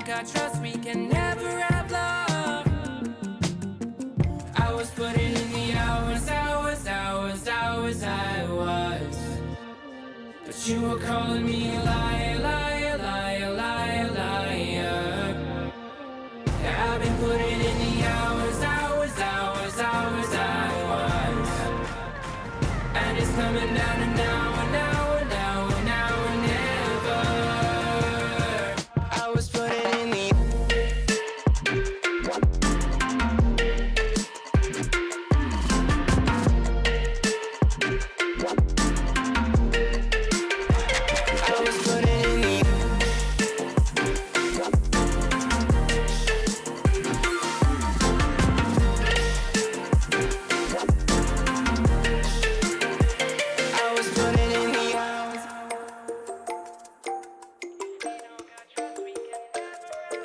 got trust, we can never have love. I was putting in the hours, I was. But you were calling me a liar, liar, liar, liar, liar. I've been putting in the hours, I was. And it's coming down to now and now and now and now and never. I was putting in the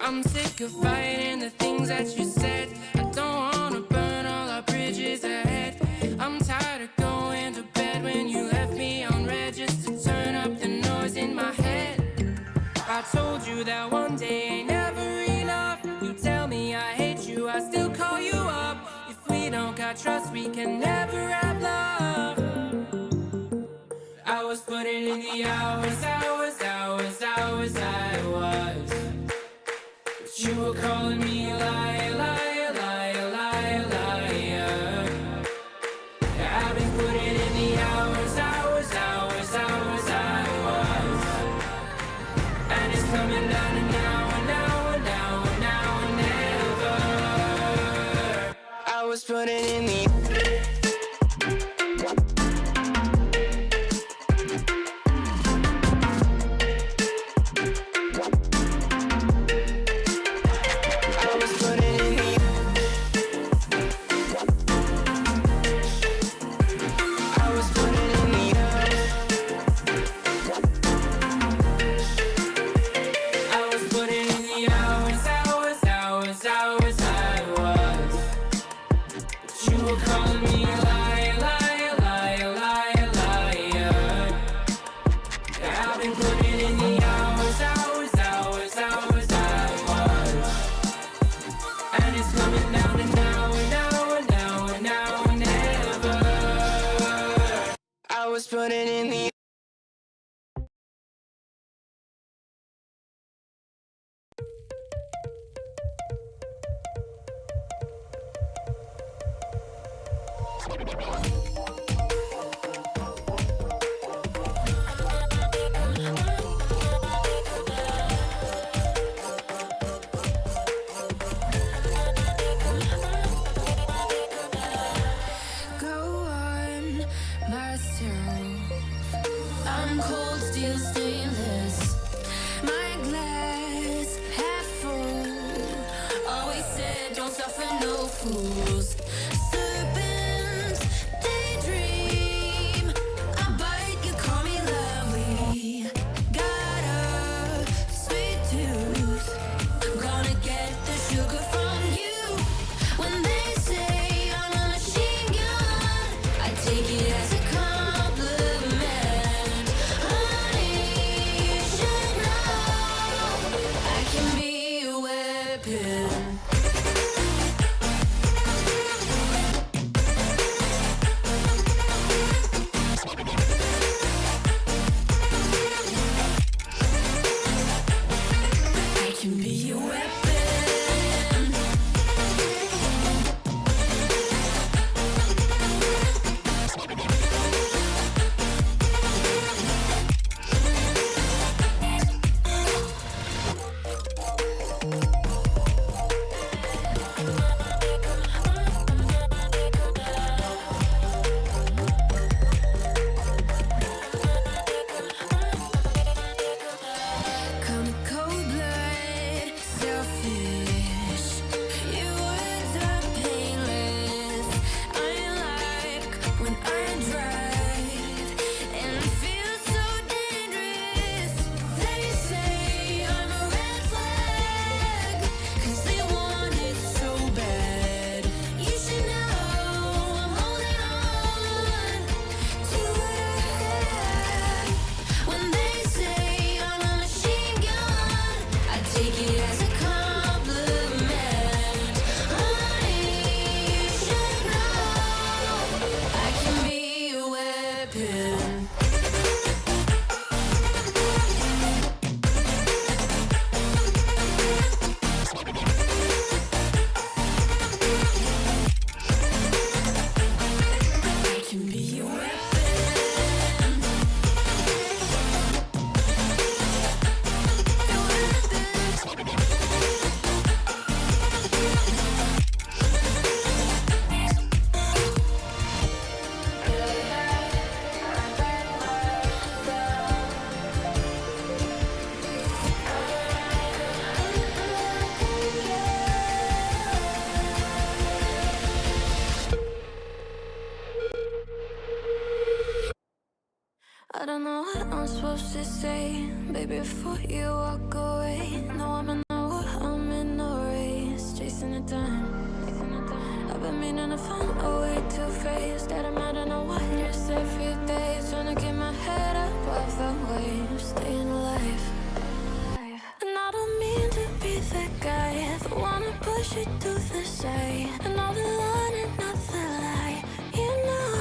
I'm sick of fighting the things that you said. I don't wanna burn all our bridges ahead. I'm tired of going to bed when you left me on red just to turn up the noise in my head. I told you that one day ain't never enough. You tell me I hate you, I still call you up. If we don't got trust, we can never have love. I was putting in the hours, I was. You were calling me a liar, liar, liar, liar, liar. I've been putting in the hours, I was. And it's coming down to now and now and now and now and never. I was putting in the putting in the I'm cold, steel stainless. My glass half full. Always said, don't suffer no fools. Serpents, they dream. I bite, you call me lovely. Got a sweet tooth. Gonna get the sugar from you. When they say I'm a machine gun, I take it as a compliment. Honey, you should know I can be a weapon. Baby, before you walk away, no, I'm in no war, I'm in no race. Chasing the time. I've been meaning to find a way to face that I'm out in the waters every day. Trying to keep my head above the waves, staying alive. And I don't mean to be the guy that wanna push it to the side. And all the line and not the lie, you know.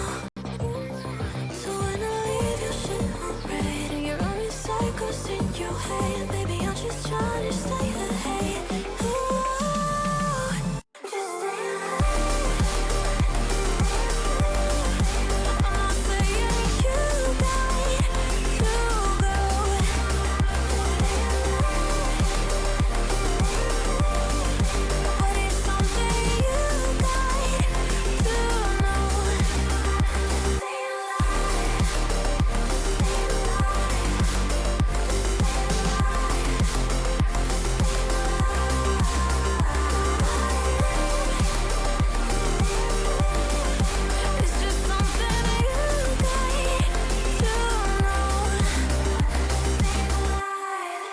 So when I leave your shit on red and you're running cycles in your head, baby, I'm just trying to stay ahead. Ooh, just stay alive. I'm not saying you got to go. But it's something you got to know. Stay alive. Stay alive. It's just something you got to know. Stay alive.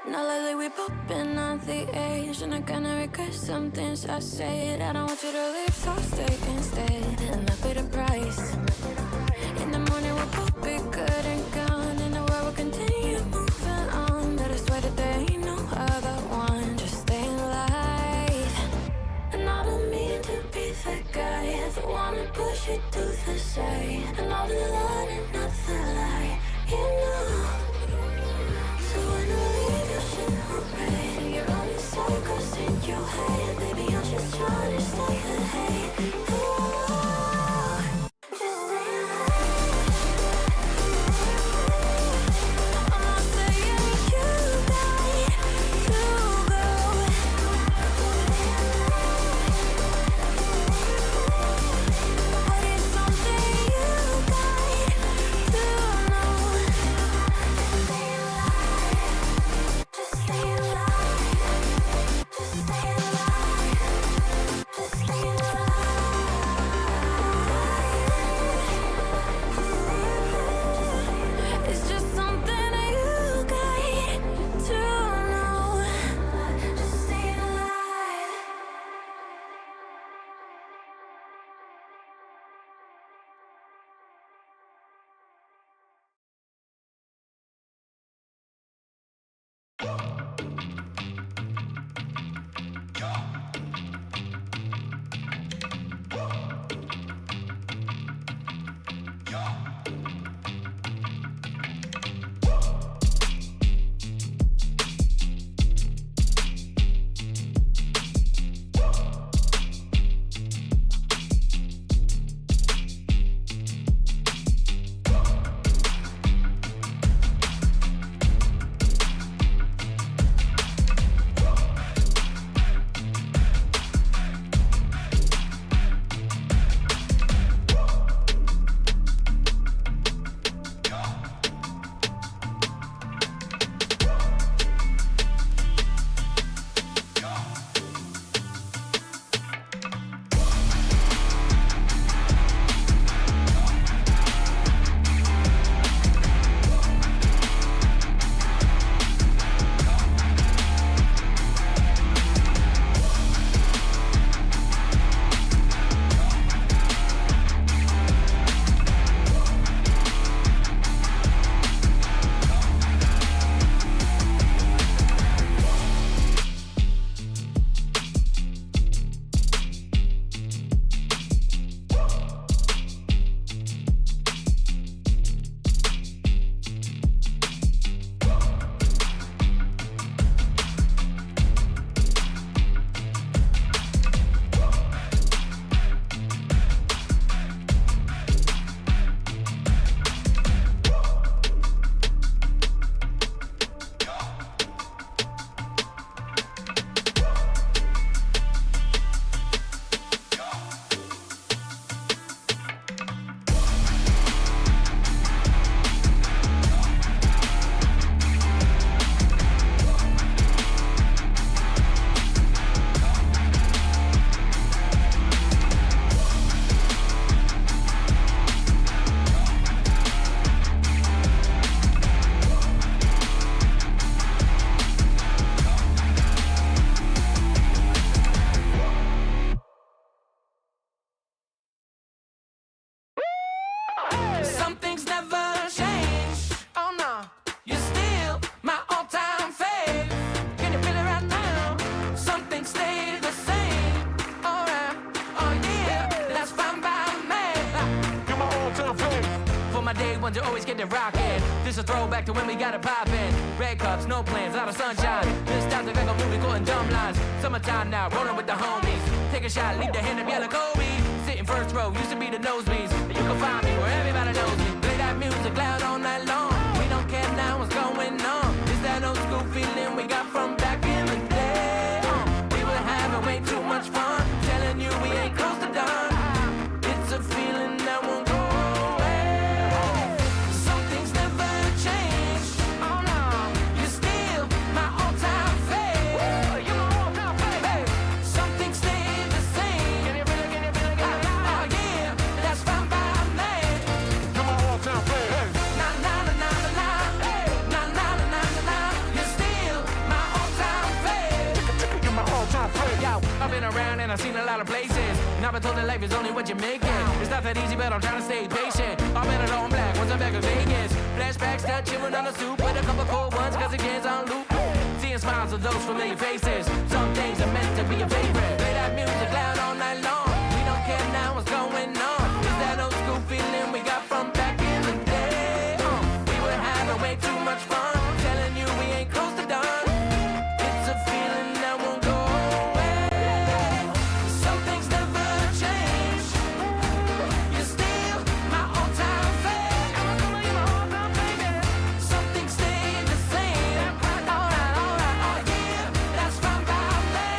Now lately we popping on the edge, and I kinda regret some things I said. I don't want you to leave, so stay instead, and I pay the price. In the morning we'll both be good and gone, and the world will continue moving on. But I swear that there ain't no other one, just staying alive. And I don't mean to be the guy that wanna push it to the side. And all the line and not the lie, you know. So when I leave your shit on red and you're running circles in your head, baby, I'm just trying to stay ahead. Ooh, just stay alive. I'm not saying you got to go. But it's something you ones who always get it rockin'. This a throwback to when we got it poppin'. Red cups, no plans, lot of sunshine. This style's like a movie quoting dumb lines. Summertime now, rollin' with the homies. Take a shot, leave the hand up, yellow Kobe. Sitting first row, used to be the nosebleeds. You can find me where everybody knows me. Play that music loud all night long. We don't care now what's going on. It's that old school feeling we got from back in the day. We were having way too much fun. Telling you we ain't close to done. It's a feeling that won't go away. Some things never change. Oh no, you're still my all-time fave. You're my all-time fave. Hey, some things stay the same. Can you feel it? Can you feel it? Can you feel it? Oh yeah, that's fine by me. You're my all-time fave. Hey. Na na na na na na. Hey, na na na na na na. You're still my all-time fave. You're my all-time fave. Yo, I've been around and I've seen a lot of places. And I've been told that life is only what you make it. It's not that easy, but I'm trying to stay patient. I'm in it all black once I'm back in Vegas. Flashbacks to chillin' on the stoop with a couple cold ones, cause again's on loop. Seeing smiles of those familiar faces. Some things are meant to be a favorite. Play that music loud all night long. We don't care now what's going on. It's that old school feeling we got from back in the day. We were having way too much fun. Telling you we ain't close to done. It's a feeling that won't go away. Some things never change. You're still my all-time fave. Some things stay the same. All right, oh yeah, that's fine by me.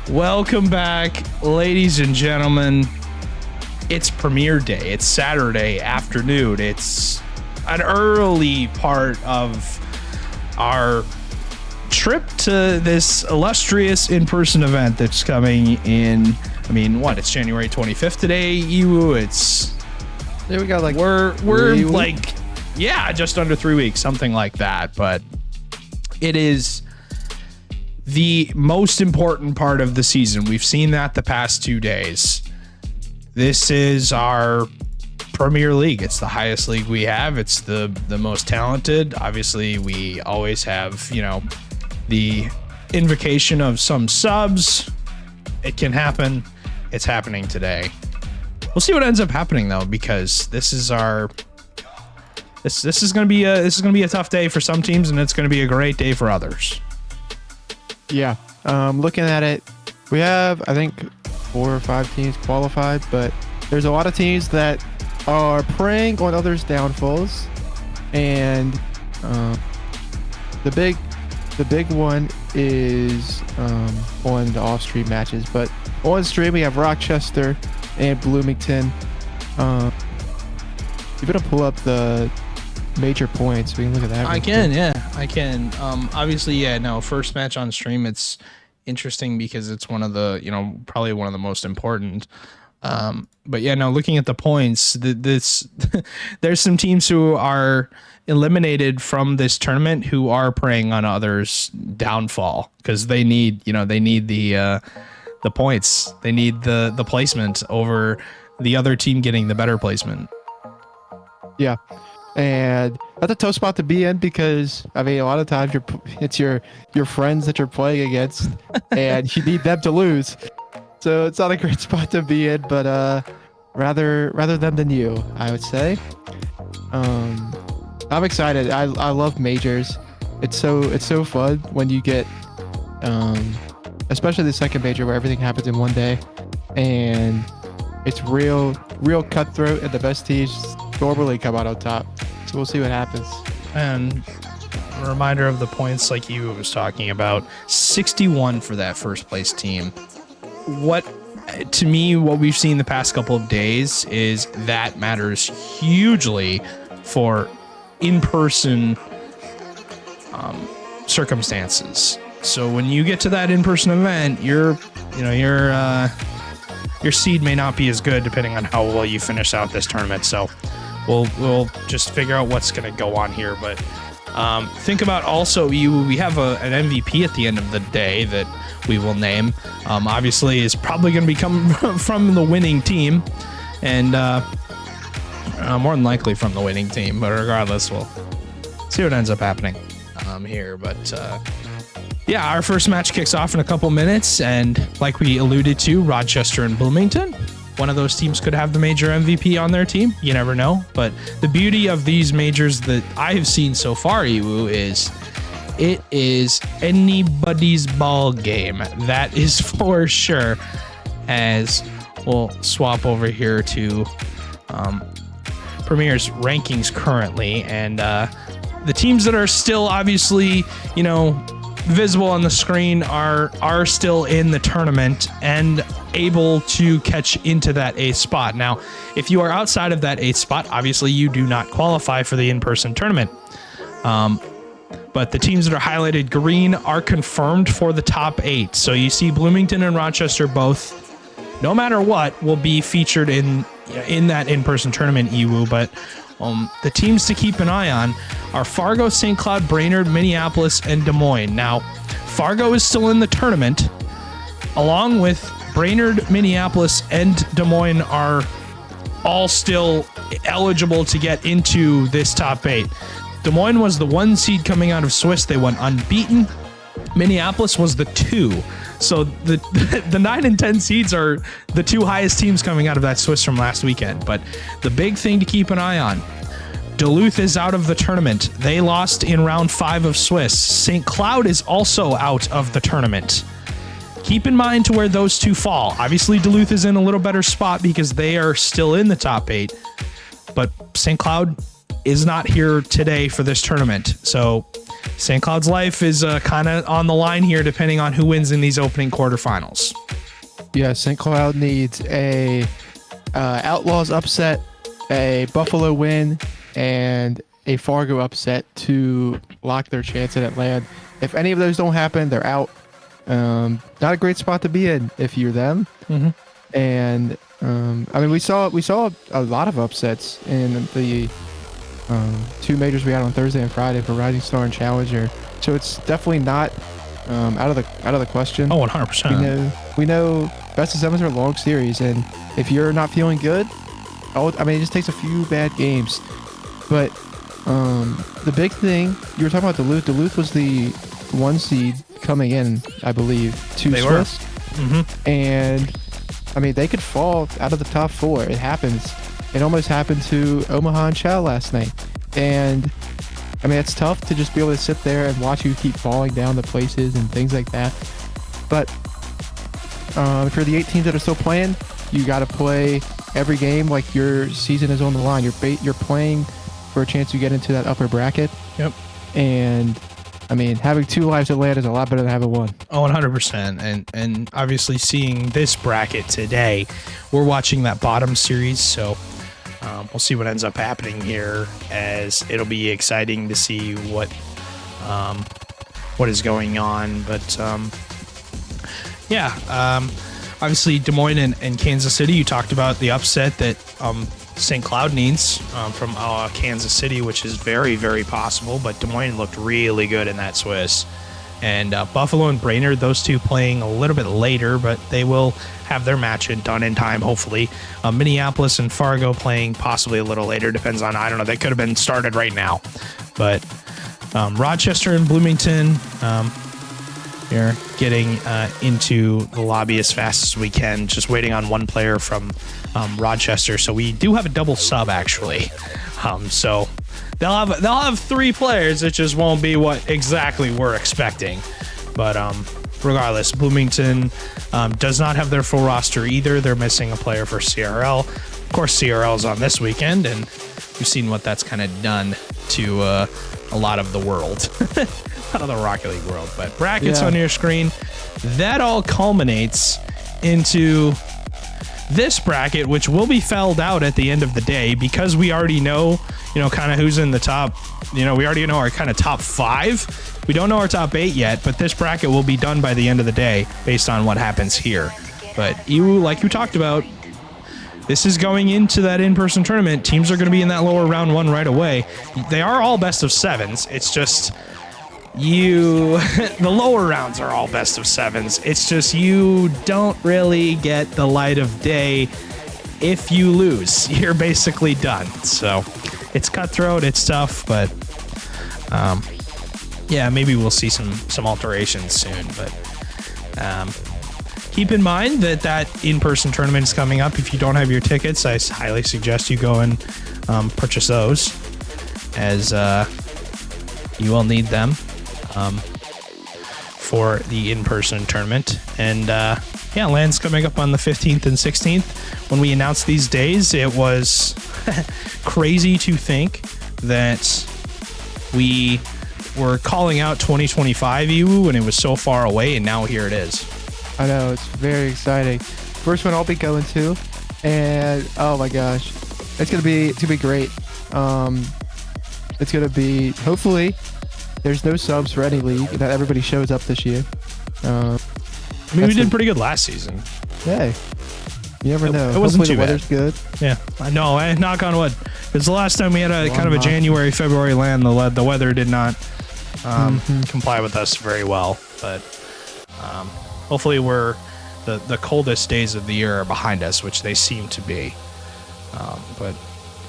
Welcome back, ladies and gentlemen. It's premiere day. It's Saturday afternoon. It's an early part of our trip to this illustrious in-person event that's coming in. I mean, what? It's January 25th today. There we go. Like we're like, yeah, just under 3 weeks, something like that. But it is the most important part of the season. We've seen that the past 2 days. This is our Premier League. It's the highest league we have. It's the most talented. Obviously, we always have, the invocation of some subs. It can happen. It's happening today. We'll see what ends up happening though, because this is going to be a tough day for some teams, and it's going to be a great day for others. Yeah. Looking at it, we have, I think, 4 or 5 teams qualified, but there's a lot of teams that are preying on others' downfalls. And the big one is on the off-stream matches. But on stream, we have Rochester and Bloomington. You're going to pull up the major points. We can look at that. I can. Obviously, first match on stream, it's interesting because it's one of the, probably one of the most important. But looking at the points, there's some teams who are eliminated from this tournament who are preying on others' downfall because they need the points. They need the placement over the other team getting the better placement. Yeah. And that's a tough spot to be in because, I mean, a lot of times it's your friends that you're playing against and you need them to lose. So it's not a great spot to be in, but rather them than you, I would say. I'm excited. I love majors. It's so fun when you get, especially the second major where everything happens in one day, and it's real cutthroat, and the best teams normally come out on top. So we'll see what happens. And a reminder of the points like you was talking about, 61 for that first place team. What we've seen the past couple of days is that matters hugely for in-person circumstances. So when you get to that in-person event, your seed may not be as good depending on how well you finish out this tournament. So we'll just figure out what's going to go on here. But think about also we have an MVP at the end of the day that we will name. Obviously, is probably going to be coming from the winning team, and more than likely from the winning team. But regardless, we'll see what ends up happening here. But our first match kicks off in a couple minutes, and like we alluded to, Rochester and Bloomington. One of those teams could have the major MVP on their team. You never know. But the beauty of these majors that I have seen so far, Iwu, is it is anybody's ball game. That is for sure. As we'll swap over here to Premier's rankings currently. And the teams that are still obviously, visible on the screen are still in the tournament and able to catch into that 8th spot. Now, if you are outside of that 8th spot, obviously you do not qualify for the in-person tournament. But the teams that are highlighted green are confirmed for the top 8. So you see Bloomington and Rochester both, no matter what, will be featured in that in-person tournament, Iwu. But the teams to keep an eye on are Fargo, St. Cloud, Brainerd, Minneapolis, and Des Moines. Now, Fargo is still in the tournament, along with Brainerd, Minneapolis, and Des Moines are all still eligible to get into this top 8. Des Moines was the 1 seed coming out of Swiss. They went unbeaten. Minneapolis was the 2. So the 9 and 10 seeds are the 2 highest teams coming out of that Swiss from last weekend. But the big thing to keep an eye on, Duluth is out of the tournament. They lost in round 5 of Swiss. St. Cloud is also out of the tournament. Keep in mind to where those 2 fall. Obviously, Duluth is in a little better spot because they are still in the top 8. But St. Cloud is not here today for this tournament. So St. Cloud's life is kind of on the line here, depending on who wins in these opening quarterfinals. Yeah, St. Cloud needs a Outlaws upset, a Buffalo win, and a Fargo upset to lock their chance in Atlanta. If any of those don't happen, they're out. Not a great spot to be in if you're them. Mm-hmm. And I mean, we saw a lot of upsets in the two majors we had on Thursday and Friday for Rising Star and Challenger. So it's definitely not out of the question. Oh, 100%. We know best of sevens are a long series, and if you're not feeling good, it just takes a few bad games. But the big thing you were talking about, Duluth was the 1 seed coming in, I believe, to They Swiss. Mm-hmm. And I mean, they could fall out of the top 4. It happens. It almost happened to Omaha and Chow last night. And I mean, it's tough to just be able to sit there and watch you keep falling down the places and things like that. But for the 8 teams that are still playing, you got to play every game like your season is on the line. You're playing for a chance to get into that upper bracket. Yep. And I mean, having 2 lives at land is a lot better than having 1. Oh, 100%. And obviously seeing this bracket today, we're watching that bottom series. So we'll see what ends up happening here, as it'll be exciting to see what is going on. But obviously Des Moines and Kansas City, you talked about the upset that St. Cloud needs from Kansas City, which is very, very possible. But Des Moines looked really good in that Swiss. And Buffalo and Brainerd, those two playing a little bit later, but they will have their match done in time, hopefully. Minneapolis and Fargo playing possibly a little later. Depends on, I don't know, they could have been started right now. But Rochester and Bloomington, we're getting into the lobby as fast as we can, just waiting on one player from Rochester. So we do have a double sub, actually. So they'll have 3 players. It just won't be what exactly we're expecting. But regardless, Bloomington does not have their full roster either. They're missing a player for CRL. Of course, CRL is on this weekend, and we've seen what that's kind of done to a lot of the world. Out of the Rocket League world. But brackets on your screen, that all culminates into this bracket, which will be felled out at the end of the day, because we already know, kind of who's in the top. We already know our kind of top 5. We don't know our top 8 yet, but this bracket will be done by the end of the day based on what happens here. But like you talked about, this is going into that in-person tournament. Teams are going to be in that lower round 1 right away. They are all best of 7s. It's just the lower rounds are all best of 7s. It's just you don't really get the light of day. If you lose, you're basically done. So it's cutthroat, it's tough, but maybe we'll see some alterations soon. But keep in mind that in-person tournament is coming up. If you don't have your tickets, I highly suggest you go and purchase those, as you will need them for the in-person tournament. And LAN's coming up on the 15th and 16th. When we announced these days, it was crazy to think that we were calling out 2025 EU when it was so far away, and now here it is. I know, it's very exciting. First one I'll be going to, and oh my gosh, it's gonna be great. It's gonna be, hopefully there's no subs for any league, that everybody shows up this year. We did pretty good last season. Hey, you never know. It wasn't Hopefully too the weather's good. Yeah, I know. I knock on wood. Because the last time we had a kind of a January, February LAN, the weather did not comply with us very well. But hopefully the coldest days of the year are behind us, which they seem to be. But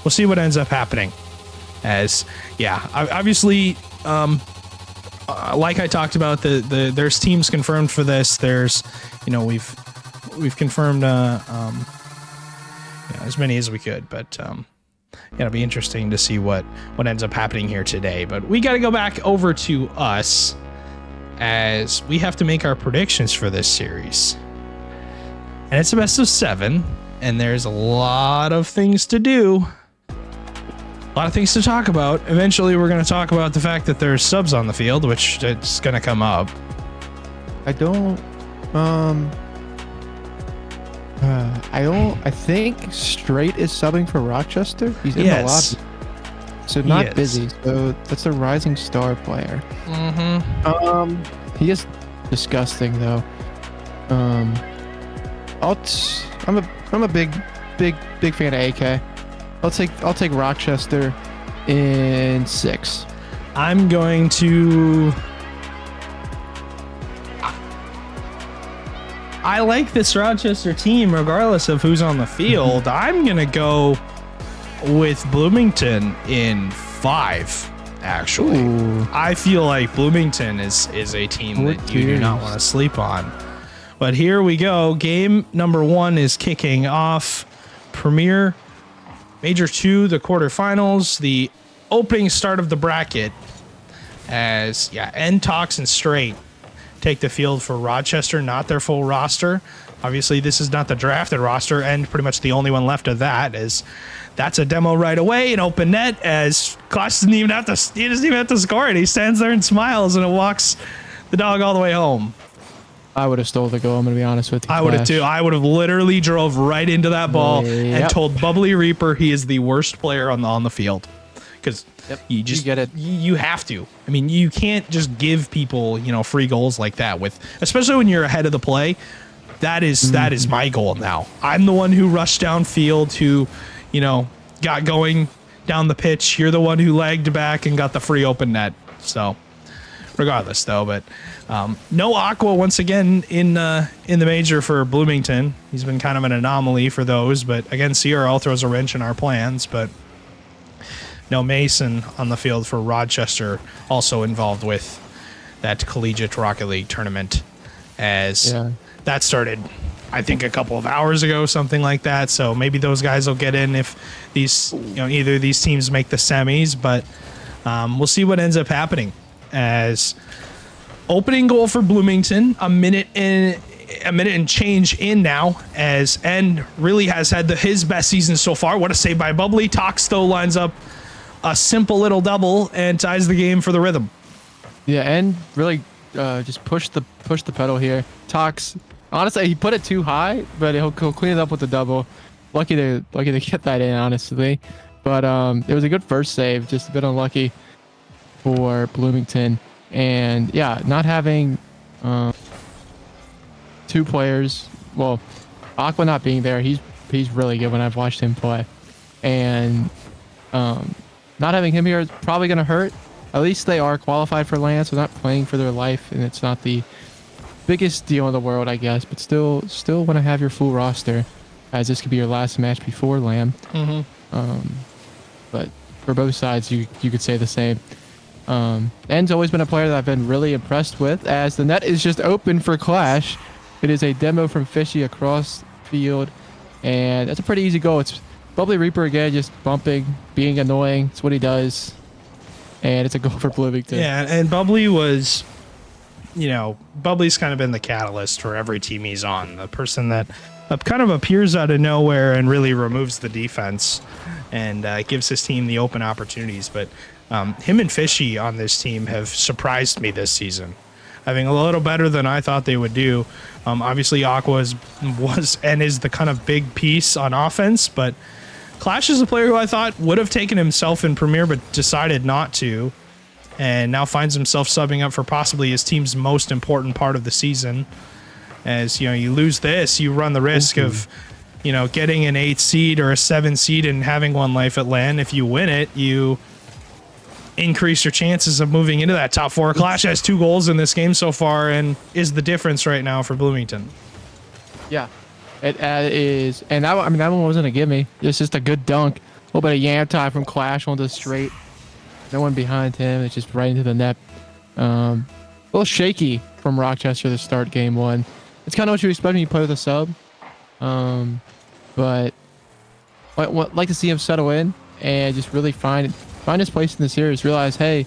we'll see what ends up happening. Obviously, like I talked about, there's teams confirmed for this. There's, we've confirmed as many as we could, but it'll be interesting to see what ends up happening here today. But we got to go back over to us, as we have to make our predictions for this series. And it's a best of 7, and there's a lot of things to do. A lot of things to talk about. Eventually, we're going to talk about the fact that there's subs on the field, which it's going to come up. I think Straight is subbing for Rochester. He's in the lobby. So not busy. So that's a Rising Star player. He is disgusting though. I'm a big fan of AK. I'll take Rochester in 6. I'm going to. I like this Rochester team, regardless of who's on the field. I'm gonna go with Bloomington in 5. Actually, Ooh. I feel like Bloomington is a team that you do not want to sleep on. But here we go. Game number 1 is kicking off. Premier Major 2, the quarterfinals, the opening start of the bracket. As N-Tox and Straight take the field for Rochester, not their full roster. Obviously, this is not the drafted roster, and pretty much the only one left of that is that's a demo right away, an open net, as Clash doesn't even have to score it. He stands there and smiles, and it walks the dog all the way home. I would have stole the goal. I'm gonna be honest with you. I would have too. I would have literally drove right into that ball and told Bubbly Reaper he is the worst player on the field, because you get it. You have to. I mean, you can't just give people free goals like that, especially when you're ahead of the play. That is my goal now. I'm the one who rushed downfield, who got going down the pitch. You're the one who lagged back and got the free open net. So regardless though, but no Aqua once again in the major for Bloomington. He's been kind of an anomaly for those, but again, CRL throws a wrench in our plans. But no Mason on the field for Rochester, also involved with that Collegiate Rocket League tournament, as that started I think a couple of hours ago, something like that. So maybe those guys will get in if these either of these teams make the semis, but we'll see what ends up happening. As opening goal for Bloomington, a minute and change in now, as N really has had his best season so far. What a save by Bubbly. Tox though lines up a simple little double and ties the game for the Rhythm. Yeah, N really just push the pedal here. Tox, honestly, he put it too high, but he'll clean it up with the double. Lucky to get that in, honestly. But it was a good first save, just a bit unlucky for Bloomington. And yeah, not having 2 players, well, Aqua not being there, he's really good when I've watched him play. And not having him here is probably going to hurt. At least they are qualified for LAN, so they're not playing for their life, and it's not the biggest deal in the world, I guess. But still want to have your full roster, as this could be your last match before LAN. But for both sides, you could say the same. N's always been a player that I've been really impressed with, as the net is just open for Clash. It is a demo from Fishy across field, and that's a pretty easy goal. It's Bubbly Reaper again, just bumping, being annoying. It's what he does. And it's a goal for Bloomington. Yeah, and Bubbly was, Bubbly's kind of been the catalyst for every team he's on. The person that kind of appears out of nowhere and really removes the defense and gives his team the open opportunities. But him and Fishy on this team have surprised me this season, having a little better than I thought they would do. Obviously, Aqua was and is the kind of big piece on offense, but Clash is a player who I thought would have taken himself in Premier, but decided not to, and now finds himself subbing up for possibly his team's most important part of the season. As you lose this, you run the risk of getting an 8 seed or a 7 seed and having one life at LAN. If you win it, you increase your chances of moving into that top 4. Clash has 2 goals in this game so far and is the difference right now for Bloomington. Yeah. It is, and that one wasn't a gimme. It's just a good dunk. A little bit of yam time from Clash onto Straight. No one behind him. It's just right into the net. A little shaky from Rochester to start game 1. It's kind of what you expect when you play with a sub. But I'd like to see him settle in and just really find his place in the series. Realize, hey,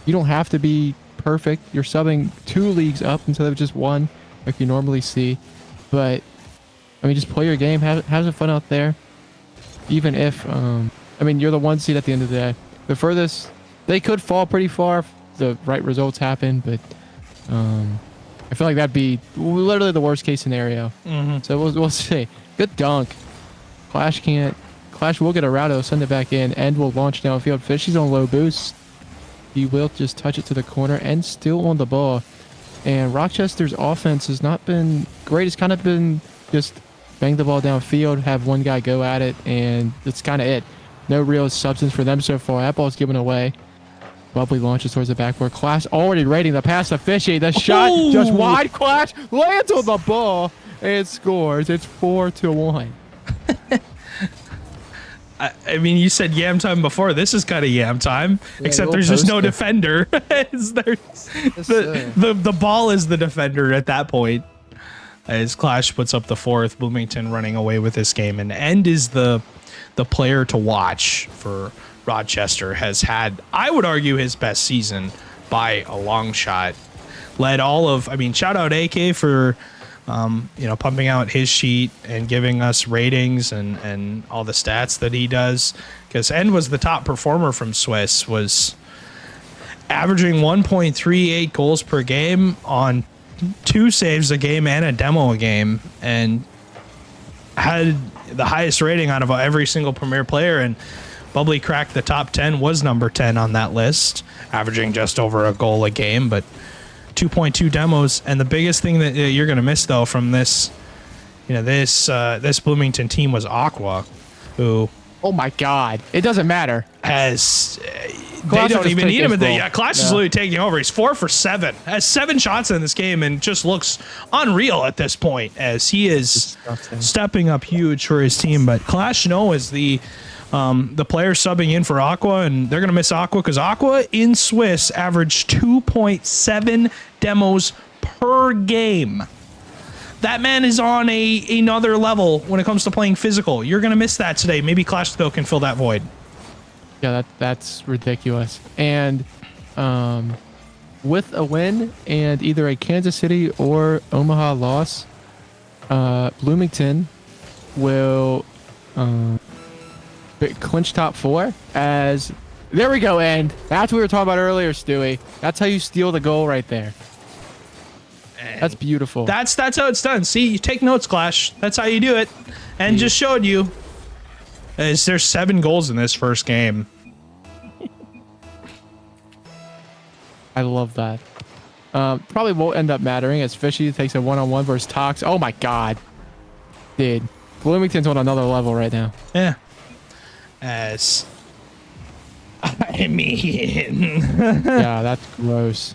you don't have to be perfect. You're subbing 2 leagues up instead of just 1, like you normally see. But just play your game, have some fun out there. Even if I mean, you're the 1 seed at the end of the day. The furthest, they could fall pretty far if the right results happen, but I feel like that'd be literally the worst case scenario. So we'll see. Good dunk. Clash will get a route. He'll send it back in. End will launch downfield. Fishy's on low boost. He will just touch it to the corner and still on the ball. And Rochester's offense has not been great. It's kind of been just bang the ball downfield, have one guy go at it, and that's kind of it. No real substance for them so far. That ball's given away. Bubbly launches towards the backboard. Clash already rating the pass to Fishy. The shot just wide. Clash lands on the ball and scores. It's 4-1. I mean, you said yam time before. This is kind of yam time, except there's just no defender. The ball is the defender at that point. As Clash puts up the fourth, Bloomington running away with this game, and End is the player to watch for Rochester. Has had, I would argue, his best season by a long shot. Led all of, I mean, shout out AK for pumping out his sheet and giving us ratings and all the stats that he does, because End was the top performer from Swiss, was averaging 1.38 goals per game on 2 saves a game and a demo a game, and had the highest rating out of every single Premier player. And Bubbly cracked the top 10, was number 10 on that list, averaging just over a goal a game, but 2.2 demos. And the biggest thing that you're going to miss, though, from this, this Bloomington team was Aqua, who, oh my God, it doesn't matter. Has they don't even need him at the Clash is literally taking over. He's 4 for 7, has 7 shots in this game, and just looks unreal at this point as he is stepping up huge for his team. But Clash is the player subbing in for Aqua, and they're going to miss Aqua because Aqua in Swiss averaged 2.7 demos per game. That man is on another level when it comes to playing physical. You're going to miss that today. Maybe Clash, though, can fill that void. Yeah, that's ridiculous. And with a win and either a Kansas City or Omaha loss, Bloomington will clinch top 4 as there we go. And that's what we were talking about earlier, Stewie. That's how you steal the goal right there. That's beautiful. That's how it's done. See, you take notes, Clash. That's how you do it. And just showed you. There's 7 goals in this first game. I love that. Probably won't end up mattering as Fishy takes a 1-on-1 versus Tox. Oh my God. Dude, Bloomington's on another level right now. Yeah. As I mean, yeah, that's gross.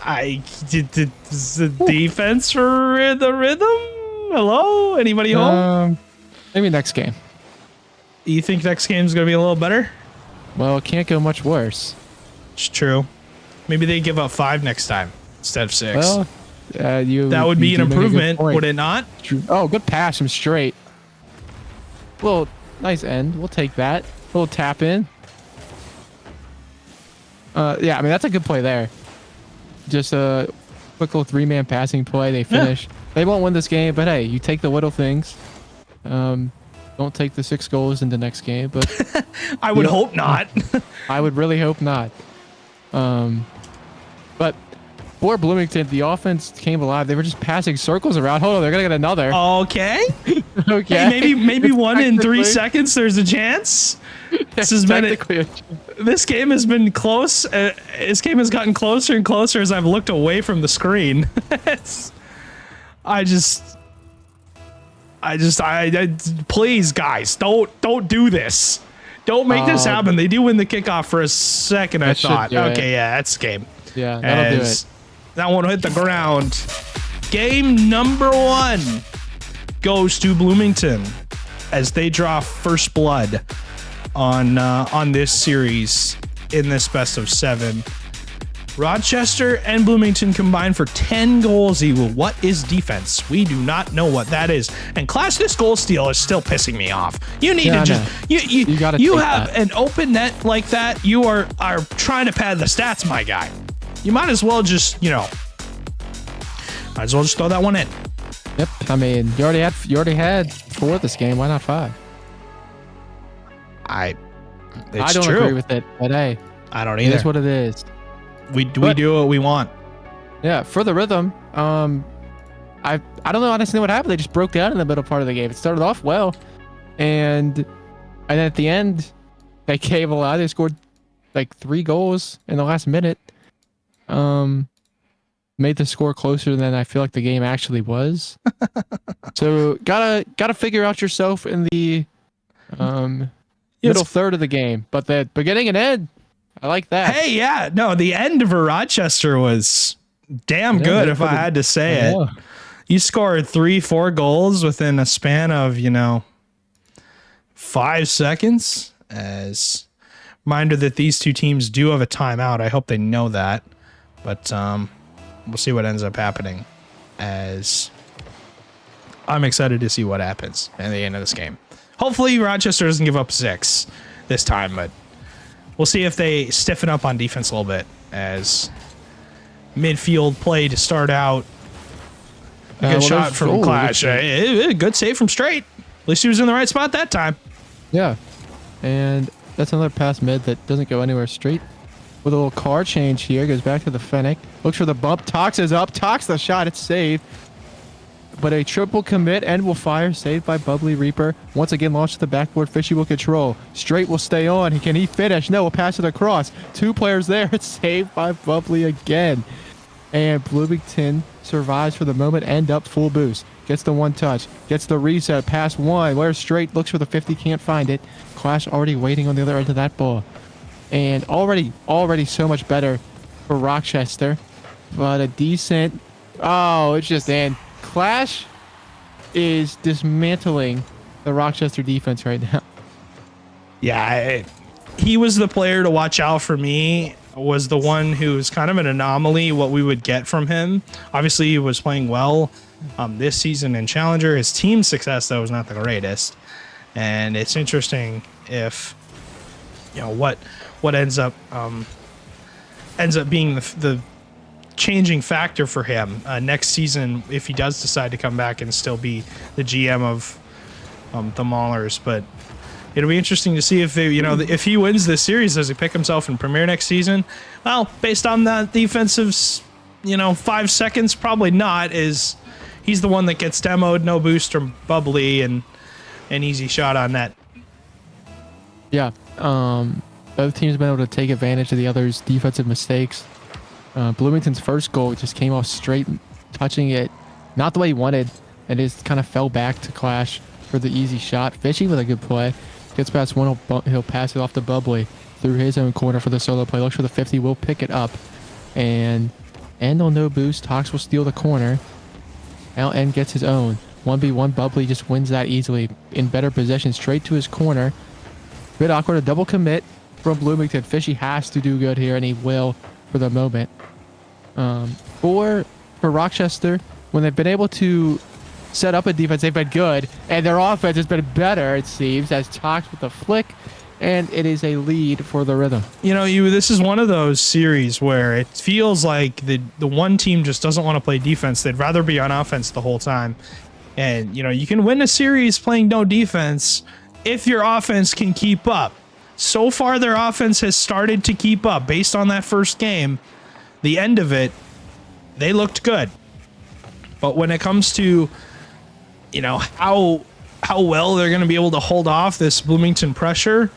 I did the defense for the rhythm. Hello, anybody home? Maybe next game. You think next game's gonna be a little better? Well, it can't go much worse. It's true. Maybe they give up 5 next time instead of 6. Well, that would be an improvement, would it not? Oh, good pass from straight. Well, nice end. We'll take that. A little tap in. Yeah, I mean, that's a good play there. Just a quick little 3-man passing play. They finish. Yeah. They won't win this game, but hey, you take the little things. Don't take the 6 goals in the next game, but I would hope not. I would really hope not. But for Bloomington, the offense came alive. They were just passing circles around. Hold on, they're gonna get another. Okay. Okay. Hey, maybe one in 3 seconds. There's a chance. This game has been close. This game has gotten closer and closer as I've looked away from the screen. Please, guys, don't do this. Don't make this happen. They do win the kickoff for a second, I thought. Okay, yeah, that's game. Yeah, that'll do it. That one hit the ground. Game number 1 goes to Bloomington as they draw first blood on this series in this best of 7. Rochester and Bloomington combined for 10 goals equal. What is defense? We do not know what that is. And Clash, this goal steal is still pissing me off. You need to just you have an open net like that. You are trying to pad the stats, my guy. You might as well just throw that one in. Yep. I mean, you already had 4 this game. Why not 5? I It's don't true. agree with it, but hey, I don't it either. is what it is. We do what we want. Yeah, for the rhythm, I don't know honestly what happened. They just broke down in the middle part of the game. It started off well, and then at the end, they gave a lot. They scored like 3 goals in the last minute. Made the score closer than I feel like the game actually was. So gotta figure out yourself in the middle third of the game, but the beginning and end, I like that. Hey, yeah, no, the end for Rochester was damn good, if I had to say it. You scored 3-4 goals within a span of 5 seconds. As reminder that these two teams do have a timeout. I hope they know that, but we'll see what ends up happening. As I'm excited to see what happens at the end of this game. Hopefully Rochester doesn't give up 6 this time, but we'll see if they stiffen up on defense a little bit. As midfield play to start out. A good shot from Clash. Good save from Straight. At least he was in the right spot that time. Yeah. And that's another pass mid that doesn't go anywhere. Straight with a little car change here. Goes back to the Fennec. Looks for the bump. Tox is up. Tox the shot. It's saved. But a triple commit and will fire. Saved by Bubbly Reaper. Once again launched to the backboard. Fishy will control. Straight will stay on. Can he finish? No, we'll pass it across. 2 players there. It's saved by Bubbly again. And Bloomington survives for the moment and up full boost. Gets the 1 touch. Gets the reset. Pass 1. Where's Straight? Looks for the 50. Can't find it. Clash already waiting on the other end of that ball. And already so much better for Rochester. But a decent... Oh, it's just in. Clash is dismantling the Rochester defense right now. Yeah, he was the player to watch out for me. Was the one who was kind of an anomaly, what we would get from him. Obviously, he was playing well this season in Challenger. His team success, though, was not the greatest. And it's interesting if, what ends up being the changing factor for him next season if he does decide to come back and still be the GM of the Maulers. But it'll be interesting to see if they, if he wins this series, does he pick himself in Premier next season? Well, based on that defensive, 5 seconds, probably not. Is he's the one that gets demoed, no boost from Bubbly, and an easy shot on net. Yeah. Both teams have been able to take advantage of the other's defensive mistakes. Bloomington's first goal just came off Straight, touching it not the way he wanted, and just kind of fell back to Clash for the easy shot. Fishy with a good play. Gets past 1, he'll pass it off to Bubbly through his own corner for the solo play. Looks for the 50, will pick it up. And on no boost, Tox will steal the corner. LN gets his own. 1v1, Bubbly just wins that easily. In better position, straight to his corner. Bit awkward, a double commit from Bloomington. Fishy has to do good here, and he will for the moment. For Rochester, when they've been able to set up a defense, they've been good, and their offense has been better, it seems, as Tox with the flick, and it is a lead for the Rhythm. This is one of those series where it feels like the one team just doesn't want to play defense. They'd rather be on offense the whole time. And, you can win a series playing no defense if your offense can keep up. So far, their offense has started to keep up. Based on that first game, the end of it, they looked good. But when it comes to, how well they're going to be able to hold off this Bloomington pressure,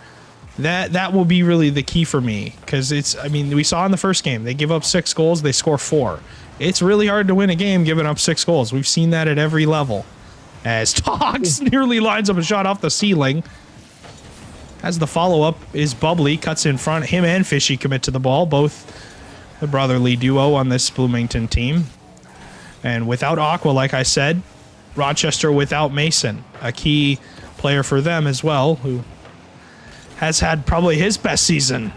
that will be really the key for me. Because we saw in the first game, they give up 6 goals, they score 4. It's really hard to win a game giving up 6 goals. We've seen that at every level. As Tox nearly lines up a shot off the ceiling. As the follow-up is Bubbly, cuts in front. Him and Fishy commit to the ball, both the brotherly duo on this Bloomington team. And without Aqua, like I said, Rochester without Mason, a key player for them as well, who has had probably his best season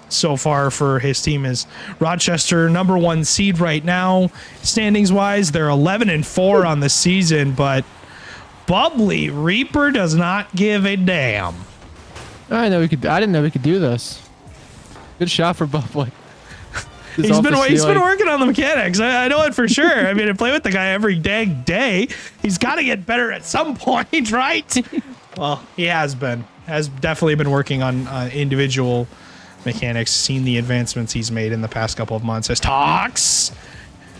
so far for his team. Is Rochester number 1 seed right now. Standings wise, they're 11-4 on the season, but Bubbly Reaper does not give a damn. I didn't know we could do this. Good shot for Bubbly. He's been working on the mechanics. I know it for sure. I play with the guy every day. He's got to get better at some point, right? Well, he has been. has definitely been working on individual mechanics, seen the advancements he's made in the past couple of months. As Tox,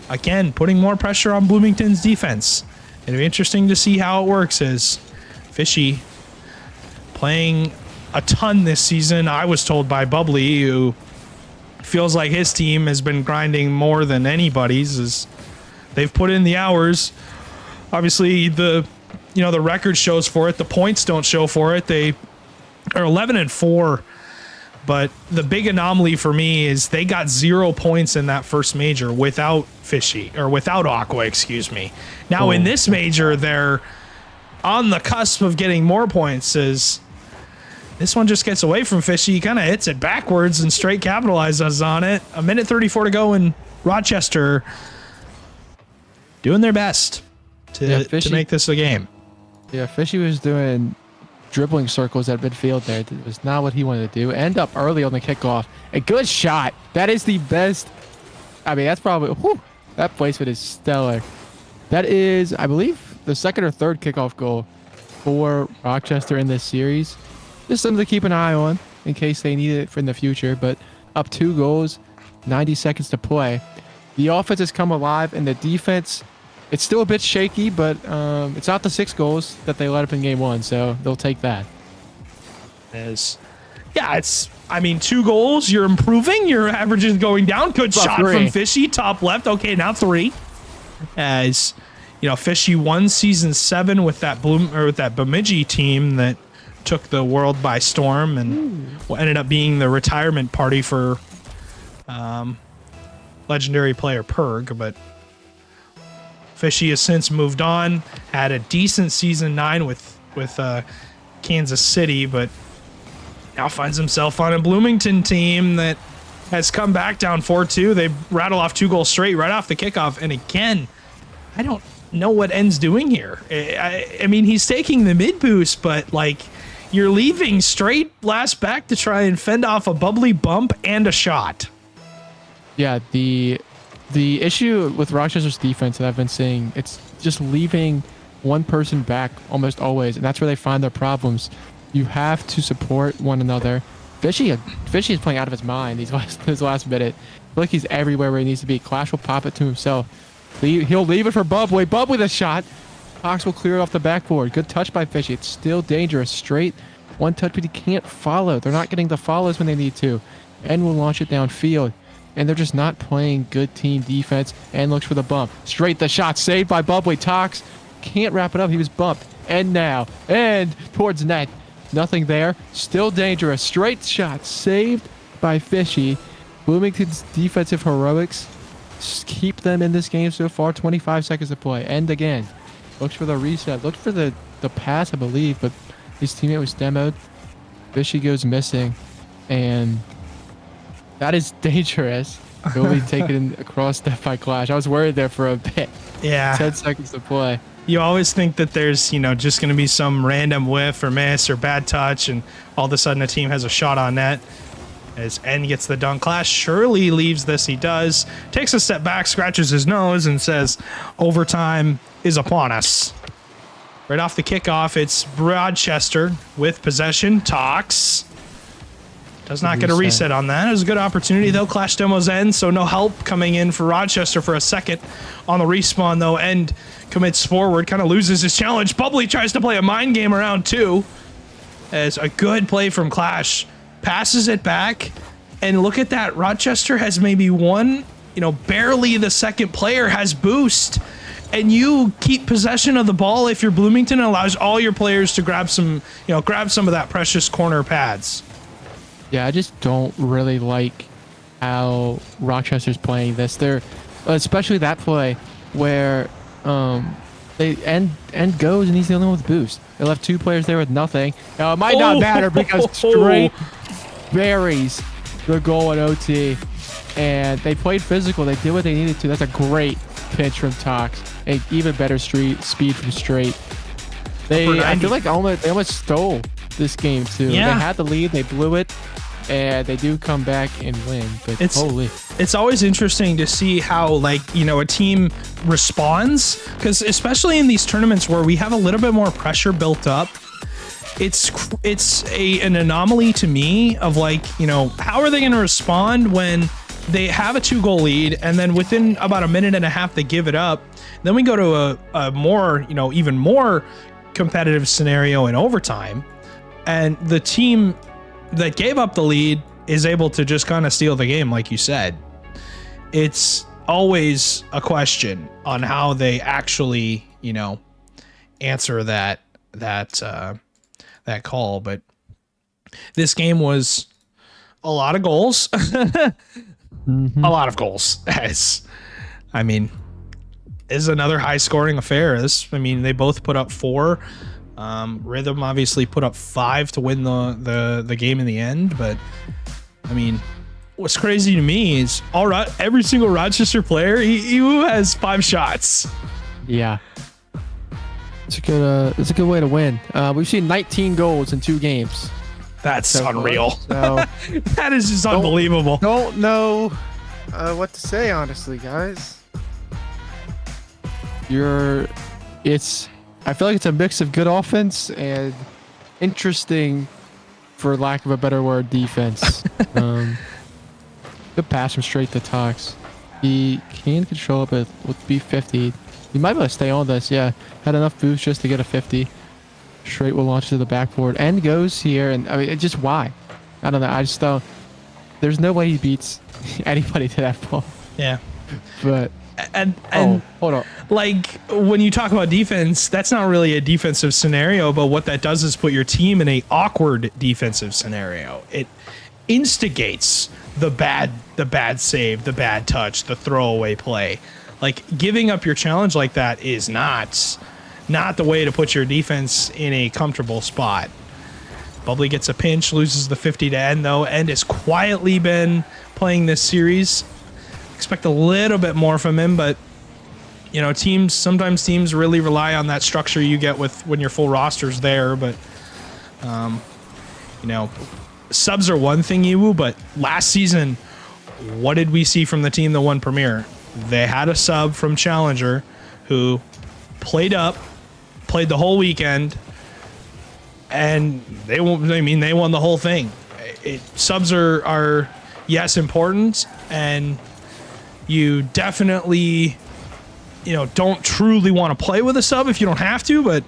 again, putting more pressure on Bloomington's defense. It'll be interesting to see how it works as Fishy playing a ton this season. I was told by Bubbly, who feels like his team has been grinding more than anybody's, as they've put in the hours. Obviously, the record shows for it. The points don't show for it. They are 11-4. But the big anomaly for me is they got 0 points in that first major without Fishy, or without Aqua, excuse me. Now in this major, they're on the cusp of getting more points, as this one just gets away from Fishy. He kind of hits it backwards and straight capitalizes on it. 1:34 to go, and Rochester doing their best to make this a game. Yeah, Fishy was doing dribbling circles at midfield there. It was not what he wanted to do. End up early on the kickoff. A good shot. That is the best. I mean, that's probably... that placement is stellar. That is, I believe, the second or third kickoff goal for Rochester in this series. Just something to keep an eye on in case they need it for in the future. But up 2 goals, 90 seconds to play. The offense has come alive, and the defense... It's still a bit shaky, but it's not the 6 goals that they let up in game 1, so they'll take that. It's 2 goals, you're improving, your average is going down. Good shot 3 from Fishy, top left. Okay, now 3. As Fishy won season 7 with that Bemidji team that took the world by storm and ended up being the retirement party for legendary player Perg, but Fishy has since moved on, had a decent season 9 with Kansas City, but now finds himself on a Bloomington team that has come back down 4-2. They rattle off 2 goals straight right off the kickoff. And again, I don't know what N's doing here. I mean, he's taking the mid boost, but you're leaving straight last back to try and fend off a Bubbly bump and a shot. Yeah, the issue with Rochester's defense that I've been seeing, it's just leaving one person back almost always, and that's where they find their problems. You have to support one another. Fishy is playing out of his mind his last minute. I feel like he's everywhere where he needs to be. Clash will pop it to himself. He'll leave it for Bubbly. Bubbly the shot. Cox will clear it off the backboard. Good touch by Fishy. It's still dangerous. Straight one touch, but he can't follow. They're not getting the follows when they need to. And will launch it downfield. And they're just not playing good team defense, and looks for the bump. Straight the shot, saved by Bubbly. Tox can't wrap it up. He was bumped. And now, and towards net. Nothing there. Still dangerous. Straight shot, saved by Fishy. Bloomington's defensive heroics keep them in this game so far. 25 seconds to play. And again, looks for the reset. Looked for the pass, I believe, but his teammate was demoed. Fishy goes missing, and that is dangerous. Will be taken across step by Clash. I was worried there for a bit. Yeah. 10 seconds to play. You always think that there's, just going to be some random whiff or miss or bad touch, and all of a sudden a team has a shot on net. As N gets the dunk. Clash surely leaves this. He does. Takes a step back, scratches his nose, and says, overtime is upon us. Right off the kickoff, it's Rochester with possession. Tox does not get a reset on that. It was a good opportunity, though. Clash demos end, so no help coming in for Rochester for a second. On the respawn, though, End commits forward, kind of loses his challenge. Bubbly tries to play a mind game around 2. As a good play from Clash. Passes it back, and look at that. Rochester has maybe one, barely the second player has boost. And you keep possession of the ball if you're Bloomington, and allows all your players to grab some of that precious corner pads. Yeah, I just don't really like how Rochester's playing this. They're, especially that play where they end goes and he's the only one with boost. They left 2 players there with nothing. Now, it might not matter because straight buries the goal in OT. And they played physical. They did what they needed to. That's a great pitch from Tox. And even better speed from Straight. I feel like they almost stole this game too. Yeah. They had the lead. They blew it. And they do come back and win. But it's always interesting to see how a team responds, because especially in these tournaments where we have a little bit more pressure built up, an anomaly to me of like, how are they going to respond when they have a 2-goal lead and then within about a minute and a half they give it up. Then we go to a more, even more competitive scenario in overtime, and the team that gave up the lead is able to just kind of steal the game, like you said. It's always a question on how they actually, answer that call. But this game was a lot of goals. A lot of goals. This is another high scoring affair. They both put up 4. Rhythm obviously put up 5 to win the game in the end. But what's crazy to me is every single Rochester player he has 5 shots. Yeah. It's a good way to win. We've seen 19 goals in 2 games. That's unreal. So that is just unbelievable. Don't know what to say, honestly, guys. I feel like it's a mix of good offense and interesting, for lack of a better word, defense. Good pass from straight to Tox. He can control it with B50. He might be able to stay on this. Yeah, had enough boost just to get a 50. Straight will launch to the backboard and goes here. And just why? I don't know. I just don't. There's no way he beats anybody to that ball. Yeah. But and hold on. Like when you talk about defense, that's not really a defensive scenario, but what that does is put your team in a awkward defensive scenario. It instigates the bad save, the bad touch, the throwaway play. Like giving up your challenge like that is not the way to put your defense in a comfortable spot. Bubbly gets a pinch, loses the 50 to End though. End has quietly been playing this series. Expect a little bit more from him, but sometimes teams really rely on that structure you get with when your full roster's there. But subs are one thing, Iwu, but last season, what did we see from the team that won Premier? They had a sub from Challenger who played the whole weekend, and they won the whole thing. Subs are yes, important, and you definitely don't truly want to play with a sub if you don't have to, but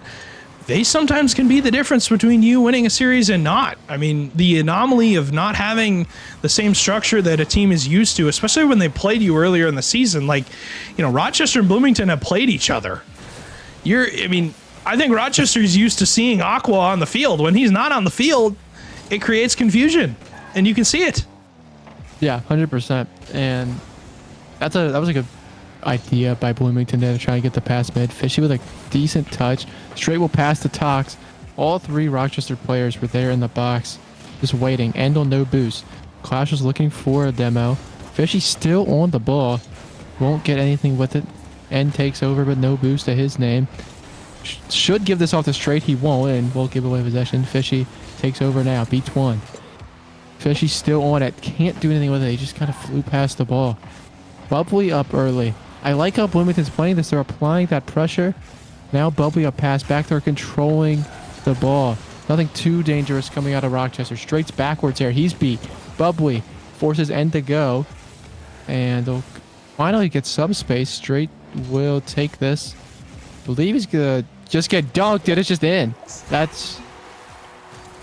they sometimes can be the difference between you winning a series and not. The anomaly of not having the same structure that a team is used to, especially when they played you earlier in the season. Rochester and Bloomington have played each other. I think Rochester's used to seeing Aqua on the field. When he's not on the field, it creates confusion, and you can see it. Yeah, 100%. And that was a good idea by Bloomington there to try and get the pass mid. Fishy with a decent touch. Straight will pass to Tox. All 3 Rochester players were there in the box, just waiting. End on no boost. Clash was looking for a demo. Fishy still on the ball. Won't get anything with it. End takes over, but no boost to his name. Should give this off to Straight. He won't, and will give away possession. Fishy takes over now. Beats 1. Fishy still on it. Can't do anything with it. He just kind of flew past the ball. Bubbly up early. I like how Bloomington's playing this. They're applying that pressure. Now Bubbly up pass back there, controlling the ball. Nothing too dangerous coming out of Rochester. Straight's backwards here. He's beat. Bubbly forces End to go. And they'll finally get some space. Straight will take this. Believe he's going to just get dunked. It's just in. That's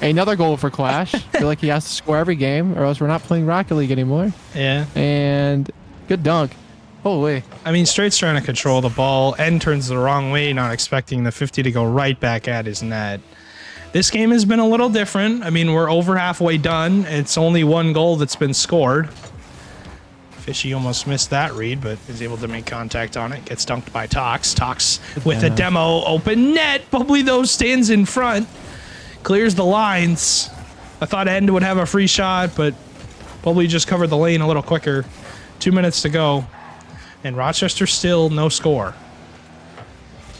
another goal for Clash. I feel like he has to score every game or else we're not playing Rocket League anymore. Yeah. And good dunk. Holy. Straight's trying to control the ball. End turns the wrong way, not expecting the 50 to go right back at his net. This game has been a little different. We're over halfway done. It's only 1 goal that's been scored. Fishy almost missed that read, but is able to make contact on it. Gets dunked by Tox. Tox with a demo open net. Bubbly, though, stands in front. Clears the lines. I thought End would have a free shot, but Bubbly just covered the lane a little quicker. 2 minutes to go. And Rochester still no score.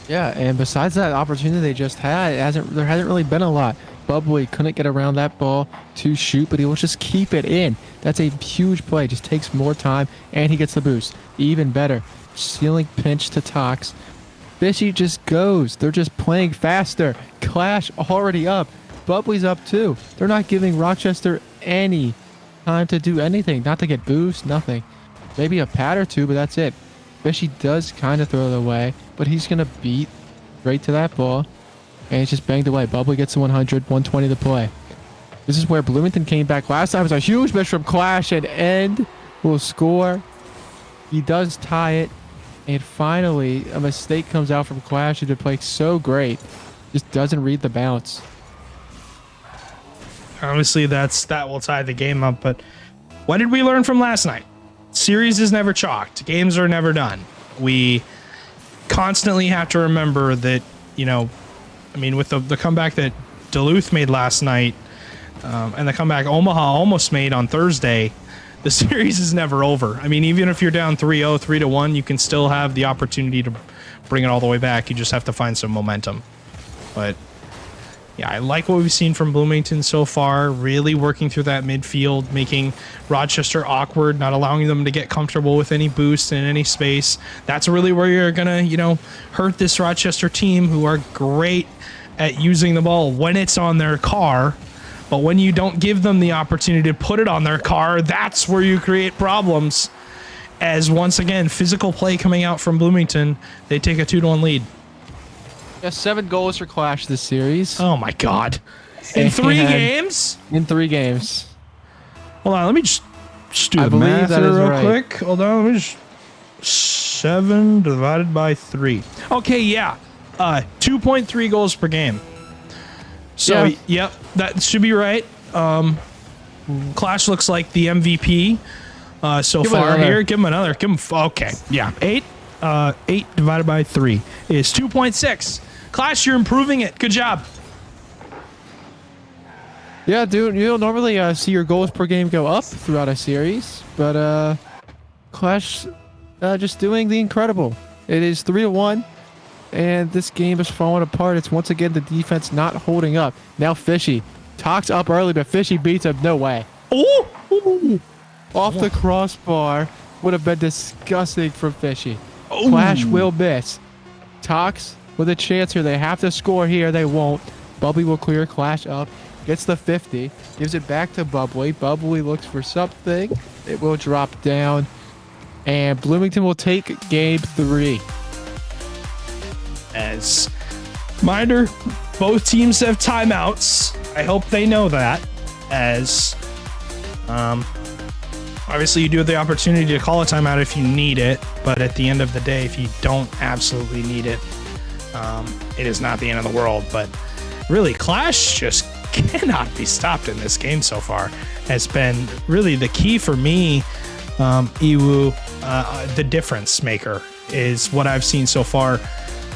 Yeah, and besides that opportunity they just had, there hasn't really been a lot. Bubbly couldn't get around that ball to shoot, but he will just keep it in. That's a huge play. Just takes more time, and he gets the boost. Even better. Ceiling pinch to Tox. Fishy just goes. They're just playing faster. Clash already up. Bubbly's up too. They're not giving Rochester any time to do anything. Not to get boost, nothing. Maybe a pad or two, but that's it. Fishy does kind of throw it away, but he's going to beat right to that ball. And it's just banged away. Bubbly gets to 100, 120 to play. This is where Bloomington came back last time. It was a huge miss from Clash, and End will score. He does tie it. And finally, a mistake comes out from Clash, who did play so great. Just doesn't read the bounce. Obviously, that will tie the game up. But what did we learn from last night? Series is never chalked. Games are never done. We constantly have to remember that, with the comeback that Duluth made last night, and the comeback Omaha almost made on Thursday, the series is never over. I mean, even if you're down 3-0, 3-1, you can still have the opportunity to bring it all the way back. You just have to find some momentum. But yeah, I like what we've seen from Bloomington so far, really working through that midfield, making Rochester awkward, not allowing them to get comfortable with any boost in any space. That's really where you're going to, hurt this Rochester team, who are great at using the ball when it's on their car. But when you don't give them the opportunity to put it on their car, that's where you create problems. As once again, physical play coming out from Bloomington, they take a 2-1 lead. Yeah, 7 goals for Clash this series. Oh my God. In 3 games? In 3 games. Hold on, let me just do the math here real quick. Hold on, let me just... 7 divided by 3. Okay, yeah. 2.3 goals per game. So, yep, that should be right. Clash looks like the MVP so far here. Give him another. Okay, yeah. 8 divided by 3 is 2.6. Clash, you're improving it. Good job. Yeah, dude, you don't normally see your goals per game go up throughout a series, but Clash just doing the incredible. It is 3-1, and this game is falling apart. It's once again the defense not holding up. Now Fishy talks up early, but Fishy beats him. No way. Oh! Off the crossbar would have been disgusting from Fishy. Clash will miss. Talks with a chance here. They have to score here. They won't. Bubbly will clear Clash up. Gets the 50. Gives it back to Bubbly. Bubbly looks for something. It will drop down. And Bloomington will take game 3. As reminder, both teams have timeouts. I hope they know that. As obviously you do have the opportunity to call a timeout if you need it, but at the end of the day, if you don't absolutely need it, it is not the end of the world. But really, Clash just cannot be stopped in this game so far. Has been really the key for me. Iwu, the difference maker, is what I've seen so far.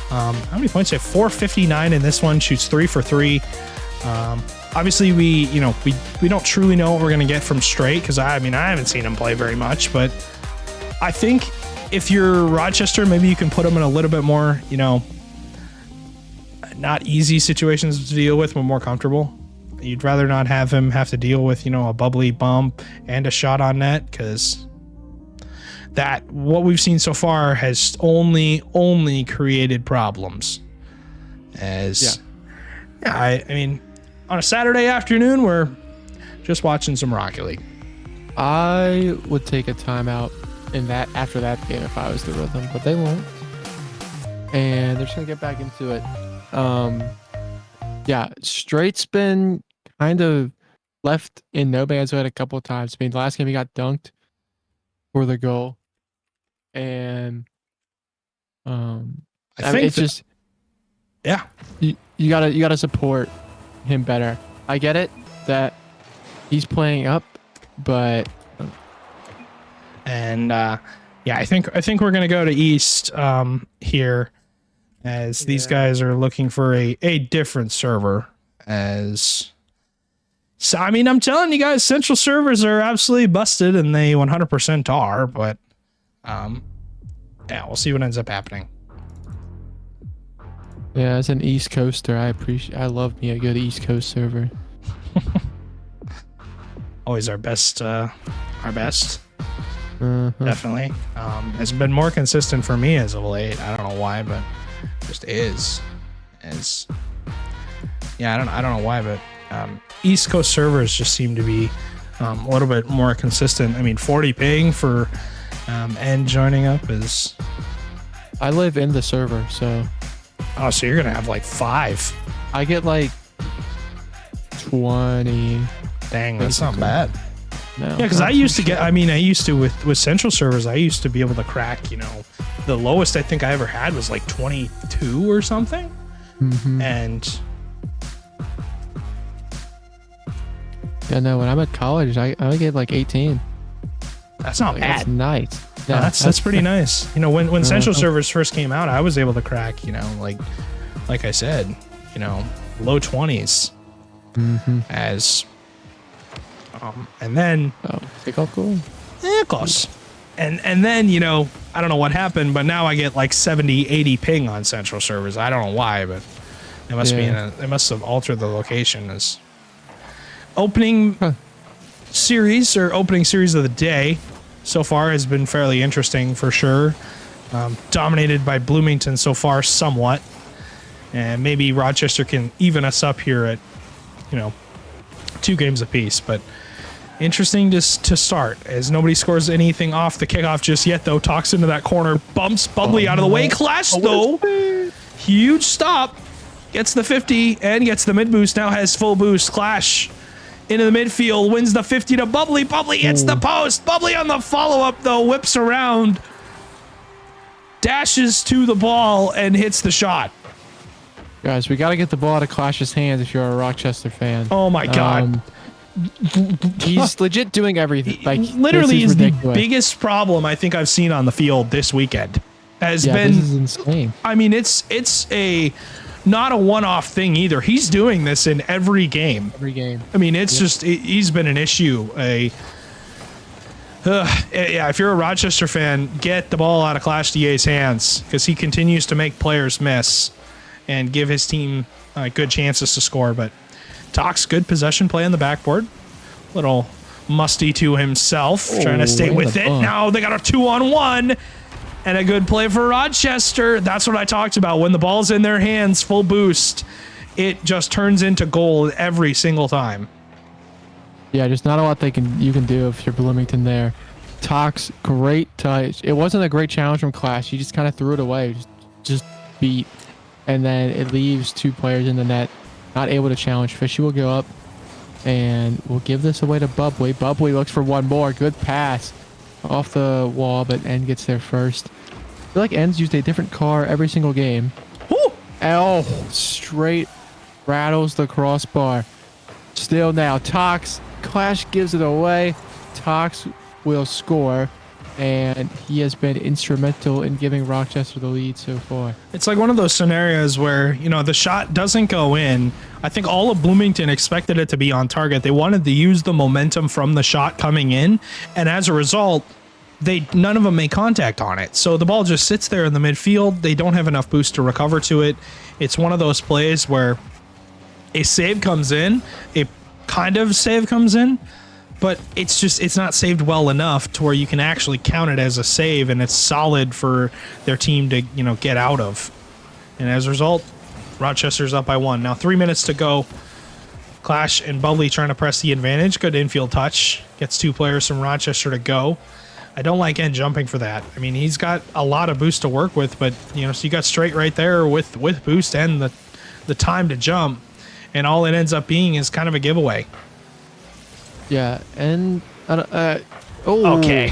How many points? 459 in this one. Shoots 3 for 3. Obviously, we don't truly know what we're going to get from Straight, because I haven't seen him play very much. But I think if you're Rochester, maybe you can put him in a little bit more, not easy situations to deal with, but more comfortable. You'd rather not have him have to deal with, a bubbly bump and a shot on net, because what we've seen so far has only created problems. I mean, on a Saturday afternoon, we're just watching some Rocket League. I would take a timeout after that game if I was the Rhythm, but they won't. And they're just gonna get back into it. Straight's been kind of left in no man's land a couple of times. I mean, the last game he got dunked for the goal, and I think it's just you gotta support him better. I get it that he's playing up, but I think we're gonna go to East here, as these guys are looking for a different server. So I'm telling you guys, Central servers are absolutely busted, and they 100% are. But we'll see what ends up happening. Yeah, as an East Coaster, I love me a good East Coast server. Always our best. Definitely. It's been more consistent for me as of late. I don't know why, but just is. I don't know why, but East Coast servers just seem to be a little bit more consistent. I mean, 40 ping for End joining up is. I live in the server, so. Oh, so you're gonna have like 5. I get like 20. Dang, that's not bad. No, Yeah, because I used to get. I mean, I used to with Central servers. I used to be able to crack. You know, the lowest I think I ever had was like 22 or something, and. Yeah, no, when I'm at college, I get like 18. That's not Like, bad. that's nice. No, Yeah, that's pretty nice. You know, when Central servers first came out, I was able to crack, you know, like I said, you know, low 20s as and then Oh, pick up cool. close. And then, you know, I don't know what happened, but now I get like 70, 80 ping on Central servers. I don't know why, but it must be it must have altered the location as opening series or opening series of the day so far has been fairly interesting for sure. Dominated by Bloomington so far somewhat, and maybe Rochester can even us up here at, you know, 2 games apiece, but interesting just to start as nobody scores anything off the kickoff just yet though. Talks into that corner, bumps Bubbly out of the way. Clash though, huge stop, gets the 50 and gets the mid boost, now has full boost. Clash into the midfield, wins the 50 to Bubbly. Bubbly hits the post. Bubbly on the follow-up, though, whips around, dashes to the ball, and hits the shot. Guys, we got to get the ball out of Clash's hands if you're a Rochester fan. Oh, my God. He's legit doing everything. Like, literally this is the ridiculous. biggest problem I think I've seen on the field this weekend. Has Yeah, been, this is insane. I mean, it's a not a one-off thing either. He's doing this in every game. Every game. I mean, it's just he's been an issue. Yeah, if you're a Rochester fan, get the ball out of Clash DA's hands because he continues to make players miss and give his team good chances to score. But Tox, good possession play on the backboard. Little musty to himself, trying to stay right in with the it. bump. Now they got a 2-on-1. And a good play for Rochester. That's what I talked about. When the ball's in their hands, full boost, it just turns into gold every single time. Yeah, there's not a lot you can do if you're Bloomington there. Tox, great touch. It wasn't a great challenge from Clash. He just kind of threw it away. Just beat. And then it leaves 2 players in the net. Not able to challenge. Fishy will go up. And we'll give this away to Bubbly. Bubbly looks for one more. Good pass. Off the wall, but End gets there first. I feel like End's used a different car every single game. Woo! Oh, straight rattles the crossbar. Still now, Tox. Clash gives it away. Tox will score, and he has been instrumental in giving Rochester the lead so far. It's like one of those scenarios where, you know, the shot doesn't go in. I think all of Bloomington expected it to be on target. They wanted to use the momentum from the shot coming in, and as a result, none of them make contact on it. So the ball just sits there in the midfield. They don't have enough boost to recover to it. It's one of those plays where a save comes in, a kind of save comes in, but it's not saved well enough to where you can actually count it as a save, and it's solid for their team to, you know, get out of. And as a result, Rochester's up by 1. Now 3 minutes to go. Clash and Bubbly trying to press the advantage. Good infield touch. Gets 2 players from Rochester to go. I don't like End jumping for that. I mean, he's got a lot of boost to work with, but, you know, so you got straight right there with boost and the time to jump, and all it ends up being is kind of a giveaway. Yeah, and oh, Okay.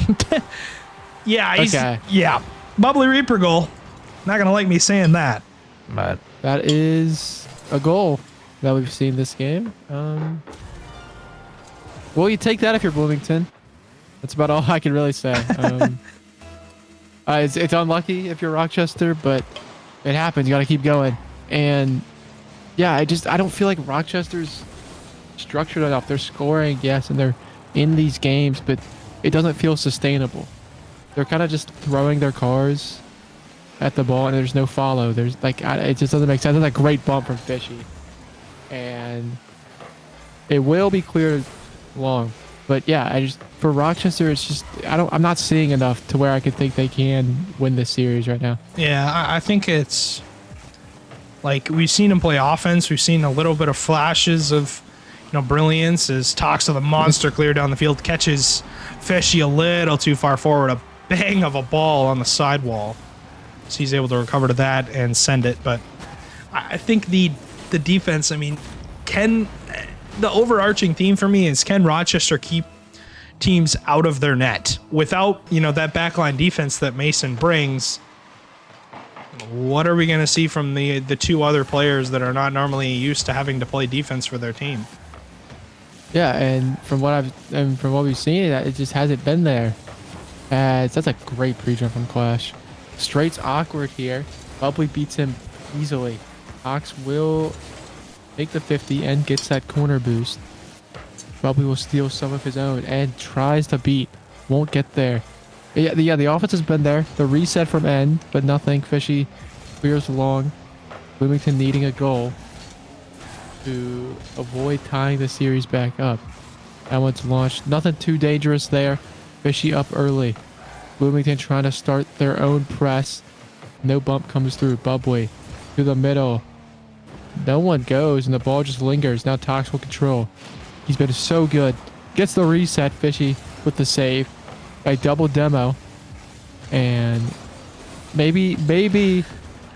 Yeah, Okay. Yeah. Bubbly Reaper goal. Not gonna like me saying that, but that is a goal that we've seen this game. Well, you take that if you're Bloomington. That's about all I can really say. It's unlucky if you're Rochester, but it happens. You got to keep going. And yeah, I don't feel like Rochester's structured enough. They're scoring, yes, and they're in these games, but it doesn't feel sustainable. They're kind of just throwing their cars at the ball, and there's no follow. There's like, it just doesn't make sense. That's a great bump from Fishy, and it will be cleared long. But yeah, for Rochester, it's just I'm not seeing enough to where I could think they can win this series right now. yeah, I think it's like we've seen him play offense. We've seen a little bit of flashes of, brilliance as Talks of the monster clear down the field, catches Fishy a little too far forward, a bang of a ball on the sidewall. So he's able to recover to that and send it. But I think the defense, I mean, the overarching theme for me is, can Rochester keep teams out of their net without, that backline defense that Mason brings? What are we going to see from the two other players that are not normally used to having to play defense for their team? Yeah, and from what we've seen, it just hasn't been there. That's a great pre-jump from Clash. Straight's awkward here. Bubbly beats him easily. Ox will take the 50 and gets that corner boost. Bubbly will steal some of his own and tries to beat. Won't get there. Yeah, the offense has been there. The reset from end, but nothing. Fishy clears along. Bloomington needing a goal to avoid tying the series back up. That one's launched. Nothing too dangerous there. Fishy up early. Bloomington trying to start their own press. No bump comes through. Bubbly to the middle. No one goes, and the ball just lingers. Now Tox will control. He's been so good. Gets the reset. Fishy with the save. A double demo. And maybe the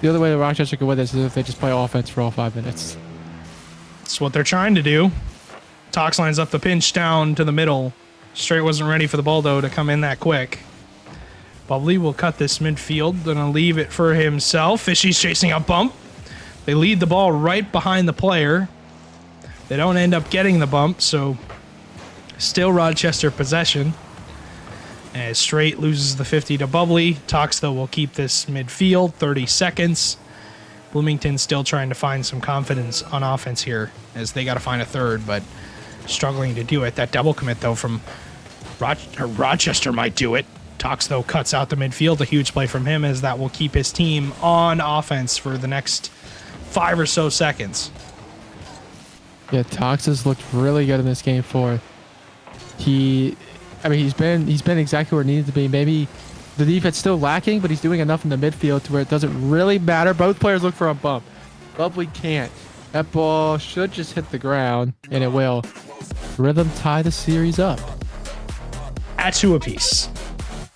other way that Rochester could win this is if they just play offense for all 5 minutes. That's what they're trying to do. Tox lines up the pinch down to the middle. Straight wasn't ready for the ball, though, to come in that quick. Bubbly will cut this midfield. Gonna leave it for himself. Fishy's chasing a bump. They lead the ball right behind the player. They don't end up getting the bump, so still Rochester possession. As Straight loses the 50 to Bubbly. Tox, though, will keep this midfield. 30 seconds. Bloomington still trying to find some confidence on offense here, as they got to find a third, but struggling to do it. That double commit, though, from Rochester might do it. Tox, though, cuts out the midfield. A huge play from him, as that will keep his team on offense for the next 5 or so seconds. Yeah, Tox has looked really good in this game for. He's been exactly where it needed to be. Maybe the defense still lacking, but he's doing enough in the midfield to where it doesn't really matter. Both players look for a bump. Bubbly can't. That ball should just hit the ground, and it will. Rhythm tie the series up. At 2 apiece.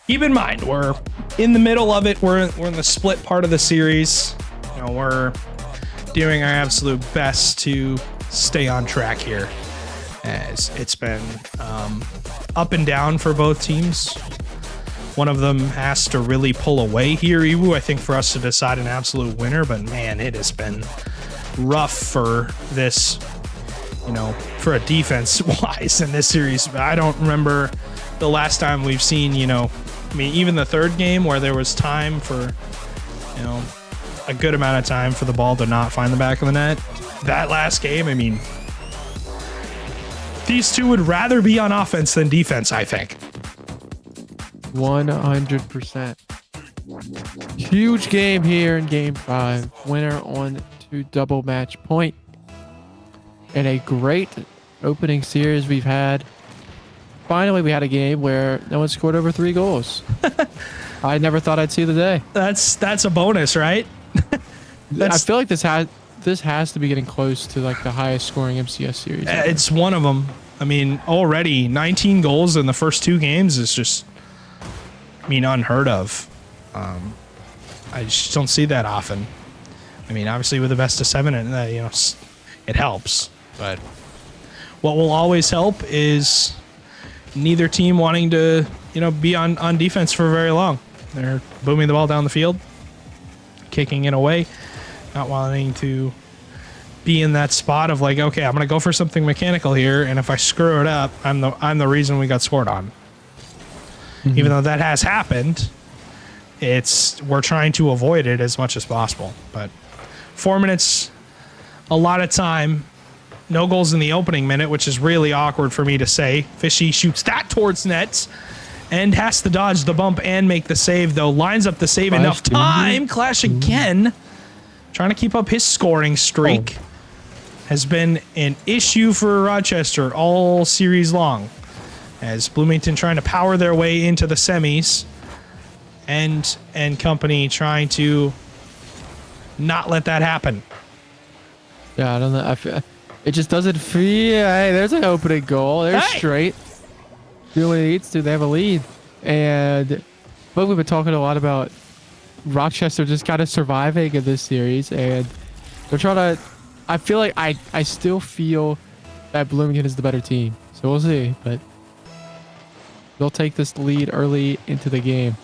Keep in mind, we're in the middle of it. We're in the split part of the series. We're doing our absolute best to stay on track here, as it's been up and down for both teams. One of them has to really pull away here, Iwu, I think, for us to decide an absolute winner. But man, it has been rough for this, for a defense-wise in this series. I don't remember the last time we've seen, even the third game where there was time for, a good amount of time for the ball to not find the back of the net. That last game, these two would rather be on offense than defense, I think. 100%. Huge game here in Game 5. Winner on to double match point. And a great opening series we've had. Finally, we had a game where no one scored over 3 goals. I never thought I'd see the day. That's a bonus, right? I feel like this has to be getting close to like the highest scoring MCS series. It's one of them. Already 19 goals in the first 2 games is just, unheard of. I just don't see that often. Obviously with the best of 7, and it helps. But what will always help is neither team wanting to, be on defense for very long. They're booming the ball down the field, kicking it away, not wanting to be in that spot of like, okay, I'm gonna go for something mechanical here, and if I screw it up, I'm the reason we got scored on. Mm-hmm. Even though that has happened, we're trying to avoid it as much as possible. But 4 minutes, a lot of time. No goals in the opening minute, which is really awkward for me to say. Fishy shoots that towards nets and has to dodge the bump and make the save, though. Lines up the save enough time. Clash again. Trying to keep up his scoring streak. Has been an issue for Rochester all series long, as Bloomington trying to power their way into the semis, and company trying to not let that happen. Yeah, I don't know. It just doesn't feel. Hey, there's an opening goal. They're Hey! straight. Do what it needs to. They have a lead. But we've been talking a lot about Rochester just kind of surviving in this series. And they're trying to. I feel like I still feel that Bloomington is the better team. So we'll see. But they'll take this lead early into the game.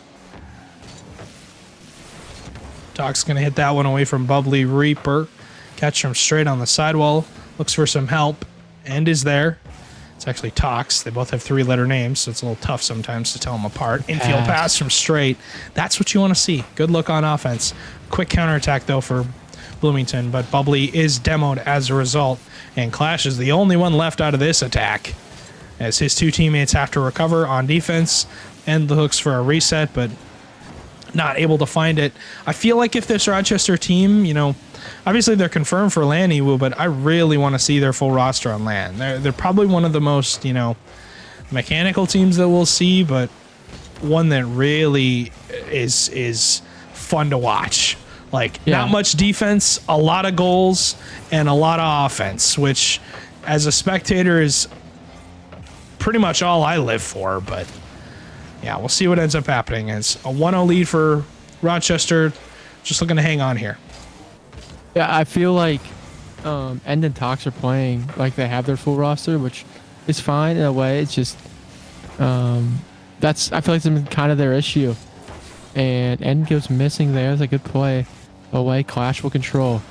Doc's going to hit that one away from Bubbly Reaper. Catch him straight on the sidewall. Looks for some help. End is there. It's actually Tox. They both have 3-letter names, so it's a little tough sometimes to tell them apart. Infield pass from straight. That's what you want to see. Good look on offense. Quick counterattack, though, for Bloomington, but Bubbly is demoed as a result, and Clash is the only one left out of this attack, as his 2 teammates have to recover on defense and looks for a reset, but not able to find it. I feel like if this Rochester team, obviously they're confirmed for LAN EWU, but I really want to see their full roster on LAN. They're probably one of the most, mechanical teams that we'll see, but one that really is fun to watch. Not much defense, a lot of goals, and a lot of offense, which as a spectator is pretty much all I live for, but yeah, we'll see what ends up happening. It's a 1-0 lead for Rochester, just looking to hang on here. Yeah, I feel like End and Tox are playing like they have their full roster, which is fine in a way. It's just I feel like it's kind of their issue. And End goes missing there. It's a good play. Away, Clash will control.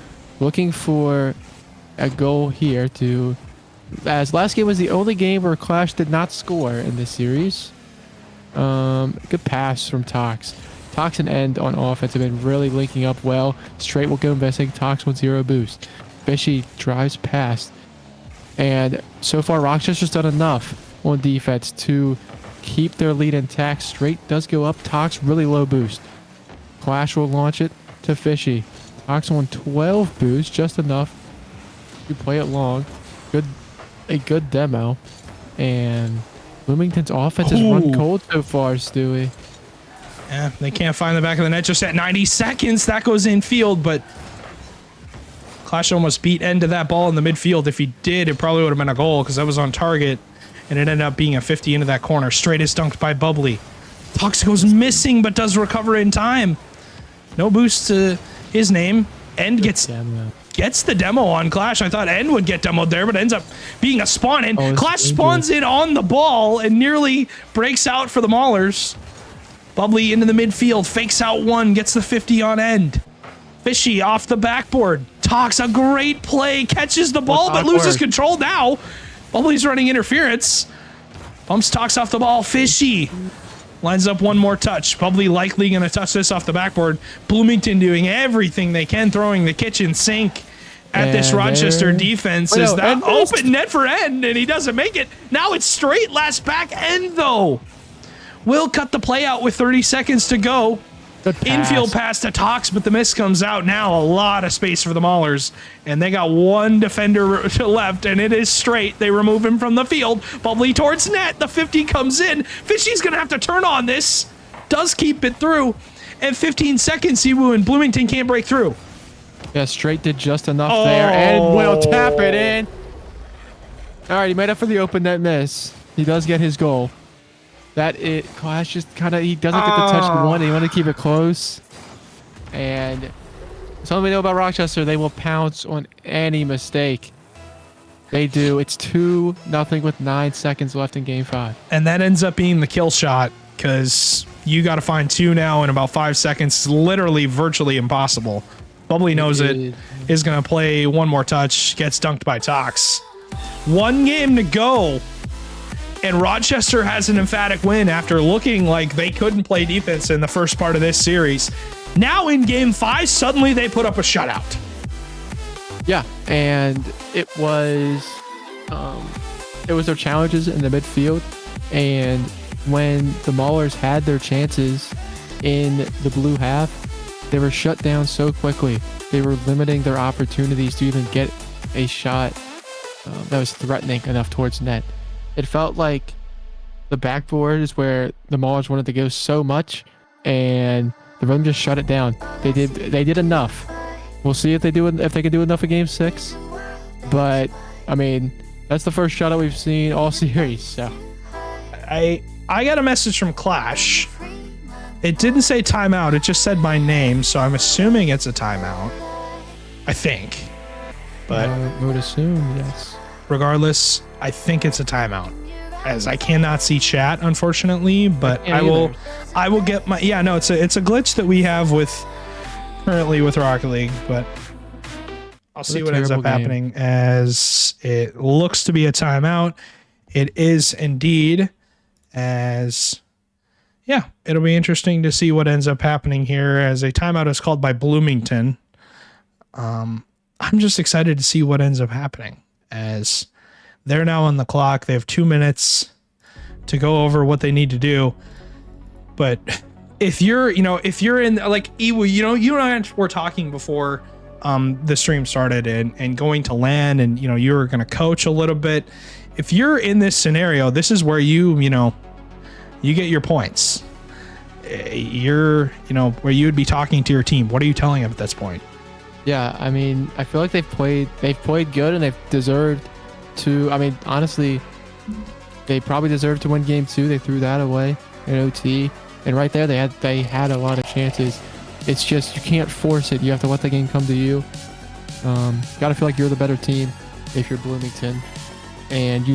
Looking for a goal here as last game was the only game where Clash did not score in this series. Good pass from Tox. Tox and End on offense have been really linking up well. Straight will go missing. Tox with 0 boost. Fishy drives past. And so far, Rochester's done enough on defense to keep their lead intact. Straight does go up. Tox really low boost. Clash will launch it to Fishy. Tox on 12 boost, just enough to play it long. A good demo. And Bloomington's offense has run cold so far, Stewie. Yeah, they can't find the back of the net just at 90 seconds. That goes in field, but Clash almost beat End to that ball in the midfield. If he did, it probably would have been a goal because that was on target, and it ended up being a 50 into that corner. Straight is dunked by Bubbly. Tox goes missing, but does recover in time. No boost to his name. End gets the demo on Clash. I thought End would get demoed there, but ends up being a spawn in. Clash spawns in on the ball and nearly breaks out for the Maulers. Bubbly into the midfield, fakes out one, gets the 50 on End. Fishy off the backboard. Tox a great play, catches the ball, but loses control now. Bubbly's running interference. Bumps Tox off the ball. Fishy lines up one more touch. Bubbly likely going to touch this off the backboard. Bloomington doing everything they can, throwing the kitchen sink at this Rochester defense. Is that open net for End, and he doesn't make it. Now it's straight last back End, though. Will cut the play out with 30 seconds to go. Infield pass to Tox, but the miss comes out. Now a lot of space for the Maulers, and they got one defender left, and it is straight. They remove him from the field. Bubbly towards net. The 50 comes in. Fishy's going to have to turn on this. Does keep it through. And 15 seconds, EWU and Bloomington can't break through. Yeah, Straight did just enough there, and will tap it in. All right, he made up for the open net miss. He does get his goal. Clash just kind of, he doesn't get the touch he wanted. He wanted to keep it close. And something we know about Rochester, they will pounce on any mistake. They do. It's 2-0 with 9 seconds left in game 5. And that ends up being the kill shot because you got to find 2 now in about 5 seconds. It's literally virtually impossible. Bubbly knows it. Is going to play one more touch. Gets dunked by Tox. 1 game to go. And Rochester has an emphatic win after looking like they couldn't play defense in the first part of this series. Now in game 5, suddenly they put up a shutout. Yeah, and it was their challenges in the midfield, and when the Maulers had their chances in the blue half, they were shut down so quickly. They were limiting their opportunities to even get a shot that was threatening enough towards net. It felt like the backboard is where the Maulers wanted to go so much, and the Rhythm just shut it down. They did enough. We'll see if they can do enough in game 6. But I mean, that's the first shutout we've seen all series. So I got a message from Clash. It didn't say timeout. It just said my name, so I'm assuming it's a timeout. I think. But I would assume yes. regardless, I think it's a timeout. As I cannot see chat, unfortunately, but I will get my it's a glitch that we have currently with Rocket League, but I'll see what ends up happening as it looks to be a timeout. It is indeed, as it'll be interesting to see what ends up happening here as a timeout is called by Bloomington. I'm just excited to see what ends up happening as they're now on the clock. They have 2 minutes to go over what they need to do. But if you're in like Iwu, you and I were talking before the stream started and going to LAN and, you were going to coach a little bit. If you're in this scenario, this is where you get your points. You're, where you would be talking to your team. What are you telling them at this point? Yeah, I mean, I feel like they've played good and they've deserved to. I mean, honestly, they probably deserved to win game 2. They threw that away in OT, and right there they had a lot of chances. It's just you can't force it. You have to let the game come to you. Got to feel like you're the better team if you're Bloomington, and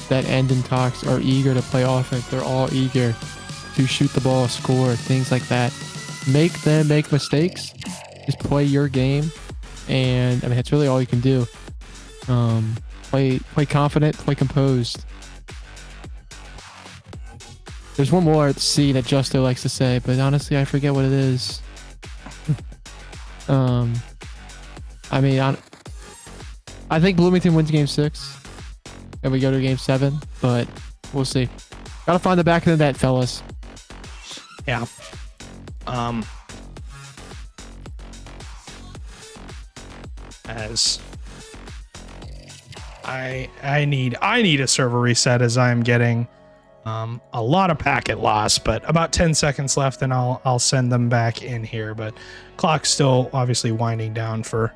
that End and Tox are eager to play offense. They're all eager to shoot the ball, score, things like that. Make them make mistakes. Just play your game, and I mean that's really all you can do. Play confident, play composed. There's one more at C that Justo likes to say, but honestly I forget what it is. I mean, I think Bloomington wins game 6, and we go to game 7, but we'll see. Gotta find the back of the net, fellas. Yeah. As I need a server reset as I'm getting a lot of packet loss, but about 10 seconds left and I'll send them back in here. But clock's still obviously winding down for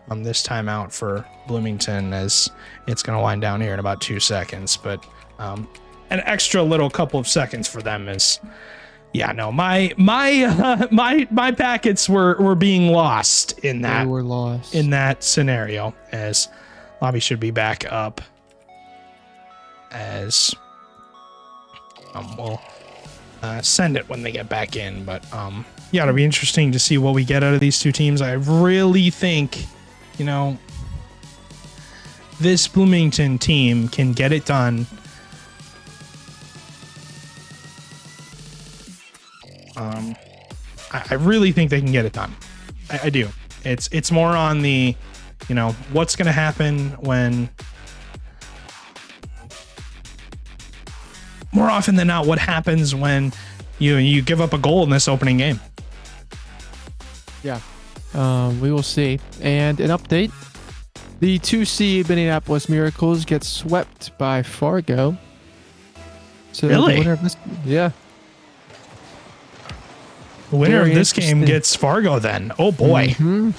this timeout for Bloomington, as it's going to wind down here in about 2 seconds. But an extra little couple of seconds for them is, my packets were being lost in that. They were lost in that scenario, as lobby should be back up as we'll send it when they get back in. But it'll be interesting to see what we get out of these two teams. I really think this Bloomington team can get it done. I really think they can get it done. I do. It's more on the what's going to happen when, more often than not, what happens when you give up a goal in this opening game. Yeah, we will see. And an update: the 2 seed Minneapolis Miracles get swept by Fargo. So really? The winner of this, yeah. The winner Very of this game gets Fargo then. Oh boy. Mm-hmm.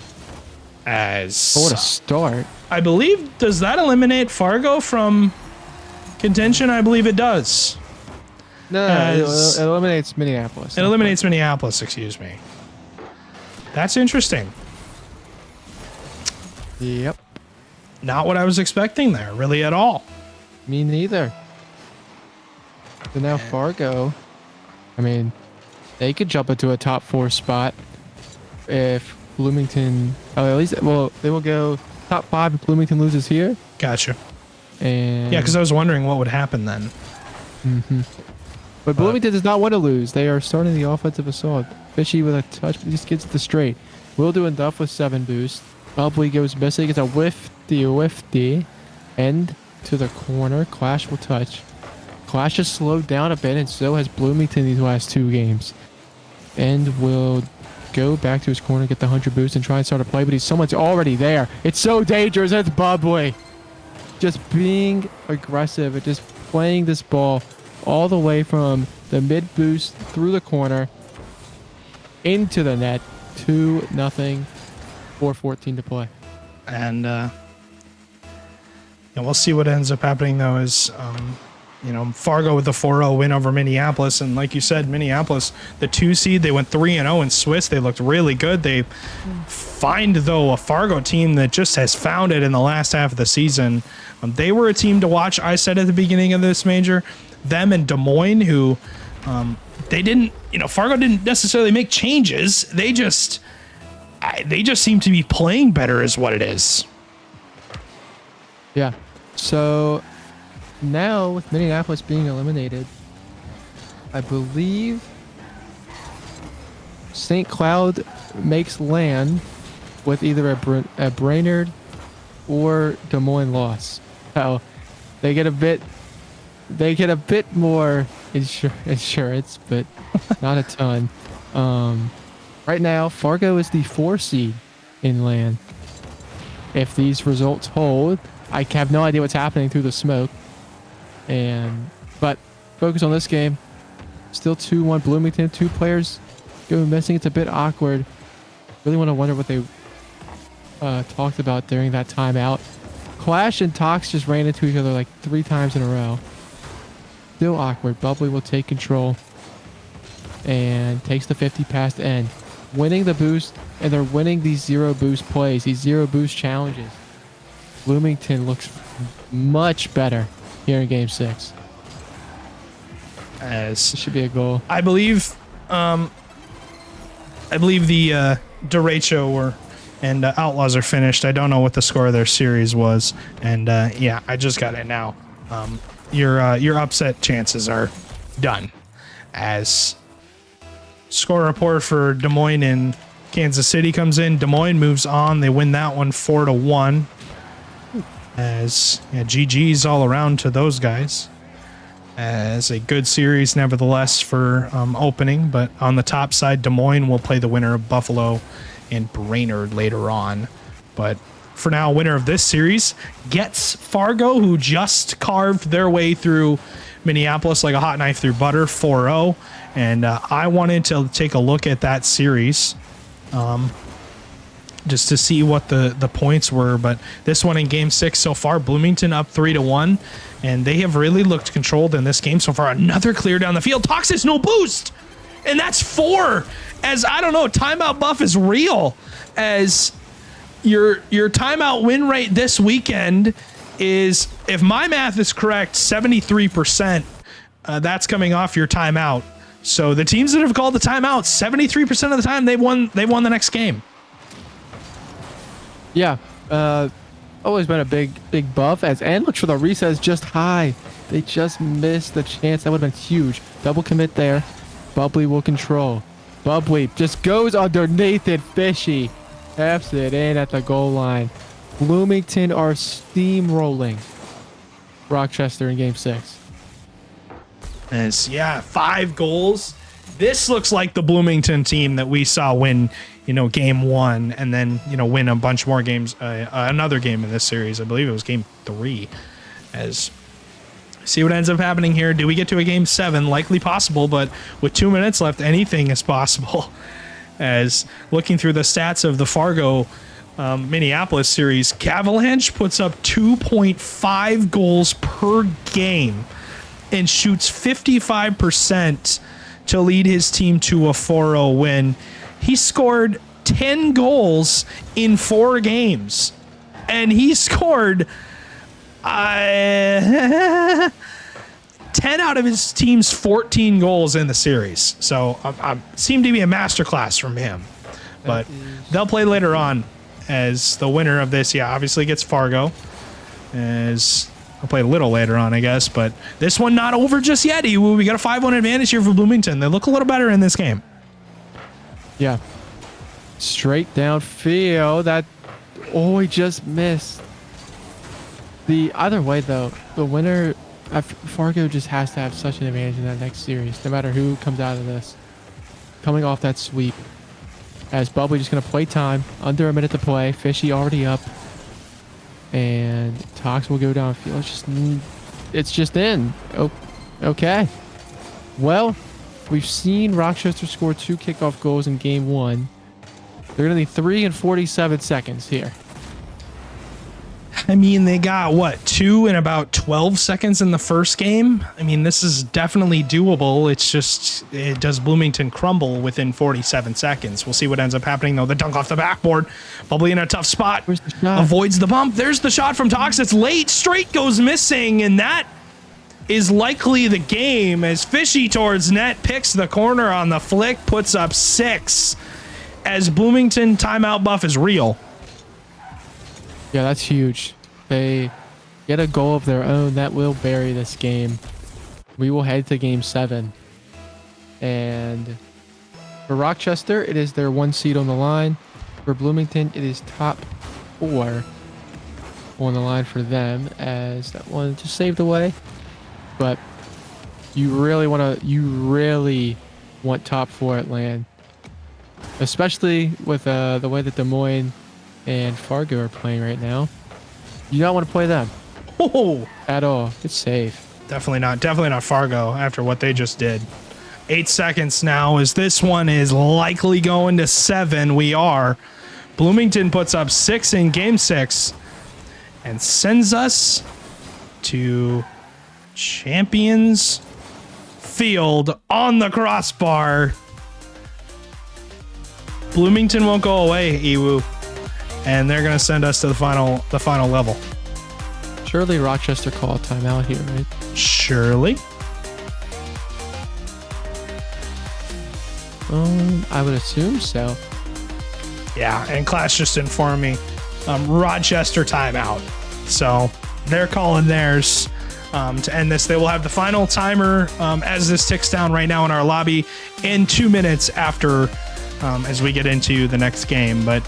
What a start. I believe, does that eliminate Fargo from contention? I believe it does. No, it eliminates Minneapolis. It eliminates Minneapolis, excuse me. That's interesting. Yep. Not what I was expecting there, really, at all. Me neither. So now Fargo, I mean, they could jump into a top 4 spot if Bloomington, at least, they will go top 5 if Bloomington loses here. Gotcha. And because I was wondering what would happen then. Mm-hmm. But Bloomington does not want to lose. They are starting the offensive assault. Fishy with a touch, but he just gets the straight. Will do enough with 7 boost. Probably goes missing. It's a whifty. End to the corner. Clash will touch. Clash has slowed down a bit, and so has Bloomington these last 2 games. End will go back to his corner, get the 100 boost, and try and start a play, but someone's already there. It's so dangerous. That's Bubbly. Just being aggressive and just playing this ball all the way from the mid boost through the corner into the net. 2-0. 4:14 to play. And And we'll see what ends up happening, though, is, Fargo with the 4-0 win over Minneapolis. And like you said, Minneapolis, the 2 seed, they went 3-0 in Swiss. They looked really good. They find, though, a Fargo team that just has found it in the last half of the season. They were a team to watch, I said at the beginning of this major. Them and Des Moines, who they didn't, Fargo didn't necessarily make changes. They just seem to be playing better is what it is. Yeah. So now with Minneapolis being eliminated, I believe St. Cloud makes land with either a Brainerd or Des Moines loss. So they get a bit more insurance, but not a ton. Right now, Fargo is the 4 seed in land. If these results hold, I have no idea what's happening through the smoke. But focus on this game. Still 2-1 Bloomington. 2 players go missing. It's a bit awkward. Really want to wonder what they talked about during that timeout. Clash and Tox just ran into each other like 3 times in a row. Still awkward. Bubbly will take control and takes the 50 past end, winning the boost, and they're winning these 0 boost plays, these 0 boost challenges. Bloomington looks much better here in Game 6. As This should be a goal. I believe the derecho and Outlaws are finished. I don't know what the score of their series was, and I just got it now. Your upset chances are done. As score report for Des Moines and Kansas City comes in. Des Moines moves on. They win that one 4-1. As GG's all around to those guys. As a good series, nevertheless, for opening. But on the top side, Des Moines will play the winner of Buffalo and Brainerd later on. But for now, winner of this series gets Fargo, who just carved their way through Minneapolis like a hot knife through butter, 4-0. And I wanted to take a look at that series just to see what the points were. But this one in Game 6 so far, Bloomington up 3-1. And they have really looked controlled in this game so far. Another clear down the field. Toxis, no boost. And that's 4. As, I don't know, timeout buff is real. As your timeout win rate this weekend is, if my math is correct, 73%. That's coming off your timeout. So the teams that have called the timeout, 73% of the time, they've won the next game. Yeah. Always been a big buff. As N looks for the recess just high. They just missed the chance. That would have been huge. Double commit there. Bubbly will control. Bubbly just goes underneath it. Fishy taps it in at the goal line. Bloomington are steamrolling Rochester in Game 6. As 5 goals. This looks like the Bloomington team that we saw win, Game 1, and then, win a bunch more games. Another game in this series, I believe it was Game 3. As see what ends up happening here. Do we get to a Game 7? Likely possible, but with 2 minutes left, anything is possible. As looking through the stats of the Fargo Minneapolis series, Cavalanche puts up 2.5 goals per game and shoots 55% to lead his team to a 4-0 win. He scored 10 goals in 4 games, and he scored 10 out of his team's 14 goals in the series. So seemed to be a masterclass from him. But they'll play later on, as the winner of this, obviously gets Fargo. As I'll play a little later on, I guess. But this one not over just yet. We got a 5-1 advantage here for Bloomington. They look a little better in this game. Yeah. Straight downfield. He just missed. Either way, though, the winner, Fargo just has to have such an advantage in that next series, no matter who comes out of this. Coming off that sweep. As Bubbly just going to play time. Under a minute to play. Fishy already up. And Tox will go downfield. It's just in. Oh, okay. Well, we've seen Rochester score 2 kickoff goals in Game 1. They're going to need 3 and 47 seconds here. I mean, they got what, 2 in about 12 seconds in the first game. I mean, this is definitely doable. It's just, does Bloomington crumble within 47 seconds? We'll see what ends up happening though. The dunk off the backboard. Bubbly in a tough spot. Where's the shot? Avoids the bump. There's the shot from Tox. It's late. Straight goes missing, and that is likely the game as Fishy towards net picks the corner on the flick, puts up 6 as Bloomington timeout buff is real. Yeah, that's huge. They get a goal of their own that will bury this game. We will head to game 7. And for Rochester, it is their 1 seed on the line. For Bloomington, it is top 4 on the line for them, as that one just saved away. But you really want top 4 at land, especially with the way that Des Moines and Fargo are playing right now. You don't want to play them at all. It's safe. Definitely not Fargo after what they just did. 8 seconds now as this one is likely going to 7. We are. Bloomington puts up 6 in game 6 and sends us to Champions Field on the crossbar. Bloomington won't go away, Iwu. And they're going to send us to the final level. Surely Rochester call a timeout here, right? Surely. I would assume so. Yeah, and Clash just informed me Rochester timeout. So they're calling theirs to end this. They will have the final timer as this ticks down right now in our lobby in 2 minutes after as we get into the next game. But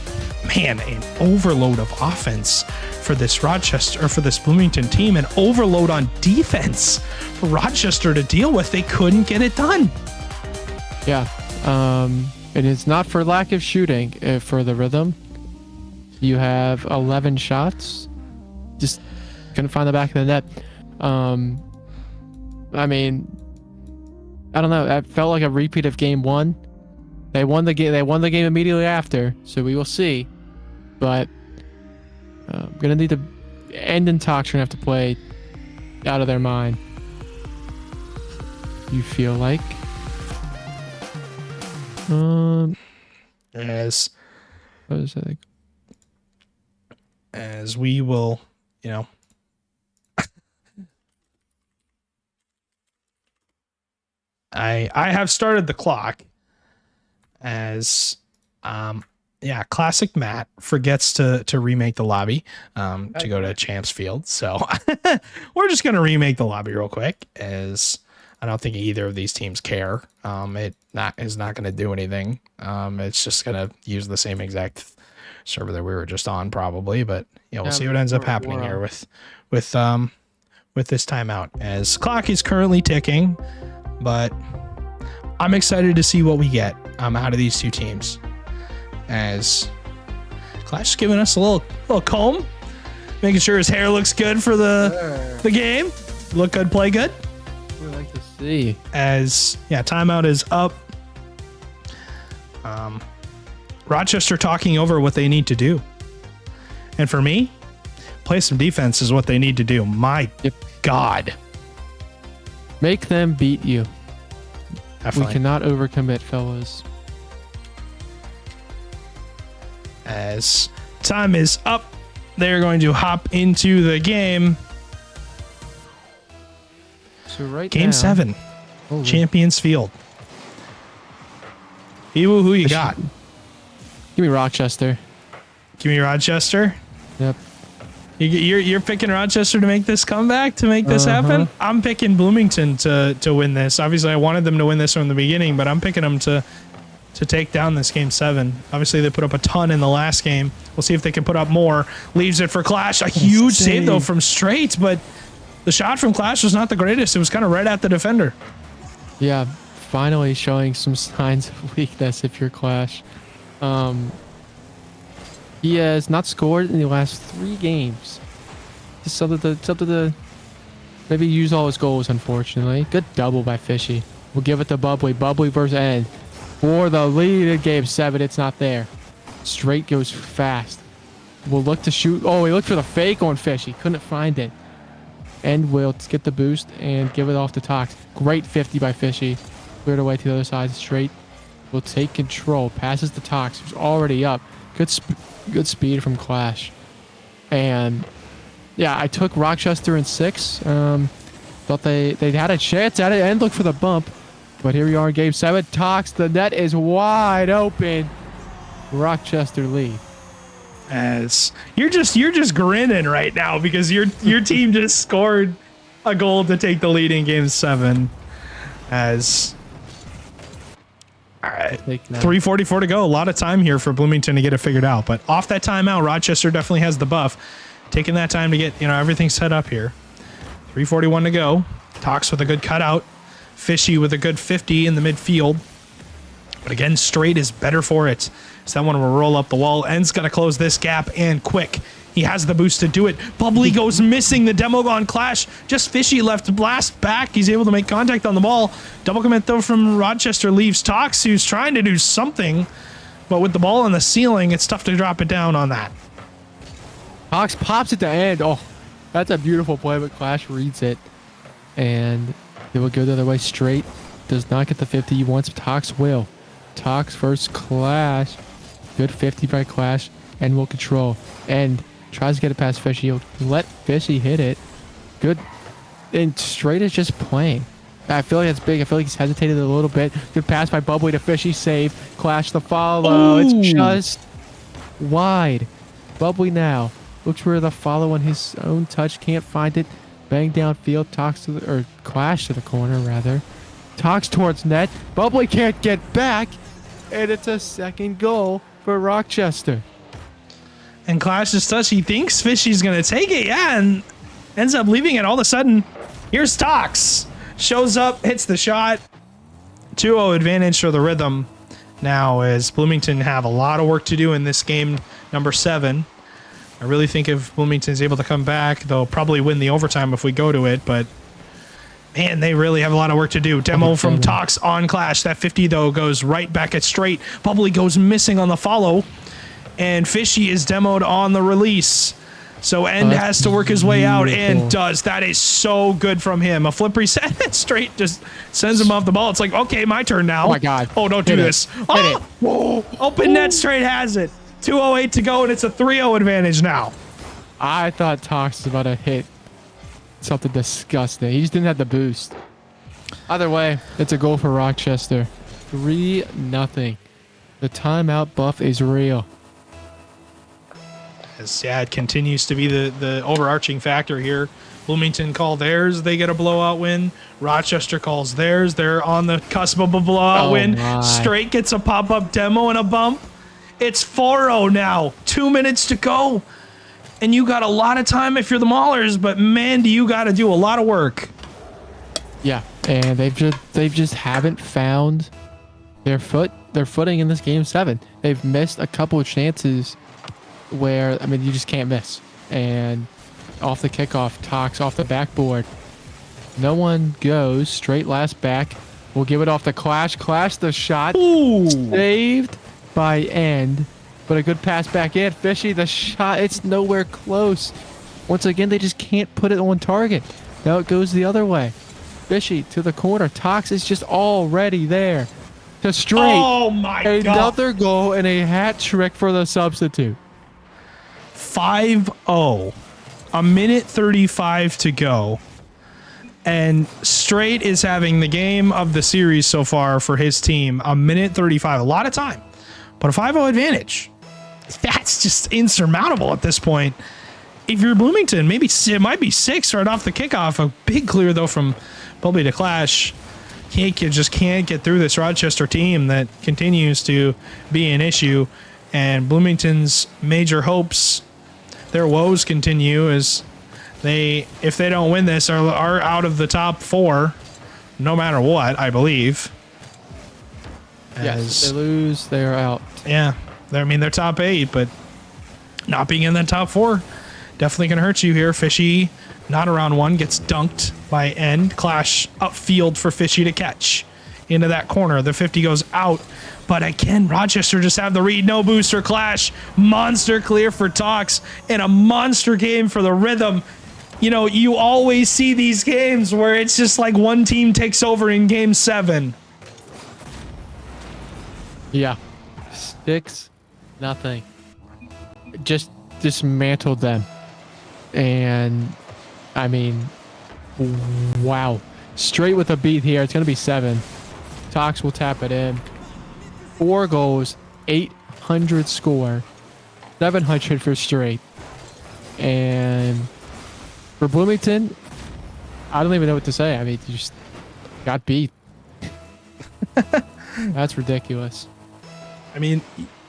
man, an overload of offense for this Bloomington team, an overload on defense for Rochester to deal with. They couldn't get it done. Yeah. And it's not for lack of shooting for the Rhythm. You have 11 shots. Just couldn't find the back of the net. I mean, I don't know. That felt like a repeat of game 1. They won the game. They won the game immediately after. So we will see. But gonna need to end and Tox are gonna have to play out of their mind. You feel like? As What is it? as we will, I have started the clock as classic Matt forgets to remake the lobby to go to Champs Field. So we're just gonna remake the lobby real quick, as I don't think either of these teams care. It is not gonna do anything. It's just gonna use the same exact server that we were just on probably, but we'll see what ends up happening here with this timeout, as clock is currently ticking, but I'm excited to see what we get out of these two teams, as Clash is giving us a little comb, making sure his hair looks good for the game. Look good, play good. We like to see. As timeout is up. Rochester talking over what they need to do, and for me, play some defense is what they need to do. My God, make them beat you. Definitely. We cannot overcommit, fellas. As time is up, they're going to hop into the game. So Game 7, Holy. Champions Field. Ewu, who you got? Give me Rochester. Give me Rochester. Yep. You're picking Rochester to make this comeback, to make this happen? I'm picking Bloomington to win this. Obviously, I wanted them to win this from the beginning, but I'm picking them to take down this Game 7. Obviously, they put up a ton in the last game. We'll see if they can put up more. Leaves it for Clash. A huge save, though, from Straight, but the shot from Clash was not the greatest. It was kind of right at the defender. Yeah, finally showing some signs of weakness if you're Clash. He has not scored in the last 3 games. Just something to maybe use all his goals, unfortunately. Good double by Fishy. We'll give it to Bubbly. Bubbly versus End. For the lead in Game 7, it's not there. Straight goes fast. will look to shoot. Oh, he looked for the fake on Fishy. Couldn't find it. End will get the boost and give it off to Tox. Great 50 by Fishy. Cleared away to the other side. Straight will take control. Passes to Tox, who's already up. Good speed from Clash. And yeah, I took Rochester in 6. Thought they had a chance at it and looked for the bump. But here we are in game 7. Tox, the net is wide open. Rochester lead. As you're just grinning right now because your team just scored a goal to take the lead in game 7. As all right, 3:44 to go. A lot of time here for Bloomington to get it figured out. But off that timeout, Rochester definitely has the buff, taking that time to get everything set up here. 3:41 to go. Tox with a good cutout. Fishy with a good 50 in the midfield. But again, Straight is better for it. So that one will roll up the wall. End's going to close this gap and quick. He has the boost to do it. Bubbly goes missing. The demo gone Clash. Just Fishy left blast back. He's able to make contact on the ball. Double commit though from Rochester leaves Tox, who's trying to do something. But with the ball on the ceiling, it's tough to drop it down on that. Tox pops at the end. Oh, that's a beautiful play, but Clash reads it. And it will go the other way. Straight does not get the 50 he wants. Tox will. Tox versus Clash. Good 50 by Clash. And will control. And tries to get it past Fishy. He'll let Fishy hit it. Good. And Straight is just playing. I feel like that's big. I feel like he's hesitated a little bit. Good pass by Bubbly to Fishy. Save. Clash the follow. Ooh. It's just wide. Bubbly now. Looks for the follow on his own touch. Can't find it. Bang downfield. Tox to the, or Clash to the corner rather. Tox towards net. Bubbly can't get back. And it's a second goal for Rochester. And Clash just touch. He thinks Fishy's going to take it. Yeah, and ends up leaving it all of a sudden. Here's Tox. Shows up, hits the shot. 2-0 advantage for the Rhythm. Now as Bloomington have a lot of work to do in this game number 7. I really think if Bloomington's able to come back, they'll probably win the overtime if we go to it, but man, they really have a lot of work to do. Demo from Tox on Clash. That 50, though, goes right back at Straight. Bubbly goes missing on the follow, and Fishy is demoed on the release. So End has to work his way out and does. That is so good from him. A flip reset. Straight just sends him off the ball. It's like, okay, my turn now. Oh, my God. Oh, don't do this. Oh, whoa. Open net. Straight has it. 2:08 to go, and it's a 3-0 advantage now. I thought Tox was about to hit something disgusting. He just didn't have the boost. Either way, it's a goal for Rochester. 3-0. The timeout buff is real. Yeah, it continues to be the overarching factor here. Bloomington call theirs, they get a blowout win. Rochester calls theirs, they're on the cusp of a blowout win. My. Straight gets a pop-up demo and a bump. It's 4-0 now. 2 minutes to go. And you got a lot of time if you're the Maulers, but man, do you got to do a lot of work. Yeah, and they've just haven't found their footing in this game 7. They've missed a couple of chances where, I mean, you just can't miss. And off the kickoff, Tox off the backboard. No one goes. Straight last back. We'll give it off to Clash. Clash the shot. Ooh. Saved by End. But a good pass back in. Fishy, the shot. It's nowhere close. Once again, they just can't put it on target. Now it goes the other way. Fishy to the corner. Tox is just already there. To Straight. Oh, my God. Another goal and a hat trick for the substitute. 5-0. A minute 35 to go. And Straight is having the game of the series so far for his team. A minute 35. A lot of time. But a 5-0 advantage. That's just insurmountable at this point. If you're Bloomington, maybe it might be 6 right off the kickoff. A big clear, though, from Bubbly to Clash. He just can't get through this Rochester team that continues to be an issue. And Bloomington's major hopes, their woes continue as if they don't win this, are out of the top 4, no matter what, I believe. Yes, they lose, they are out. Yeah, they're top 8, but not being in that top 4 definitely can hurt you here. Fishy, not around one, gets dunked by End. Clash upfield for Fishy to catch. into that corner. The 50 goes out, but again, Rochester just have the read. No booster clash. Monster clear for Tox, and a monster game for the Rhythm. You know, you always see these games where it's just like one team takes over in game 7. Yeah. 6-0. Just dismantled them. And I mean, wow. Straight with a beat here. It's going to be 7. Tox will tap it in. 4 goals, 800 score, 700 for straight. And for Bloomington, I don't even know what to say. I mean, you just got beat. That's ridiculous. I mean,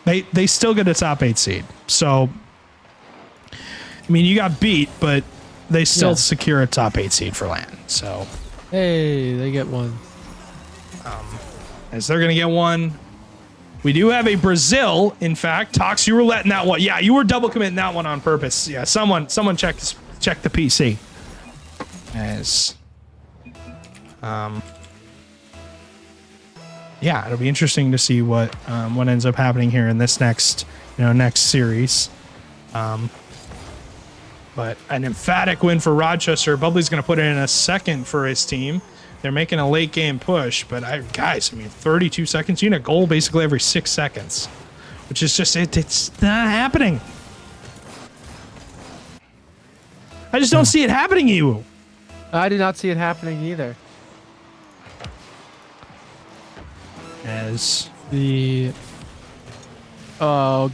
they still get a top 8 seed. So, I mean, you got beat, but they still secure a top 8 seed for LAN. So, hey, they get one. as they're going to get one. We do have a Brazil, in fact. Tox, you were letting that one. Yeah, you were double committing that one on purpose. Yeah, someone check the PC. As yeah, it'll be interesting to see what ends up happening here in this next series. But an emphatic win for Rochester. Bubbly's going to put it in a second for his team. They're making a late game push, but guys, 32 seconds. You need a goal basically every 6 seconds, which is just it's not happening. I just don't see it happening to you. I did not see it happening either. As give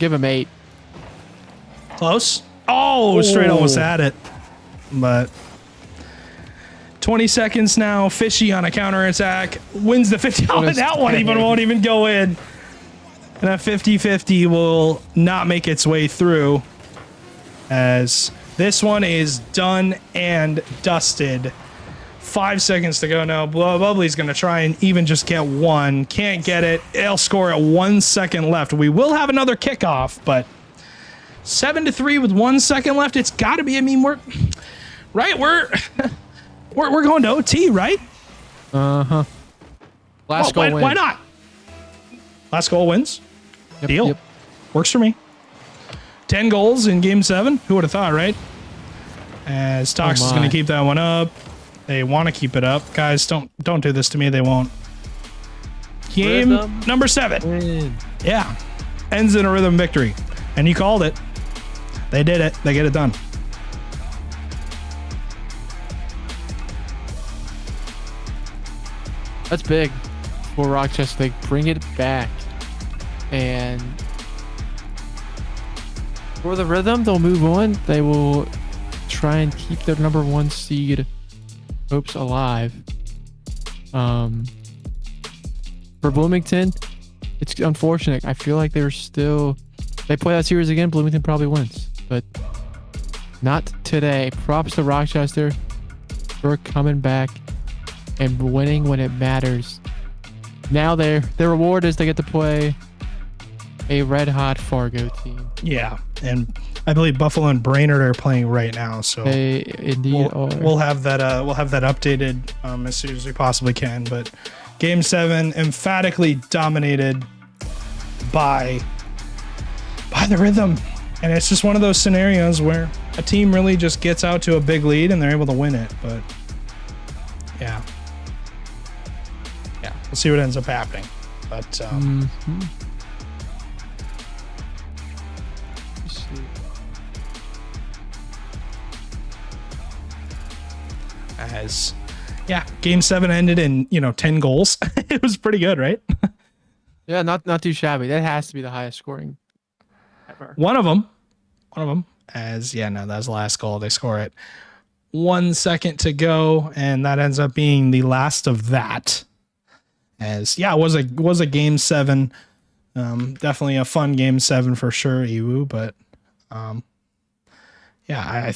him 8. close. Oh, straight almost had it, but 20 seconds now. Fishy on a counterattack wins the 50. Oh, and that one won't even go in. And that 50-50 will not make its way through, as this one is done and dusted. 5 seconds to go now. Bubbly's going to try and even just get one. Can't get it. They'll score at 1 second left. We will have another kickoff, but 7-3 with 1 second left. It's got to be. I mean, we're going to OT, right? Uh-huh. Last goal wins. Why not? Last goal wins. Yep, Deal. Yep. Works for me. 10 goals in game 7. Who would have thought, right? As Tox is going to keep that one up. They want to keep it up. Guys, don't do this to me. They won't. Game Rhythm. number 7. Win. Yeah. Ends in a Rhythm victory. And you called it. They did it. They get it done. That's big for Rochester. They bring it back. And for the Rhythm, they'll move on. They will try and keep their number 1 seed hopes alive. For Bloomington, it's unfortunate. I feel like they play that series again, Bloomington probably wins. But not today. Props to Rochester for coming back and winning when it matters. Now their reward is they get to play a red-hot Fargo team. Yeah, and I believe Buffalo and Brainerd are playing right now, so They indeed are. we'll have that updated as soon as we possibly can. But Game 7 emphatically dominated by the Rhythm, and it's just one of those scenarios where a team really just gets out to a big lead and they're able to win it. But yeah, we'll see what ends up happening. But Game 7 ended in 10 goals. It was pretty good, right? Yeah, not too shabby. That has to be the highest scoring ever. One of them, that was the last goal. They score it 1 second to go, and that ends up being the last of that. It was a game 7. Definitely a fun game 7 for sure, Iwu. But I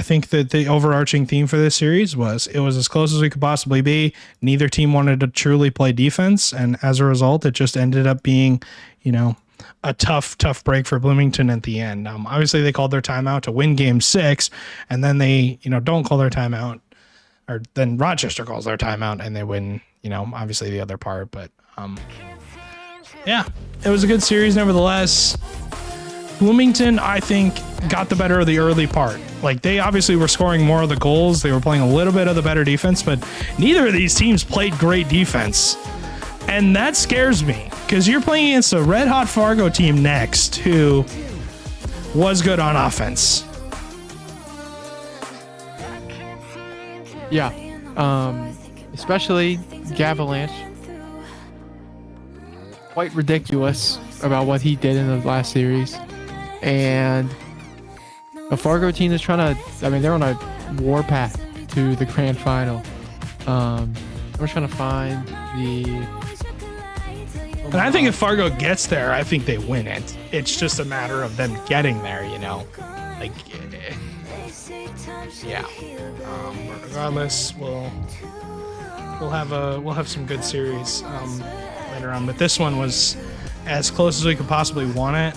think that the overarching theme for this series was it was as close as we could possibly be. Neither team wanted to truly play defense, and as a result, it just ended up being, a tough break for Bloomington at the end. Obviously, they called their timeout to win Game 6, and then they, don't call their timeout or then Rochester calls their timeout and they win, obviously the other part. But yeah, it was a good series nevertheless. Bloomington, I think, got the better of the early part. Like, they obviously were scoring more of the goals. They were playing a little bit of the better defense, but neither of these teams played great defense. And that scares me because you're playing against a red-hot Fargo team next who was good on offense. Yeah. Especially Gavalanche. Quite ridiculous about what he did in the last series. And a Fargo team is trying to, they're on a war path to the grand final. I'm trying to find the... And I think if Fargo gets there, I think they win it. It's just a matter of them getting there, Like, yeah. Regardless, we'll have some good series later on. But this one was as close as we could possibly want it.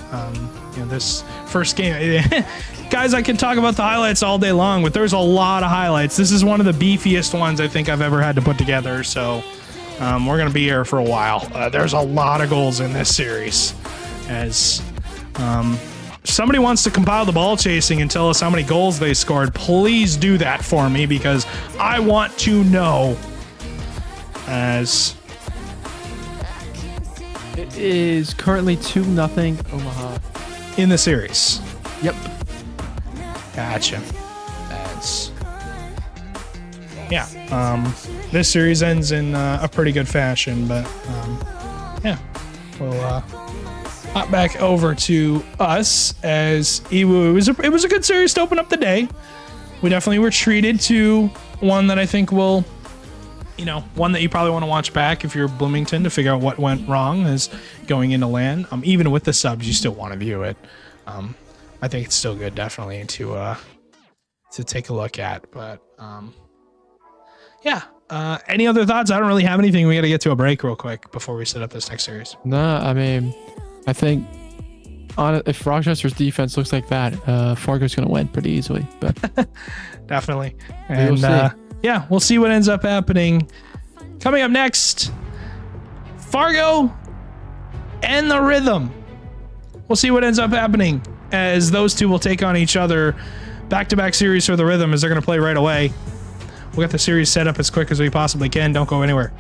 This first game, guys, I can talk about the highlights all day long, but there's a lot of highlights. This is one of the beefiest ones I think I've ever had to put together. So we're going to be here for a while. There's a lot of goals in this series. As somebody wants to compile the ball chasing and tell us how many goals they scored, please do that for me because I want to know. As it is currently 2-0 Omaha in the series. Yep. Gotcha. That's this series ends in a pretty good fashion, but we'll hop back over to us as Iwu. It was a good series to open up the day. We definitely were treated to one that I think will, one that you probably want to watch back if you're Bloomington to figure out what went wrong is going into LAN. Even with the subs, you still want to view it. I think it's still good, definitely to take a look at. But any other thoughts? I don't really have anything. We got to get to a break real quick before we set up this next series. No, I think if Rochester's defense looks like that, Fargo's going to win pretty easily. But definitely, and we'll see what ends up happening. Coming up next, Fargo and the Rhythm. We'll see what ends up happening as those two will take on each other. Back-to-back series for the Rhythm as they're going to play right away. We'll get the series set up as quick as we possibly can. Don't go anywhere.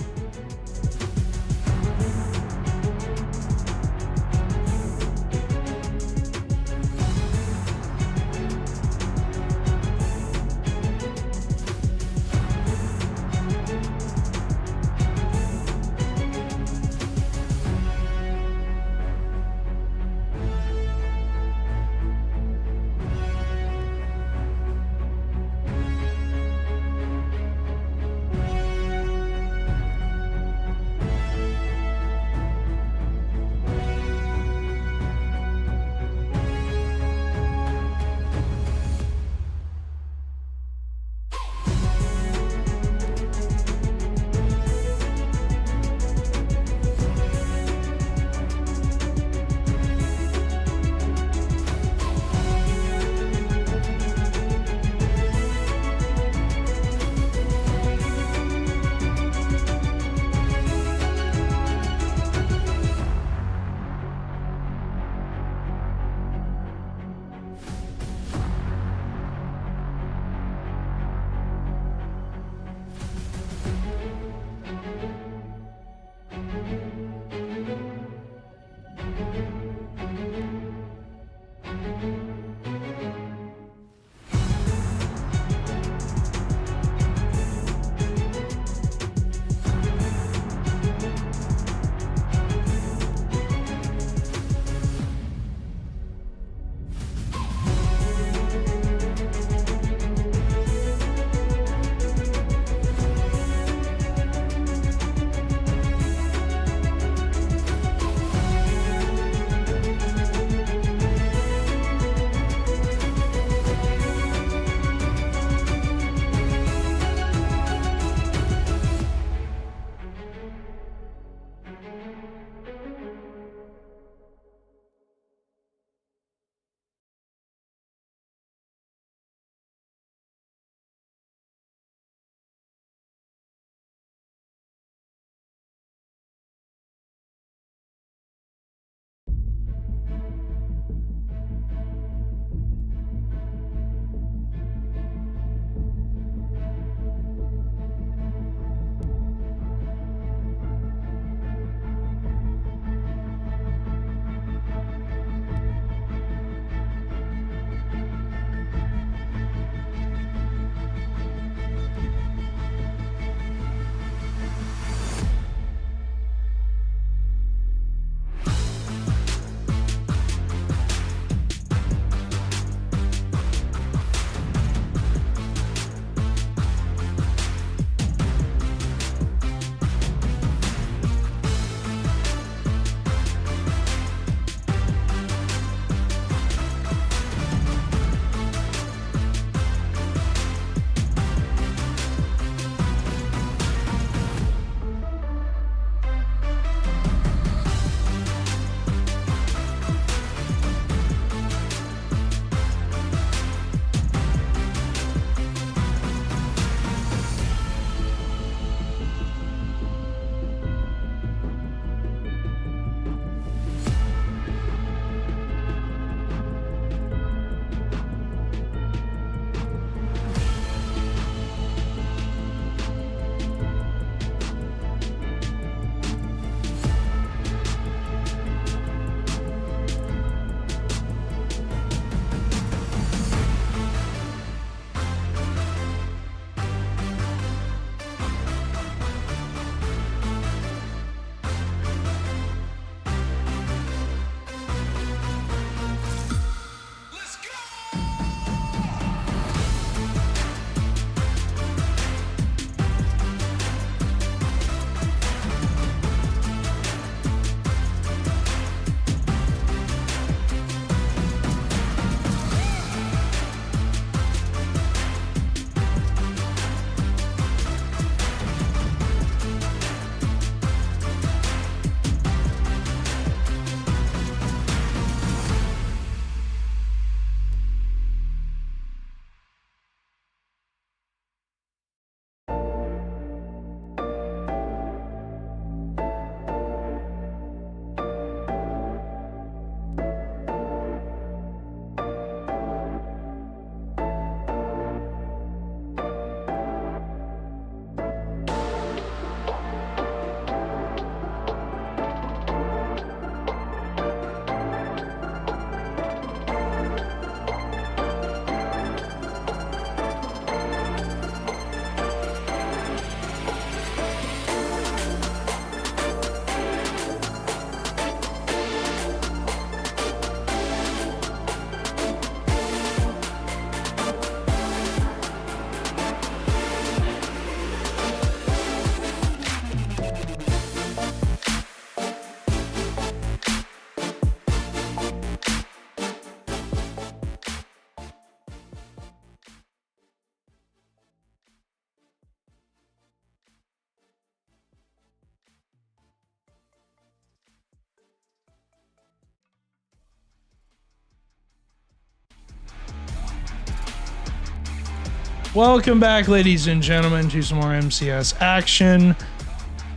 Welcome back, ladies and gentlemen, to some more MCS action.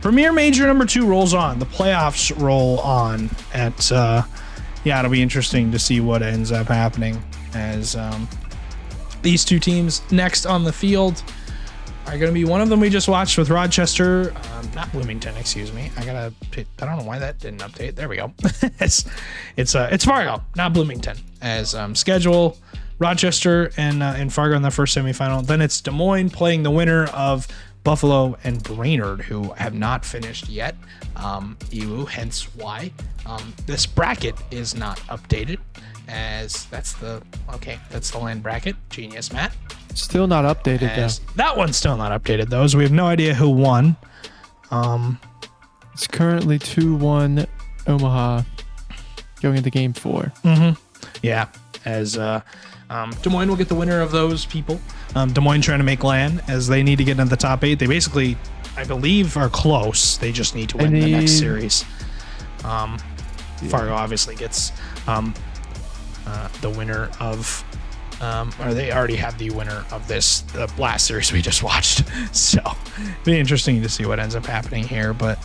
Premier Major number 2 rolls on. The playoffs roll on at, it'll be interesting to see what ends up happening as these two teams next on the field are going to be one of them we just watched with Rochester, not Bloomington, excuse me. I don't know why that didn't update. There we go. it's Fargo, not Bloomington as schedule. Rochester and Fargo in the first semifinal. Then it's Des Moines playing the winner of Buffalo and Brainerd, who have not finished yet. Hence why this bracket is not updated, as that's the land bracket. Genius, Matt. Still not updated though. That one's still not updated though, so we have no idea who won. It's currently 2-1 Omaha going into game 4. Yeah, as Des Moines will get the winner of those people. Des Moines trying to make land as they need to get into the top 8. They basically, I believe, are close. They just need to win the next series. Fargo obviously gets the winner of, or they already have the winner of the last series we just watched. So be interesting to see what ends up happening here. But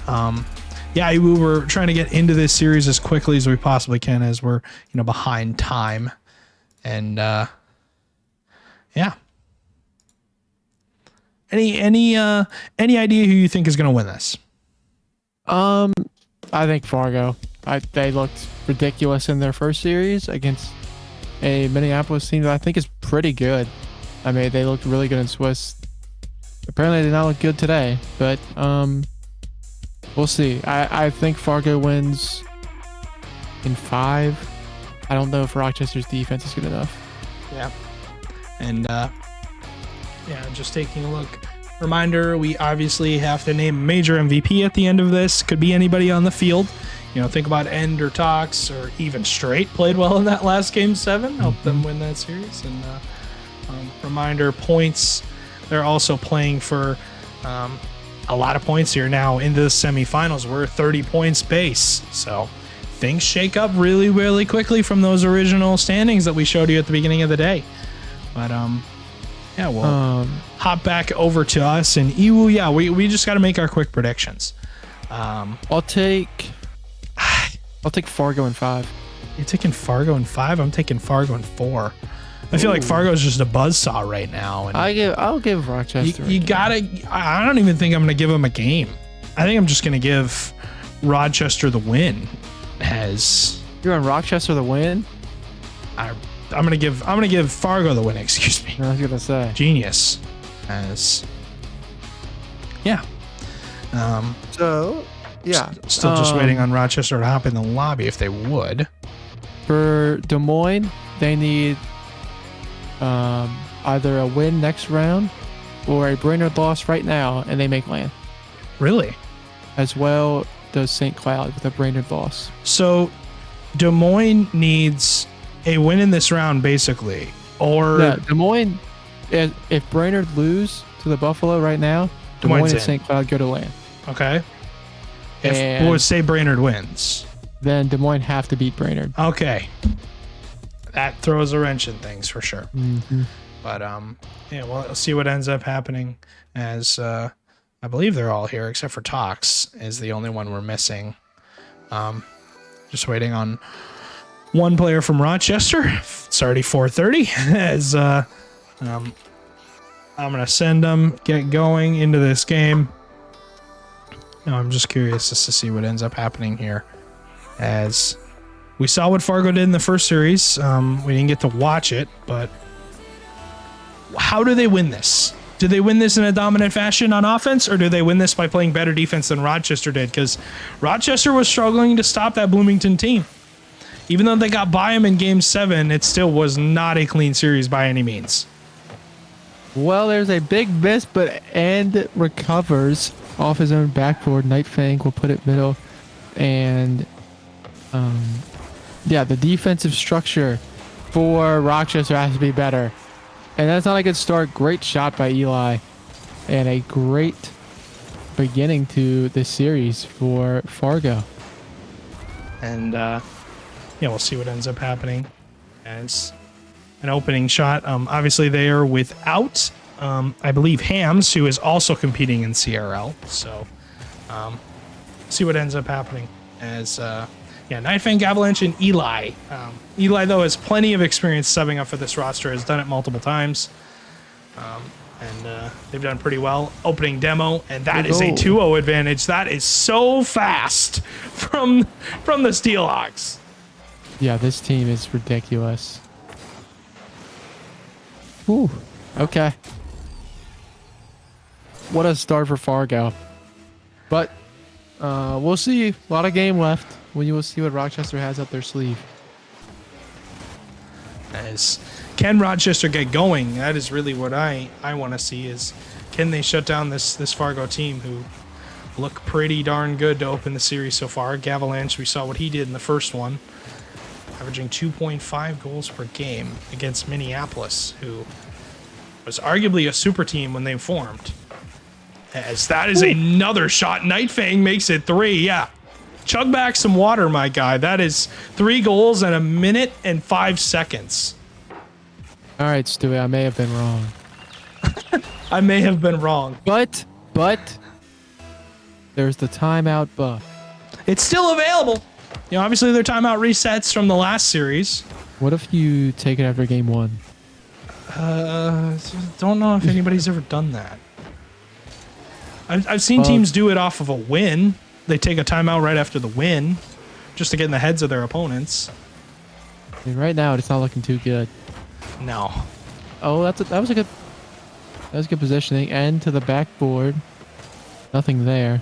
we were trying to get into this series as quickly as we possibly can as we're behind time. And any idea who you think is going to win this? I think Fargo. They looked ridiculous in their first series against a Minneapolis team that I think is pretty good. I mean, they looked really good in Swiss. Apparently, they did not look good today, but we'll see. I think Fargo wins in 5. I don't know if Rochester's defense is good enough. Yeah. And just taking a look. Reminder, we obviously have to name a major MVP at the end of this. Could be anybody on the field. Think about End or Tox or even Straight played well in that last game 7. Helped them win that series. And reminder, points. They're also playing for a lot of points here now into the semifinals. We're 30 points base. So things shake up really, really quickly from those original standings that we showed you at the beginning of the day. But we'll hop back over to us and Iwu. Yeah, we just got to make our quick predictions. I'll take Fargo in 5. You're taking Fargo in 5. I'm taking Fargo in 4. I feel like Fargo is just a buzzsaw right now. And I'll give Rochester. You gotta. I don't even think I'm gonna give them a game. I think I'm just gonna give Rochester the win. You're on Rochester the win. I'm gonna give Fargo the win. Excuse me. I was gonna say Genius. Still just waiting on Rochester to hop in the lobby if they would. For Des Moines, they need either a win next round or a Brainerd loss right now, and they make land. Really? As well does St. Cloud with a Brainerd loss. So Des Moines needs a win in this round, basically. Or Des Moines, if Brainerd lose to the Buffalo right now, Des Moines and St. Cloud go to land. Okay. We'll say Brainerd wins. Then Des Moines have to beat Brainerd. Okay. That throws a wrench in things for sure. Mm-hmm. But we'll see what ends up happening as I believe they're all here except for Tox is the only one we're missing. Just waiting on one player from Rochester. It's already 4:30 as I'm gonna send them get going into this game. No, I'm just curious just to see what ends up happening here as we saw what Fargo did in the first series. We didn't get to watch it, but how do they win this? Do they win this in a dominant fashion on offense, or do they win this by playing better defense than Rochester did? Because Rochester was struggling to stop that Bloomington team. Even though they got by him in Game 7, it still was not a clean series by any means. Well, there's a big miss, but End recovers off his own backboard. Night Fang will put it middle. And the defensive structure for Rochester has to be better. And that's not a good start. Great shot by Eli. And a great beginning to this series for Fargo. And we'll see what ends up happening as an opening shot. Obviously they are without I believe Hams, who is also competing in CRL. So, see what ends up happening as, Nightfang, Avalanche, and Eli. Eli, though, has plenty of experience subbing up for this roster, has done it multiple times. And they've done pretty well. Opening demo, and that is a 2-0 advantage. That is so fast from the Steelhawks. Yeah, this team is ridiculous. Ooh, okay. What a start for Fargo. But we'll see. A lot of game left when you will see what Rochester has up their sleeve. As can Rochester get going? That is really what I want to see is can they shut down this Fargo team who look pretty darn good to open the series so far. Gavalanche, we saw what he did in the first one, averaging 2.5 goals per game against Minneapolis, who was arguably a super team when they formed. As that is another shot. Nightfang makes it 3. Yeah. Chug back some water, my guy. That is 3 goals in 1 minute and 5 seconds. All right, Stewie, I may have been wrong. I may have been wrong. But there's the timeout buff. It's still available. You know, obviously their timeout resets from the last series. What if you take it after game 1? Don't know if anybody's ever done that. I've seen teams do it off of a win. They take a timeout right after the win, just to get in the heads of their opponents. I mean, right now, it's not looking too good. No. Oh, that was good positioning. And to the backboard, nothing there.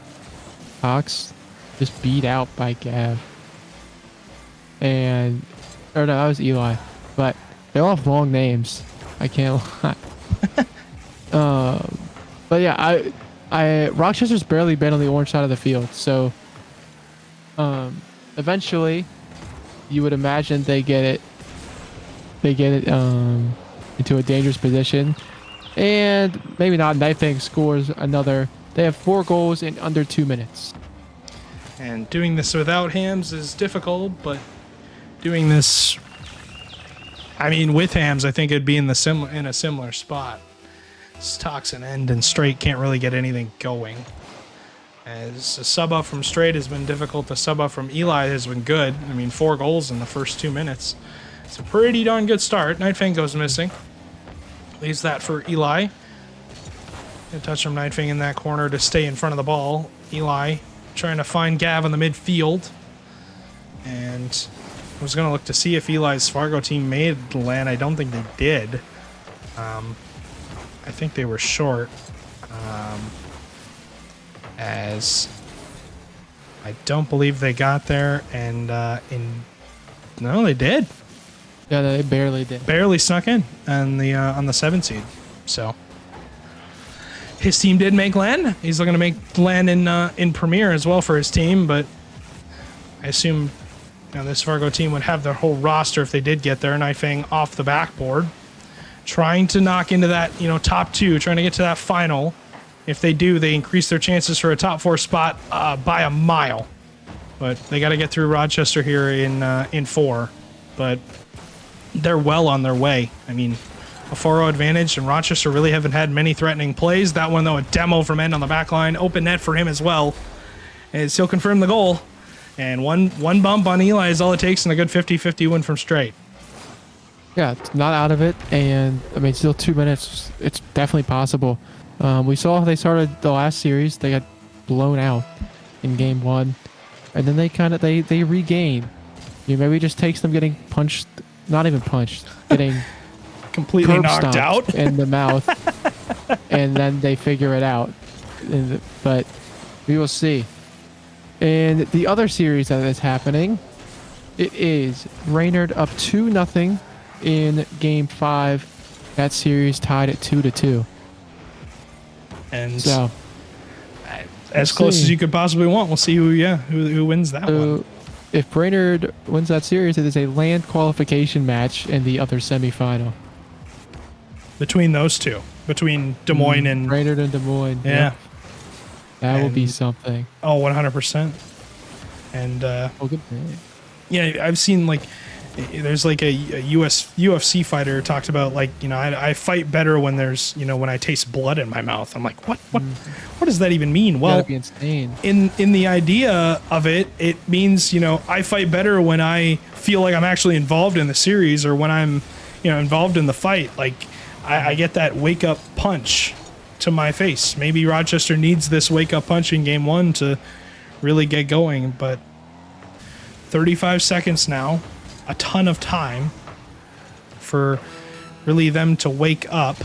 Cox just beat out by Gav. Or no, that was Eli. But they all have long names. I can't lie. But yeah, Rochester's barely been on the orange side of the field, so eventually you would imagine they get it into a dangerous position, and maybe not. Nightfang scores another. They have 4 goals in under 2 minutes. And doing this without Hams is difficult, but doing this, I mean, with Hams, I think it'd be in a similar spot. Toxin End and Straight can't really get anything going. As a sub up from Straight has been difficult, the sub up from Eli has been good. I mean, 4 goals in the first 2 minutes. It's a pretty darn good start. Nightfang goes missing. Leaves that for Eli. A touch from Nightfang in that corner to stay in front of the ball. Eli trying to find Gav in the midfield. And I was going to look to see if Eli's Fargo team made land. I don't think they did. I think they were short, as I don't believe they got there, and no, they did. Yeah, they barely did. Barely snuck in on the 7 seed. So his team did make land. He's looking to make land in Premier as well for his team, but I assume this Fargo team would have their whole roster if they did get there. Nightfang off the backboard, trying to knock into that, top 2, trying to get to that final. If they do, they increase their chances for a top 4 spot by a mile. But they got to get through Rochester here in 4. But they're well on their way. I mean, a 4-0 advantage, and Rochester really haven't had many threatening plays. That one, though, a demo from End on the back line. Open net for him as well. And he'll confirm the goal. And one bump on Eli is all it takes, and a good 50-50 win from Straight. Yeah, it's not out of it, and I mean, still 2 minutes. It's definitely possible. We saw how they started the last series. They got blown out in game 1, and then they regain. Maybe it just takes them getting punched, not even punched, getting completely knocked out in the mouth, and then they figure it out. But we will see. And the other series that is happening, it is Brainerd up 2-0. In game 5, that series tied at 2-2. And so, as close as you could possibly want. We'll see who wins that one. If Brainerd wins that series, it is a land qualification match in the other semifinal. Between those two, between Des Moines and Brainerd and Des Moines. Yeah, yep. That will be something. Oh, 100%. And good thing. Yeah, I've seen there's like a UFC fighter talked about, like, I fight better when there's, when I taste blood in my mouth. I'm like, what does that even mean? Well, That'd be insane. in the idea of it, it means, I fight better when I feel like I'm actually involved in the series, or when I'm, involved in the fight. Like, I get that wake up punch to my face. Maybe Rochester needs this wake up punch in game 1 to really get going, but 35 seconds now, a ton of time for really them to wake up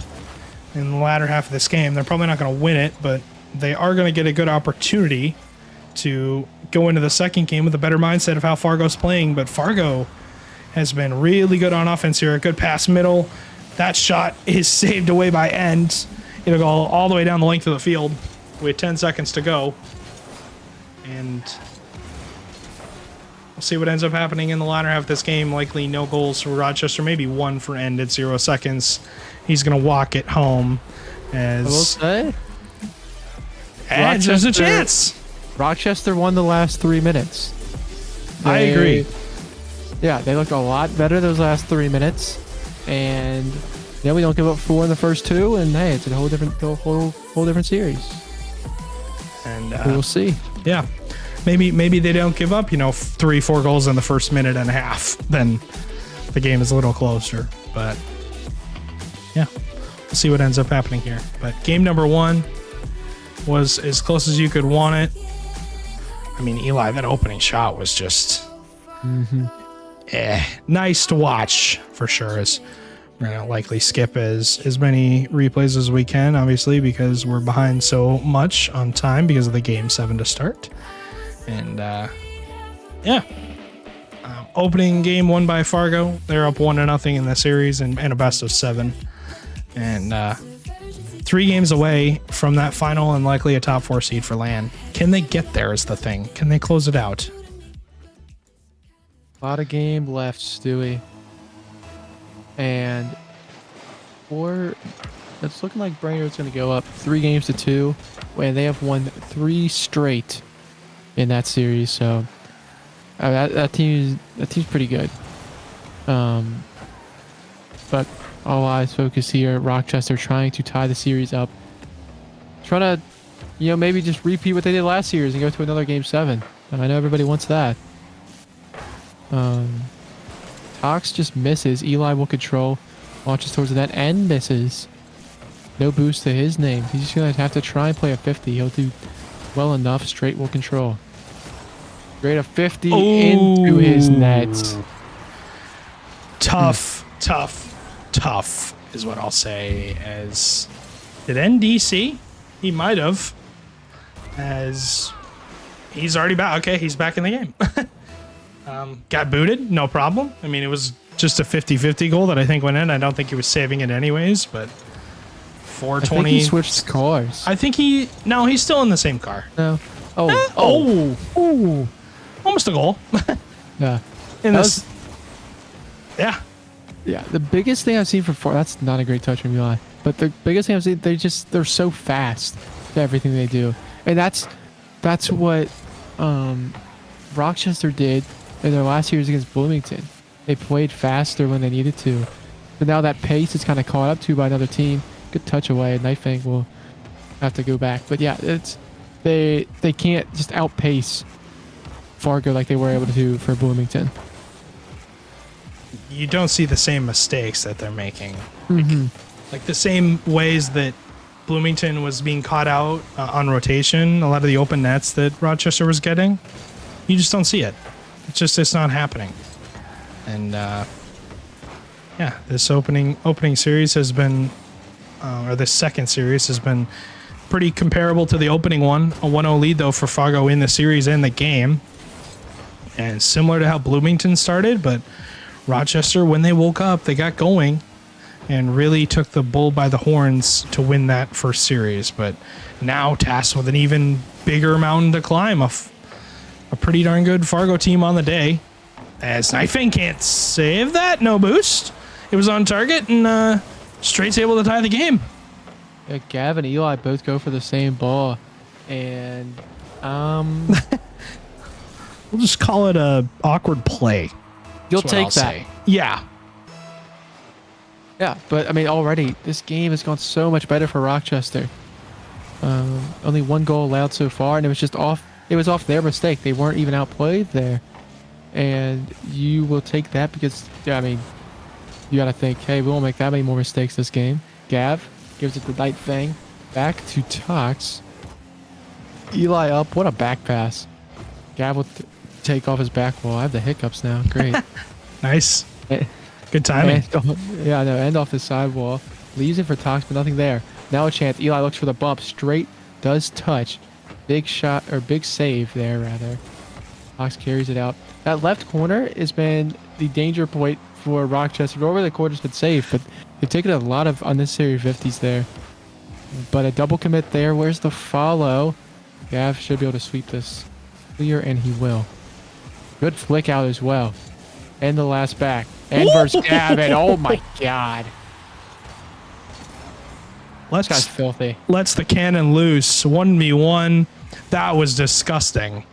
in the latter half of this game. They're probably not going to win it, but they are going to get a good opportunity to go into the second game with a better mindset of how Fargo's playing. But Fargo has been really good on offense here. A good pass middle. That shot is saved away by End. It'll go all the way down the length of the field with 10 seconds to go. And we'll see what ends up happening in the latter half of this game. Likely no goals for Rochester. Maybe one for End at 0 seconds. He's going to walk it home. I will say, And there's a chance. Rochester won the last 3 minutes. I agree. Yeah, they looked a lot better those last 3 minutes. And we don't give up 4 in the first 2. And hey, it's a whole different series. And we'll see. Yeah. Maybe they don't give up, 3-4 goals in the first minute and a half. Then the game is a little closer. But yeah, we'll see what ends up happening here. But game number 1 was as close as you could want it. I mean, Eli, that opening shot was just nice to watch for sure. We're going to likely skip as many replays as we can, obviously, because we're behind so much on time because of the game 7 to start. And opening game won by Fargo. They're up 1-0 in the series and a best of 7. And 3 games away from that final and likely a top 4 seed for LAN. Can they get there is the thing. Can they close it out? A lot of game left, Stewie. And it's looking like Brainerd's going to go up 3-2, and they have won 3 straight in that series. So that team's pretty good. But all eyes focus here at Rochester, trying to tie the series up. Trying to, maybe just repeat what they did last series and go to another game 7. I know everybody wants that. Cox just misses. Eli will control. Launches towards the net and misses. No boost to his name. He's just going to have to try and play a 50. He'll do well enough. Straight will control. Straight a 50 into his net. Tough is what I'll say. Did NDC? He might have. As he's already back. Okay, he's back in the game. Got booted, no problem. I mean, it was just a 50-50 goal that I think went in. I don't think he was saving it anyways, but 420. I think he switched cars. I think he's still in the same car. No. Almost a goal. Yeah. Yeah. Yeah, the biggest thing I've seen that's not a great touch from Eli, but the biggest thing I've seen, they're so fast to everything they do. And that's what Rochester did in their last series against Bloomington. They played faster when they needed to. But now that pace is kind of caught up to by another team. Good touch away. Knifing will have to go back. But yeah, they can't just outpace Fargo like they were able to do for Bloomington. You don't see the same mistakes that they're making. Mm-hmm. Like the same ways that Bloomington was being caught out on rotation, a lot of the open nets that Rochester was getting. You just don't see it. It's not happening. And this opening series has been, or this second series has been pretty comparable to the opening one. A 1-0 lead though for Fargo in the series and the game. And similar to how Bloomington started, but Rochester, when they woke up, they got going and really took the bull by the horns to win that first series. But now tasked with an even bigger mountain to climb. A pretty darn good Fargo team on the day. As Knifing can't save that. No boost. It was on target, and Straight's able to tie the game. Yeah, Gav and Eli both go for the same ball. And we'll just call it a awkward play. You'll That's what take I'll that. say. Yeah. Yeah, but I mean, already this game has gone so much better for Rochester. Only one goal allowed so far, and it was just off. It was off their mistake. They weren't even outplayed there, and you will take that because I mean, you got to think, hey, we won't make that many more mistakes this game. Gav gives it the night thing back to Tox. Eli up. What a back pass. Gav will take off his back wall. I have the hiccups now. Great. Nice. Eh, Good timing. yeah, no, end off the sidewall. Leaves it for Tox, but nothing there. Now a chance. Eli looks for the bump. Straight does touch. Big shot, or big save there, rather. Tox carries it out. That left corner has been the danger point for Rochester. Over the corner's been safe, but they've taken a lot of unnecessary 50s there. But a double commit there. Where's the follow? Gav should be able to sweep this clear, and he will. Good flick out as well. And the last back. And versus Gavin. Oh my god. This guy's filthy. Lets the cannon loose. 1v1. That was disgusting.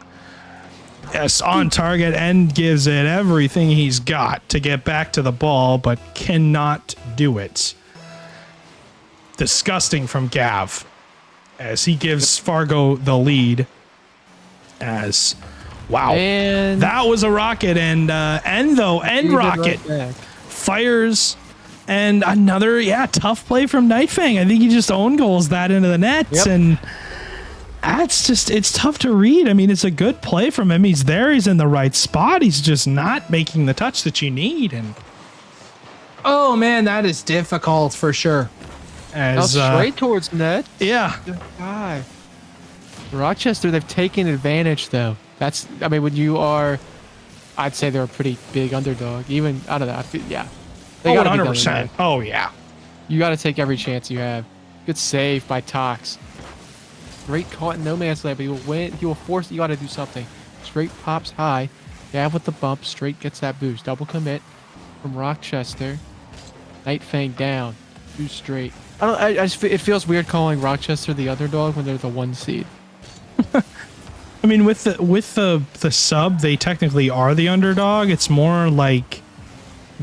Yes, on target and gives it everything he's got to get back to the ball, but cannot do it. Disgusting from Gav as he gives Fargo the lead. As wow, And that was a rocket and rocket fires. And another, tough play from Nightfang. I think he just own goals that into the net. Yep. And that's just, it's tough to read. I mean, it's a good play from him. He's there. He's in the right spot. He's just not making the touch that you need. And oh, man, that is difficult for sure. As straight towards net. Yeah. Good guy. Rochester, they've taken advantage, though. That's, I mean, when you are, I'd say they're a pretty big underdog. Even, I don't know. Yeah. They Oh, gotta be 100%. done. Oh, yeah. You got to take every chance you have. Good save by Tox. Great caught in no man's land, but he will win. He will force you got to do something. Straight pops high. Gav with the bump. Straight gets that boost. Double commit from Rochester. Nightfang down. 2 straight. I just, it feels weird calling Rochester the underdog when they're the 1 seed. I mean, with the sub, they technically are the underdog. It's more like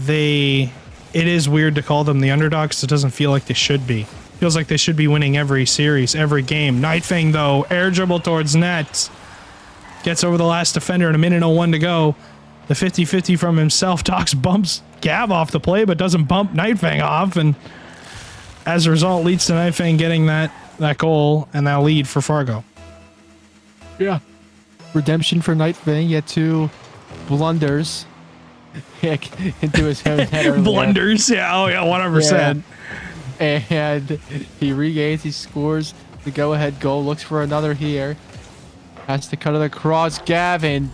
it is weird to call them the underdog because it doesn't feel like they should be. Feels like they should be winning every series, every game. Nightfang, though, air dribble towards net. Gets over the last defender in 1:01 to go. The 50-50 from himself. Tox bumps Gav off the play, but doesn't bump Nightfang off. And as a result, leads to Nightfang getting that goal and that lead for Fargo. Yeah. Redemption for Nightfang. He had 2 blunders into his own head. Blunders, yeah, oh yeah, 100%. And he regains, he scores the go-ahead goal, looks for another here. Has to cut it across. Gavin,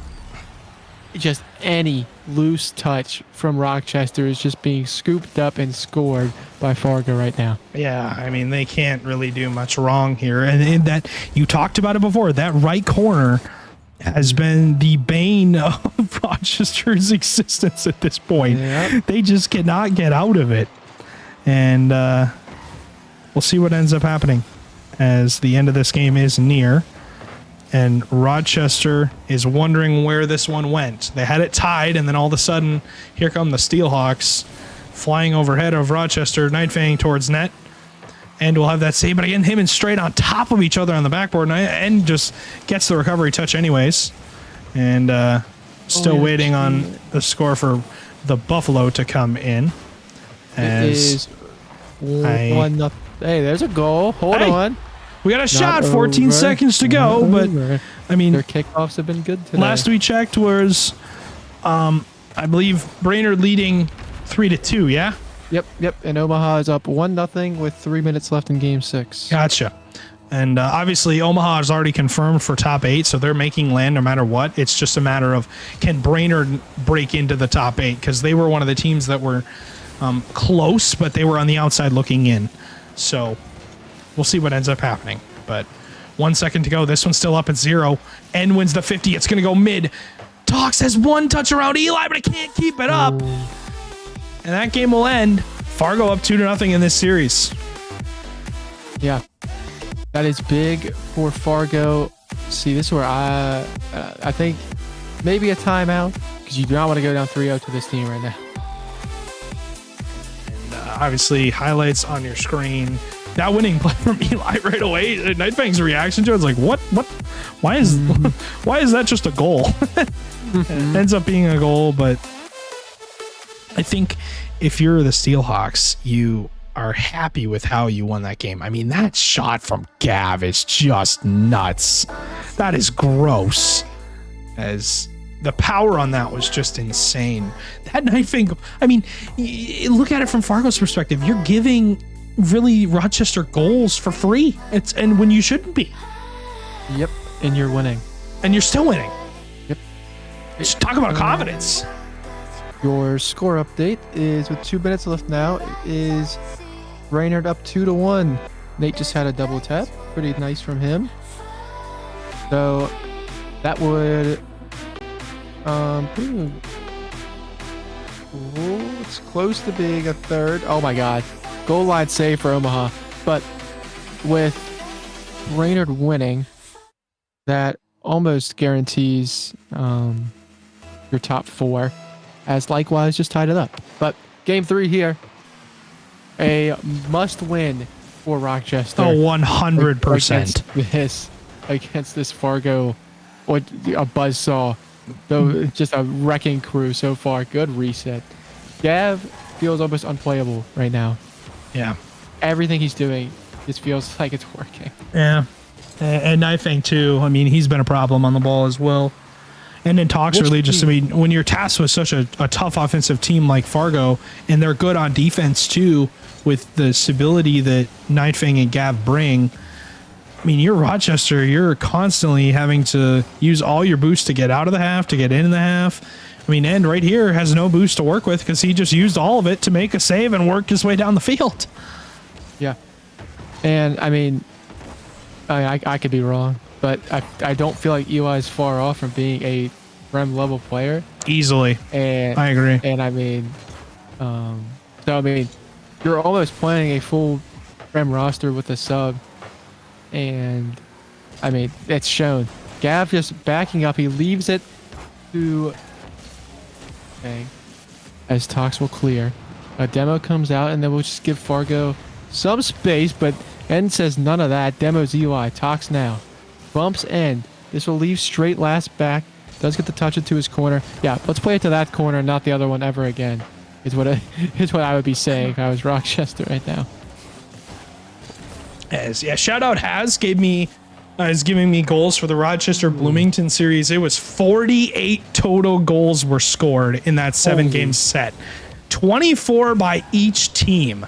just any loose touch from Rochester is just being scooped up and scored by Fargo right now. Yeah, I mean, they can't really do much wrong here. And that, you talked about it before, that right corner has been the bane of Rochester's existence at this point. Yep. They just cannot get out of it. And we'll see what ends up happening as the end of this game is near. And Rochester is wondering where this one went. They had it tied, and then all of a sudden, here come the Steelhawks flying overhead of Rochester, Nightfang towards net. And we'll have that save, but again, him and Straight on top of each other on the backboard, and just gets the recovery touch anyways. And still waiting on the score for the Buffalo to come in. It is 1-0. Hey, there's a goal. Hold on. We got a shot, 14 seconds to go, but I mean, their kickoffs have been good today. Last we checked was, I believe, Brainerd leading 3-2, yeah? Yep. And Omaha is up 1-0 with 3 minutes left in Game 6. Gotcha. And obviously, Omaha is already confirmed for top 8, so they're making land no matter what. It's just a matter of, can Brainerd break into the top 8? Because they were one of the teams that were close, but they were on the outside looking in. So we'll see what ends up happening. But 1 second to go. This one's still up at 0. N wins the 50. It's going to go mid. Tox has 1 touch around Eli, but it can't keep it up. And that game will end. Fargo up 2-0 in this series. Yeah. That is big for Fargo. See, this is where I think maybe a timeout because you do not want to go down 3-0 to this team right now. Obviously, highlights on your screen. That winning play from Eli right away. Nightfang's reaction to it's like, what? Why is that just a goal? It ends up being a goal, but I think if you're the Steelhawks, you are happy with how you won that game. I mean, that shot from Gav is just nuts. That is gross. As the power on that was just insane. That Nightfang, I mean, look at it from Fargo's perspective. You're giving really Rochester goals for free. And when you shouldn't be. Yep, and you're winning. And you're still winning. Yep. Just talk about confidence. Your score update is with 2 minutes left now. It is Brainerd up 2-1. Nate just had a double tap. Pretty nice from him. So that would it's close to being a third. Oh my god. Goal line save for Omaha. But with Brainerd winning, that almost guarantees your top 4, as likewise just tied it up. But game 3 here, a must win for Rochester. Oh, 100%. Against this Fargo, or a buzzsaw, though just a wrecking crew so far. Good reset. Gav feels almost unplayable right now. Yeah. Everything he's doing just feels like it's working. Yeah. And Nightfang too. I mean, he's been a problem on the ball as well. And then Talks really just, I mean, when you're tasked with such a tough offensive team like Fargo, and they're good on defense too, with the stability that Nightfang and Gav bring, I mean, you're Rochester, you're constantly having to use all your boosts to get out of the half, to get in the half. I mean, End right here has no boost to work with because he just used all of it to make a save and work his way down the field. Yeah. And, I mean, I could be wrong, but I don't feel like Eli's far off from being a Rem level player. Easily. And I agree. And, I mean, you're almost playing a full Rem roster with a sub. And, I mean, it's shown. Gav just backing up. He leaves it to... Okay. As Tox will clear. A demo comes out, and then we'll just give Fargo some space, but End says none of that. Demo's Eli. Tox now. Bumps End. This will leave straight last back. Does get the touch it to his corner. Yeah, let's play it to that corner, not the other one ever again. Is what I would be saying if I was Rochester right now. Shout out is giving me goals for the Rochester Bloomington series. It was 48 total goals were scored in that 7-game set. 24 by each team.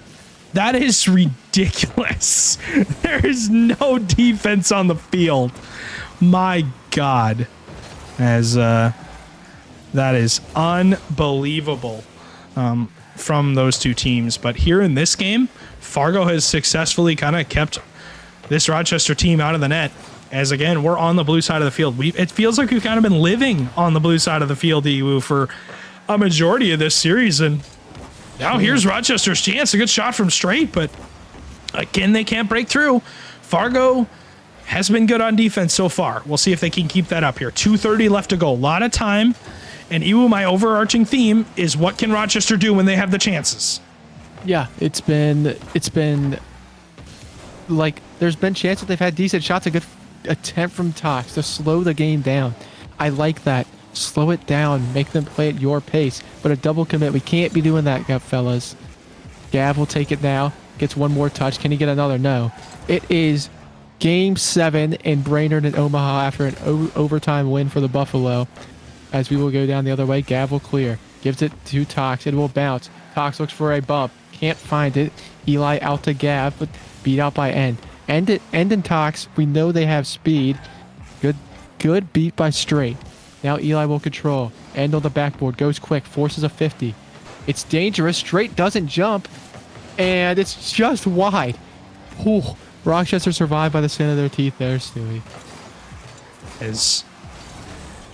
That is ridiculous. There is no defense on the field. My God. That is unbelievable from those two teams. But here in this game, Fargo has successfully kind of kept this Rochester team out of the net. As again, we're on the blue side of the field. It feels like we've kind of been living on the blue side of the field, EU, for a majority of this series. And now here's Rochester's chance. A good shot from straight, but again, they can't break through. Fargo has been good on defense so far. We'll see if they can keep that up here. 2:30 left to go. A lot of time. And Iwu, my overarching theme is, what can Rochester do when they have the chances? Yeah, it's been like, there's been chances they've had decent shots, a good attempt from Tox to slow the game down. I like that. Slow it down, make them play at your pace. But a double commit, we can't be doing that, fellas. Gav will take it now. Gets one more touch. Can he get another? No. It is Game 7 in Brainerd and Omaha after an overtime win for the Buffalo. As we will go down the other way, Gav will clear. Gives it to Tox. It will bounce. Tox looks for a bump. Can't find it. Eli out to Gav, but beat out by End. End and Tox, we know they have speed. Good beat by Straight. Now Eli will control. End on the backboard. Goes quick. Forces a 50. It's dangerous. Straight doesn't jump. And it's just wide. Ooh. Rochester survived by the skin of their teeth there, Stewie. Is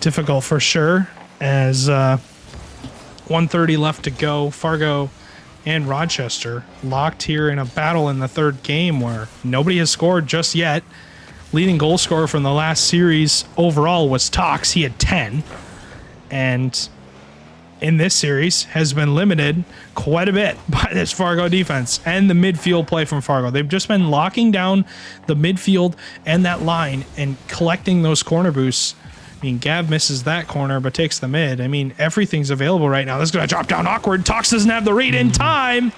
difficult for sure. As 1:30 left to go. Fargo and Rochester locked here in a battle in the third game where nobody has scored just yet. Leading goal scorer from the last series overall was Tox. He had 10. And in this series has been limited quite a bit by this Fargo defense and the midfield play from Fargo. They've just been locking down the midfield and that line and collecting those corner boosts. I mean, Gav misses that corner but takes the mid. I mean, everything's available right now. This is going to drop down awkward. Tox doesn't have the read in time.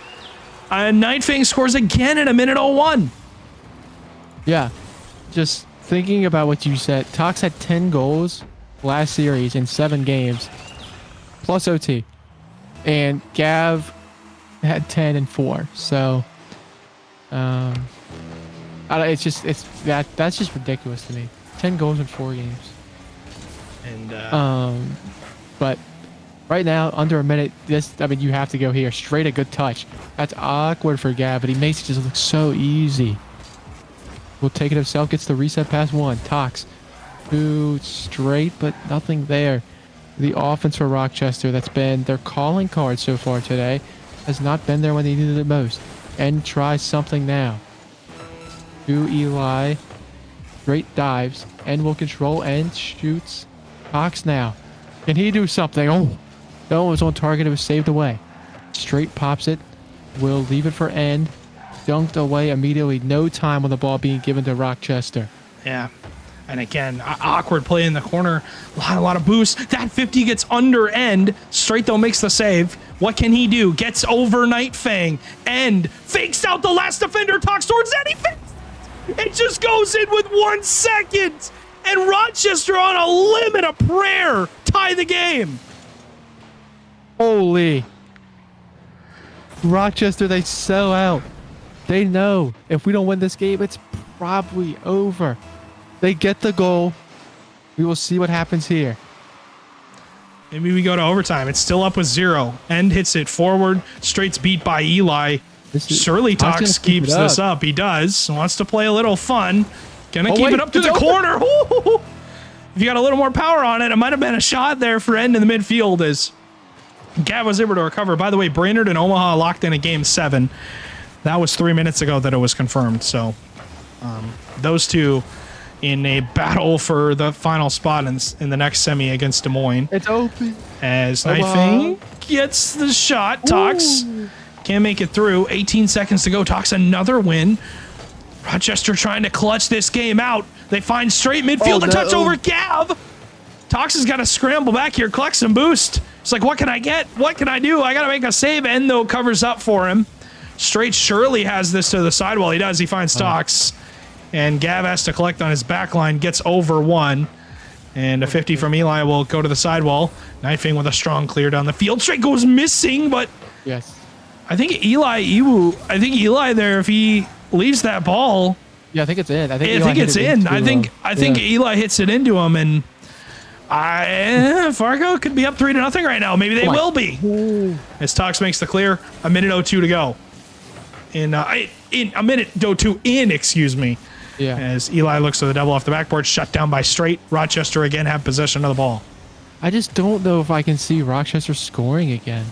Night Fang scores again in a minute 01. Yeah, just thinking about what you said, Tox had 10 goals last series in 7 games, plus OT, and Gav had 10 and 4. So, that's just ridiculous to me. 10 goals in 4 games. And but right now under a minute, you have to go here. Straight a good touch. That's awkward for Gav, but he makes it just look so easy. Will take it himself, gets the reset pass 1. Tox. 2 straight, but nothing there. The offense for Rochester, that's been their calling card so far today, has not been there when they needed it most. And tries something now. To Eli. Straight dives. And will control and shoots. Tox now. Can he do something? Oh, no, it was on target. It was saved away. Straight pops it. Will leave it for end. Dunked away immediately. No time on the ball being given to Rochester. yeah. And again, awkward play in the corner. A lot of boost. That 50 gets under end. Straight though makes the save. What can he do? Gets over Night Fang. End. Fakes out the last defender. Talks towards Eddie. It just goes in with 1 second. And Rochester on a limit of prayer tie the game. Holy. Rochester, they sell out. They know if we don't win this game, it's probably over. They get the goal. We will see what happens here. Maybe we go to overtime. It's still up with 0. End hits it forward. Straight's beat by Eli. Surely Tox keeps this up. He does. Wants to play a little fun. Gonna keep it up to the corner. Ooh. If you got a little more power on it, it might have been a shot there for End in the midfield as Gav was able to recover. By the way, Brainerd and Omaha locked in a game 7. That was 3 minutes ago that it was confirmed. So those two in a battle for the final spot in the next semi against Des Moines. It's open. As Night Fang gets the shot. Tox can't make it through. 18 seconds to go. Tox another win. Rochester trying to clutch this game out. They find straight midfield. A touch over Gav. Tox has got to scramble back here, collect some boost. It's like, what can I get? What can I do? I got to make a save. End, though, covers up for him. Straight surely has this to the side. While he does, he finds Tox. And Gav has to collect on his back line. Gets over 1. And a 50 from Eli will go to the sidewall. Night Fang with a strong clear down the field. Straight goes missing, but yes. I think Eli there, if he leaves that ball. Yeah, I think it's in. I think it's in. I think Eli hits it into him, and Fargo could be up 3-0 right now. Maybe they will be. Ooh. As Tox makes the clear, a minute 02 to go. In a minute 02 in, excuse me. Yeah. As Eli looks to the double off the backboard, shut down by Straight. Rochester again have possession of the ball. I just don't know if I can see Rochester scoring again.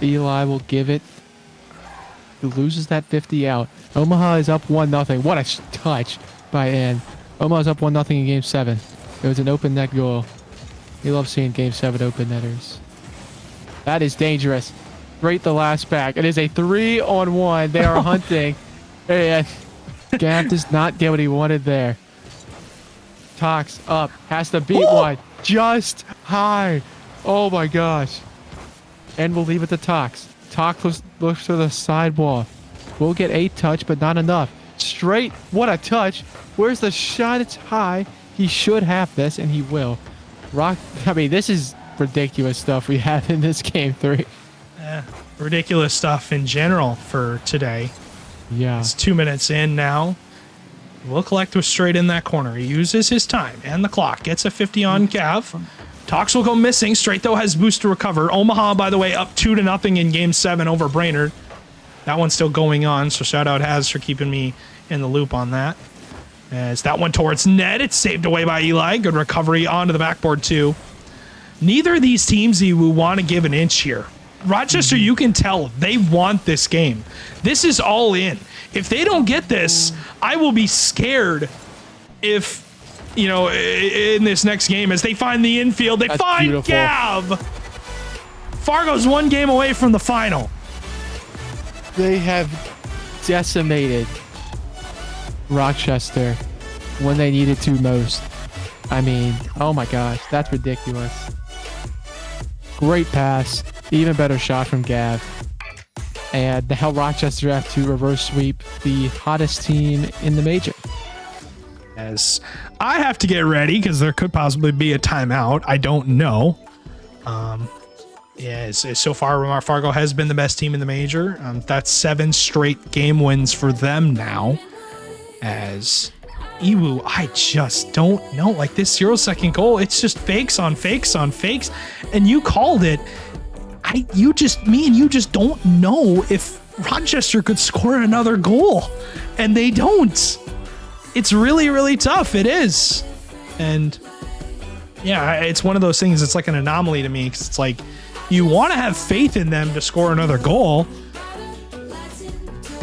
Eli will give it. He loses that 50 out. Omaha is up 1-0. What a touch by Ann. Omaha's up 1-0 in Game 7. It was an open net goal. We love seeing Game 7 open netters. That is dangerous. Right the last back. It is a 3-on-1. They are hunting. And Gav does not get what he wanted there. Tox up. Has to beat one. Just high. Oh my gosh. And we'll leave it to Tox. Tox looks to the sidewall. We'll get a touch, but not enough. Straight. What a touch. Where's the shot? It's high. He should have this, and he will. This is ridiculous stuff we have in this Game 3. Ridiculous stuff in general for today. Yeah. It's 2 minutes in now. Will collect with Straight in that corner. He uses his time and the clock. Gets a 50 on Gav. Tox will go missing. Straight, though, has boost to recover. Omaha, by the way, up 2-0 in Game 7 over Brainerd. That one's still going on, so shout out Haz for keeping me in the loop on that. As that one towards net, it's saved away by Eli. Good recovery onto the backboard, too. Neither of these teams will want to give an inch here. Rochester, you can tell, they want this game. This is all in. If they don't get this, I will be scared if you know, in this next game as they find the infield. They find beautiful. Gav. Fargo's 1 game away from the final. They have decimated Rochester when they needed to most. I mean, oh my gosh, that's ridiculous. Great pass, even better shot from Gav. And now Rochester have to reverse sweep the hottest team in the major. As I have to get ready because there could possibly be a timeout. I don't know. So far, Fargo has been the best team in the major. That's 7 straight game wins for them now. As Iwu, I just don't know. Like this 0-second goal, it's just fakes on fakes on fakes. And you called it. Me and you just don't know if Rochester could score another goal. And they don't. It's really, really tough. It is. And yeah, it's one of those things. It's like an anomaly to me because it's like you want to have faith in them to score another goal,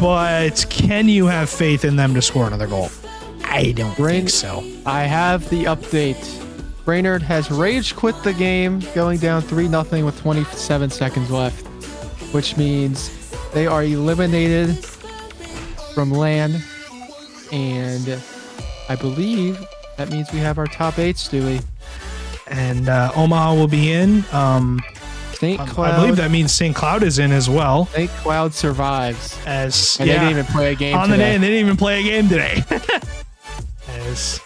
but can you have faith in them to score another goal? I don't think so. I have the update. Brainerd has rage quit the game, going down 3-0 with 27 seconds left, which means they are eliminated from LAN. And I believe that means we have our top 8, Stewie. And Omaha will be in. St. Cloud. I believe that means St. Cloud is in as well. St. Cloud survives. And they didn't even play a game on today. the day, and they didn't even play a game today. As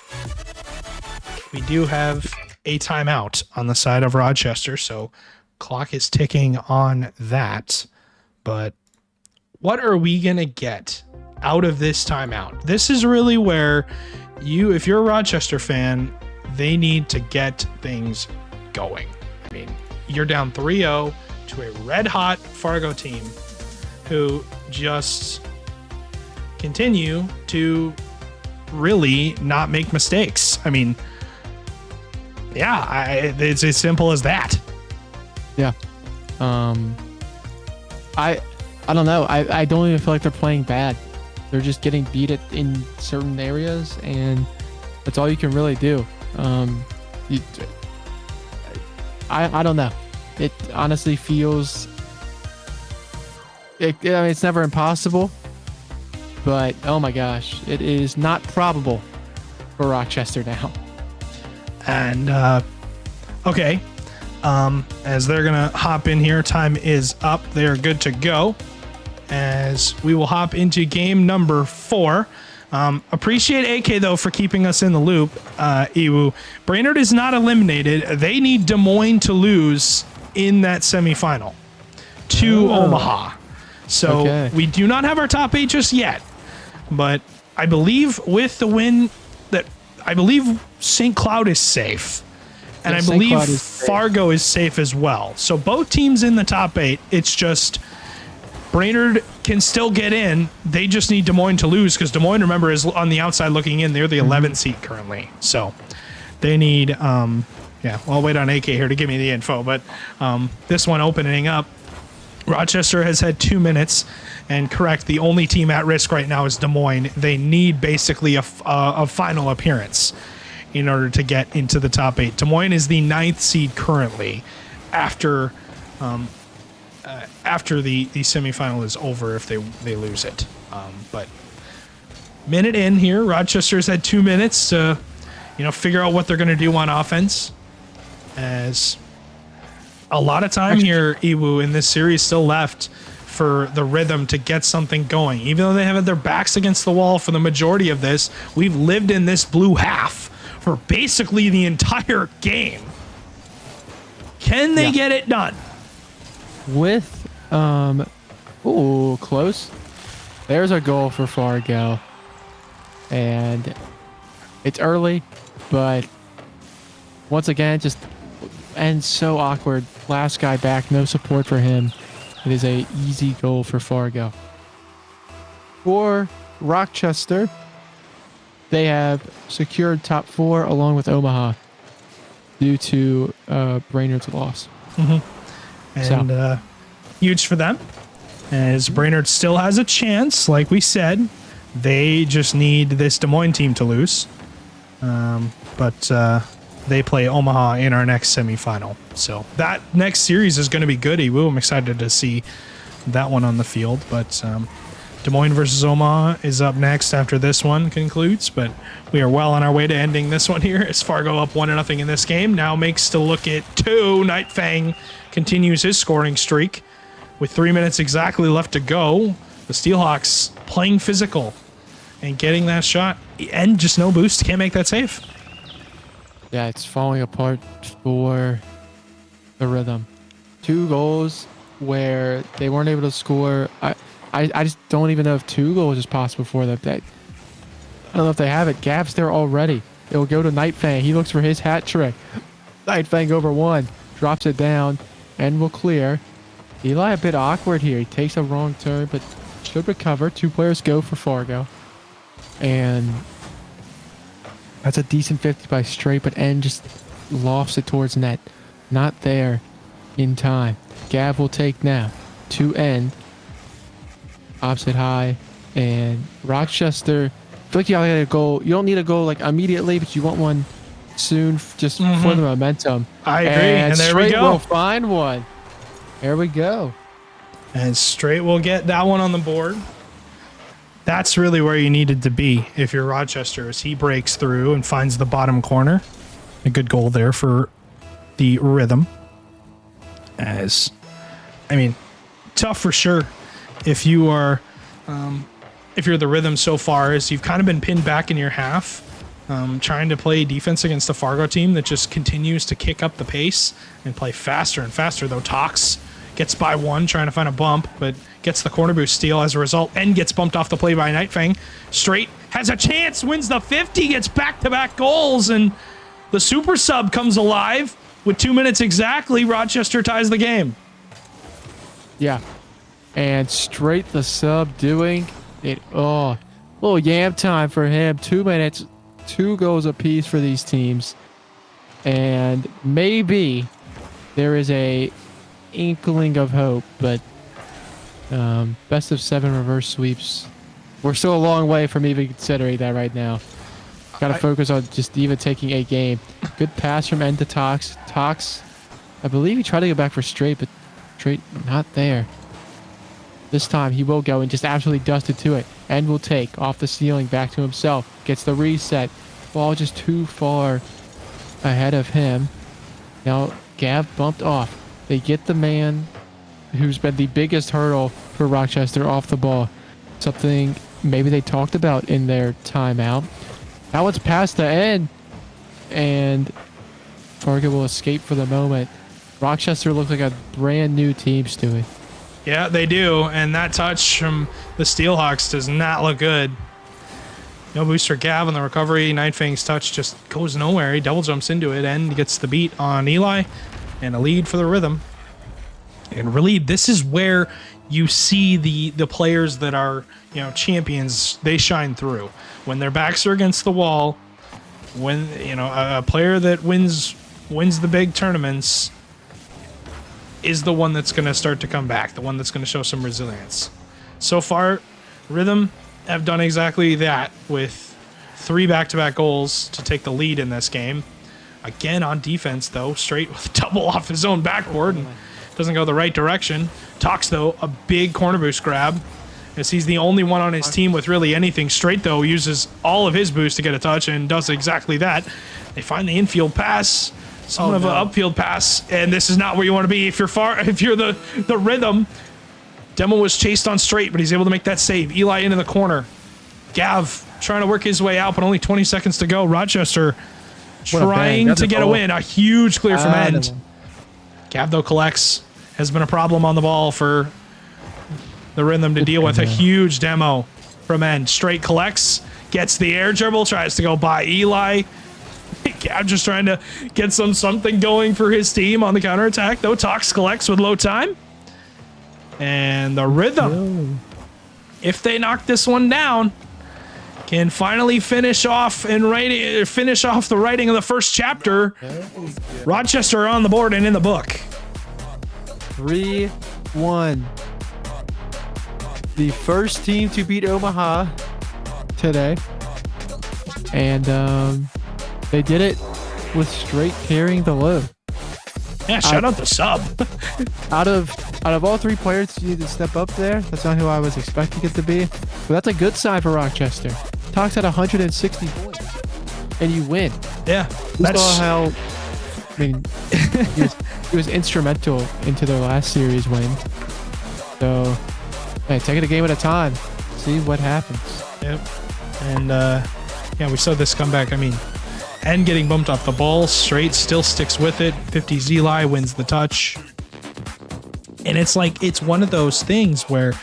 we do have a timeout on the side of Rochester, so clock is ticking on that. But what are we gonna get out of this timeout? This is really where if you're a Rochester fan, they need to get things going. I mean, you're down 3-0 to a red-hot Fargo team who just continue to really not make mistakes. I mean, yeah, it's as simple as that. Yeah. I don't know. I don't even feel like they're playing bad. They're just getting beat in certain areas, and that's all you can really do. I don't know. It honestly feels. I mean, it's never impossible, but oh my gosh, it is not probable for Rochester now. And okay, as they're gonna hop in here, time is up. They are good to go. As we will hop into game number 4. Appreciate AK though for keeping us in the loop. Iwu, Brainerd is not eliminated. They need Des Moines to lose in that semifinal to Omaha. So we do not have our top 8 just yet, but I believe with the win that I believe St. Cloud is safe, and I believe Fargo is safe as well. So both teams in the top 8. It's just Brainerd can still get in. They just need Des Moines to lose because Des Moines, remember, is on the outside looking in. They're the 11th seed currently. So they need, well, I'll wait on AK here to give me the info. But this one opening up, Rochester has had 2 minutes. And correct, the only team at risk right now is Des Moines. They need basically a final appearance in order to get into the top 8. Des Moines is the 9th seed currently after the semifinal is over if they lose it. But minute in here, Rochester's had 2 minutes to figure out what they're going to do on offense. As a lot of time here, Iwu, in this series still left for the rhythm to get something going. Even though they have had their backs against the wall for the majority of this, we've lived in this blue half for basically the entire game. Can they get it done? With close. There's a goal for Fargo. And it's early, but once again, just ends so awkward. Last guy back, no support for him. It is a easy goal for Fargo. For Rochester, they have secured top 4 along with Omaha due to Brainerd's loss. And huge for them, as Brainerd still has a chance. Like we said, they just need this Des Moines team to lose. but they play Omaha in our next semifinal. So that next series is going to be good. I'm excited to see that one on the field. But Des Moines versus Omaha is up next after this one concludes. But we are well on our way to ending this one here as Fargo up 1-0 in this game. Now makes to look at 2. Night Fang continues his scoring streak with 3 minutes exactly left to go. The Steelhawks playing physical and getting that shot and just no boost. Can't make that save. Yeah, it's falling apart for the Rhythm. 2 goals where they weren't able to score. I just don't even know if 2 goals is possible for them. I don't know if they have it. Gav's there already. It will go to Night Fang. He looks for his hat trick. Night Fang over 1. Drops it down and will clear. Eli a bit awkward here. He takes a wrong turn, but should recover. 2 players go for Fargo. And that's a decent 50 by Straight, but N just lofts it towards net. Not there in time. Gav will take now. To end. Opposite high. And Rochester. I feel like you gotta get a goal. You don't need a goal like immediately, but you want one soon just for the momentum. I agree. And there we Straight go. will find one. There we go. And Straight will get that one on the board. That's really where you needed to be if you're Rochester, as he breaks through and finds the bottom corner. A good goal there for the Rhythm. Tough for sure if you are, if you're the Rhythm so far, as you've kind of been pinned back in your half, trying to play defense against a Fargo team that just continues to kick up the pace and play faster and faster, though Tox gets by 1, trying to find a bump, but gets the corner boost steal as a result and gets bumped off the play by Night Fang. Straight has a chance, wins the 50, gets back-to-back goals, and the super sub comes alive with 2 minutes exactly. Rochester ties the game. Yeah. And Straight the sub doing it. Oh, little yam time for him. 2 minutes, 2 goals apiece for these teams. And maybe there is a inkling of hope, but best of 7 reverse sweeps. We're still a long way from even considering that right now. Got to focus on just even taking a game. Good pass from End to Tox. Tox, I believe he tried to go back for Straight, but Straight not there. This time he will go and just absolutely dust it to it. End will take off the ceiling back to himself. Gets the reset. Ball just too far ahead of him. Now Gav bumped off. They get the man who's been the biggest hurdle for Rochester off the ball. Something maybe they talked about in their timeout. Now it's past the end, and Fargo will escape for the moment. Rochester looks like a brand new team, Stewie. Yeah, they do, and that touch from the Steelhawks does not look good. No booster Gav on the recovery. Night Fang's touch just goes nowhere. He double jumps into it and gets the beat on Eli, and a lead for the Rhythm. And really, this is where you see the players that are, champions. They shine through when their backs are against the wall. When a player that wins the big tournaments is the one that's going to start to come back, the one that's going to show some resilience. So far, Rhythm have done exactly that with 3 back-to-back goals to take the lead in this game. Again on defense, though, Straight with double off his own backboard and doesn't go the right direction. Tox, though, a big corner boost grab, as he's the only one on his team with really anything. Straight, though, uses all of his boost to get a touch and does exactly that. They find the infield pass, somewhat of an upfield pass, and this is not where you want to be if you're the Rhythm. Demo was chased on Straight, but he's able to make that save. Eli into the corner. Gav trying to work his way out, but only 20 seconds to go. Rochester trying to get a win. A huge clear from End. Gav, though, collects. Has been a problem on the ball for the Rhythm to deal with. A huge demo from End. Straight collects, gets the air dribble, tries to go by Eli. Gav just trying to get something going for his team on the counterattack, though. Tox collects with low time. And the Rhythm, if they knock this one down, can finally finish off the writing of the first chapter. Rochester on the board and in the book. 3-1. The first team to beat Omaha today. And They did it with Straight carrying the load. Yeah, shout out the sub. Out of all three players you need to step up there, that's not who I was expecting it to be. But that's a good sign for Rochester. Tox had 160 points, and you win. Yeah, You saw how. I mean, he was instrumental into their last series win. So, hey, take it a game at a time. See what happens. Yep. And yeah, we saw this comeback. I mean, and getting bumped off the ball, Straight still sticks with it. 50 Eli wins the touch. And it's like, it's one of those things where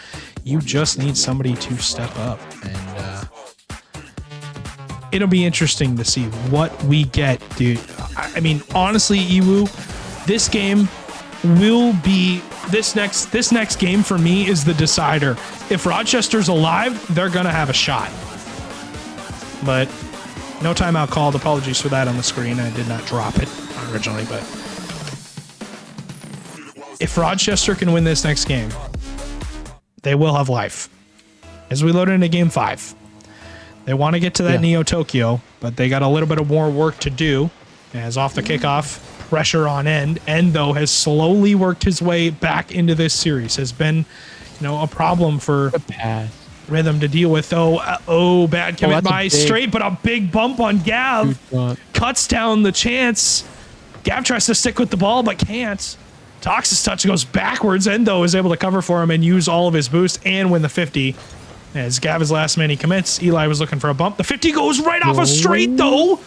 you just need somebody to step up. And it'll be interesting to see what we get, dude. I mean, honestly, Iwu, this game will be this next game for me is the decider. If Rochester's alive, they're gonna have a shot. But no timeout called. Apologies for that on the screen. I did not drop it originally, but if Rochester can win this next game, they will have life. As we load into game 5. They want to get to that Neo Tokyo, but they got a little bit of more work to do. As off the kickoff, pressure on End. End, though, has slowly worked his way back into this series. Has been, a problem for Rhythm to deal with. Bad commit by Straight, but a big bump on Gav. Cuts down the chance. Gav tries to stick with the ball, but can't. Tox's touch goes backwards. Endo is able to cover for him and use all of his boost and win the 50. As Gav is last man, he commits. Eli was looking for a bump. The 50 goes right off a Straight, though.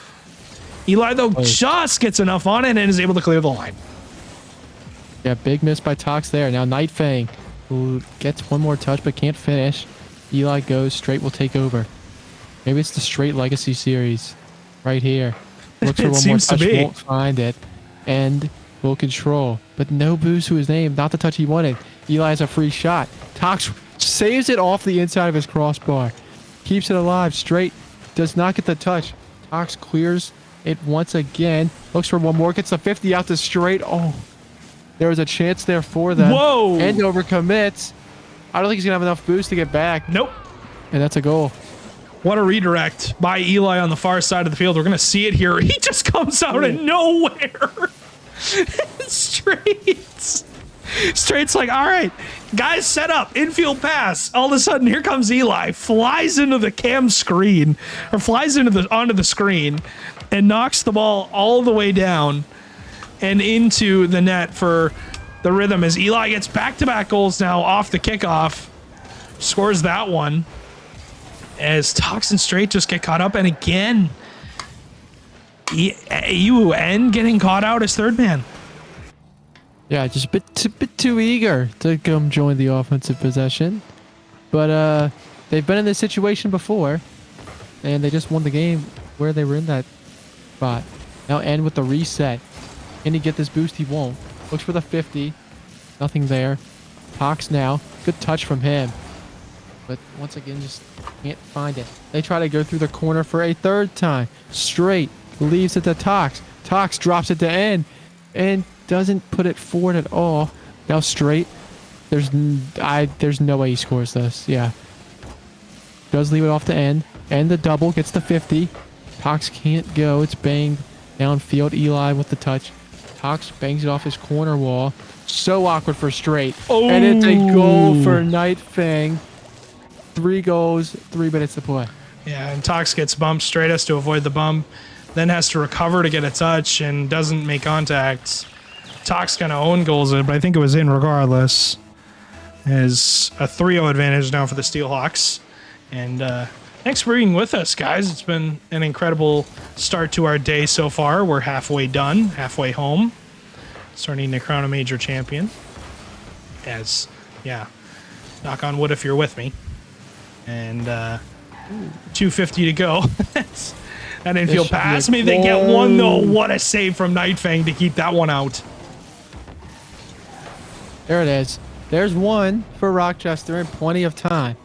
Eli, though, just gets enough on it and is able to clear the line. Yeah, big miss by Tox there. Now Night Fang, who gets one more touch but can't finish. Eli goes. Straight will take over. Maybe it's the Straight Legacy series right here. Looks for one more touch, won't find it. And will control. But no boost to his name. Not the touch he wanted. Eli has a free shot. Tox saves it off the inside of his crossbar. Keeps it alive. Straight does not get the touch. Tox clears it once again. Looks for one more. Gets the 50 out to Straight. Oh, there was a chance there for them. Whoa. And overcommits. I don't think he's going to have enough boost to get back. Nope. And that's a goal. What a redirect by Eli on the far side of the field. We're going to see it here. He just comes out of nowhere. Straight's like, all right, guys, set up. Infield pass. All of a sudden, here comes Eli. Flies into the cam screen. Or flies onto the screen. And knocks the ball all the way down. And into the net for the Rhythm as Eli gets back-to-back goals now off the kickoff. Scores that one. As Tox and Straight just get caught up. And again, UN getting caught out as third man. Yeah, just a bit too eager to come join the offensive possession. But they've been in this situation before. And they just won the game where they were in that spot. Now end with the reset. Can he get this boost? He won't. Looks for the 50. Nothing there. Tox now. Good touch from him. But once again, just can't find it. They try to go through the corner for a third time. Straight leaves it to Tox. Tox drops it to End. And doesn't put it forward at all. Now Straight. There's no way he scores this. Yeah. Does leave it off to End. And the double gets the 50. Tox can't go. It's banged downfield. Eli with the touch. Tox bangs it off his corner wall. So awkward for Straight. Oh. And it's a goal for Night Fang. 3 goals, 3 minutes to play. Yeah, and Tox gets bumped. Straight has to avoid the bump. Then has to recover to get a touch and doesn't make contact. Tox kind of own goals it, but I think it was in regardless. As a 3-0 advantage now for the Steelhawks. And thanks for being with us, guys. It's been an incredible start to our day so far. We're halfway done, halfway home. Starting to crown a major champion. As, yeah, knock on wood if you're with me. And 250 to go. That infield pass. Maybe they get one, though. What a save from Night Fang to keep that one out. There it is. There's one for Rochester and plenty of time.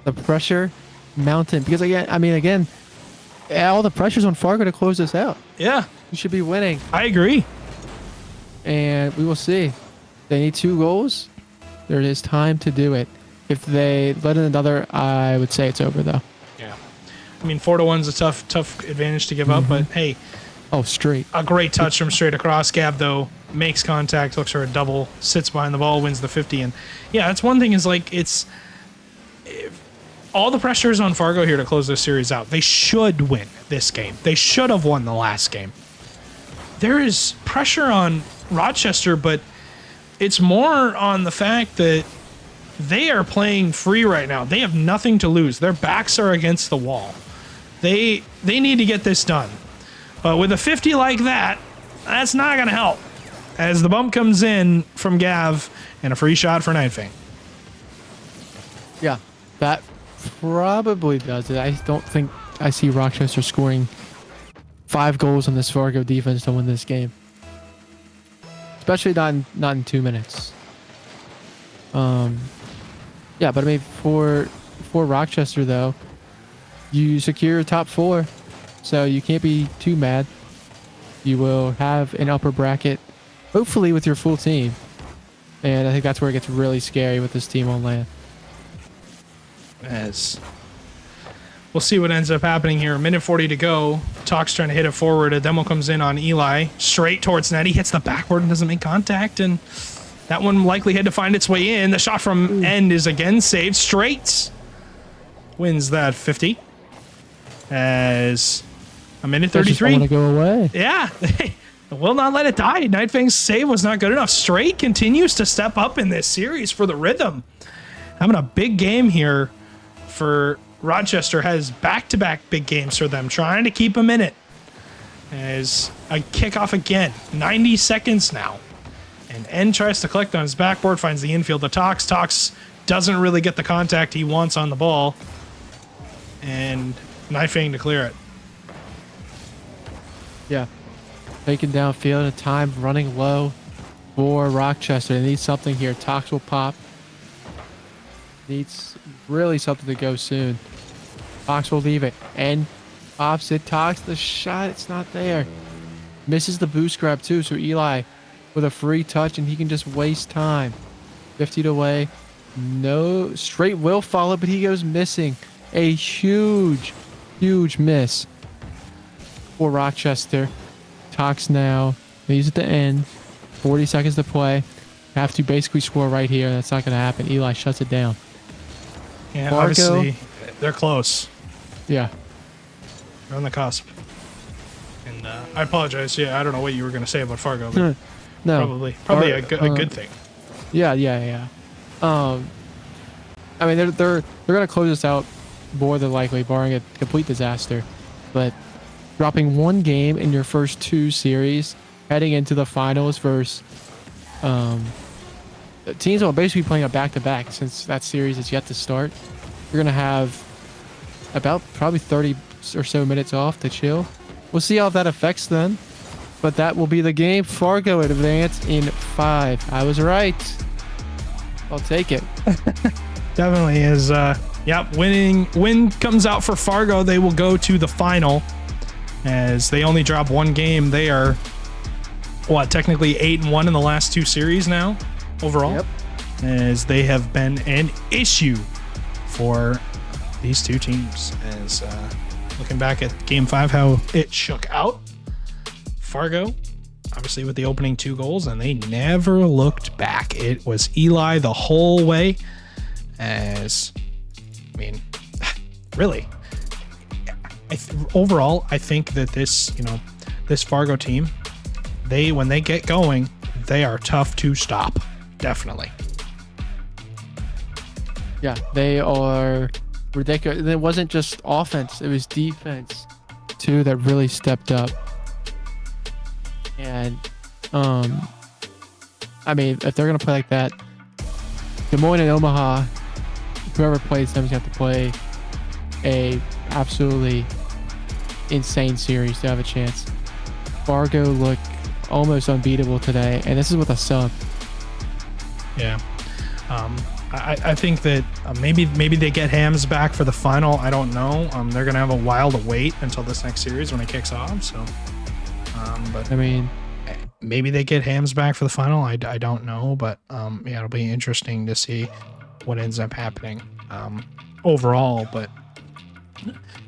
The pressure mountain. Because, again, all the pressure's on Fargo to close this out. Yeah. You should be winning. I agree. And we will see. They need 2 goals. There is time to do it. If they let in another, I would say it's over, though. Yeah. I mean, 4-1's a tough advantage to give up, but hey, Oh, straight. a great touch from straight across. Gab, though, makes contact, looks for a double, sits behind the ball, wins the 50. And yeah, that's one thing is like all the pressure is on Fargo here to close this series out. They should win this game. They should have won the last game. There is pressure on Rochester, but it's more on the fact that they are playing free right now. They have nothing to lose. Their backs are against the wall. They need to get this done. But with a 50 like that, that's not going to help. As the bump comes in from Gav and a free shot for Night Fang. Yeah, that probably does it. I don't think I see Rochester scoring 5 goals on this Fargo defense to win this game. Especially not in 2 minutes. Yeah, but I mean for Rochester though, you secure top 4, so you can't be too mad. You will have an upper bracket, hopefully with your full team, and I think that's where it gets really scary with this team on land. As we'll see what ends up happening here. A minute 40 to go. Talk's trying to hit it forward. A demo comes in on Eli, straight towards net. He hits the backward and doesn't make contact, and that one likely had to find its way in. The shot from end is again saved. Straight wins that 50. As a minute 33. I want to go away. Yeah, they will not let it die. Night Fang's save was not good enough. Straight continues to step up in this series for the Rhythm. Having a big game here for Rochester. Has back-to-back big games for them, trying to keep them in it. As a kickoff again, 90 seconds now. And N tries to collect on his backboard, finds the infield to Tox. Tox doesn't really get the contact he wants on the ball. And Night Fang to clear it. Yeah. Taking downfield at time, running low for Rochester. They need something here. Tox will pop. Needs really something to go soon. Tox will leave it. And pops it. Tox the shot. It's not there. Misses the boost grab too. So Eli with a free touch, and he can just waste time. 50 away. No. Straight will follow, but he goes missing. A huge miss for Rochester. Tox now. Leaves at the end. 40 seconds to play. Have to basically score right here. That's not going to happen. Eli shuts it down. Yeah, Fargo, obviously they're close. Yeah. They're on the cusp. And I apologize. Yeah, I don't know what you were going to say about Fargo, but No. probably a good thing. Yeah. I mean, they're going to close this out more than likely, barring a complete disaster. But dropping 1 game in your first 2 series, heading into the finals versus teams are basically playing a back-to-back since that series is yet to start. You're going to have about probably 30 or so minutes off to chill. We'll see how that affects them. But that will be the game. Fargo advance in 5. I was right. I'll take it. Definitely is. Win comes out for Fargo. They will go to the final. As they only drop 1 game. They are, technically 8-1 in the last 2 series now, overall. Yep. As they have been an issue for these 2 teams. As looking back at Game 5, how it shook out. Fargo, obviously with the opening 2 goals, and they never looked back. It was Eli the whole way. As, I mean, really, overall, I think that this Fargo team, when they get going, they are tough to stop. Definitely. Yeah, they are ridiculous. It wasn't just offense, it was defense too that really stepped up. And I mean, if they're gonna play like that, Des Moines and Omaha, whoever plays them is gonna have to play a absolutely insane series to have a chance. Fargo look almost unbeatable today, and this is with a sub. Yeah. I think that maybe they get Hams back for the final. I don't know. They're gonna have a while to wait until this next series when it kicks off. So, but I mean, maybe they get Hams back for the final. I don't know, but yeah, it'll be interesting to see what ends up happening overall. But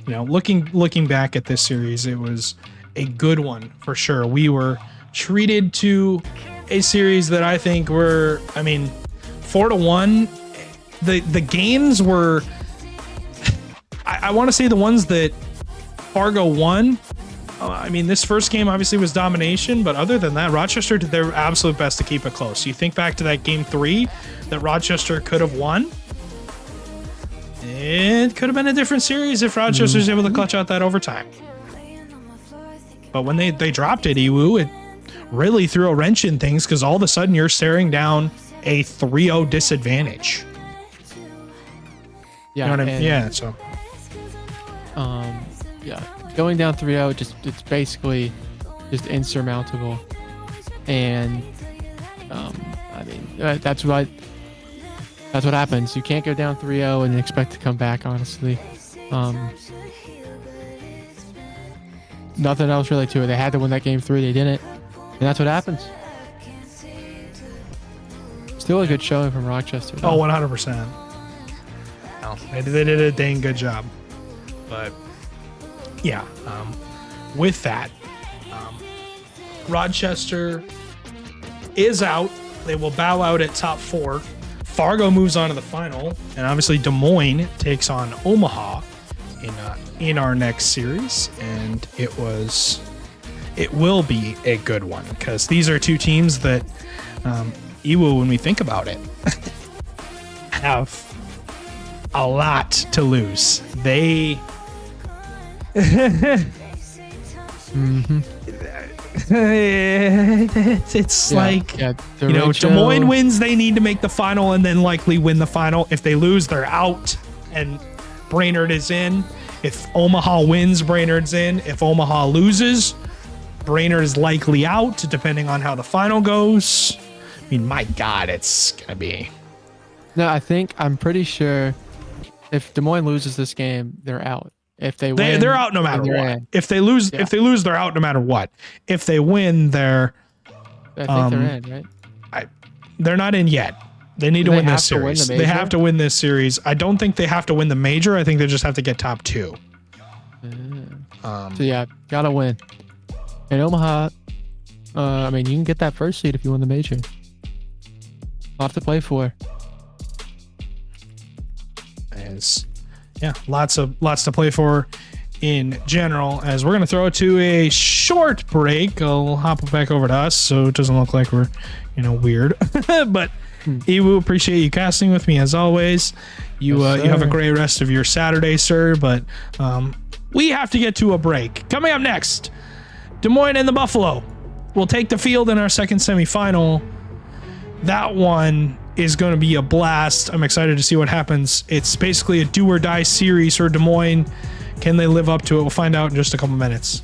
looking back at this series, it was a good one for sure. We were treated to a series that I think were, 4-1. The games were, I want to say the ones that Fargo won. This first game obviously was domination, but other than that, Rochester did their absolute best to keep it close. You think back to that game 3 that Rochester could have won. It could have been a different series if Rochester was able to clutch out that overtime. But when they dropped it, Iwu, it really threw a wrench in things because all of a sudden you're staring down a 3-0 disadvantage. Yeah. You know what I mean? Yeah. So. Yeah. Going down 3-0, it's basically just insurmountable. And that's what happens. You can't go down 3-0 and expect to come back, honestly. Nothing else really to it. They had to win that game 3. They didn't. And that's what happens. Still a good showing from Rochester, though. Oh, 100%. No, they did a dang good job. But, yeah. With that, Rochester is out. They will bow out at top 4. Fargo moves on to the final. And obviously Des Moines takes on Omaha in our next series. And it will be a good one because these are two teams that Iwo, when we think about it, have a lot to lose. They it's like Des Moines wins, they need to make the final and then likely win the final. If they lose, they're out and Brainerd is in. If Omaha wins, Brainerd's in. If Omaha loses, Brainerd is likely out, depending on how the final goes. My God, it's gonna be. No, I'm pretty sure if Des Moines loses this game, they're out. If they win, they're out no matter what. In. If they lose, they're out no matter what. If they win, they're. I think they're in, right? They're not in yet. They need to win this series. They have to win this series. I don't think they have to win the major. I think they just have to get top 2. So yeah, gotta win. And Omaha, you can get that first seed if you win the major. Lot to play for. Lots to play for in general. As we're gonna throw it to a short break, I'll hop back over to us so it doesn't look like we're, weird. But Iwu, appreciate you casting with me as always. You have a great rest of your Saturday, sir. But we have to get to a break. Coming up next, Des Moines and the Buffalo will take the field in our second semifinal. That one is going to be a blast. I'm excited to see what happens. It's basically a do or die series for Des Moines. Can they live up to it? We'll find out in just a couple minutes.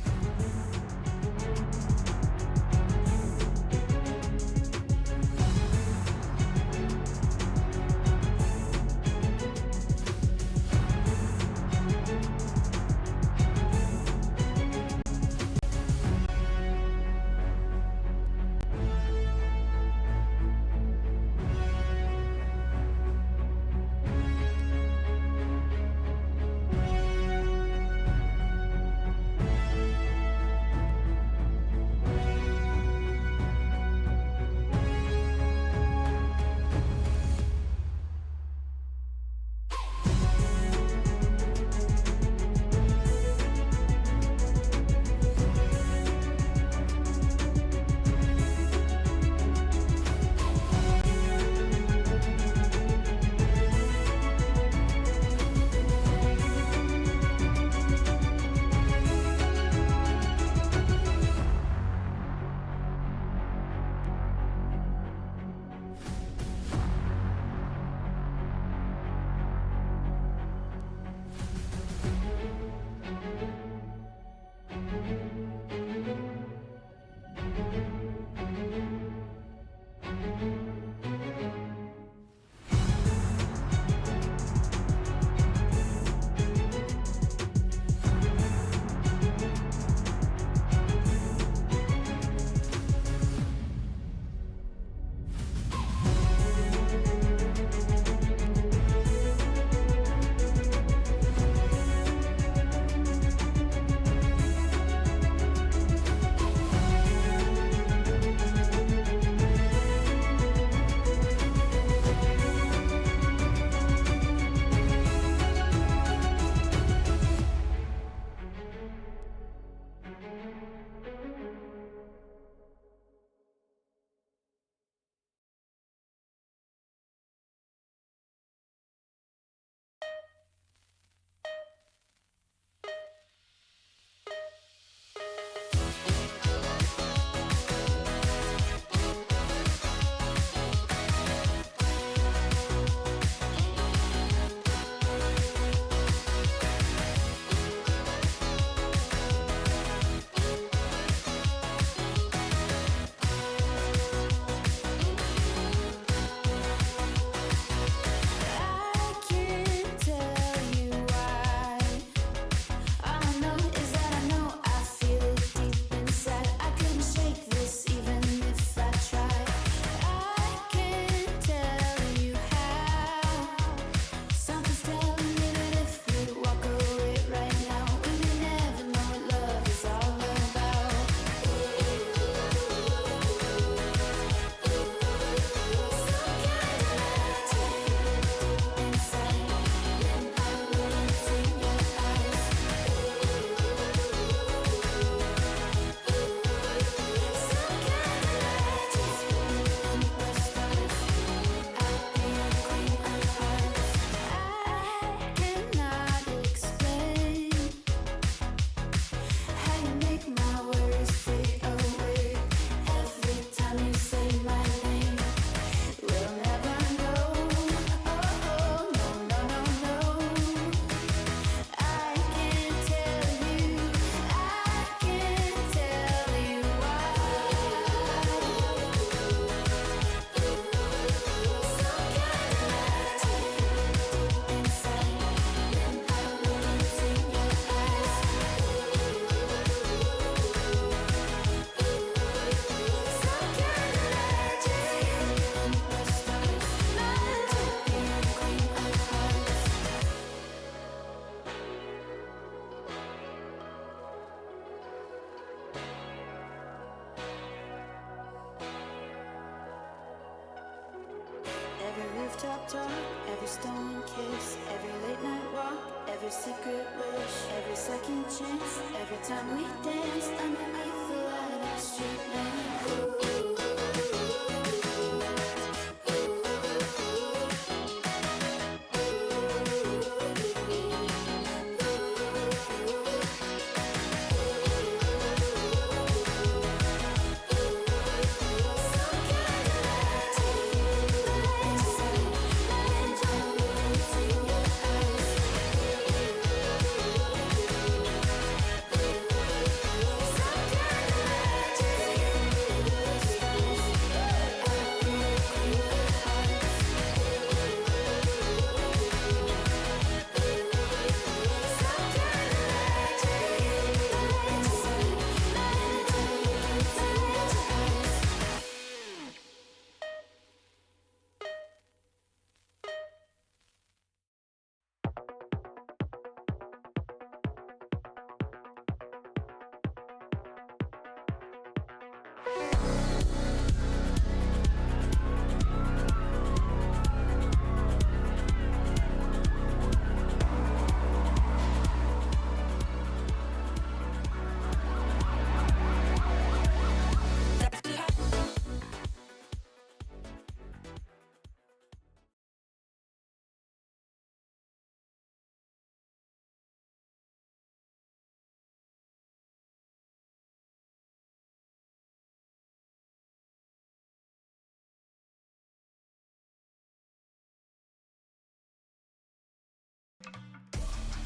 rooftop talk, every stolen kiss, every late night walk, every secret wish, every second chance, every time we dance underneath the light of street lamp.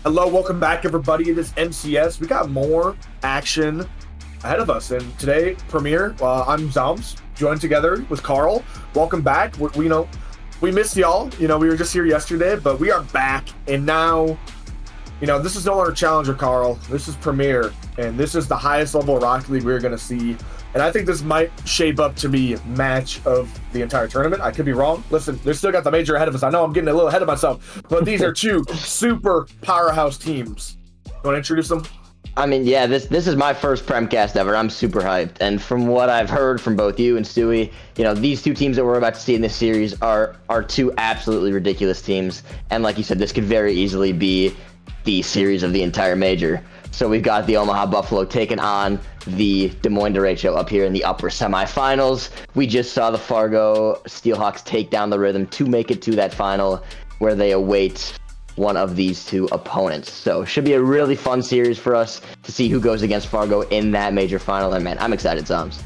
Hello, welcome back, everybody. It is MCS. We got more action ahead of us, and today, Premiere. I'm Zoms, joined together with Carl. Welcome back. We missed y'all. We were just here yesterday, but we are back, and now, this is no longer Challenger, Carl. This is Premiere, and this is the highest level of Rocket League we're going to see. And I think this might shape up to be match of the entire tournament. I could be wrong. Listen, they still got the major ahead of us. I know I'm getting a little ahead of myself, but these are two super powerhouse teams. You want to introduce them? I mean, yeah, this is my first Premcast ever. I'm super hyped. And from what I've heard from both you and Stewie, these two teams that we're about to see in this series are two absolutely ridiculous teams. And like you said, this could very easily be the series of the entire major. So we've got the Omaha Buffalo taking on the Des Moines Derecho up here in the upper semifinals. We just saw the Fargo Steelhawks take down the Rhythm to make it to that final where they await one of these two opponents. So should be a really fun series for us to see who goes against Fargo in that major final. And man, I'm excited, Zoms.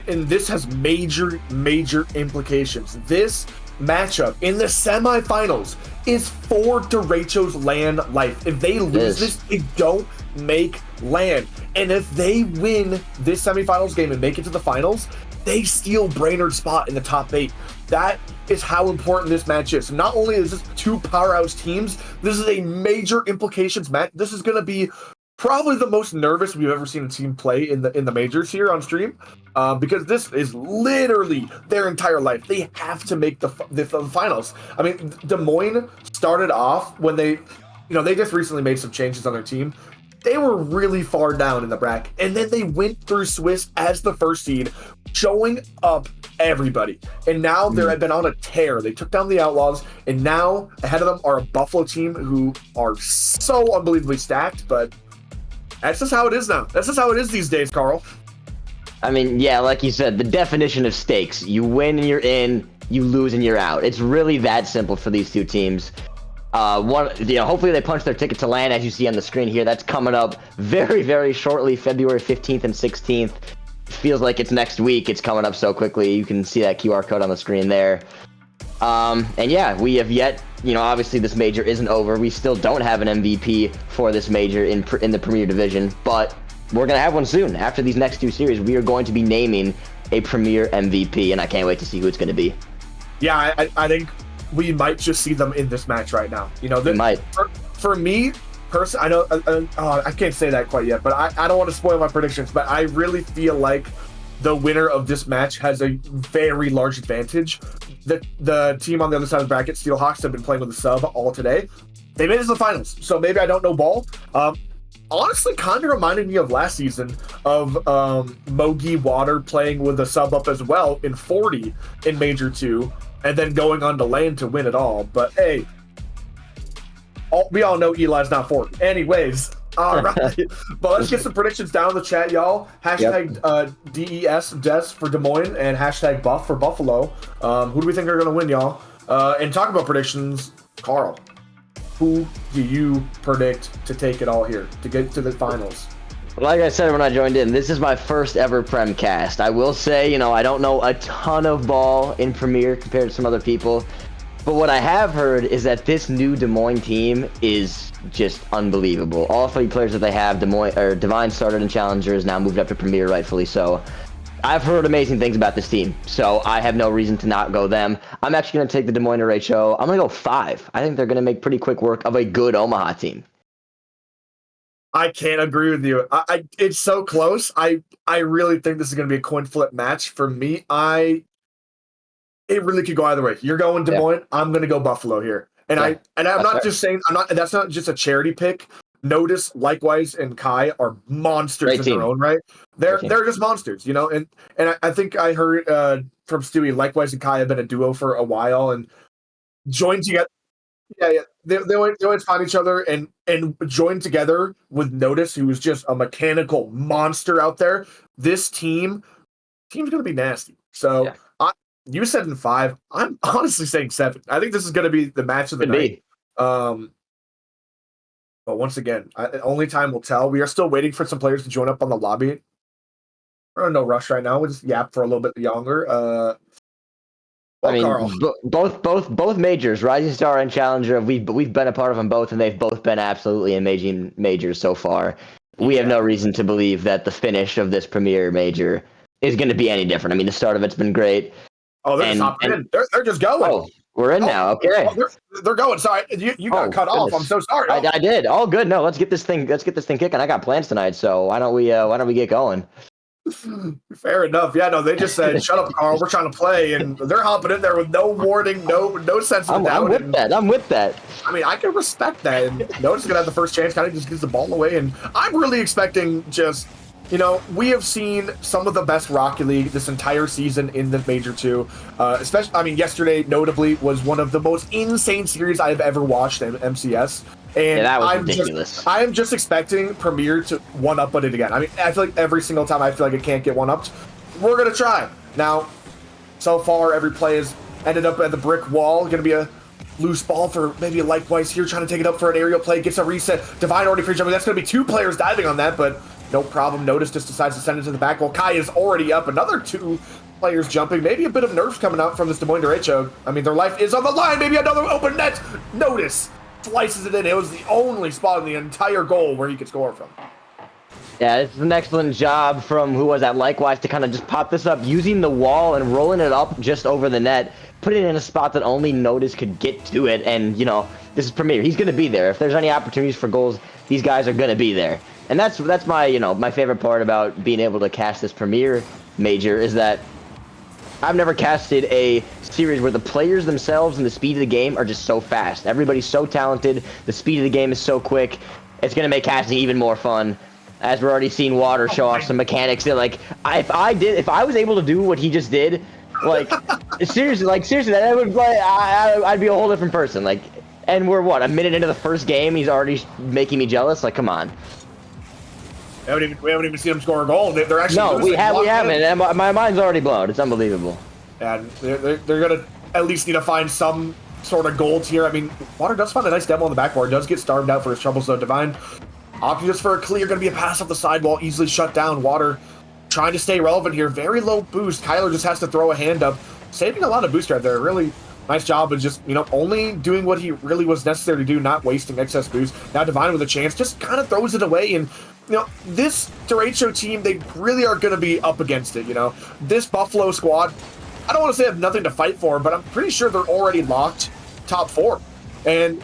And this has major implications. This matchup in the semifinals is for Derecho's land life. If they lose this, they don't make land. And if they win this semifinals game and make it to the finals, they steal Brainerd's spot in the top 8. That is how important this match is. Not only is this two powerhouse teams, this is a major implications match. This is going to be probably the most nervous we've ever seen a team play in the majors here on stream, because this is literally their entire life. They have to make the finals. I mean, Des Moines started off when they just recently made some changes on their team. They were really far down in the bracket, and then they went through Swiss as the first seed, showing up everybody. And now they've been on a tear. They took down the Outlaws, and now ahead of them are a Buffalo team who are so unbelievably stacked, but that's just how it is now. That's just how it is these days, Carl. I mean, yeah, like you said, the definition of stakes. You win and you're in, you lose and you're out. It's really that simple for these two teams. Hopefully they punch their ticket to land, as you see on the screen here. That's coming up very, very shortly, February 15th and 16th. Feels like it's next week. It's coming up so quickly. You can see that QR code on the screen there. And yeah, we have yet, obviously this major isn't over. We still don't have an MVP for this major in the Premier Division, but we're going to have one soon. After these next two series, we are going to be naming a Premier MVP, and I can't wait to see who it's going to be. Yeah, I think we might just see them in this match right now. We might. For me, personally, I know I can't say that quite yet, but I don't want to spoil my predictions, but I really feel like the winner of this match has a very large advantage. The team on the other side of the bracket, Steelhawks, have been playing with a sub all today. They made it to the finals, so maybe I don't know ball. honestly kind of reminded me of last season of Mogi Water playing with a sub up as well in 40 in Major 2 and then going on to LAN to win it all. But hey, we all know Eli's not 40. Anyways, all right. But let's get some predictions down in the chat, y'all. Hashtag DES for Des Moines and hashtag Buff for Buffalo. Who do we think are going to win, y'all? And talk about predictions, Carl. Who do you predict to take it all here, to get to the finals? Like I said when I joined in, this is my first ever Prem cast. I will say, you know, I don't know a ton of ball in Premier compared to some other people. But what I have heard is that this new Des Moines team is just unbelievable. All 3 players that they have, Divine started in Challenger, is now moved up to Premier, rightfully so. I've heard amazing things about this team, so I have no reason to not go them. I'm actually going to take the Des Moines Ratio. I'm going to go 5. I think they're going to make pretty quick work of a good Omaha team. I can't agree with you. It's so close. I really think this is going to be a coin flip match for me. It really could go either way. You're going Des Moines. I'm going to go Buffalo here. And I'm not just saying that's not just a charity pick. Notice, Likewise, and Kai are monsters in their own right. They're just monsters, you know. And I think I heard from Stewie, Likewise and Kai have been a duo for a while and joined together. Yeah. They always find each other and join together with Notice, who is just a mechanical monster out there. This team's going to be nasty. So you said in 5. I'm honestly saying 7. I think this is going to be the match of the night. But once again, only time will tell. We are still waiting for some players to join up on the lobby. We're in no rush right now. We'll just yap for a little bit longer. Carl. Both majors, Rising Star and Challenger, we've been a part of them both, and they've both been absolutely amazing majors so far. We have no reason to believe that the finish of this Premier major is going to be any different. I mean, the start of it's been great. Oh, they're just in. They're just going. Oh, we're in now. Okay. Oh, they're going. Sorry, you got cut off. I'm so sorry. I did. All good. No, let's get this thing kicking. I got plans tonight, so why don't we get going? Fair enough. Yeah, no, they just said, "Shut up, Carl. We're trying to play," and they're hopping in there with no warning, no sense of doubt. I'm with that. I mean, I can respect that. And Notice is gonna have the first chance, kind of just gives the ball away, and I'm really expecting just. You know, we have seen some of the best Rocket League this entire season in the Major 2. Especially, I mean, yesterday, notably, was one of the most insane series I have ever watched in MCS. And that was ridiculous. I am just expecting Premier to one-up it again. I mean, I feel like every single time I feel like it can't get one-upped. We're going to try. Now, so far, every play has ended up at the brick wall. Going to be a loose ball for maybe a Likewise here, trying to take it up for an aerial play. Gets a reset. Divine already free jumping. That's going to be 2 players diving on that, but no problem. Notice just decides to send it to the back. Well, Kai is already up. Another 2 players jumping. Maybe a bit of nerves coming out from this Des Moines derecho. I mean, their life is on the line. Maybe another open net. Notice slices it in. It was the only spot in the entire goal where he could score from. Yeah, it's an excellent job from who was that Likewise to kind of just pop this up, using the wall and rolling it up just over the net, putting it in a spot that only Notice could get to it. And, you know, this is Premier. He's going to be there. If there's any opportunities for goals, these guys are going to be there. And that's my, you know, my favorite part about being able to cast this Premier major is that I've never casted a series where the players themselves and the speed of the game are just so fast. Everybody's so talented. The speed of the game is so quick. It's going to make casting even more fun. As we're already seeing Water show off some mechanics that, like, if I was able to do what he just did, like, seriously, that would, like, I'd be a whole different person. Like, and we're a minute into the first game, he's already making me jealous. Like, come on. We haven't even seen them score a goal. They're actually no, we haven't. And my mind's already blown. It's unbelievable. And they're gonna at least need to find some sort of gold here. I mean, Water does find a nice demo on the backboard. Does get starved out for his troubles though. Divine opting just for a clear. Gonna be a pass off the sidewall, easily shut down. Water trying to stay relevant here. Very low boost. Kyler just has to throw a hand up, saving a lot of boost right there. Really nice job of just, you know, only doing what he really was necessary to do, not wasting excess boost. Now Divine with a chance, just kind of throws it away. And, you know, this derecho team, they really are going to be up against it, you know. This Buffalo squad, I don't want to say have nothing to fight for, but I'm pretty sure they're already locked top 4. And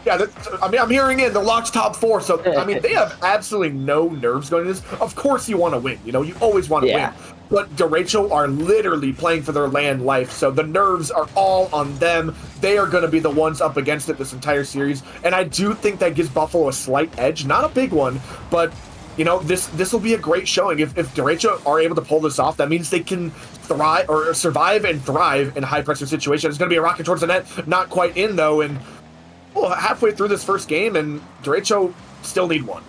Yeah, I mean, I'm hearing in the locked top 4, so I mean, they have absolutely no nerves going into this. Of course, you want to win. You know, you always want to win. But Derecho are literally playing for their land life, so the nerves are all on them. They are going to be the ones up against it this entire series, and I do think that gives Buffalo a slight edge, not a big one, but you know, this will be a great showing. If Derecho are able to pull this off, that means they can thrive or survive and thrive in high pressure situations. It's going to be a rocket towards the net, not quite in though, and halfway through this first game, and Derecho still need one.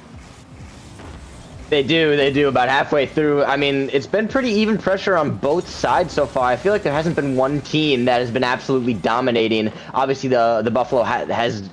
They do about halfway through. I mean, it's been pretty even pressure on both sides so far. I feel like there hasn't been one team that has been absolutely dominating. Obviously, the Buffalo has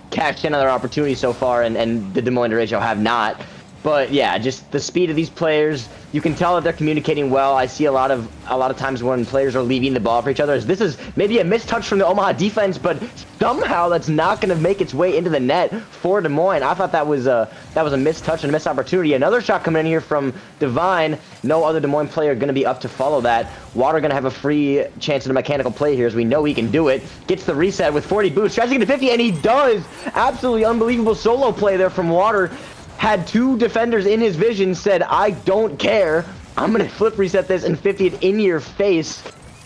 cashed in on their opportunities so far, and the Des Moines Derecho have not. But yeah, just the speed of these players, you can tell that they're communicating well. I see a lot of times when players are leaving the ball for each other. This is maybe a missed touch from the Omaha defense, but somehow that's not going to make its way into the net for Des Moines. I thought that was a missed touch and a missed opportunity. Another shot coming in here from Divine. No other Des Moines player going to be up to follow that. Water going to have a free chance at a mechanical play here, as we know he can do it. Gets the reset with 40 boosts, tries to get to 50, and he does. Absolutely unbelievable solo play there from Water. Had 2 defenders in his vision, said, I don't care. I'm going to flip reset this and 50 it in your face.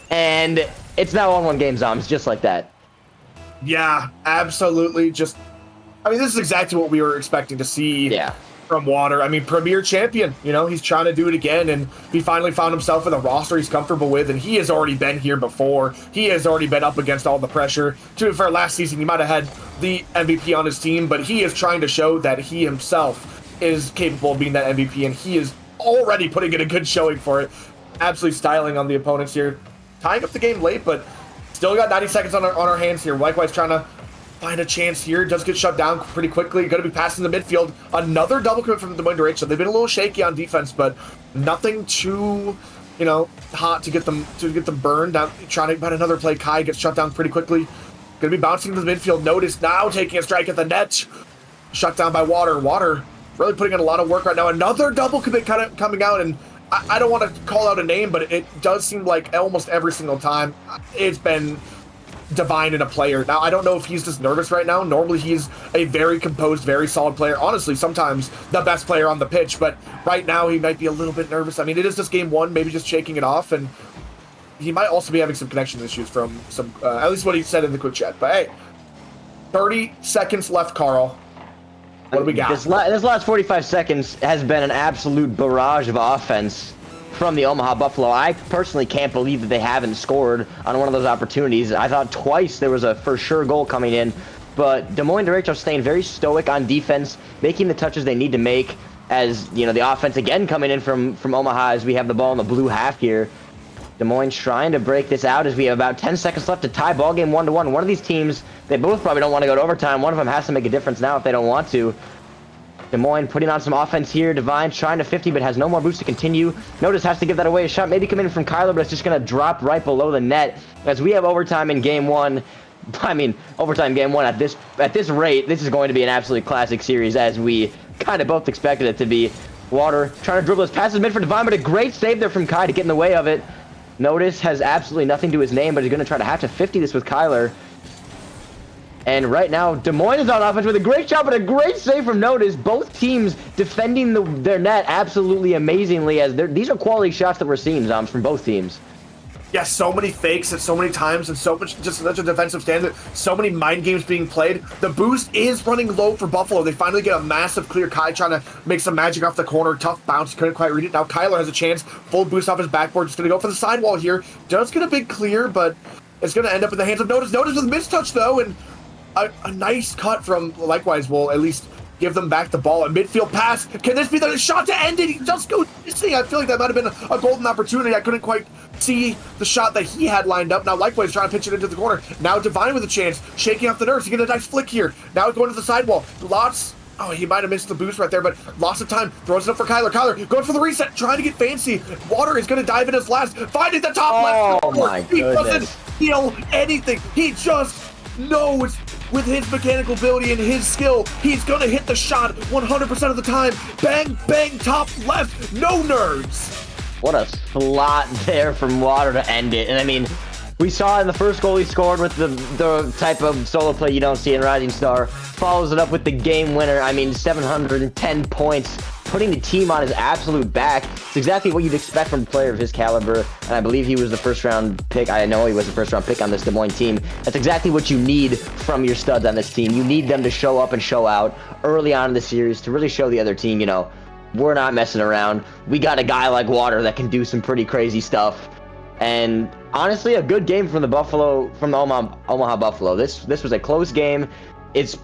And it's now 1-1 game, Zoms, just like that. Yeah, absolutely. I mean, this is exactly what we were expecting to see from Water. I mean, premier champion, you know, he's trying to do it again, and he finally found himself in a roster he's comfortable with, and he has already been here before. He has already been up against all the pressure. To be fair, last season he might have had the MVP on his team, but he is trying to show that he himself is capable of being that MVP, and he is already putting in a good showing for it. Absolutely styling on the opponents here. Tying up the game late, but still got 90 seconds on our hands here. Likewise, trying to find a chance here. Does get shut down pretty quickly. Going to be passing the midfield. Another double commit from the Des Moines Derecho. They've been a little shaky on defense, but nothing too, you know, hot to get them burned. Now, trying to get another play. Kai gets shut down pretty quickly. Going to be bouncing to the midfield. Notice now taking a strike at the net. Shut down by Water. Water really putting in a lot of work right now. Another double commit kind of coming out, and I don't want to call out a name, but it does seem like almost every single time it's been Divine in a player. Now, I don't know if he's just nervous right now. Normally, he's a very composed, very solid player. Honestly, sometimes the best player on the pitch, but right now he might be a little bit nervous. I mean, it is just game 1, maybe just shaking it off, and he might also be having some connection issues from some, at least what he said in the quick chat. But hey, 30 seconds left, Carl. What do we got? This last 45 seconds has been an absolute barrage of offense from the Omaha Buffalo. I personally can't believe that they haven't scored on one of those opportunities. I thought twice there was a for sure goal coming in, but Des Moines Derecho staying very stoic on defense, making the touches they need to make. As you know, the offense again coming in from Omaha as we have the ball in the blue half here. Des Moines trying to break this out as we have about 10 seconds left to tie ball game 1-1. One of these teams, they both probably don't want to go to overtime. One of them has to make a difference now if they don't want to. Des Moines putting on some offense here. Divine trying to 50, but has no more boost to continue. Notice has to give that away. A shot maybe coming in from Kyler, but it's just going to drop right below the net. As we have overtime in game 1. I mean, overtime game 1 at this rate, this is going to be an absolute classic series, as we kind of both expected it to be. Water trying to dribble his passes mid for Divine, but a great save there from Kai to get in the way of it. Notice has absolutely nothing to his name, but he's going to try to have to 50 this with Kyler. And right now, Des Moines is on offense with a great shot, but a great save from Notice. Both teams defending their net absolutely amazingly, as these are quality shots that we're seeing, Zoms, from both teams. Yeah, so many fakes at so many times, and so much, just such a defensive stand, so many mind games being played. The boost is running low for Buffalo. They finally get a massive clear. Kai trying to make some magic off the corner. Tough bounce, couldn't quite read it. Now Kyler has a chance. Full boost off his backboard. Just going to go for the sidewall here. Does get a big clear, but it's going to end up in the hands of Notice. Notice with a mistouch, though, and a nice cut from Likewise will at least give them back the ball. A midfield pass. Can this be the shot to end it? He just goes missing. I feel like that might have been a golden opportunity. I couldn't quite see the shot that he had lined up. Now Likewise trying to pitch it into the corner. Now Divine with a chance. Shaking off the nerves. He get a nice flick here. Now going to the sidewall. Oh, he might have missed the boost right there, but lots of time. Throws it up for Kyler. Kyler going for the reset. Trying to get fancy. Water is going to dive in his last. Finding the top left. Oh my He goodness. doesn't feel anything. He just knows with his mechanical ability and his skill, he's going to hit the shot 100% of the time. Bang, bang, top left. No nerves. What a slot there from Water to end it. And I mean, We saw in the first goal he scored with the type of solo play you don't see in Rising Star. Follows it up with the game winner. I mean, 710 points, putting the team on his absolute back. It's exactly what you'd expect from a player of his caliber, and I believe he was the first-round pick. I know he was the first-round pick on this Des Moines team. That's exactly what you need from your studs on this team. You need them to show up and show out early on in the series to really show the other team, we're not messing around. We got a guy like Water that can do some pretty crazy stuff. And honestly, a good game from the Omaha Buffalo. This was a close game.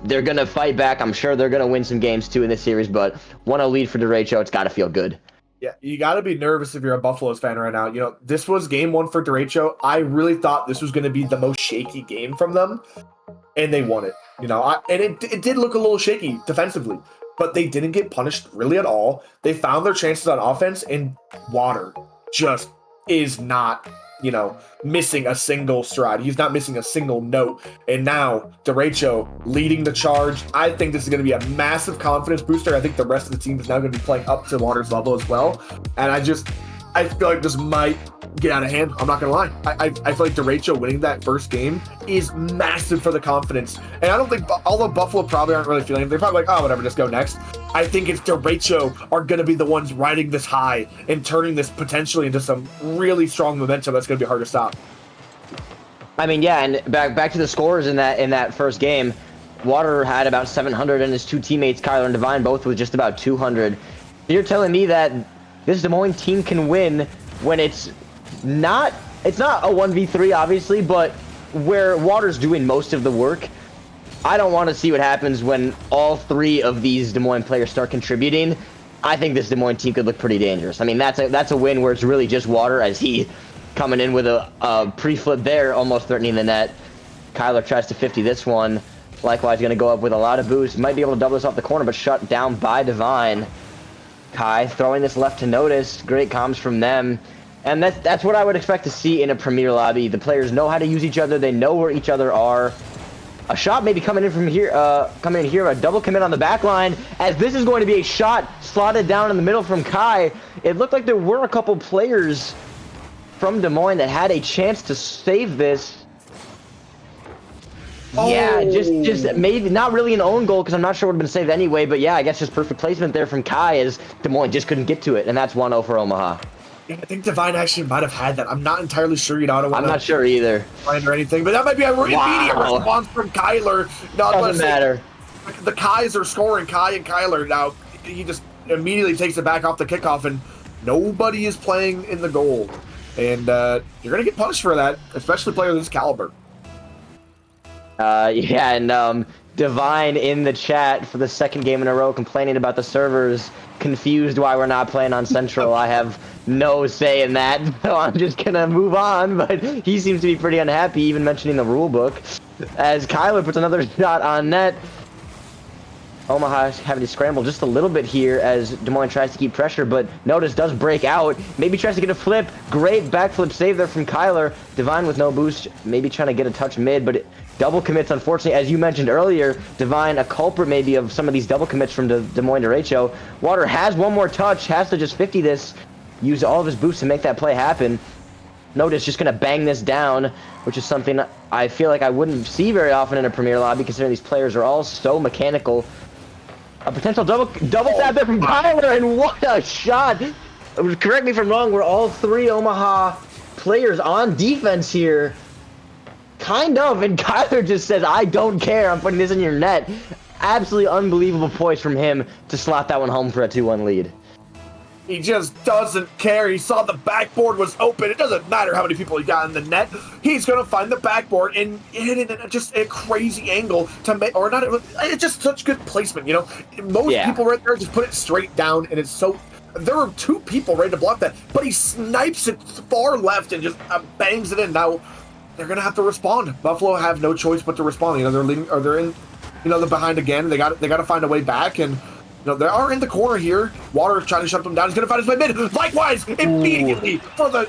They're gonna fight back. I'm sure they're gonna win some games too in this series, but 1-0 lead for derecho. It's got to feel good. Yeah, you got to be nervous if you're a Buffaloes fan right now. This was game 1 for derecho. I really thought this was going to be the most shaky game from them, and they won it. And it did look a little shaky defensively, but they didn't get punished really at all. They found their chances on offense, and Water just is not, missing a single stride. He's not missing a single note. And now derecho leading the charge. I think this is going to be a massive confidence booster. I think the rest of the team is now going to be playing up to Water's level as well. And I feel like this might get out of hand. I'm not going to lie. I feel like derecho winning that first game is massive for the confidence. And I don't think, although Buffalo probably aren't really feeling it, they're probably like, oh, whatever, just go next. I think it's derecho are going to be the ones riding this high and turning this potentially into some really strong momentum that's going to be hard to stop. I mean, yeah, and back to the scores in that first game. Water had about 700, and his two teammates, Kyler and Divine, both with just about 200. You're telling me that this Des Moines team can win when it's not a 1v3, obviously, but where Water's doing most of the work. I don't want to see what happens when all 3 of these Des Moines players start contributing. I think this Des Moines team could look pretty dangerous. I mean, that's a win where it's really just Water, as he coming in with a pre-flip there, almost threatening the net. Kyler tries to 50 this one. Likewise, going to go up with a lot of boost. Might be able to double this off the corner, but shut down by Divine. Kai throwing this left to Notice. Great comms from them. And that's what I would expect to see in a Premier lobby. The players know how to use each other. They know where each other are. A shot maybe coming in from here, a double commit on the back line, as this is going to be a shot slotted down in the middle from Kai. It looked like there were a couple players from Des Moines that had a chance to save this. Oh. Yeah, just maybe not really an own goal, because I'm not sure it would have been saved anyway, but yeah, I guess just perfect placement there from Kai, as Des Moines just couldn't get to it, and that's 1-0 for Omaha. Yeah, I think Divine actually might have had that. I'm not entirely sure. I don't want I'm not sure either. Or anything, but that might be a immediate response from Kyler. Doesn't matter. The Kais are scoring. Kai and Kyler now. He just immediately takes it back off the kickoff, and nobody is playing in the goal. And you're gonna get punished for that, especially a player of this caliber. Yeah, and Divine in the chat for the second game in a row complaining about the servers, confused why we're not playing on Central. I have no say in that, so I'm just gonna move on, but he seems to be pretty unhappy, even mentioning the rule book. As Kyler puts another shot on net. Omaha having to scramble just a little bit here as Des Moines tries to keep pressure, but Notice does break out. Maybe tries to get a flip. Great backflip save there from Kyler. Divine with no boost, maybe trying to get a touch mid, but double commits, unfortunately. As you mentioned earlier, Divine, a culprit maybe of some of these double commits from Des Moines derecho. Water has one more touch, has to just 50 this, use all of his boosts to make that play happen. Notice just going to bang this down, which is something I feel like I wouldn't see very often in a Premier lobby, considering these players are all so mechanical. A potential double tap there from Kyler, and what a shot! Correct me if I'm wrong, we're all 3 Omaha players on defense here. Kind of, and Kyler just says, I don't care, I'm putting this in your net. Absolutely unbelievable poise from him to slot that one home for a 2-1 lead. He just doesn't care. He saw the backboard was open. It doesn't matter how many people he got in the net. He's going to find the backboard and hit it at just a crazy angle to make, or not, it's just such good placement, Most people right there just put it straight down, and it's so, there were 2 people ready to block that, but he snipes it far left and just bangs it in. Now, they're going to have to respond. Buffalo have no choice but to respond. They're leading, or they're in, they're behind again. They got to find a way back, and they are in the corner here. Water is trying to shut them down. He's going to find his way mid. Likewise, immediately for the,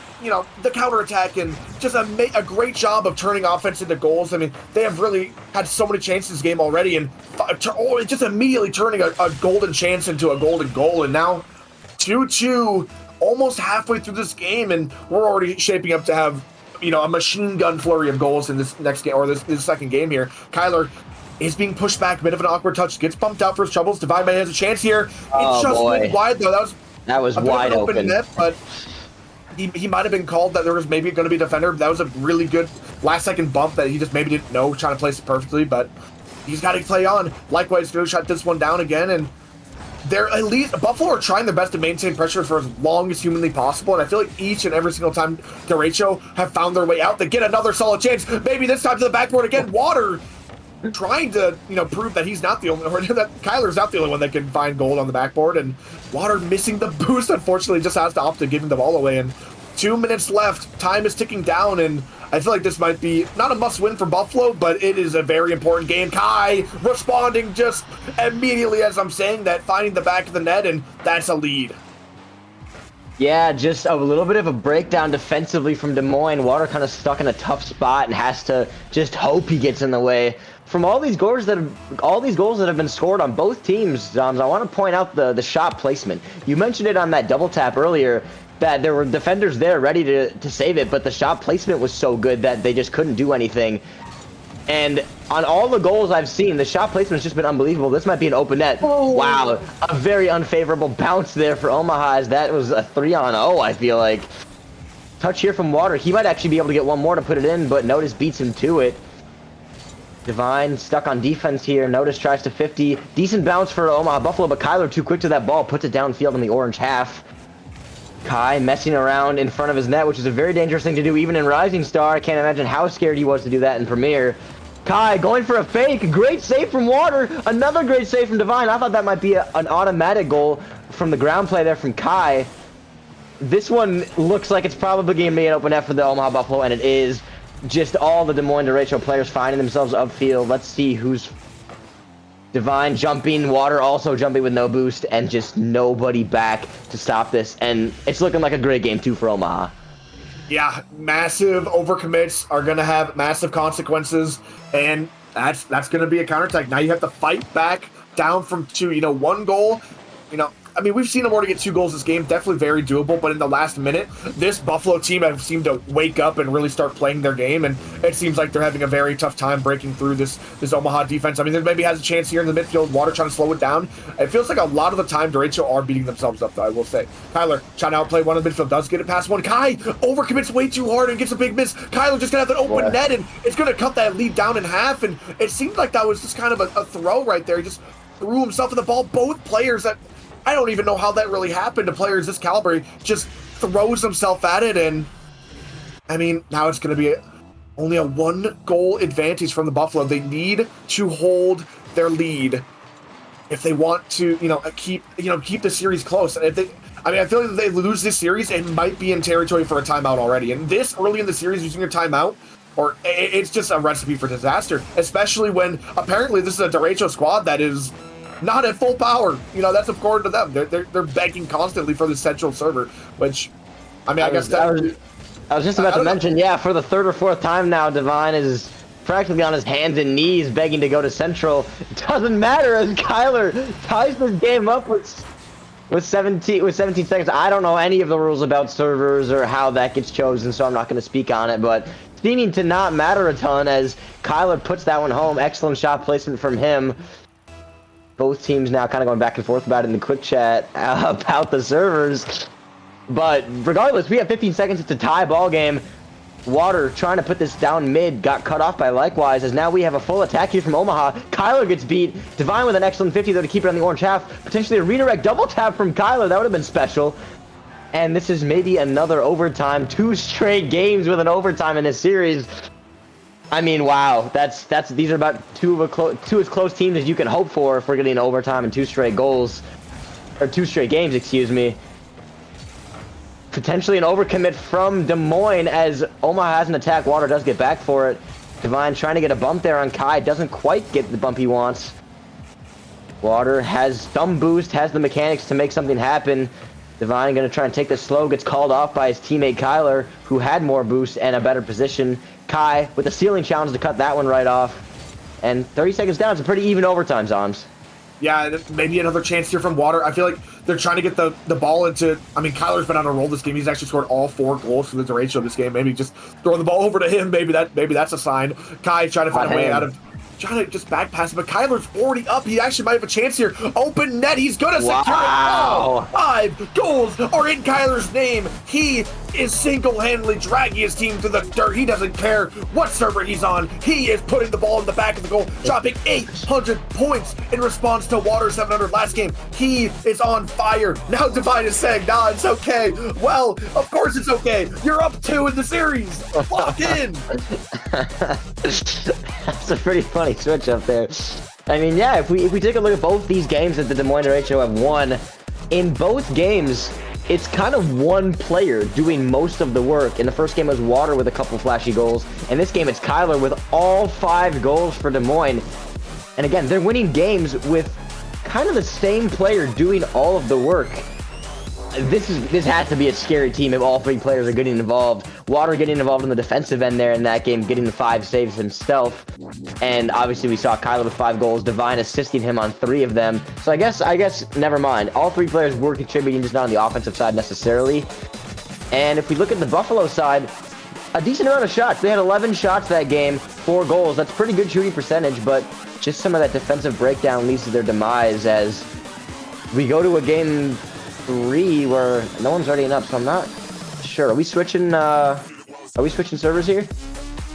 the counterattack, and just a great job of turning offense into goals. I mean, they have really had so many chances this game already, and just immediately turning a golden chance into a golden goal. And now 2-2, almost halfway through this game, and we're already shaping up to have a machine gun flurry of goals in this next game, or this second game here. Kyler is being pushed back, bit of an awkward touch, gets bumped out for his troubles. Divine May has a chance here. It just went wide, though. That was wide open. Net, but he might have been called that there was maybe going to be a defender. That was a really good last-second bump that he just maybe didn't know, trying to place it perfectly, but he's got to play on. Likewise, going to shut this one down again, and they're at least Buffalo are trying their best to maintain pressure for as long as humanly possible, and I feel like each and every single time Derecho have found their way out, they get another solid chance. Maybe this time to the backboard again. Water trying to prove that he's not the only, or that Kyler's not the only one that can find gold on the backboard, and Water missing the boost. Unfortunately, just has to opt to giving the ball away. And 2 minutes left. Time is ticking down, and I feel like this might be not a must-win for Buffalo, but it is a very important game. Kai responding just immediately as I'm saying that, finding the back of the net, and that's a lead. Yeah, just a little bit of a breakdown defensively from Des Moines. Water kind of stuck in a tough spot and has to just hope he gets in the way. From all these goals that have been scored on both teams, I want to point out the shot placement. You mentioned it on that double tap earlier, that there were defenders there ready to save it, but the shot placement was so good that they just couldn't do anything. And on all the goals I've seen, the shot placement's just been unbelievable. This might be an open net. Oh. Wow, a very unfavorable bounce there for Omaha, as that was a 3-on-0, I feel like. Touch here from Water. He might actually be able to get one more to put it in, but Notice beats him to it. Divine stuck on defense here. Notice tries to 50. Decent bounce for Omaha Buffalo, but Kyler too quick to that ball, puts it downfield in the orange half. Kai messing around in front of his net, which is a very dangerous thing to do even in Rising Star. I can't imagine how scared he was to do that in Premier. Kai going for a fake. Great save from Water. Another great save from Divine. I thought that might be an automatic goal from the ground play there from Kai. This one looks like it's probably going to be an open net for the Omaha Buffalo, and it is. Just all the Des Moines derecho players finding themselves upfield. Let's see who's... Divine jumping, Water also jumping with no boost, and just nobody back to stop this. And it's looking like a great game, too, for Omaha. Yeah, massive overcommits are going to have massive consequences, and that's going to be a counterattack. Now you have to fight back down from 2, 1 goal. I mean, we've seen them already get 2 goals this game. Definitely very doable, but in the last minute, this Buffalo team have seemed to wake up and really start playing their game, and it seems like they're having a very tough time breaking through this Omaha defense. I mean, there maybe has a chance here in the midfield. Water trying to slow it down. It feels like a lot of the time, Derecho are beating themselves up, though, I will say. Kyler trying to outplay one in the midfield, does get it past one. Kai overcommits way too hard and gets a big miss. Kyler just going to have an open net, and it's going to cut that lead down in half, and it seemed like that was just kind of a throw right there. He just threw himself in the ball. Both players that... I don't even know how that really happened to players this caliber. He just throws himself at it, and I mean, now it's going to be only a 1-goal advantage from the Buffalo. They need to hold their lead if they want to, keep the series close. And if they, I feel like if they lose this series, it might be in territory for a timeout already. And this early in the series, using a timeout, or it's just a recipe for disaster. Especially when apparently this is a derecho squad that is not at full power. That's according to them. They're begging constantly for the central server, which, I guess that... I was just about to mention, yeah, for the 3rd or 4th time now, Divine is practically on his hands and knees begging to go to central. It doesn't matter as Kyler ties this game up with 17 seconds. I don't know any of the rules about servers or how that gets chosen, so I'm not going to speak on it, but seeming to not matter a ton as Kyler puts that one home. Excellent shot placement from him. Both teams now kind of going back and forth about it in the quick chat about the servers. But regardless, we have 15 seconds. It's a tie ball game. Water trying to put this down mid, got cut off by Likewise, as now we have a full attack here from Omaha. Kyler gets beat. Divine with an excellent 50, though, to keep it on the orange half. Potentially a redirect double tap from Kyler. That would have been special. And this is maybe another overtime. 2 straight games with an overtime in this series. I mean, wow, these are about two as close teams as you can hope for if we're getting overtime and 2 straight goals, or 2 straight games, excuse me. Potentially an overcommit from Des Moines as Omaha has an attack. Water does get back for it. Divine trying to get a bump there on Kai, doesn't quite get the bump he wants. Water has some boost, has the mechanics to make something happen. Divine going to try and take this slow, gets called off by his teammate Kyler, who had more boost and a better position. Kai with a ceiling challenge to cut that one right off. And 30 seconds down, it's a pretty even overtime, Zoms. Yeah, maybe another chance here from Water. I feel like they're trying to get the ball into. I mean, Kyler's been on a roll this game. He's actually scored all 4 goals for the duration of this game. Maybe just throwing the ball over to him. Maybe that's a sign. Kai's trying to find a way out of. Trying to just back pass him, but Kyler's already up. He actually might have a chance here. Open net. He's going to secure it. Oh, 5 goals are in Kyler's name. He is single-handedly dragging his team through the dirt. He doesn't care what server he's on. He is putting the ball in the back of the goal, dropping 800 points in response to Water 700 last game. He is on fire. Now Divine is saying, nah, it's okay. Well, of course it's okay. You're up 2 in the series. Lock in. That's a pretty funny switch up there. I mean, yeah, if we take a look at both these games that the Des Moines Derecho have won, in both games, it's kind of one player doing most of the work. In the first game, it was Water with a couple flashy goals. In this game, it's Kyler with all 5 goals for Des Moines. And again, they're winning games with kind of the same player doing all of the work. This has to be a scary team if all 3 players are getting involved. Water getting involved in the defensive end there in that game, getting the 5 saves himself. And obviously we saw Kyler with 5 goals, Divine assisting him on 3 of them. So I guess never mind. All 3 players were contributing, just not on the offensive side necessarily. And if we look at the Buffalo side, a decent amount of shots. They had 11 shots that game, 4 goals. That's pretty good shooting percentage, but just some of that defensive breakdown leads to their demise as we go to a game 3 where no one's already up, so I'm not sure. Are we switching servers here?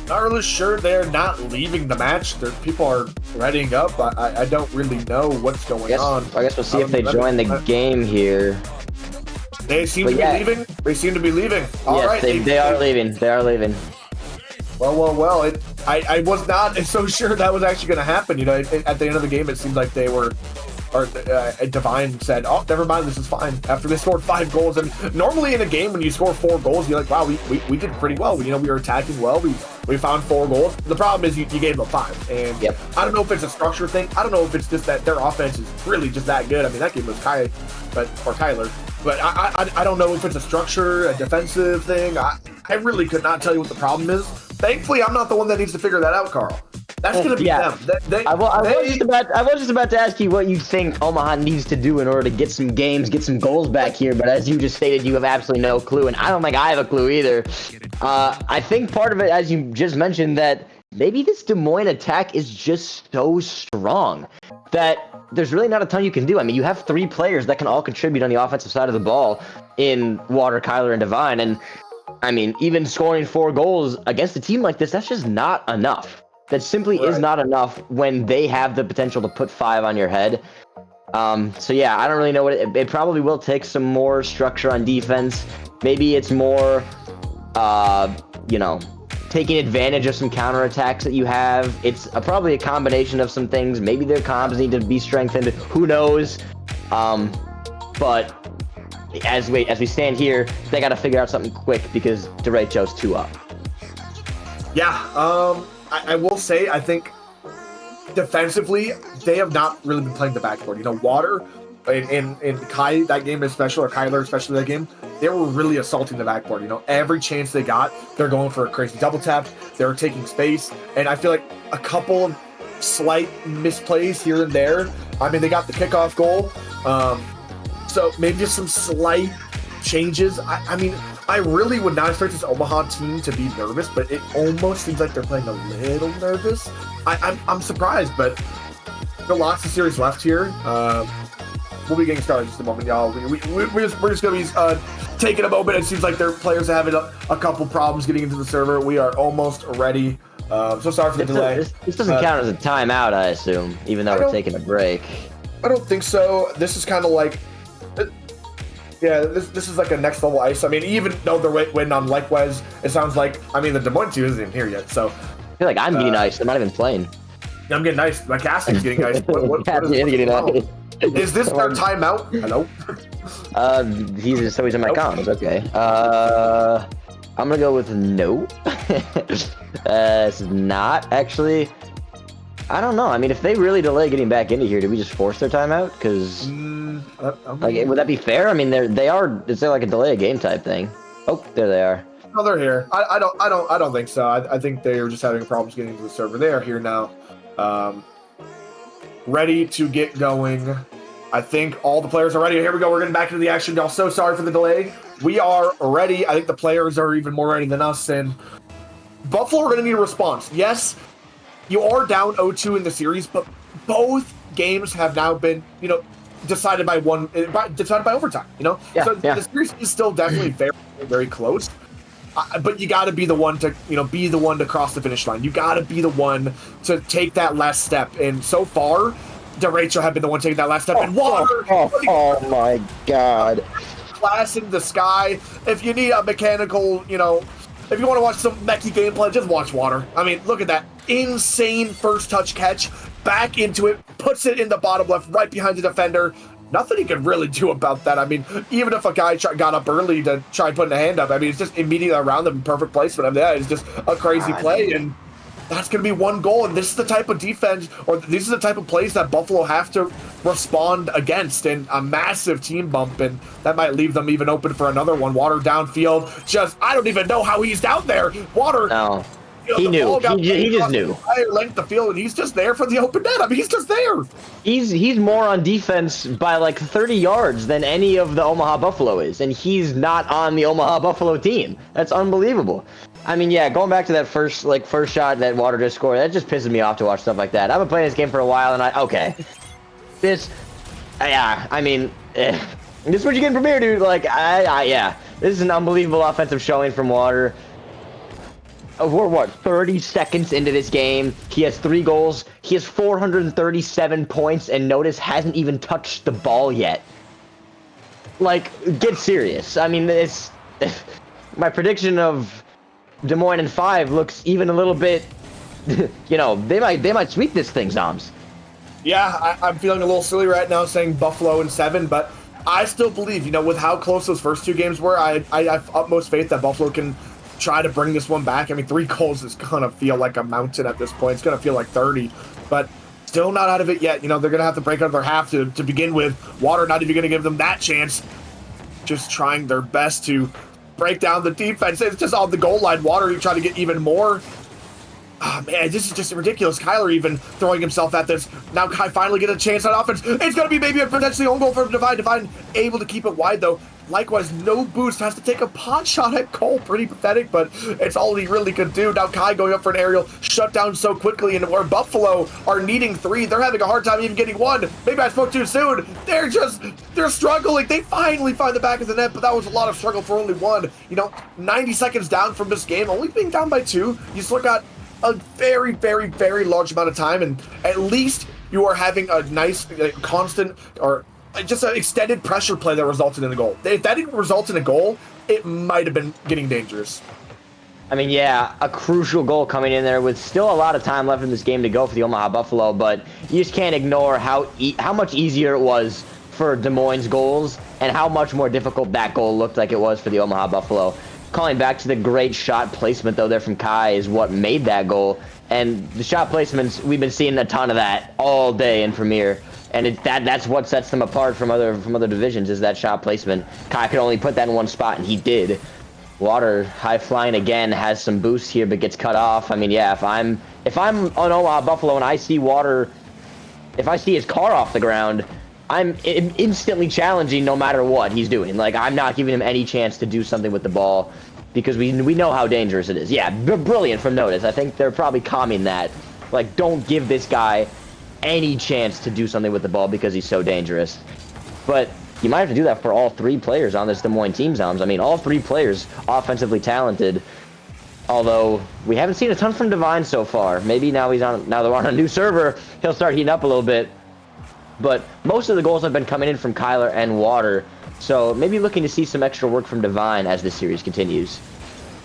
Not really sure. They're not leaving the match. People are readying up. I don't really know what's going on. I guess we'll see if they join the game here. They seem to be leaving. They seem to be leaving. All right, they are leaving. They are leaving. Well. I was not so sure that was actually going to happen. You know, at the end of the game, it seemed like they were. Or Divine said, oh, never mind, this is fine. After they scored 5 goals. And normally in a game, when you score 4 goals, you're like, wow, we did pretty well. We were attacking well. We found 4 goals. The problem is you gave them 5. And I don't know if it's a structure thing. I don't know if it's just that their offense is really just that good. I mean, that game was Kyler. But I don't know if it's a structure, a defensive thing. I really could not tell you what the problem is. Thankfully, I'm not the one that needs to figure that out, Carl. That's going to be them. I was just about to ask you what you think Omaha needs to do in order to get some games, get some goals back here. But as you just stated, you have absolutely no clue. And I don't think I have a clue either. I think part of it, as you just mentioned, that maybe this Des Moines attack is just so strong that there's really not a ton you can do. I mean, you have 3 players that can all contribute on the offensive side of the ball in Water, Kyler, and Divine. And I mean, even scoring 4 goals against a team like this, that's just not enough. That simply is not enough when they have the potential to put 5 on your head. So yeah, I don't really know what it probably will take some more structure on defense. Maybe it's more, taking advantage of some counterattacks that you have. It's probably a combination of some things. Maybe their comms need to be strengthened. Who knows? But as we stand here, they got to figure out something quick because Derecho's 2 up. Yeah. I will say, I think defensively, they have not really been playing the backboard. You know, Water and Kai, that game especially, or Kyler especially that game, they were really assaulting the backboard. You know, every chance they got, they're going for a crazy double tap. They're taking space. And I feel like a couple of slight misplays here and there. I mean, they got the kickoff goal. So maybe just some slight changes. I mean, I really would not expect this Omaha team to be nervous, but it almost seems like they're playing a little nervous. I'm surprised, but still lots of series left here. We'll be getting started in just a moment, y'all. We're just going to be taking a moment. It seems like their players are having a couple problems getting into the server. We are almost ready. So sorry for the delay. This doesn't count as a timeout, I assume, even though we're taking a break. I don't think so. This is kind of like... Yeah, this is like a next level ice. I mean, even though they're waiting on likewise, it sounds like, I mean, the Des Moines team isn't even here yet, so... I feel like I'm getting ice. I'm not even playing. I'm getting ice. My casting's getting ice. What is getting ice. Is this their timeout? Hello? He's in my comms. Okay. I'm gonna go with no. It's not actually. I don't know. I mean, if they really delay getting back into here, do we just force their timeout? Because would that be fair? I mean, is there like a delay a game type thing? Oh, there they are. No, they're here. I don't think so. I think they were just having problems getting to the server. They are here now. ready to get going. I think all the players are ready. Here we go. We're getting back into the action. Y'all, so sorry for the delay. We are ready. I think the players are even more ready than us. And Buffalo are going to need a response. Yes, you are down 0-2 in the series, but both games have now been, decided by overtime. The series is still definitely very, very close. But you got to be the one to cross the finish line. You got to be the one to take that last step. And so far, DeRachel have been the one taking that last step. And Water, oh my God, class in the sky. If you need a mechanical, if you want to watch some mechy gameplay, just watch Water. I mean, look at that insane first touch catch, back into it, puts it in the bottom left, right behind the defender. Nothing he can really do about that. I mean, even if a guy got up early to try putting a hand up, I mean, it's just immediately around them, perfect placement. I mean, that is just a crazy play, and that's going to be one goal. And this is the type of defense, or these are the type of plays that Buffalo have to respond against, and a massive team bump, and that might leave them even open for another one. Water downfield, I don't even know how he's down there. Water. No. He knew. He just knew. Entire length of field, and he's just there for the open net. I mean, he's just there. He's more on defense by like 30 yards than any of the Omaha Buffalo is, and he's not on the Omaha Buffalo team. That's unbelievable. I mean, yeah, going back to that first shot that Water just scored, that just pisses me off to watch stuff like that. I've been playing this game for a while, and this is what you get from here, dude. This is an unbelievable offensive showing from Water. We're 30 seconds into this game. He has 3 goals. He has 437 points, and notice hasn't even touched the ball yet. Get serious. I mean, my prediction of Des Moines in 5 looks even a little bit. They might sweep this thing, Zoms. Yeah, I'm feeling a little silly right now saying Buffalo in 7, but I still believe, with how close those first 2 games were, I have utmost faith that Buffalo can try to bring this one back. I mean, 3 goals is going to feel like a mountain at this point. It's going to feel like 30, but still not out of it yet. They're going to have to break out of their half to begin with. Water not even going to give them that chance. Just trying their best to break down the defense. It's just on the goal line. Water, you try to get even more. Oh, man, this is just ridiculous. Kyler even throwing himself at this. Now Kai finally get a chance on offense. It's going to be maybe a potentially own goal for Divine. Divine able to keep it wide, though. Likewise, no boost. Has to take a pot shot at Cole. Pretty pathetic, but it's all he really could do. Now Kai going up for an aerial. Shut down so quickly, and where Buffalo are needing 3, they're having a hard time even getting 1. Maybe I spoke too soon. They're struggling. They finally find the back of the net, but that was a lot of struggle for only 1. 90 seconds down from this game, only being down by 2. You still got a very, very, very large amount of time, and at least you are having a nice, constant, or just an extended pressure play that resulted in a goal. If that didn't result in a goal, it might have been getting dangerous. I mean, yeah, a crucial goal coming in there with still a lot of time left in this game to go for the Omaha Buffalo, but you just can't ignore how much easier it was for Des Moines' goals and how much more difficult that goal looked like it was for the Omaha Buffalo. Calling back to the great shot placement, though, there from Kai is what made that goal. And the shot placements, we've been seeing a ton of that all day in Premier. And that's what sets them apart from other divisions, is that shot placement. Kai could only put that in one spot, and he did. Water, high flying again, has some boost here, but gets cut off. I mean, yeah, if I'm on Omaha Buffalo and I see Water, if I see his car off the ground, I'm instantly challenging no matter what he's doing. I'm not giving him any chance to do something with the ball because we know how dangerous it is. Yeah, brilliant from Notice. I think they're probably calming that. Don't give this guy any chance to do something with the ball because he's so dangerous. But you might have to do that for all 3 players on this Des Moines team, Zoms. I mean, all 3 players offensively talented. Although we haven't seen a ton from Divine so far. Maybe now they're on a new server, he'll start heating up a little bit. But most of the goals have been coming in from Kyler and Water, so maybe looking to see some extra work from Divine as this series continues.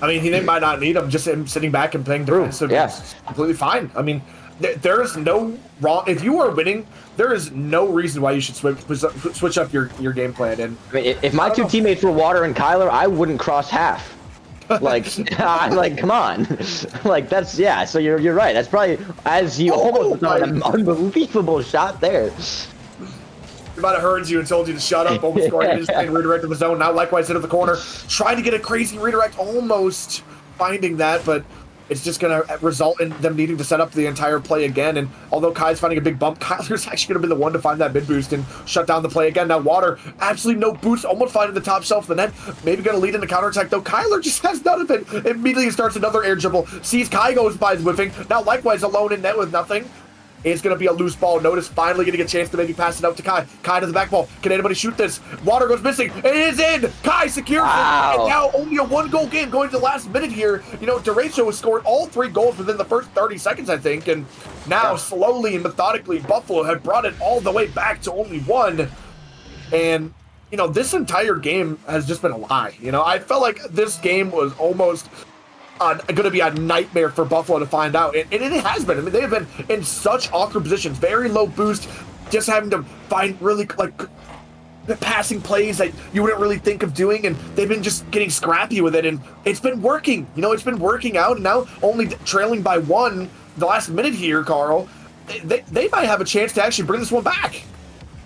I mean, he might not need him. Just him sitting back and playing defensive is completely fine. I mean, there is no wrong. If you are winning, there is no reason why you should switch up your game plan. And I mean, if my 2 teammates were Water and Kyler, I wouldn't cross half. Come on. That's, so you're right. That's probably, as you almost thought, an unbelievable shot there. He might have heard you and told you to shut up, almost scoring and redirected the zone. Now likewise into the corner, trying to get a crazy redirect, almost finding that, but it's just going to result in them needing to set up the entire play again. And although Kai's finding a big bump, Kyler's actually going to be the one to find that mid boost and shut down the play again. Now Water, absolutely no boost, almost finding the top shelf of the net. Maybe going to lead into counterattack, though. Kyler just has none of it. Immediately starts another air dribble. Sees Kai goes by whiffing. Now likewise alone in net with nothing. It's going to be a loose ball. Notice finally getting a chance to maybe pass it out to Kai. Kai to the back ball. Can anybody shoot this? Water goes missing. It is in. Kai secures it. And now only a 1-goal game going to the last minute here. You know, Derecho has scored all 3 goals within the first 30 seconds, I think. And now slowly and methodically, Buffalo have brought it all the way back to only 1. And, you know, this entire game has just been a lie. You know, I felt like this game was almost going to be a nightmare for Buffalo to find out, and it has been. I mean, they have been in such awkward positions, very low boost, just having to find really like the passing plays that you wouldn't really think of doing, and they've been just getting scrappy with it, and it's been working. You know, it's been working out, and now only trailing by 1 the last minute here, Carl. They might have a chance to actually bring this one back.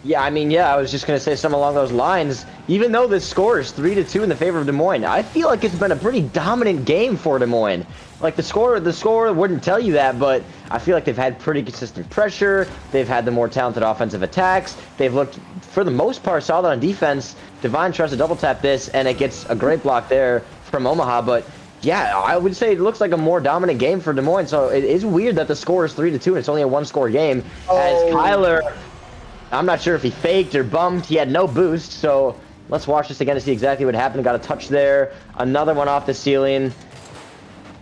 Yeah, I mean, I was just going to say something along those lines. Even though this score is 3-2 in the favor of Des Moines, I feel like it's been a pretty dominant game for Des Moines. Like, the score wouldn't tell you that, but I feel like they've had pretty consistent pressure. They've had the more talented offensive attacks. They've looked, for the most part, solid on defense. Divine tries to double tap this, and it gets a great block there from Omaha, but yeah, I would say it looks like a more dominant game for Des Moines, so it is weird that the score is 3-2 and it's only a 1-score game, as Kyler, I'm not sure if he faked or bumped. He had no boost, so let's watch this again to see exactly what happened. Got a touch there. Another one off the ceiling.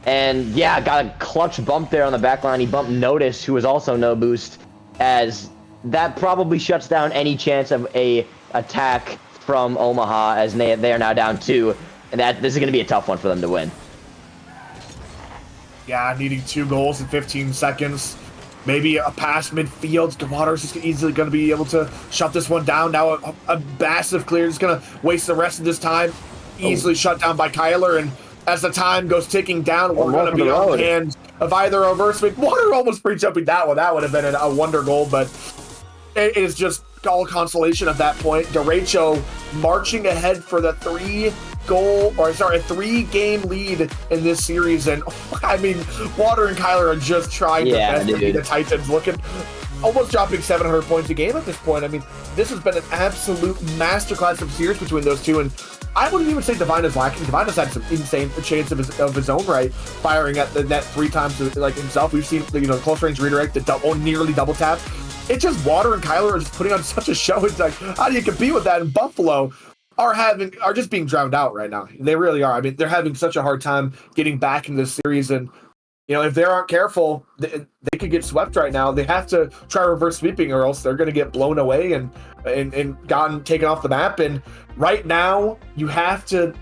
And, yeah, got a clutch bump there on the back line. He bumped Notice, who was also no boost, as that probably shuts down any chance of a attack from Omaha, as they are now down 2. And this is going to be a tough one for them to win. Yeah, needing 2 goals in 15 seconds. Maybe a pass midfield. Water's just easily going to be able to shut this one down. Now a massive clear is going to waste the rest of this time. Easily shut down by Kyler. And as the time goes ticking down, we're going to be on the hands of either a reverse sweep. Water almost pre-jumping that one. That would have been a wonder goal, but it is just all consolation at that point. Derecho marching ahead for the 3-game lead in this series. And I mean, Water and Kyler are just trying their best to be the Titans, looking almost dropping 700 points a game at this point. I mean, this has been an absolute masterclass of series between those two, and I wouldn't even say Divine is lacking. Divine has had some insane chance of his own right, firing at the net 3 times like himself. We've seen close range redirect, the nearly double tap. It's just Water and Kyler are just putting on such a show. It's like, how do you compete with that? And Buffalo are just being drowned out right now. They really are. I mean, they're having such a hard time getting back in this series, and if they aren't careful, they could get swept right now. They have to try reverse sweeping, or else they're going to get blown away and gotten taken off the map. And right now, you have to.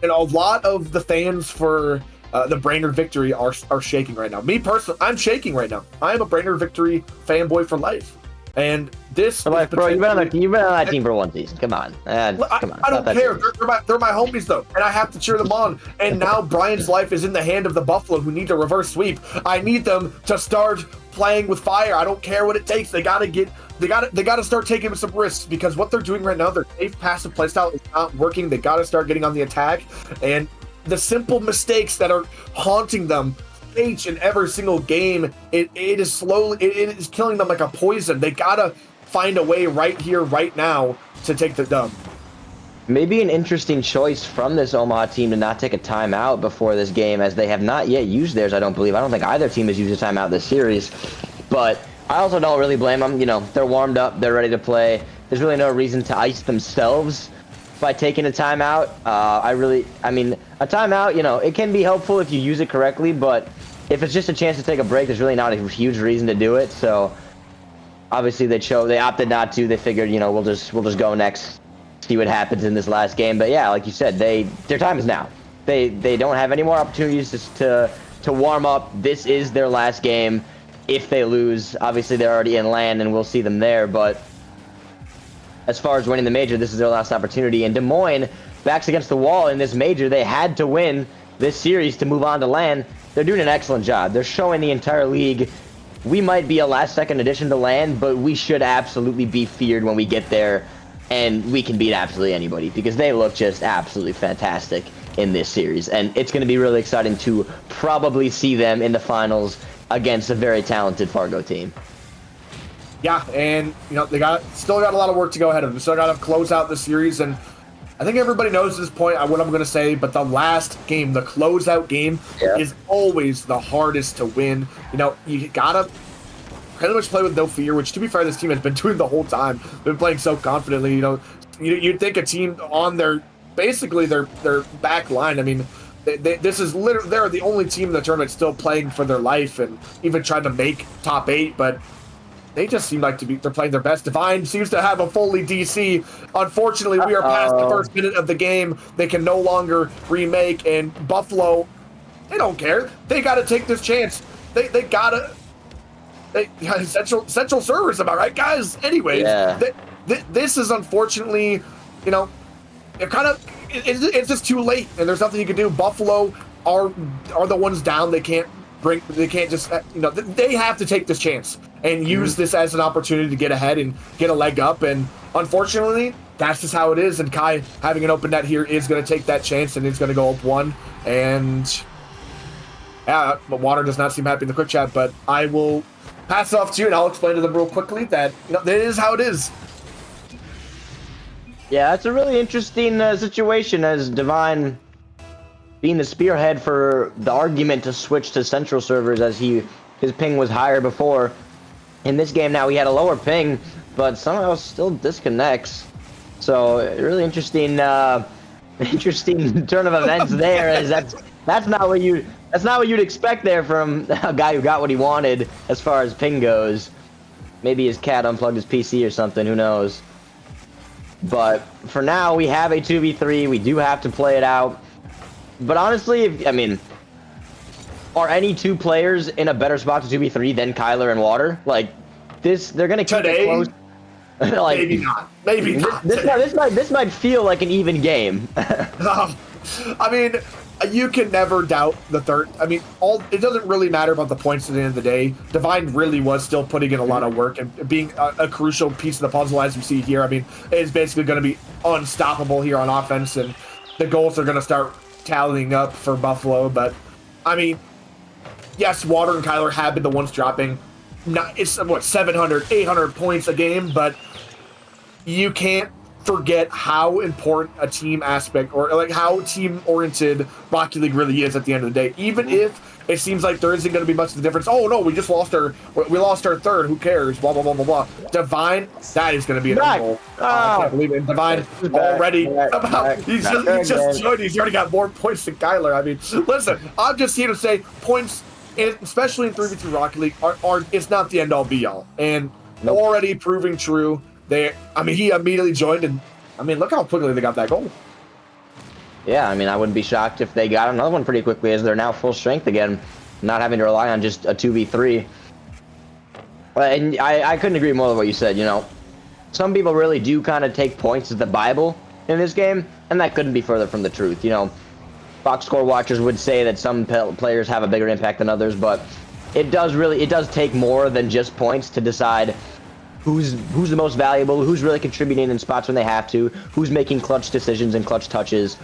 And a lot of the fans for the Brainerd victory are shaking right now. Me personally, I'm shaking right now. I am a Brainerd victory fanboy for life. And this, bro, you've been on that team for 1 season. Come on, come on. I don't care. They're my homies though, and I have to cheer them on. And now Brian's life is in the hand of the Buffalo, who need to reverse sweep. I need them to start playing with fire. I don't care what it takes. They gotta start taking some risks, because what they're doing right now, their safe passive playstyle is not working. They gotta start getting on the attack, and the simple mistakes that are haunting them each and every single game, it is killing them like a poison. They gotta find a way right here, right now, to take the dub. Maybe an interesting choice from this Omaha team to not take a timeout before this game, as they have not yet used theirs, I don't believe. I don't think either team has used a timeout this series, but I also don't really blame them. They're warmed up, they're ready to play. There's really no reason to ice themselves by taking a timeout. A timeout, it can be helpful if you use it correctly, but if it's just a chance to take a break, there's really not a huge reason to do it. So obviously they opted not to. They figured, we'll just go next, see what happens in this last game. But yeah, like you said, their time is now. They don't have any more opportunities to warm up. This is their last game. If they lose, obviously they're already in land and we'll see them there, but as far as winning the major, this is their last opportunity. And Des Moines, backs against the wall in this major. They had to win this series to move on to land. They're doing an excellent job. They're showing the entire league, we might be a last-second addition to land, but we should absolutely be feared when we get there, and we can beat absolutely anybody, because they look just absolutely fantastic. in this series, and it's going to be really exciting to probably see them in the finals against a very talented Fargo team. Yeah, and they still got a lot of work to go ahead of them. Still got to close out the series, and I think everybody knows at this point what I'm going to say. But the last game, the closeout game, is always the hardest to win. You gotta pretty much play with no fear, which, to be fair, this team has been doing the whole time. They've been playing so confidently. You'd think a team on their back line. I mean, this is literally, they're the only team in the tournament still playing for their life and even trying to make top 8, but they just seem like they're playing their best. Divine seems to have a fully DC. Unfortunately, we are past the first minute of the game. They can no longer remake, and Buffalo, they don't care. They got to take this chance. They got to. Central servers, am I right, guys? Anyways, this is unfortunately, it's just too late, and there's nothing you can do. Buffalo are the ones down. They can't just, they have to take this chance and use this as an opportunity to get ahead and get a leg up. And unfortunately, that's just how it is. And Kai, having an open net here, is going to take that chance, and it's going to go up 1. And yeah, but Water does not seem happy in the quick chat, but I will pass it off to you, and I'll explain to them real quickly that that is how it is. Yeah, it's a really interesting situation, as Divine being the spearhead for the argument to switch to Central servers, as his ping was higher before. In this game now, he had a lower ping, but somehow still disconnects. So really interesting turn of events there, as that's not what you'd expect there from a guy who got what he wanted as far as ping goes. Maybe his cat unplugged his PC or something, who knows. But for now, we have a 2v3. We do have to play it out. But honestly, are any two players in a better spot to 2v3 than Kyler and Water? Like, they're gonna keep it close. Like, maybe not. Maybe not. This might feel like an even game. You can never doubt the third. It doesn't really matter about the points at the end of the day. Divine really was still putting in a lot of work and being a crucial piece of the puzzle, as we see here. It's basically going to be unstoppable here on offense, and the goals are going to start tallying up for Buffalo. But yes, Water and Kyler have been the ones dropping. It's 700, 800 points a game, but you can't forget how important a team aspect, or like how team-oriented Rocket League really is at the end of the day. Even if it seems like there isn't going to be much of a difference. Oh no, we lost our third. Who cares? Blah blah blah blah blah. Divine, that is going to be an goal. I can't believe it. Divine already. He's just joined. He's already got more points than Kyler. Listen, I'm just here to say points, especially in 3v3 Rocket League, are it's not the end all be all, and already proving true. He immediately joined, and look how quickly they got that goal. Yeah, I wouldn't be shocked if they got another one pretty quickly, as they're now full strength again, not having to rely on just a 2v3. And I couldn't agree more with what you said. Some people really do kind of take points as the Bible in this game, and that couldn't be further from the truth. Box score watchers would say that some players have a bigger impact than others, but it does take more than just points to decide who's the most valuable, who's really contributing in spots when they have to, who's making clutch decisions and clutch touches.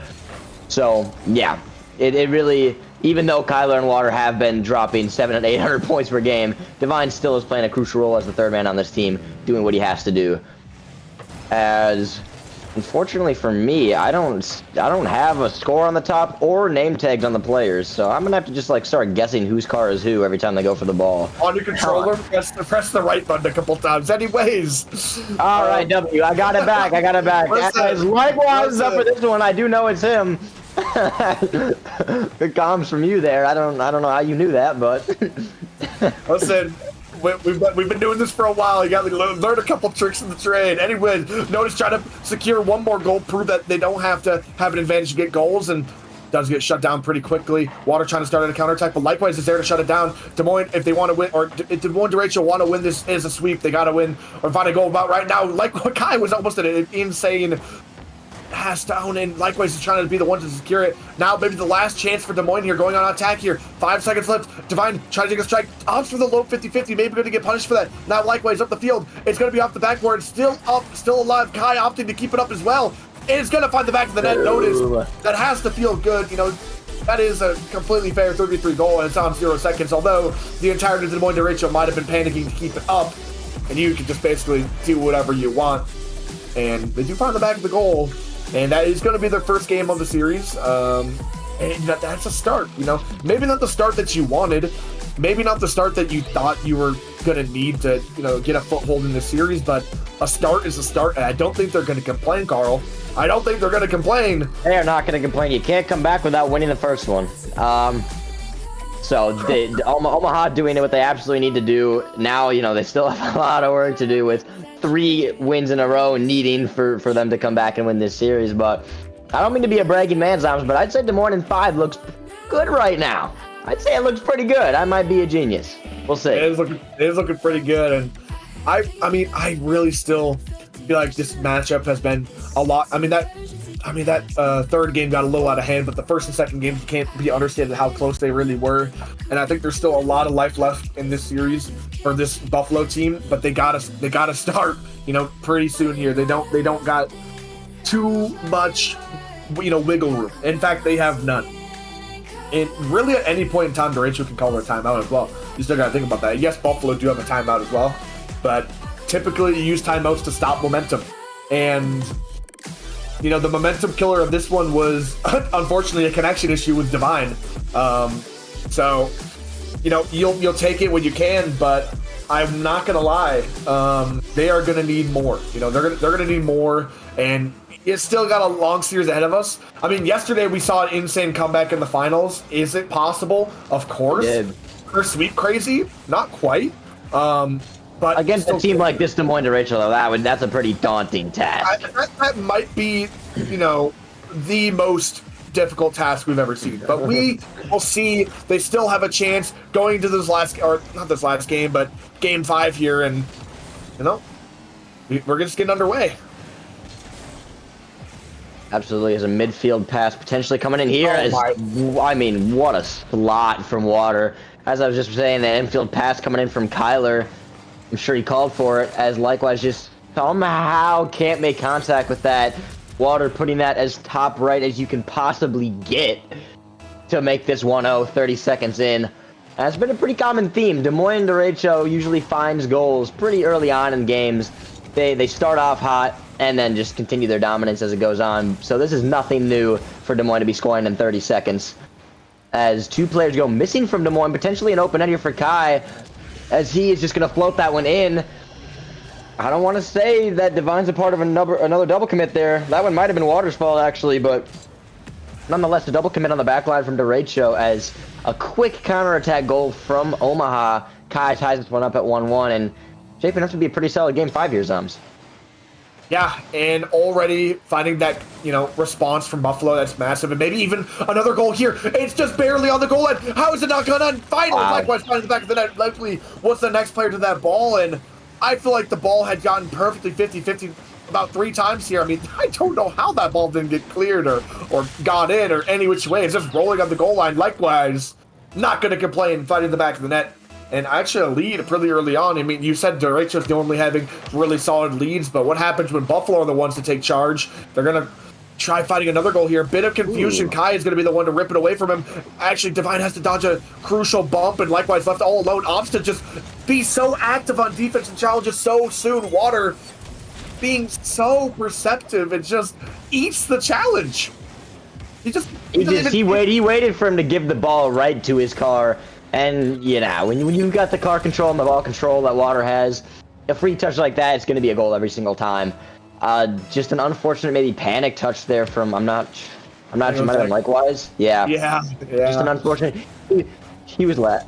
So yeah, it really, even though Kyler and Water have been dropping 700 and 800 points per game, Divine still is playing a crucial role as the third man on this team, doing what he has to do. As unfortunately for me, I don't have a score on the top or name tags on the players, so I'm gonna have to just start guessing whose car is who every time they go for the ball. On your controller, press the right button a couple times. Anyways. All right, W. I got it back. As likewise up for this one, I do know it's him. Good comms from you there. I don't know how you knew that, but listen. We've been doing this for a while. You got to learn a couple tricks in the trade. Anyway, notice trying to secure one more goal, prove that they don't have to have an advantage to get goals, and does get shut down pretty quickly. Water trying to start a counterattack, but likewise is there to shut it down. Des Moines, if they want to win, or if Des Moines DeRachel want to win this as a sweep, they got to win or find a goal about right now. Like what Kai was almost an insane pass down, and likewise is trying to be the one to secure it. Now maybe the last chance for Des Moines here, going on attack here. 5 seconds left. Divine trying to take a strike, opts for the low 50-50, maybe going to get punished for that. Now likewise up the field, it's going to be off the backboard, still up, still alive. Kai opting to keep it up as well. It's going to find the back of the net. Notice that has to feel good. You know, that is a completely fair 33 goal, and it's on 0 seconds. Although the entirety of the Des Moines derecho might have been panicking to keep it up, and you can just basically do whatever you want. And they do find the back of the goal, and that is going to be their first game of the series. And that's a start. You know, maybe not the start that you wanted, maybe not the start that you thought you were going to need to, you know, get a foothold in the series, but a start is a start, and I don't think they're going to complain, Carl. I don't think they're going to complain. They are not going to complain. You can't come back without winning the first one. So Omaha doing what they absolutely need to do. Now, you know, they still have a lot of work to do with 3 wins in a row needing for them to come back and win this series. But I don't mean to be a bragging man, Zams, but I'd say Des Moines in 5 looks good right now. I'd say it looks pretty good. I might be a genius. We'll see. It is looking pretty good, and I mean, I really still feel like this matchup has been a lot. I mean that third game got a little out of hand, but the first and second games can't be understated how close they really were. And I think there's still a lot of life left in this series for this Buffalo team, but they gotta start, you know, pretty soon here. They don't got too much, you know, wiggle room. In fact, they have none. And really, at any point in time, derecho can call their timeout as well. You still got to think about that. Yes, Buffalo do have a timeout as well, but typically you use timeouts to stop momentum. And, you know, the momentum killer of this one was, unfortunately, a connection issue with Divine. So, you know, you'll take it when you can, but I'm not going to lie. They are going to need more. You know, they're gonna need more, and it's still got a long series ahead of us. I mean, yesterday we saw an insane comeback in the finals. Is it possible? Of course. For sweep crazy? Not quite. But against a team like this Des Moines derecho, though, that's a pretty daunting task. That might be, you know, the most difficult task we've ever seen. But we will see. They still have a chance going into this not this last game, but game 5 here, and, you know, we're just getting underway. Absolutely, as a midfield pass potentially coming in here. I mean, what a slot from Water. As I was just saying, the infield pass coming in from Kyler. I'm sure he called for it, as likewise just somehow can't make contact with that. Water putting that as top right as you can possibly get to make this 1-0 30 seconds in. And it's been a pretty common theme. Des Moines derecho usually finds goals pretty early on in games. They start off hot and then just continue their dominance as it goes on. So this is nothing new for Des Moines to be scoring in 30 seconds. As 2 players go missing from Des Moines, potentially an open ender for Kai, as he is just going to float that one in. I don't want to say that Divine's a part of another double commit there. That one might have been Water's fault, actually, but nonetheless, a double commit on the back line from derecho as a quick counterattack goal from Omaha. Kai ties this one up at 1-1, and shaping up to be a pretty solid game 5 here, Zums. Yeah, and already finding that, you know, response from Buffalo, that's massive. And maybe even another goal here. It's just barely on the goal line. How is it not going to finally? Wow. Likewise, finding the back of the net. Likely, what's the next player to that ball? And I feel like the ball had gotten perfectly 50-50 about 3 times here. I mean, I don't know how that ball didn't get cleared or got in or any which way. It's just rolling on the goal line. Likewise, not going to complain, finding the back of the net. And actually a lead pretty early on. I mean, you said derecho's normally having really solid leads, but what happens when Buffalo are the ones to take charge? They're going to try fighting another goal here. Bit of confusion. Ooh. Kai is going to be the one to rip it away from him. Actually, Divine has to dodge a crucial bump, and likewise left all alone. Opts to just be so active on defense and challenges so soon. Water being so perceptive, it just eats the challenge. He waited for him to give the ball right to his car. And, you know, when you've got the car control and the ball control that Water has, a free touch like that, it's going to be a goal every single time. Just an unfortunate maybe panic touch there from, I'm not sure, might have been likewise. Yeah. Just an unfortunate, he was let.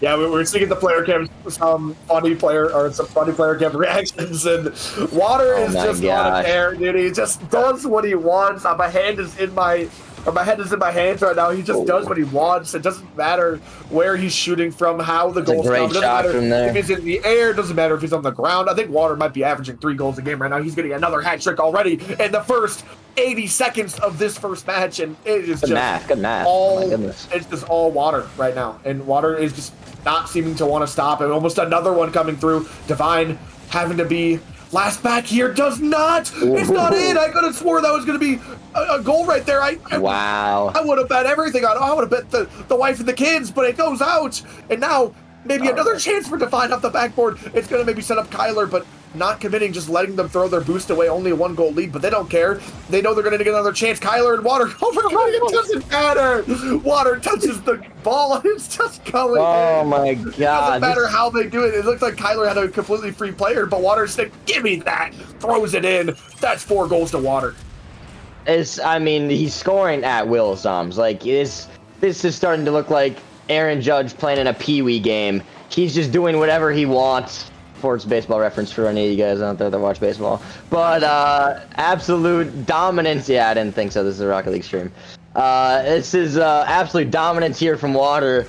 Yeah, we were seeing the player cam, some funny player cam reactions, and Water is just on a tear, dude. He just does what he wants. My head is in my hands right now. He just does what he wants. It doesn't matter where he's shooting from, how the goals come. It doesn't matter if he's in the air. It doesn't matter if he's on the ground. I think Water might be avraging 3 goals a game right now. He's getting another hat trick already in the first 80 seconds of this first match, and it is good math. It's just all Water right now, and Water is just not seeming to want to stop. And almost another one coming through. Divine having to be Last back here does not. It's not in. I could have swore that was going to be a goal right there. Wow. I would have bet everything on. I would have bet the wife and the kids, but it goes out. And now maybe another chance for Divine off the backboard. It's going to maybe set up Kyler, but not committing, just letting them throw their boost away. Only a 1-goal lead, but they don't care. They know they're going to get another chance. Kyler and Water over the line. It doesn't matter. Water touches the ball, and it's just going in. Oh, my God. It doesn't matter how they do it. It looks like Kyler had a completely free player, but Water said, give me that. Throws it in. That's 4 goals to Water. He's scoring at will, Zoms. Like, this is starting to look like Aaron Judge playing in a Pee-wee game. He's just doing whatever he wants. Sports baseball reference for any of you guys out there that watch baseball. But absolute dominance. Yeah, I didn't think so. This is a Rocket League stream. This is absolute dominance here from Water.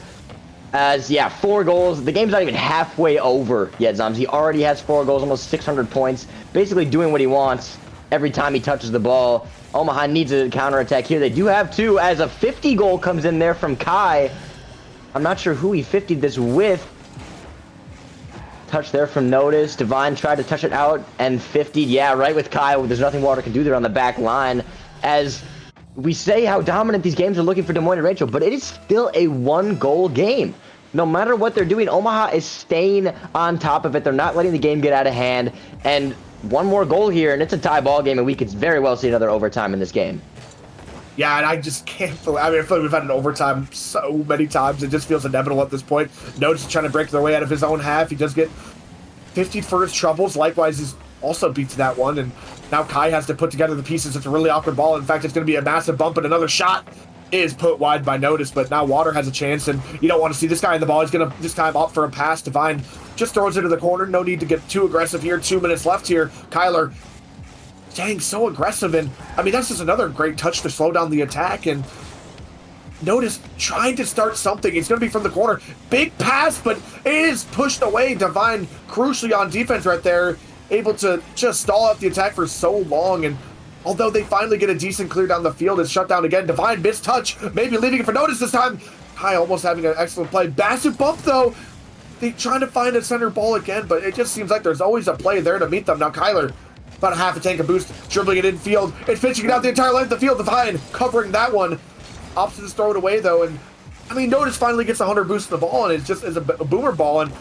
As, 4 goals. The game's not even halfway over yet, Zoms. He already has 4 goals, almost 600 points. Basically doing what he wants every time he touches the ball. Omaha needs a counterattack here. They do have 2 as a 50 goal comes in there from Kai. I'm not sure who he 50'd this with. Touch there from Notice. Divine tried to touch it out and 50'd. Yeah, right with Kai. There's nothing Water can do there on the back line. As we say how dominant these games are looking for Des Moines and Rachel, but it is still a 1-goal game. No matter what they're doing, Omaha is staying on top of it. They're not letting the game get out of hand. And 1 more goal here, and it's a tie ball game, and we could very well see another overtime in this game. Yeah, and I just can't believe. I feel like we've had an overtime so many times. It just feels inevitable at this point. Notice trying to break their way out of his own half. He does get 50 for his troubles. Likewise, he's also beats that one. And now Kai has to put together the pieces. It's a really awkward ball. In fact, it's going to be a massive bump, and another shot is put wide by Notice. But now Water has a chance, and you don't want to see this guy in the ball. He's going to this time opt for a pass. Divine just throws it to the corner. No need to get too aggressive here. 2 minutes left here. Kyler, dang, so aggressive. And that's just another great touch to slow down the attack. And Notice trying to start something. It's going to be from the corner. Big pass, but it is pushed away. Divine crucially on defense right there, able to just stall out the attack for so long. And although they finally get a decent clear down the field, it's shut down again. Divine missed touch, maybe leaving it for Notice this time. Kai almost having an excellent play. Bassett bump though. They trying to find a center ball again, but it just seems like there's always a play there to meet them. Now Kyler, about a half a tank of boost, dribbling it infield. It's pitching it out the entire length of the field. Divine covering that one. Opts to throw it away though, and Notice finally gets 100 boost to the ball, and it's just as a boomer ball, and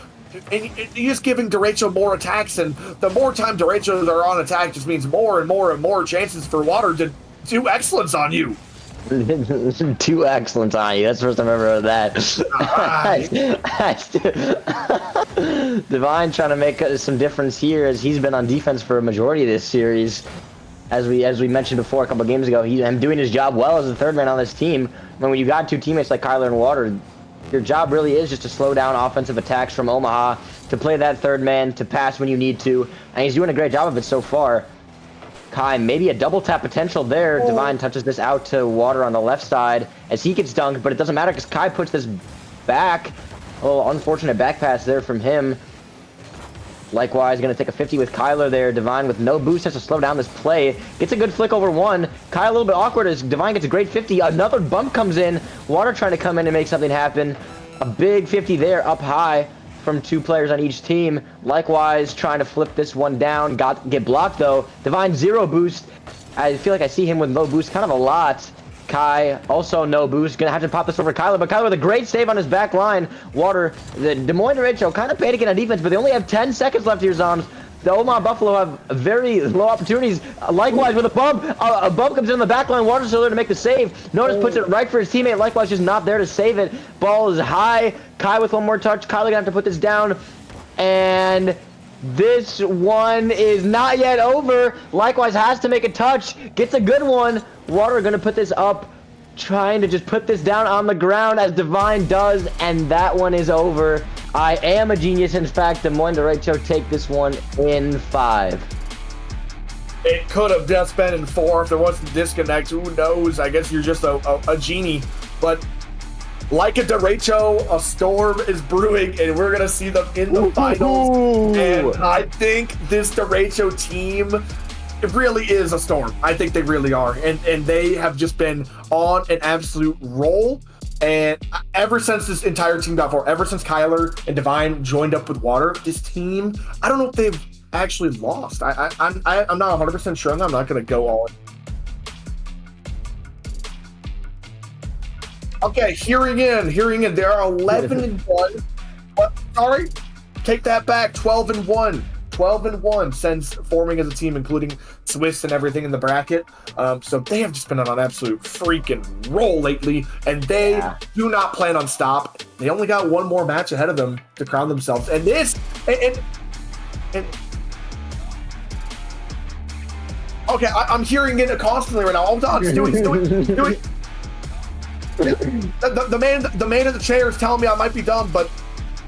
he's just giving Derecho more attacks, and the more time Derechos are on attack just means more and more and more chances for Water to do excellence on you. 2 excellent on you. That's the first time I've ever heard that. Divine trying to make some difference here, as he's been on defense for a majority of this series. As we mentioned before a couple of games ago, he's doing his job well as the third man on this team. When you got 2 teammates like Kyler and Water, your job really is just to slow down offensive attacks from Omaha, to play that third man, to pass when you need to, and he's doing a great job of it so far. Kai, maybe a double tap potential there. Divine touches this out to Water on the left side as he gets dunked, but it doesn't matter because Kai puts this back. A little unfortunate back pass there from him. Likewise, going to take a 50 with Kyler there. Divine with no boost has to slow down this play. Gets a good flick over 1. Kai a little bit awkward as Divine gets a great 50. Another bump comes in. Water trying to come in and make something happen. A big 50 there up high from 2 players on each team. Likewise, trying to flip this one down. Get blocked though. Divine 0 boost. I feel like I see him with low boost kind of a lot. Kai also no boost. Gonna have to pop this over Kyler, but Kyler with a great save on his back line. Water, the Des Moines Rachel kind of panicking on defense, but they only have 10 seconds left here, Zoms. The Omaha Buffalo have very low opportunities. Likewise with a bump comes in on the back line. Water's still there to make the save. Notice puts it right for his teammate. Likewise just not there to save it. Ball is high. Kai with 1 more touch. Kyler gonna have to put this down. And this one is not yet over. Likewise has to make a touch. Gets a good one. Water gonna put this up, trying to just put this down on the ground as Divine does, and that one is over. I am a genius. In fact, Des Moines Derecho take this one in 5. It could have just been in 4 if there wasn't disconnect. Who knows? I guess you're just a genie. But like a derecho, a storm is brewing, and we're gonna see them in the finals. And I think this derecho team, it really is a storm. I think they really are, and they have just been on an absolute roll. And ever since this entire team got formed, ever since Kyler and Divine joined up with Water, this team, I don't know if they've actually lost. I'm not 100% sure. I'm not going to go all in. Okay, hearing in. They are 11-1. Sorry, take that back. 12-1. 12-1 since forming as a team, including Swiss and everything in the bracket. So they have just been on an absolute freaking roll lately, and they do not plan on stop. They only got one more match ahead of them to crown themselves, and this and okay, I'm hearing it constantly right now. Hold on, Stewie. The man in the chair is telling me I might be dumb, but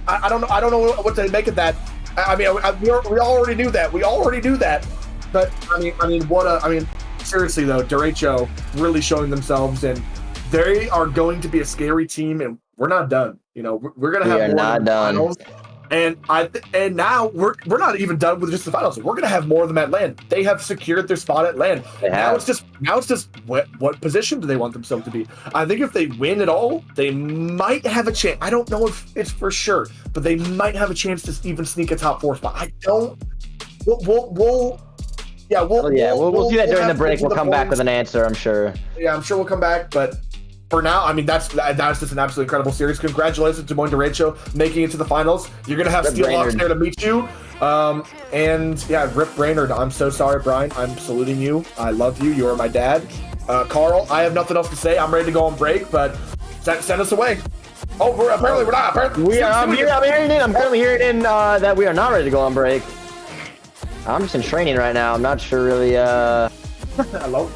I don't know what to make of that. I mean, we already knew that. We already knew that. But I mean, seriously though, Derecho really showing themselves, and they are going to be a scary team, and we're not done. You know, we're gonna have more in the finals. And now we're not even done with just the finals. We're gonna have more of them at LAN. They have secured their spot at LAN. Now it's just what position do they want themselves to be? I think if they win it all, they might have a chance. I don't know if it's for sure, but they might have a chance to even sneak a top 4 spot. I don't. We'll see that during the break. We'll come back with an answer, I'm sure. Yeah, I'm sure we'll come back, but. For now, I mean, that's just an absolutely incredible series. Congratulations to Moin Derecho making it to the finals. You're going to have Steelhawks there to meet you. And yeah, Rip Brainerd, I'm so sorry, Brian. I'm saluting you. I love you. You are my dad. Carl, I have nothing else to say. I'm ready to go on break, but send us away. Oh, apparently we're not. Apparently, I'm currently hearing in that we are not ready to go on break. I'm just in training right now. I'm not sure really. Hello?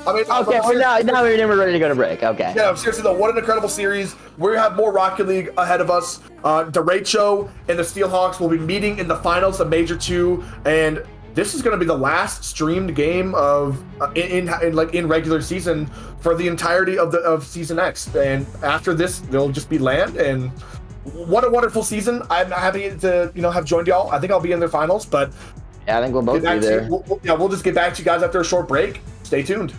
I mean, okay, well, now we're ready to go to break. Okay. Yeah, seriously though, what an incredible series. We have more Rocket League ahead of us. Derecho and the Steelhawks will be meeting in the finals of Major 2, and this is going to be the last streamed game of in regular season for the entirety of Season X. And after this, they'll just be LAN, and what a wonderful season. I'm happy to have joined y'all. I think I'll be in the finals, but yeah, I think we'll both be there. We'll just get back to you guys after a short break. Stay tuned.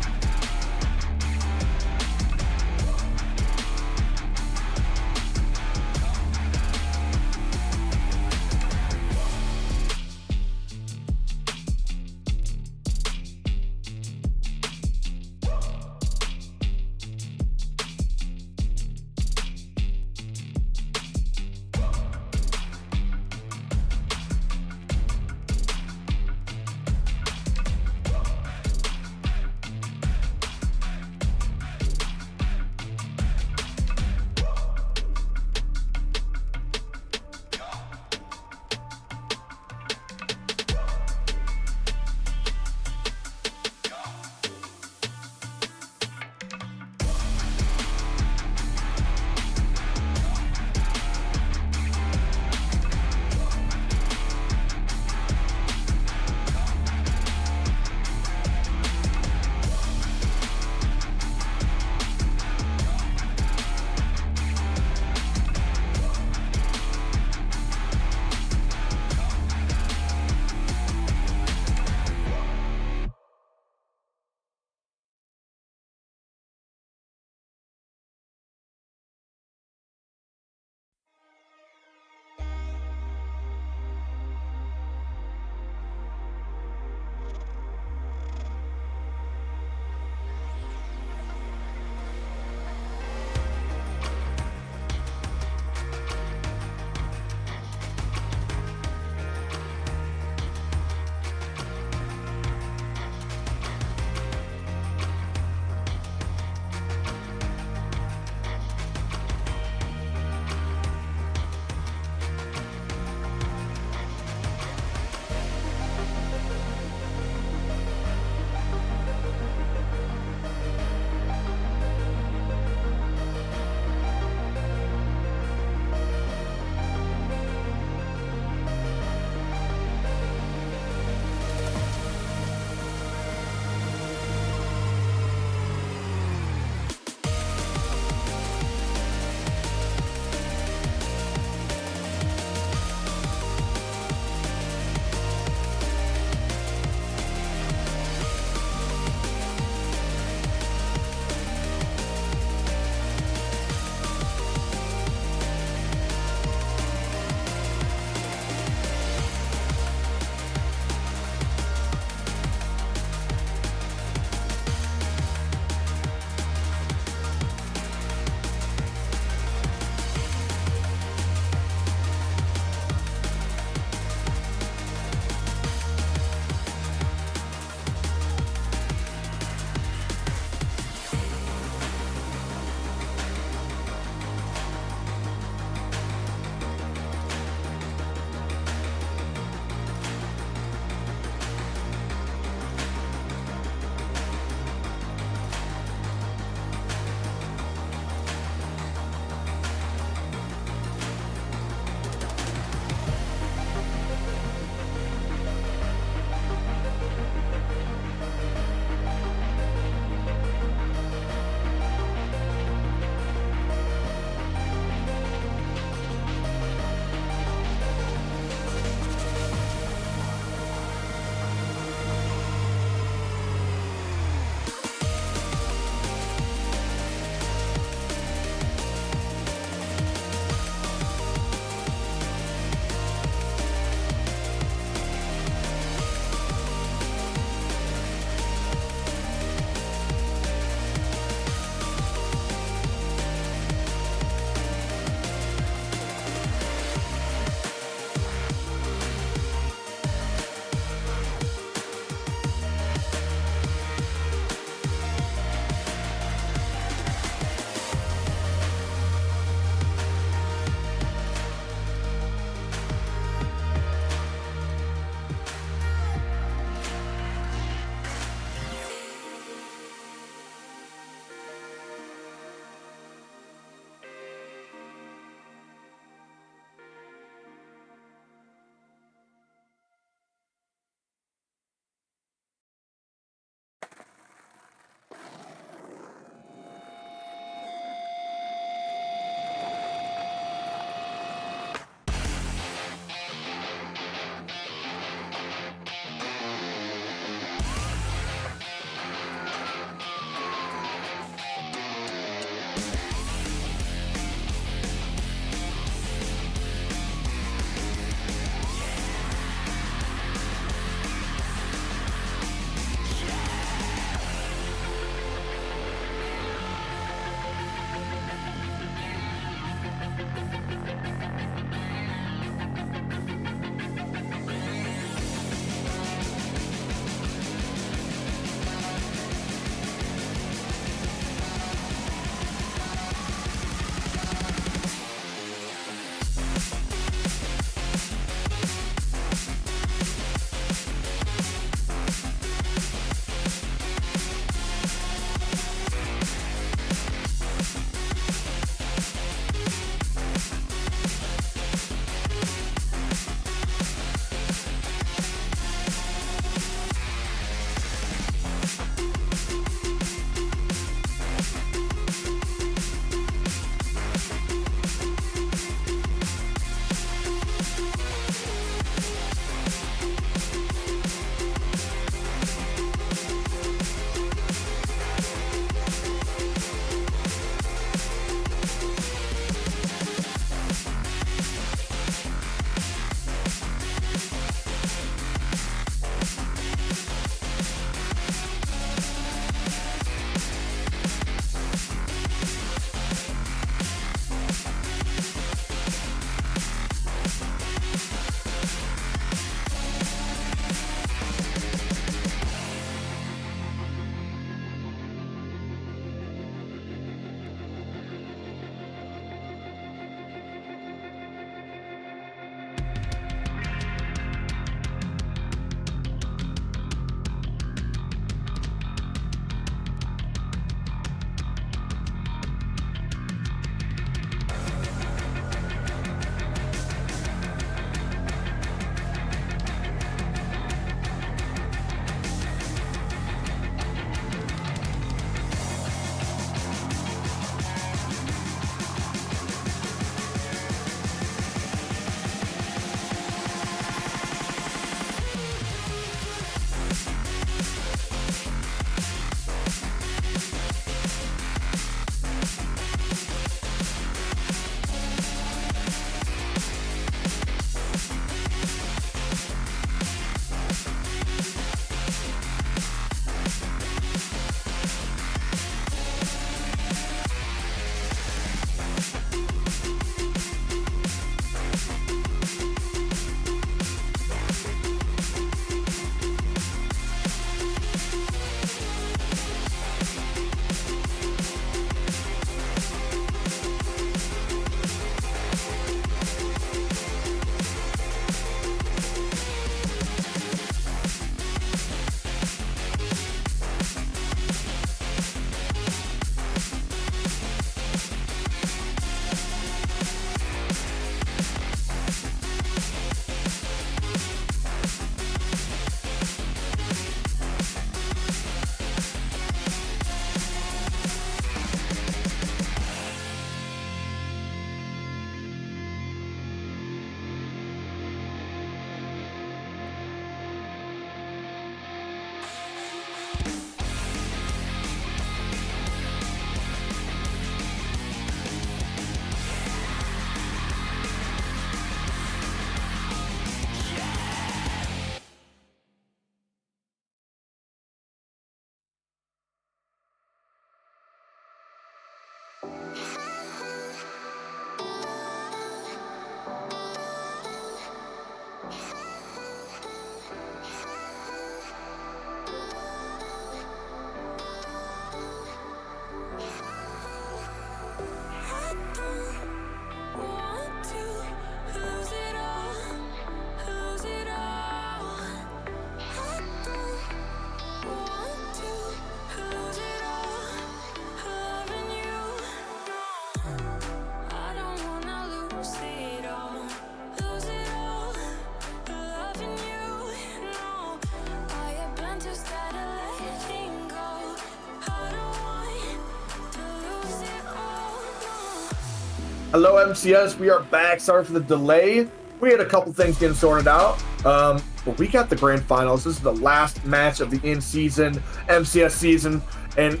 Hello, MCS. We are back. Sorry for the delay. We had a couple things getting sorted out. But we got the grand finals. This is the last match of the in-season MCS season. And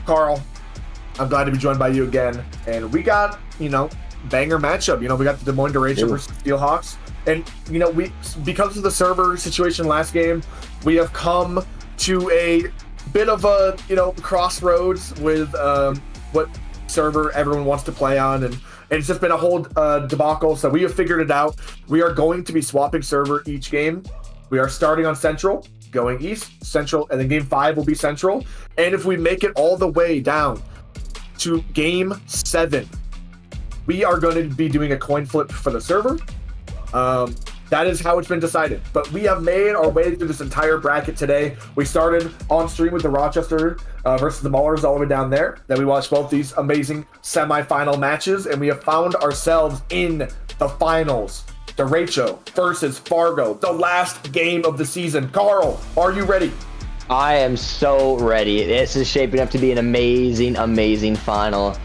Carl, I'm glad to be joined by you again. And we got, banger matchup. We got the Des Moines Derecho versus Steelhawks. And, we because of the server situation last game, we have come to a bit of a, crossroads with what server everyone wants to play on. And it's just been a whole debacle. So we have figured it out. We are going to be swapping server each game. We are starting on Central, going East, Central, and then Game 5 will be Central. And if we make it all the way down to Game 7, we are going to be doing a coin flip for the server. That is how it's been decided. But we have made our way through this entire bracket today. We started on stream with the Rochester versus the Maulers all the way down there. Then we watched both these amazing semifinal matches, and we have found ourselves in the finals. Derecho versus Fargo, the last game of the season. Carl, are you ready? I am so ready. This is shaping up to be an amazing, amazing final.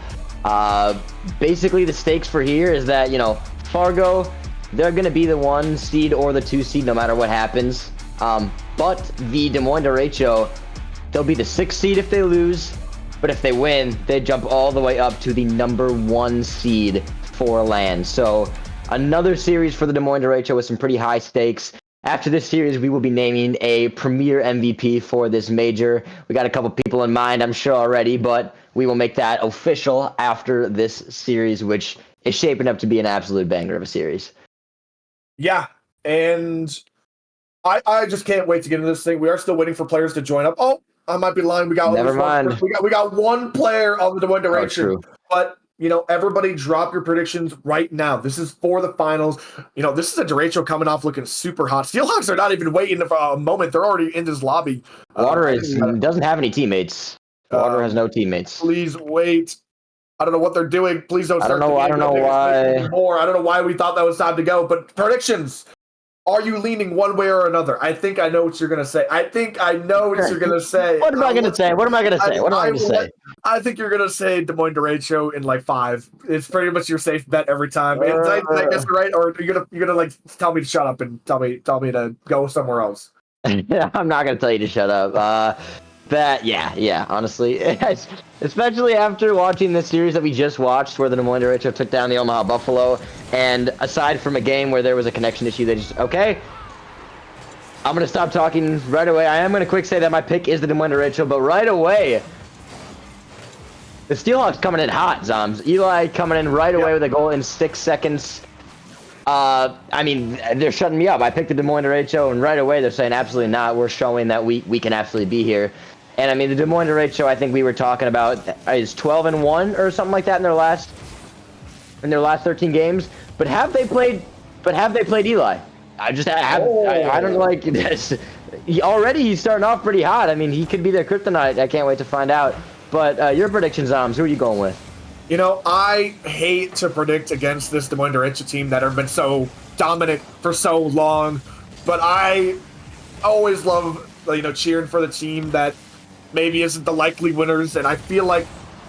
Basically, the stakes for here is that, Fargo, they're going to be the 1 seed or the 2 seed no matter what happens. But the Des Moines Derecho, they'll be the 6th seed if they lose. But if they win, they jump all the way up to the number 1 seed for LAN. So another series for the Des Moines Derecho with some pretty high stakes. After this series, we will be naming a premier MVP for this major. We got a couple people in mind, I'm sure already, but we will make that official after this series, which is shaping up to be an absolute banger of a series. Yeah, and I just can't wait to get into this thing. We are still waiting for players to join up. Oh, I might be lying. We got Never mind. We got one player on the Des Moines Derecho, but everybody drop your predictions right now. This is for the finals. This is a Derecho coming off looking super hot. Steelhawks are not even waiting for a moment. They're already in this lobby. Water doesn't have any teammates. Water has no teammates. Please wait. I don't know what they're doing. Please don't start. I don't know why. More. I don't know why we thought that was time to go. But predictions. Are you leaning one way or another? I think I know what you're going to say. What am I going to say? What am I going to say? I think you're going to say Des Moines Derecho in like 5. It's pretty much your safe bet every time. Did I guess right? Or are you gonna like tell me to shut up and tell me to go somewhere else? Yeah, I'm not going to tell you to shut up. Honestly, especially after watching this series that we just watched where the Des Moines Derecho took down the Omaha Buffalo, and aside from a game where there was a connection issue, they just, okay, I'm going to stop talking right away. I am going to quick say that my pick is the Des Moines Derecho, but right away, the Steelhawks coming in hot, Zoms. Eli coming in right away with a goal in 6 seconds. They're shutting me up. I picked the Des Moines Derecho, and right away they're saying absolutely not. We're showing that we can absolutely be here. And the Des Moines Derecho, I think we were talking about, is 12-1 or something like that in their last 13 games. But have they played Eli? I don't like this. He's starting off pretty hot. He could be their kryptonite. I can't wait to find out. But your predictions, Zoms, who are you going with? I hate to predict against this Des Moines Derecho team that have been so dominant for so long, but I always love, cheering for the team that maybe isn't the likely winners, and I feel like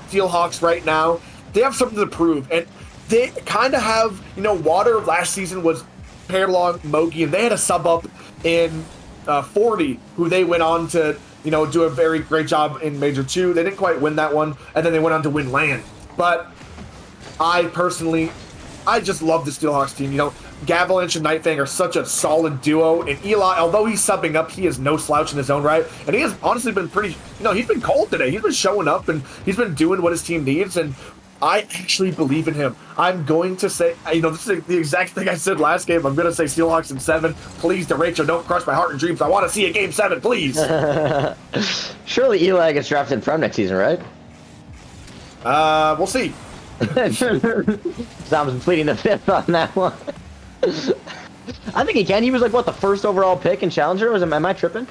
Steelhawks right now, they have something to prove, and they kind of have, Water last season was paired along Mogi, and they had a sub up in 40, who they went on to, do a very great job in Major 2. They didn't quite win that one, and then they went on to win LAN. But I just love the Steelhawks team. Gavalanche and Nightfang are such a solid duo, and Eli, although he's subbing up, he is no slouch in his own right, and he has honestly been pretty, he's been cold today. He's been showing up, and he's been doing what his team needs, and I actually believe in him. I'm going to say, this is the exact thing I said last game. I'm going to say Steelhawks in 7. Please, Derecho, don't crush my heart and dreams. I want to see a Game 7, please. Surely Eli gets drafted from next season, right? We'll see. Sam's pleading the 5th on that one. I think he can. He was like, what, the 1st overall pick in Challenger? Am I tripping?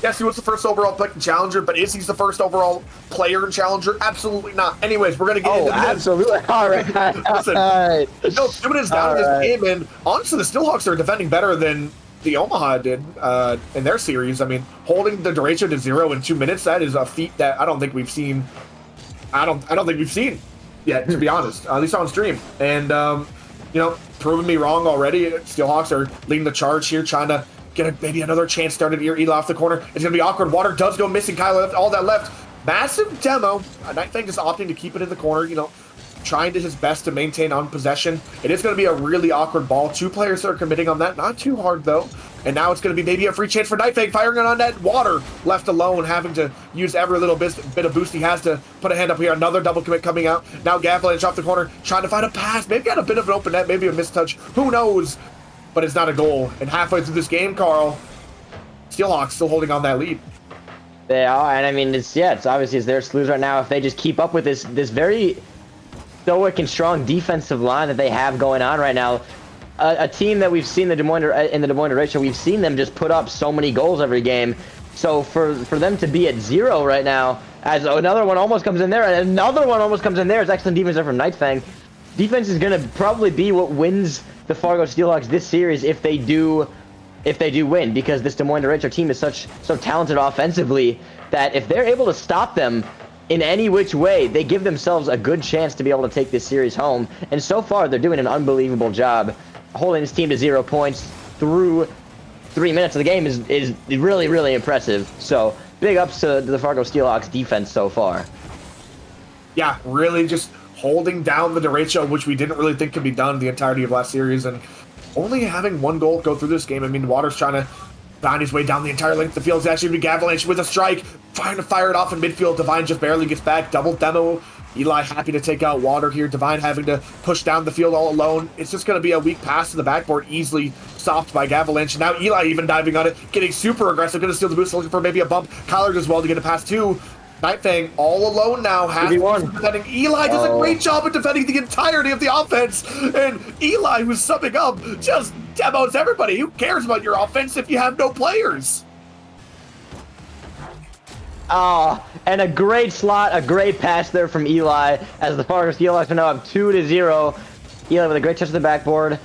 Yes, he was the 1st overall pick in Challenger, but is he the 1st overall player in Challenger? Absolutely not. Anyways, we're going to get into this. Absolutely. All right. Listen, 2 minutes down in this game, and honestly, the Steelhawks are defending better than the Omaha did in their series. Holding the Derecho to 0 in 2 minutes, that is a feat that I don't think we've seen. I don't think we've seen. yet, to be honest, at least on stream. And, proving me wrong already. Steelhawks are leading the charge here, trying to get maybe another chance started here. Eli off the corner. It's going to be awkward. Water does go missing. Kyle left all that left. Massive demo. Night Fang just opting to keep it in the corner, trying to his best to maintain on possession. It is going to be a really awkward ball. 2 players are committing on that. Not too hard, though. And now it's going to be maybe a free chance for Night Fang, firing it on that. Water left alone, having to use every little bit of boost he has to put a hand up here. Another double commit coming out. Now Gavalanche off the corner, trying to find a pass. Maybe got a bit of an open net, maybe a mistouch. Who knows? But it's not a goal. And halfway through this game, Carl, Steelhawks still holding on that lead. They are, and I mean, it's obviously it's theirs to lose right now if they just keep up with this very stoic and strong defensive line that they have going on right now. A team that we've seen in the Des Moines ratio, we've seen them just put up so many goals every game. So for them to be at 0 right now, as another one almost comes in there, and another one almost comes in there, it's excellent defense there from Night Fang. Defense is going to probably be what wins the Fargo Steelhawks this series if they do win, because this Des Moines ratio team is so talented offensively that if they're able to stop them in any which way, they give themselves a good chance to be able to take this series home. And so far, they're doing an unbelievable job. Holding this team to 0 points through 3 minutes of the game is really, really impressive. So big ups to the Fargo Steelhawks defense so far. Yeah, really just holding down the derecho, which we didn't really think could be done the entirety of last series, and only having 1 goal go through this game. I mean, Water's trying to find his way down the entire length of the field. It's actually Gavalanche with a strike, trying to fire it off in midfield. Divine just barely gets back. Double demo. Eli happy to take out Water here. Divine having to push down the field all alone. It's just going to be a weak pass to the backboard, easily stopped by Gavalanche. Now Eli even diving on it, getting super aggressive, going to steal the boost, looking for maybe a bump. Kyler does well to get a pass too. Night Fang all alone now, has defending. Eli does a great job of defending the entirety of the offense, and Eli, who's subbing up, just demos everybody. Who cares about your offense if you have no players? And a great slot, a great pass there from Eli, as the Fargo Steelhawks are now up 2-0. Eli with a great touch to the backboard,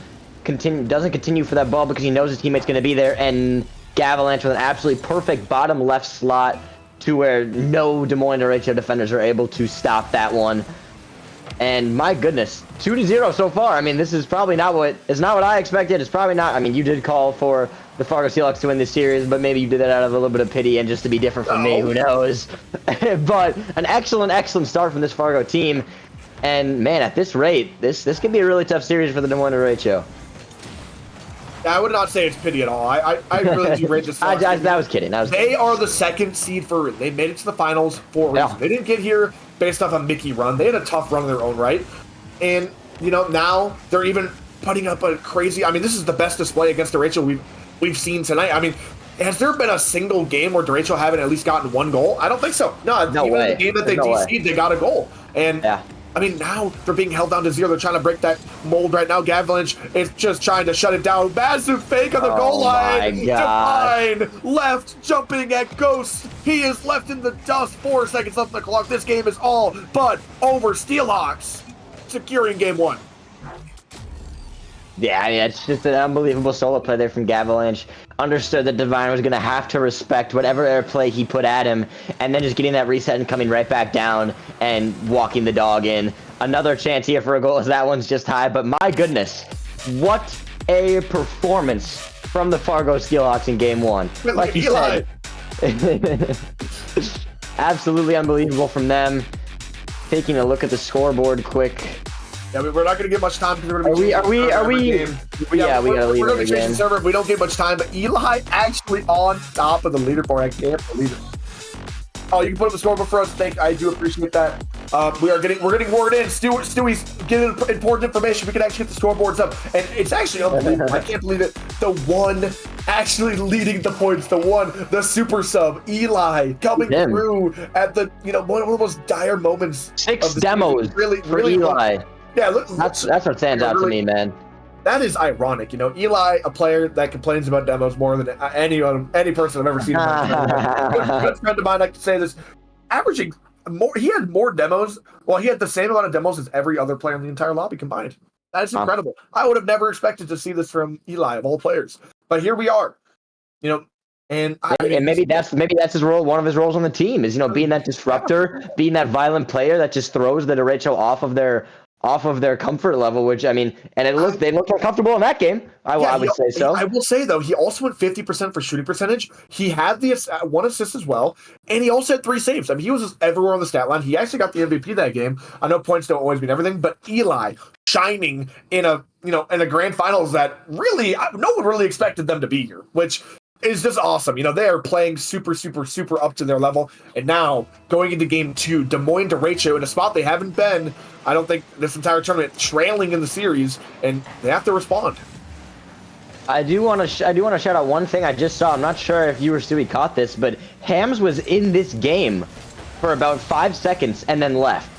doesn't continue for that ball because he knows his teammate's going to be there, and Gavalanche with an absolutely perfect bottom left slot to where no Des Moines ratio defenders are able to stop that one. And my goodness, 2-0 so far. I mean, this is probably not what I expected. It's probably not. I mean, you did call for the Fargo Steelhawks to win this series, but maybe you did that out of a little bit of pity and just to be different from me. Who knows? But an excellent start from this Fargo team. And man, at this rate, this could be a really tough series for the Des Moines ratio. I would not say it's pity at all. I really do rate this. I was kidding. They are the 2nd seed for. They made it to the finals for a reason. Yeah. They didn't get here based off a Mickey run. They had a tough run in their own right, and now they're even putting up a crazy. I mean, this is the best display against derecho we've seen tonight. I mean, has there been a single game where derecho haven't at least gotten 1 goal? I don't think so. No even way. in the game that they DC'd, they got a goal, and. Yeah. I mean, now they're being held down to 0. They're trying to break that mold right now. Gavalanche is just trying to shut it down. Massive fake on the goal line. Divine left, jumping at Ghost. He is left in the dust. 4 seconds left on the clock. This game is all but over. Steelhawks securing game 1. Yeah, I mean, it's just an unbelievable solo play there from Gavalanche. Understood that Divine was going to have to respect whatever airplay he put at him, and then just getting that reset and coming right back down and walking the dog in. Another chance here for a goal as that one's just high, but my goodness, what a performance from the Fargo Steelhawks in Game 1. Like you said, absolutely unbelievable from them. Taking a look at the scoreboard quick. Yeah, we're not going to get much time because we're going to be. Are we? We're gotta leave We're going to be changing again. the server if we don't get much time. But Eli actually on top of the leaderboard. I can't believe it. Oh, you can put up the scoreboard for us. I do appreciate that. We're getting word in. Stewie's getting important information. We can actually get the scoreboards up, and it's actually unbelievable. I can't believe it. The one actually leading the points. The super sub Eli coming through at the one of the most dire moments. 6 demos really for Eli. Yeah, look, that's what stands out to me, man. That is ironic, Eli, a player that complains about demos more than any person I've ever seen. Good friend of mine, I can say this, averaging more. He had more demos. Well, he had the same amount of demos as every other player in the entire lobby combined. That is incredible. I would have never expected to see this from Eli of all players, but here we are. And And maybe that's his role. One of his roles on the team is, being that disruptor, being that violent player that just throws the derecho off of their comfort level. Which I mean, and they looked more comfortable in that game. I would say so. I will say though, he also went 50% for shooting percentage. He had the one assist as well, and he also had 3 saves. I mean, he was everywhere on the stat line. He actually got the MVP that game. I know points don't always mean everything, but Eli shining in a grand finals that really no one really expected them to be here, which is just awesome. They are playing super, super, super up to their level. And now, going into game 2, Des Moines derecho in a spot they haven't been, I don't think, this entire tournament, trailing in the series, and they have to respond. I do want to shout out one thing I just saw. I'm not sure if you or Stewie caught this, but Hams was in this game for about 5 seconds and then left.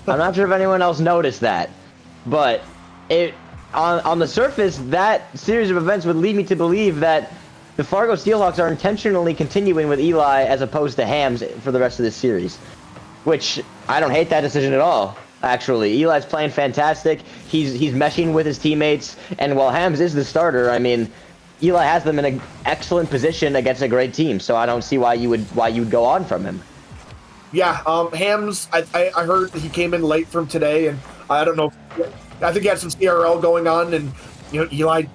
I'm not sure if anyone else noticed that, but on the surface, that series of events would lead me to believe that the Fargo Steelhawks are intentionally continuing with Eli as opposed to Hams for the rest of this series, which I don't hate that decision at all. Actually, Eli's playing fantastic. He's meshing with his teammates, and while Hams is the starter, I mean, Eli has them in an excellent position against a great team. So I don't see why you would go on from him. Yeah, Hams. I heard he came in late from today, and I don't know. I think he had some CRL going on, and Eli.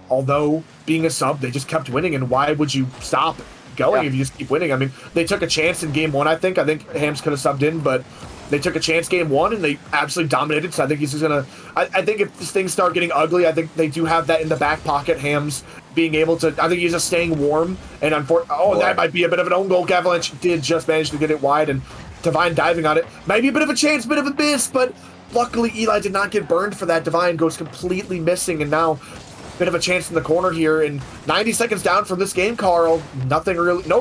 Although being a sub, they just kept winning, and why would you stop going if you just keep winning? I mean, they took a chance in game 1. I think Hams could have subbed in, but they took a chance game 1 and they absolutely dominated. So I think he's just gonna. I think if things start getting ugly, I think they do have that in the back pocket. Hams being able to. I think he's just staying warm. And that might be a bit of an own goal. Avalanche did just manage to get it wide, and Divine diving on it might be a bit of a chance, bit of a miss, but luckily Eli did not get burned for that. Divine goes completely missing, and now. Bit of a chance in the corner here, and 90 seconds down from this game, Carl. No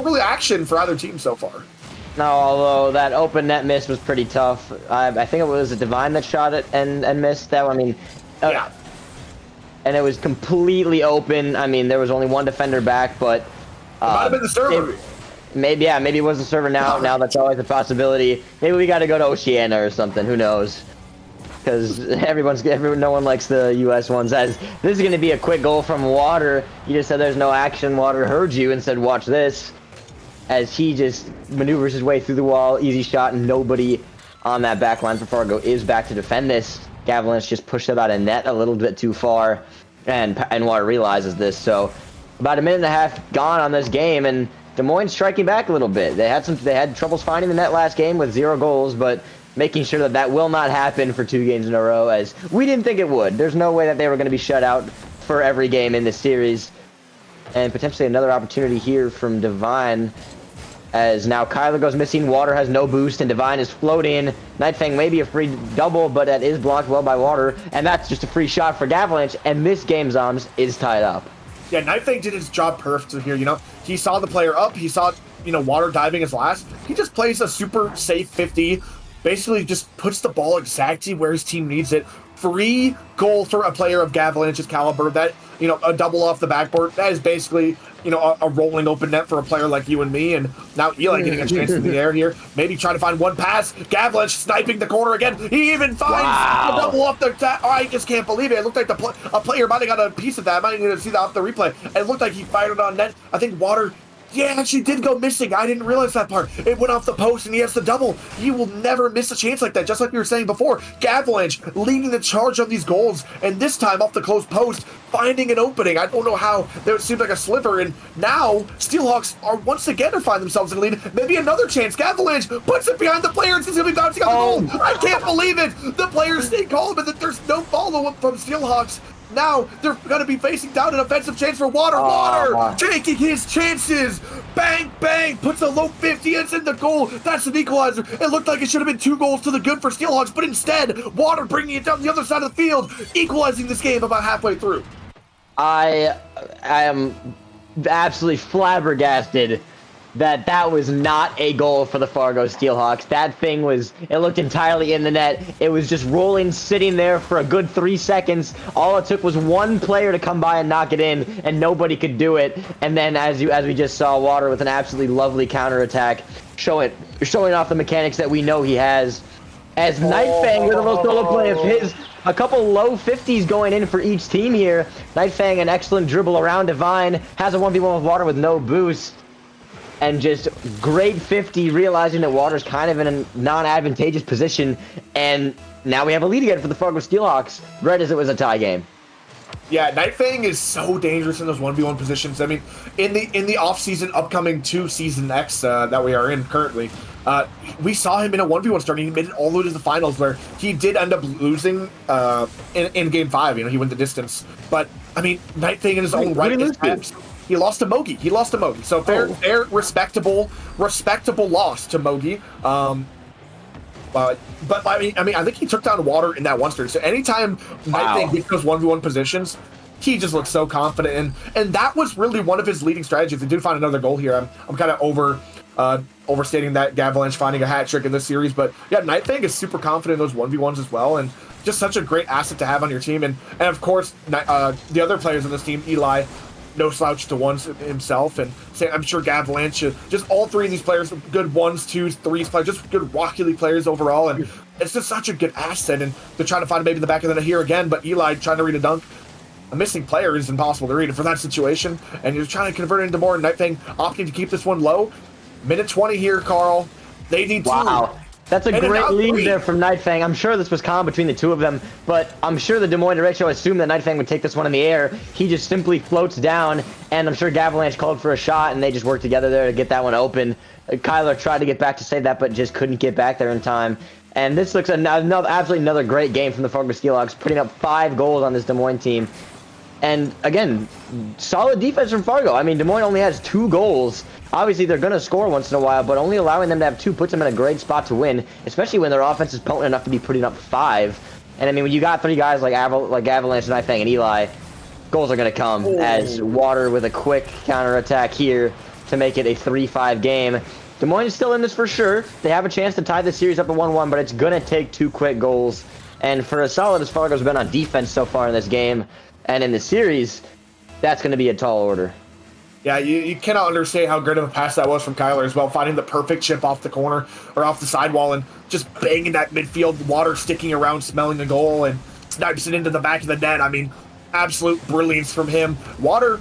really action for either team so far. No, although that open net miss was pretty tough. I think it was a Divine that shot it and missed that. I mean, yeah. And it was completely open. I mean, there was only one defender back, but it might have been the server. Maybe it was the server now. Now that's always a possibility. Maybe we got to go to Oceania or something. Who knows? Because no one likes the U.S. ones. As this is going to be a quick goal from Water. You just said there's no action. Water heard you and said, "Watch this." As he just maneuvers his way through the wall, easy shot, and nobody on that back line for Fargo is back to defend this. Avalanche just pushed it out of net a little bit too far, and Water realizes this. So about a minute and a half gone on this game, and Des Moines striking back a little bit. They had troubles finding the net last game with 0 goals, but making sure that will not happen for 2 games in a row, as we didn't think it would. There's no way that they were going to be shut out for every game in this series. And potentially another opportunity here from Divine, as now Kyler goes missing, Water has no boost, and Divine is floating. Nightfang may be a free double, but that is blocked well by Water, and that's just a free shot for Avalanche, and this game, Zoms, is tied up. Yeah, Nightfang did his job perfectly here, He saw the player up, he saw, Water diving his last. He just plays a super safe 50, basically just puts the ball exactly where his team needs it. Free goal for a player of Avalanche's caliber. That, a double off the backboard. That is basically, a rolling open net for a player like you and me. And now Eli getting a chance in the air here. Maybe trying to find one pass. Avalanche sniping the corner again. He even finds a double off the... I just can't believe it. It looked like a player might have got a piece of that. I might even see that off the replay. It looked like he fired it on net. I think Water... Yeah, she did go missing. I didn't realize that part. It went off the post, and he has the double. He will never miss a chance like that, just like we were saying before. Avalanche leading the charge on these goals, and this time off the closed post, finding an opening. I don't know how. There seemed like a sliver, and now Steelhawks are once again to find themselves in the lead. Maybe another chance. Avalanche puts it behind the player, and he's going to be bouncing off the goal. I can't believe it. The players stay calm, and that there's no follow-up from Steelhawks. Now they're going to be facing down an offensive chance for Water. Water taking his chances. Bang, bang. Puts a low 50. It's in the goal. That's an equalizer. It looked like it should have been 2 goals to the good for Steelhawks, but instead, Water bringing it down the other side of the field, equalizing this game about halfway through. I am absolutely flabbergasted that was not a goal for the Fargo Steelhawks. That thing it looked entirely in the net. It was just rolling, sitting there for a good 3 seconds. All it took was one player to come by and knock it in, and nobody could do it. And then, as we just saw, Water with an absolutely lovely counterattack, showing off the mechanics that we know he has. As Nightfang with a little solo play of his A couple low 50s going in for each team here. Nightfang, an excellent dribble around Divine, has a 1v1 with Water with no boost. And just great 50, realizing that Water's kind of in a non-advantageous position. And now we have a lead again for the Fargo Steelhawks, right as it was a tie game. Yeah, Nightfang is so dangerous in those 1v1 positions. I mean, in the off-season, upcoming 2 Season X that we are in currently, we saw him in a 1v1 start, and he made it all the way to the finals, where he did end up losing in Game 5. You know, he went the distance. But, I mean, Nightfang in his own right is he lost to Mogi. So fair, respectable loss to Mogi. But I mean, I think he took down Water in that one start. So anytime Nightfang gets those 1v1 positions, he just looks so confident, and that was really one of his leading strategies. They did find another goal here. I'm kind of overstating that Gavalanche finding a hat trick in this series, but yeah, Nightfang is super confident in those 1v1s as well, and just such a great asset to have on your team. And of course, the other players on this team, Eli, no slouch to ones himself, and I'm sure Gavalanche, just all 3 of these players, good 1s, 2s, 3s players, just good Rocket League players overall, and it's just such a good asset. And they're trying to find maybe in the back of the net here again, but Eli trying to read a dunk. A missing player is impossible to read for that situation, and you're trying to convert it into more. Nightfang opting to keep this one low. Minute 20 here, Carl. They need 2. Wow. That's a great lead there from Nightfang. I'm sure this was calm between the 2 of them, but I'm sure the Des Moines derecho assumed that Nightfang would take this one in the air. He just simply floats down, and I'm sure Gavalanche called for a shot, and they just worked together there to get that one open. Kyler tried to get back to save that, but just couldn't get back there in time. And this looks absolutely another great game from the Fargo Steelhawks, putting up 5 goals on this Des Moines team. And again, solid defense from Fargo. I mean, Des Moines only has 2 goals. Obviously, they're going to score once in a while, but only allowing them to have 2 puts them in a great spot to win, especially when their offense is potent enough to be putting up 5. And I mean, when you got 3 guys like Avalanche, Nightfang, and Eli, goals are going to come as Water with a quick counterattack here to make it a 3-5 game. Des Moines is still in this for sure. They have a chance to tie the series up at 1-1, but it's going to take 2 quick goals. And for as solid as Fargo's been on defense so far in this game and in the series, that's going to be a tall order. Yeah, you cannot understate how great of a pass that was from Kyler as well, finding the perfect chip off the corner or off the sidewall and just banging that midfield, Water sticking around, smelling the goal, and snipes it into the back of the net. I mean, absolute brilliance from him. Water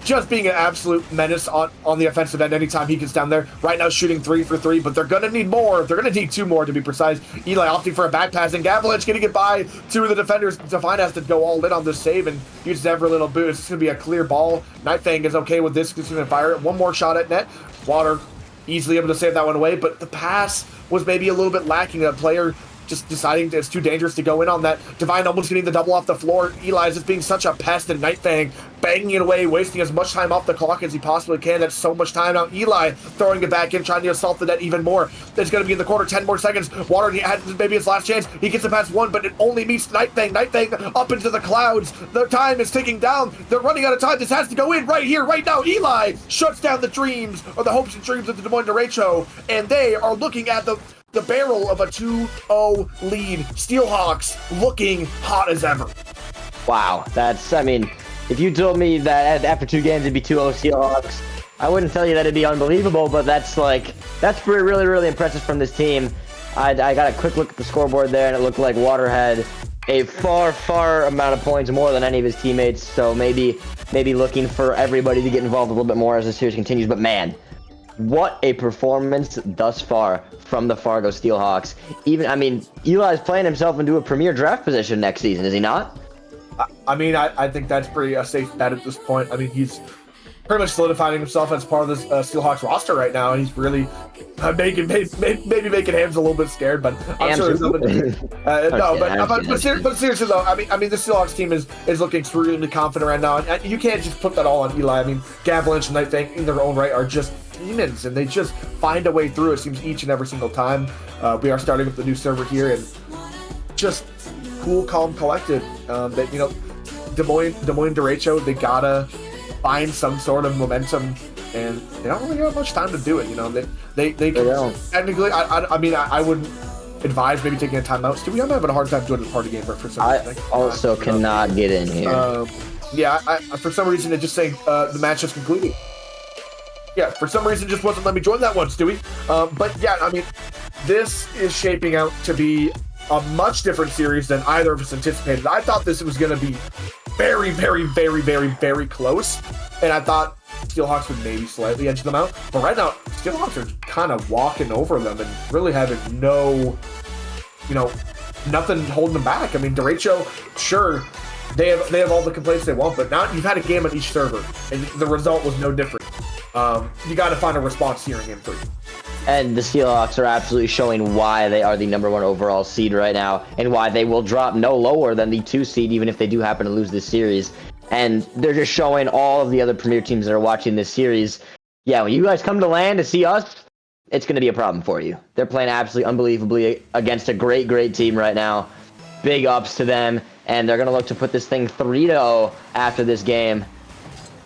just being an absolute menace on the offensive end anytime he gets down there. Right now shooting 3 for 3, but they're going to need more. They're going to need 2 more to be precise. Eli opting for a back pass, and Gavalanche going to get by 2 of the defenders. Divine has to go all in on this save and use every little boost. It's going to be a clear ball. Nightfang is okay with this. He's going to fire it. 1 more shot at net. Water easily able to save that one away, but the pass was maybe a little bit lacking. A player just deciding it's too dangerous to go in on that. Divine almost getting the double off the floor. Eli's just being such a pest, and Nightfang banging it away, wasting as much time off the clock as he possibly can. That's so much time now. Eli throwing it back in, trying to assault the net even more. It's going to be in the corner, 10 more seconds. Water had maybe his last chance. He gets it past 1, but it only meets Nightfang. Nightfang up into the clouds. The time is ticking down. They're running out of time. This has to go in right here, right now. Eli shuts down the dreams, or the hopes and dreams of the Des Moines derecho, and they are looking at the barrel of a 2-0 lead. Steelhawks looking hot as ever. Wow, I mean, if you told me that after 2 games it'd be 2-0 Steelhawks, I wouldn't tell you that it'd be unbelievable, but that's really, really impressive from this team. I got a quick look at the scoreboard there, and it looked like Water had a far amount of points, more than any of his teammates, so maybe looking for everybody to get involved a little bit more as the series continues, but man, what a performance thus far from the Fargo Steelhawks. Eli's playing himself into a premier draft position next season, is he not? I think that's pretty a safe bet at this point. I mean, he's pretty much solidifying himself as part of this Steelhawks roster right now, and he's really making Hams a little bit scared, but I'm sure there's nothing. But seriously though, I mean, the Steelhawks team is looking extremely confident right now, and you can't just put that all on Eli. I mean, Gavalanche and Nightfang in their own right are just demons, and they just find a way through, it seems, each and every single time. We are starting with the new server here, and just cool, calm, collected. That, you know, Des Moines derecho, they gotta find some sort of momentum, and they don't really have much time to do it. You know, they don't. Technically, I wouldn't advise maybe taking a timeout. Stu, I'm having a hard time doing the party game for some reason. I also cannot get in here. For some reason, it just saying the match is concluded. Yeah, for some reason, it just wasn't let me join that one, Stewie. But yeah, I mean, this is shaping out to be a much different series than either of us anticipated. I thought this was going to be very, very, very, very, very close, and I thought Steelhawks would maybe slightly edge them out. But right now, Steelhawks are kind of walking over them and really having nothing holding them back. I mean, Derecho, sure, they have all the complaints they want, but now you've had a game on each server, and the result was no different. You got to find a response here in Game 3. And the Steelhawks are absolutely showing why they are the #1 overall seed right now, and why they will drop no lower than the 2 seed, even if they do happen to lose this series. And they're just showing all of the other premier teams that are watching this series, yeah, when you guys come to LAN to see us, it's going to be a problem for you. They're playing absolutely unbelievably against a great, great team right now. Big ups to them, and they're going to look to put this thing 3-0 after this game,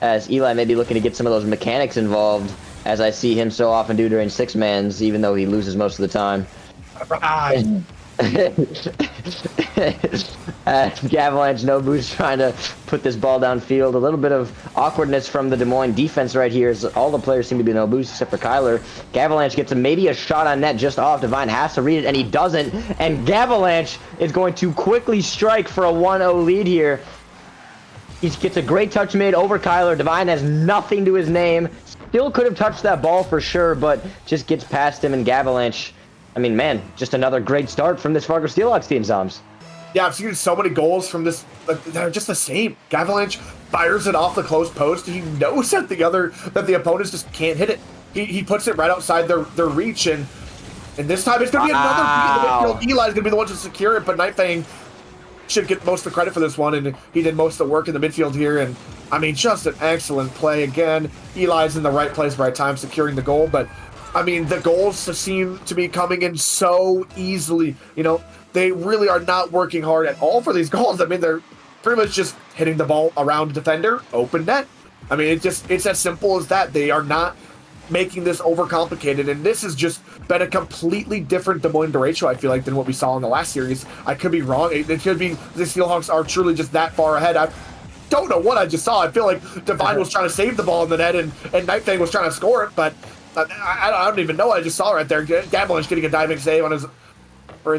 as Eli may be looking to get some of those mechanics involved, as I see him so often do during 6-mans, even though he loses most of the time. Gavalanche, no boost, trying to put this ball downfield. A little bit of awkwardness from the Des Moines defense right here, as all the players seem to be no boost except for Kyler. Gavalanche gets maybe a shot on net just off. Divine has to read it, and he doesn't. And Gavalanche is going to quickly strike for a 1-0 lead here. He gets a great touch mid over Kyler. Divine has nothing to his name. Still could have touched that ball for sure, but just gets past him. And Gavalanche, I mean, man, just another great start from this Fargo Steelhawks team, Zoms. Yeah, I've seen so many goals from this that are just the same. Gavalanche fires it off the close post. He knows that the opponents just can't hit it. He puts it right outside their reach, and this time it's gonna be another beat in the midfield. Eli's gonna be the one to secure it, but Nightfang should get most of the credit for this one, and he did most of the work in the midfield here. And I mean, just an excellent play again. Eli's in the right place, right time, securing the goal. But I mean, the goals seem to be coming in so easily. You know, they really are not working hard at all for these goals. I mean, they're pretty much just hitting the ball around a defender, open net. I mean, it's as simple as that. They are not making this overcomplicated, and this has just been a completely different Des Moines derecho, I feel like, than what we saw in the last series. I could be wrong. It could be the Steelhawks are truly just that far ahead. I don't know what I just saw. I feel like Divine was trying to save the ball in the net, and Nightfang was trying to score it, but I don't even know what I just saw right there. Gavalanche getting a diving save on his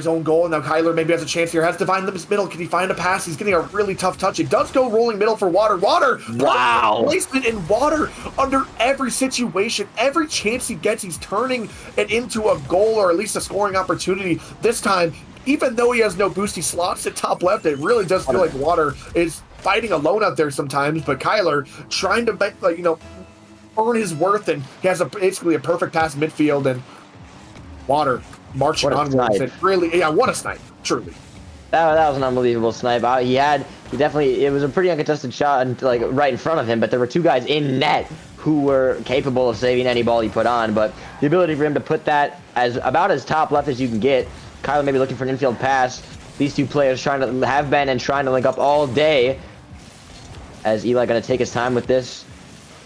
own goal, and now Kyler maybe has a chance here. Has Divine in his middle. Can he find a pass? He's getting a really tough touch. It does go rolling middle for Water. Wow! Placement in Water under every situation. Every chance he gets, he's turning it into a goal or at least a scoring opportunity. This time, even though he has no boost, he slots it top left. It really does feel like Water is fighting alone out there sometimes, but Kyler trying to make, earn his worth, and he has basically a perfect pass midfield, and Water marching onwards. And really, yeah, what a snipe, truly. That was an unbelievable snipe. It was a pretty uncontested shot, right in front of him, but there were two guys in net who were capable of saving any ball he put on. But the ability for him to put that about as top left as you can get. Kyler maybe looking for an infield pass. These two players trying to link up all day. As Eli going to take his time with this.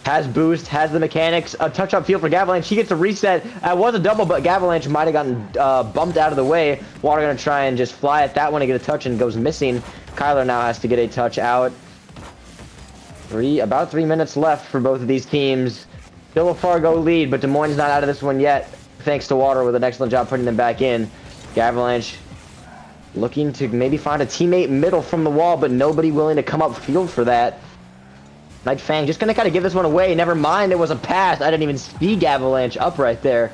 Has boost, has the mechanics, a touch up field for Gavalanche. He gets a reset. It was a double, but Gavalanche might have gotten bumped out of the way. Water going to try and just fly at that one to get a touch and goes missing. Kyler now has to get a touch out. About 3 minutes left for both of these teams. Still a Fargo lead, but Des Moines not out of this one yet, thanks to Water with an excellent job putting them back in. Gavalanche looking to maybe find a teammate middle from the wall, but nobody willing to come up field for that. Nightfang just going to kind of give this one away. Never mind, it was a pass. I didn't even see Gavalanche up right there.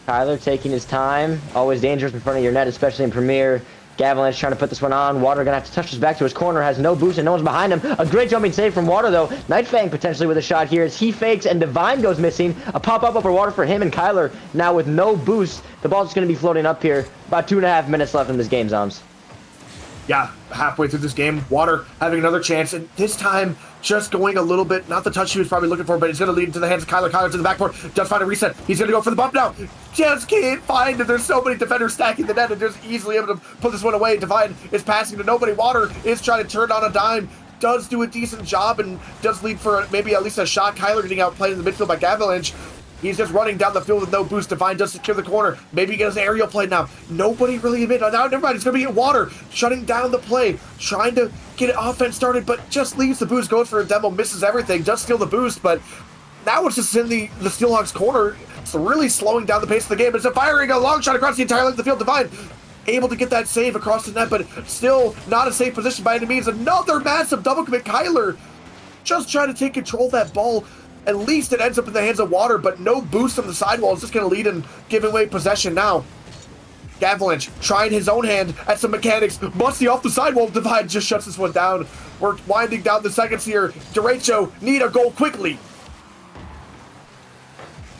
Kyler taking his time. Always dangerous in front of your net, especially in Premier. Gavalanche trying to put this one on. Water going to have to touch this back to his corner. Has no boost and no one's behind him. A great jumping save from Water, though. Nightfang potentially with a shot here as he fakes and Divine goes missing. A pop-up over Water for him, and Kyler now with no boost. The ball's just going to be floating up here. About 2.5 minutes left in this game, Zoms. Yeah, halfway through this game, Water having another chance, and this time just going a little bit, not the touch he was probably looking for, but it's going to lead into the hands of Kyler. Kyler to the backboard, does find a reset. He's going to go for the bump now. Just can't find it. There's so many defenders stacking the net, and just easily able to put this one away. Divine is passing to nobody. Water is trying to turn on a dime. Does do a decent job and does lead for maybe at least a shot. Kyler getting outplayed in the midfield by Gavalanche. He's just running down the field with no boost. Divine does secure the corner. Maybe he gets an aerial play now. Nobody really admit. Now, never mind. It's going to be Water shutting down the play, trying to get offense started, but just leaves the boost, goes for a demo, misses everything, does steal the boost, but now it's just in the Steelhawks corner. It's really slowing down the pace of the game. It's a firing a long shot across the entire length of the field. Divine able to get that save across the net, but still not a safe position by any means. Another massive double commit. Kyler just trying to take control of that ball. At least it ends up in the hands of Water, but no boost from the sidewall. It's just going to lead and give away possession now. Avalanche trying his own hand at some mechanics. Musty off the sidewall. Divide just shuts this one down. We're winding down the seconds here. Derecho need a goal quickly.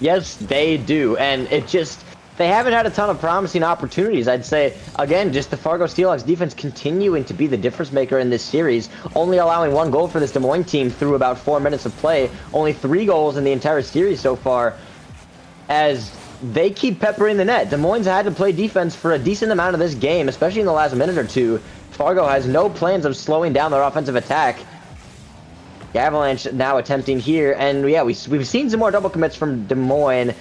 Yes, they do. And they haven't had a ton of promising opportunities. I'd say, again, just the Fargo Steelhawks defense continuing to be the difference maker in this series, only allowing 1 goal for this Des Moines team through about 4 minutes of play. Only 3 goals in the entire series so far, as they keep peppering the net. Des Moines had to play defense for a decent amount of this game, especially in the last minute or two. Fargo has no plans of slowing down their offensive attack. The Avalanche now attempting here, and yeah, we've seen some more double commits from Des Moines,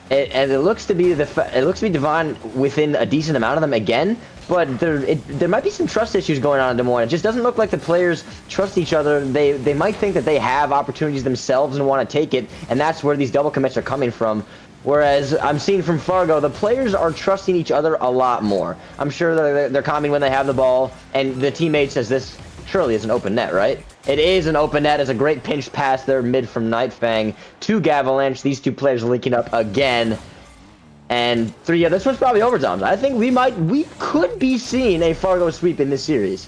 and it looks to be Devon within a decent amount of them again. But there might be some trust issues going on in Des Moines. It just doesn't look like the players trust each other. They might think that they have opportunities themselves and want to take it, and that's where these double commits are coming from. Whereas I'm seeing from Fargo, the players are trusting each other a lot more. I'm sure they're calming when they have the ball, and the teammate says this surely is an open net, right? It is an open net. It's a great pinch pass there mid from Nightfang to Gavalanche. These two players linking up again. And this one's probably overtime. I think we could be seeing a Fargo sweep in this series.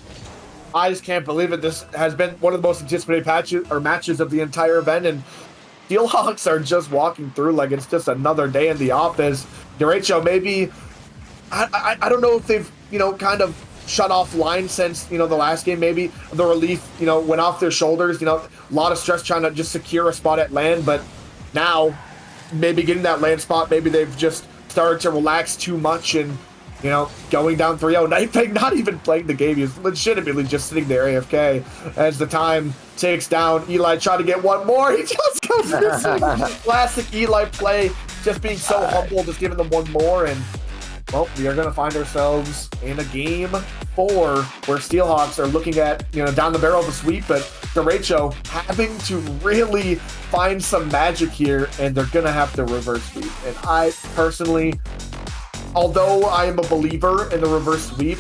I just can't believe it. This has been one of the most anticipated matches of the entire event, and Steelhawks are just walking through like it's just another day in the office. Derecho, maybe, I don't know if they've, kind of shut off line since, the last game. Maybe the relief, went off their shoulders. A lot of stress trying to just secure a spot at land, but now maybe getting that land spot, maybe they've just started to relax too much and, going down 3-0. Nightfang not even playing the game. He's legitimately just sitting there AFK as the time takes down. Eli trying to get one more. He just goes missing. Classic Eli play, just being so humble, just giving them one more. And, well, we are going to find ourselves in a game 4 where Steelhawks are looking at, down the barrel of a sweep, but Derecho having to really find some magic here, and they're going to have to reverse sweep. And I personally, although I am a believer in the reverse sweep,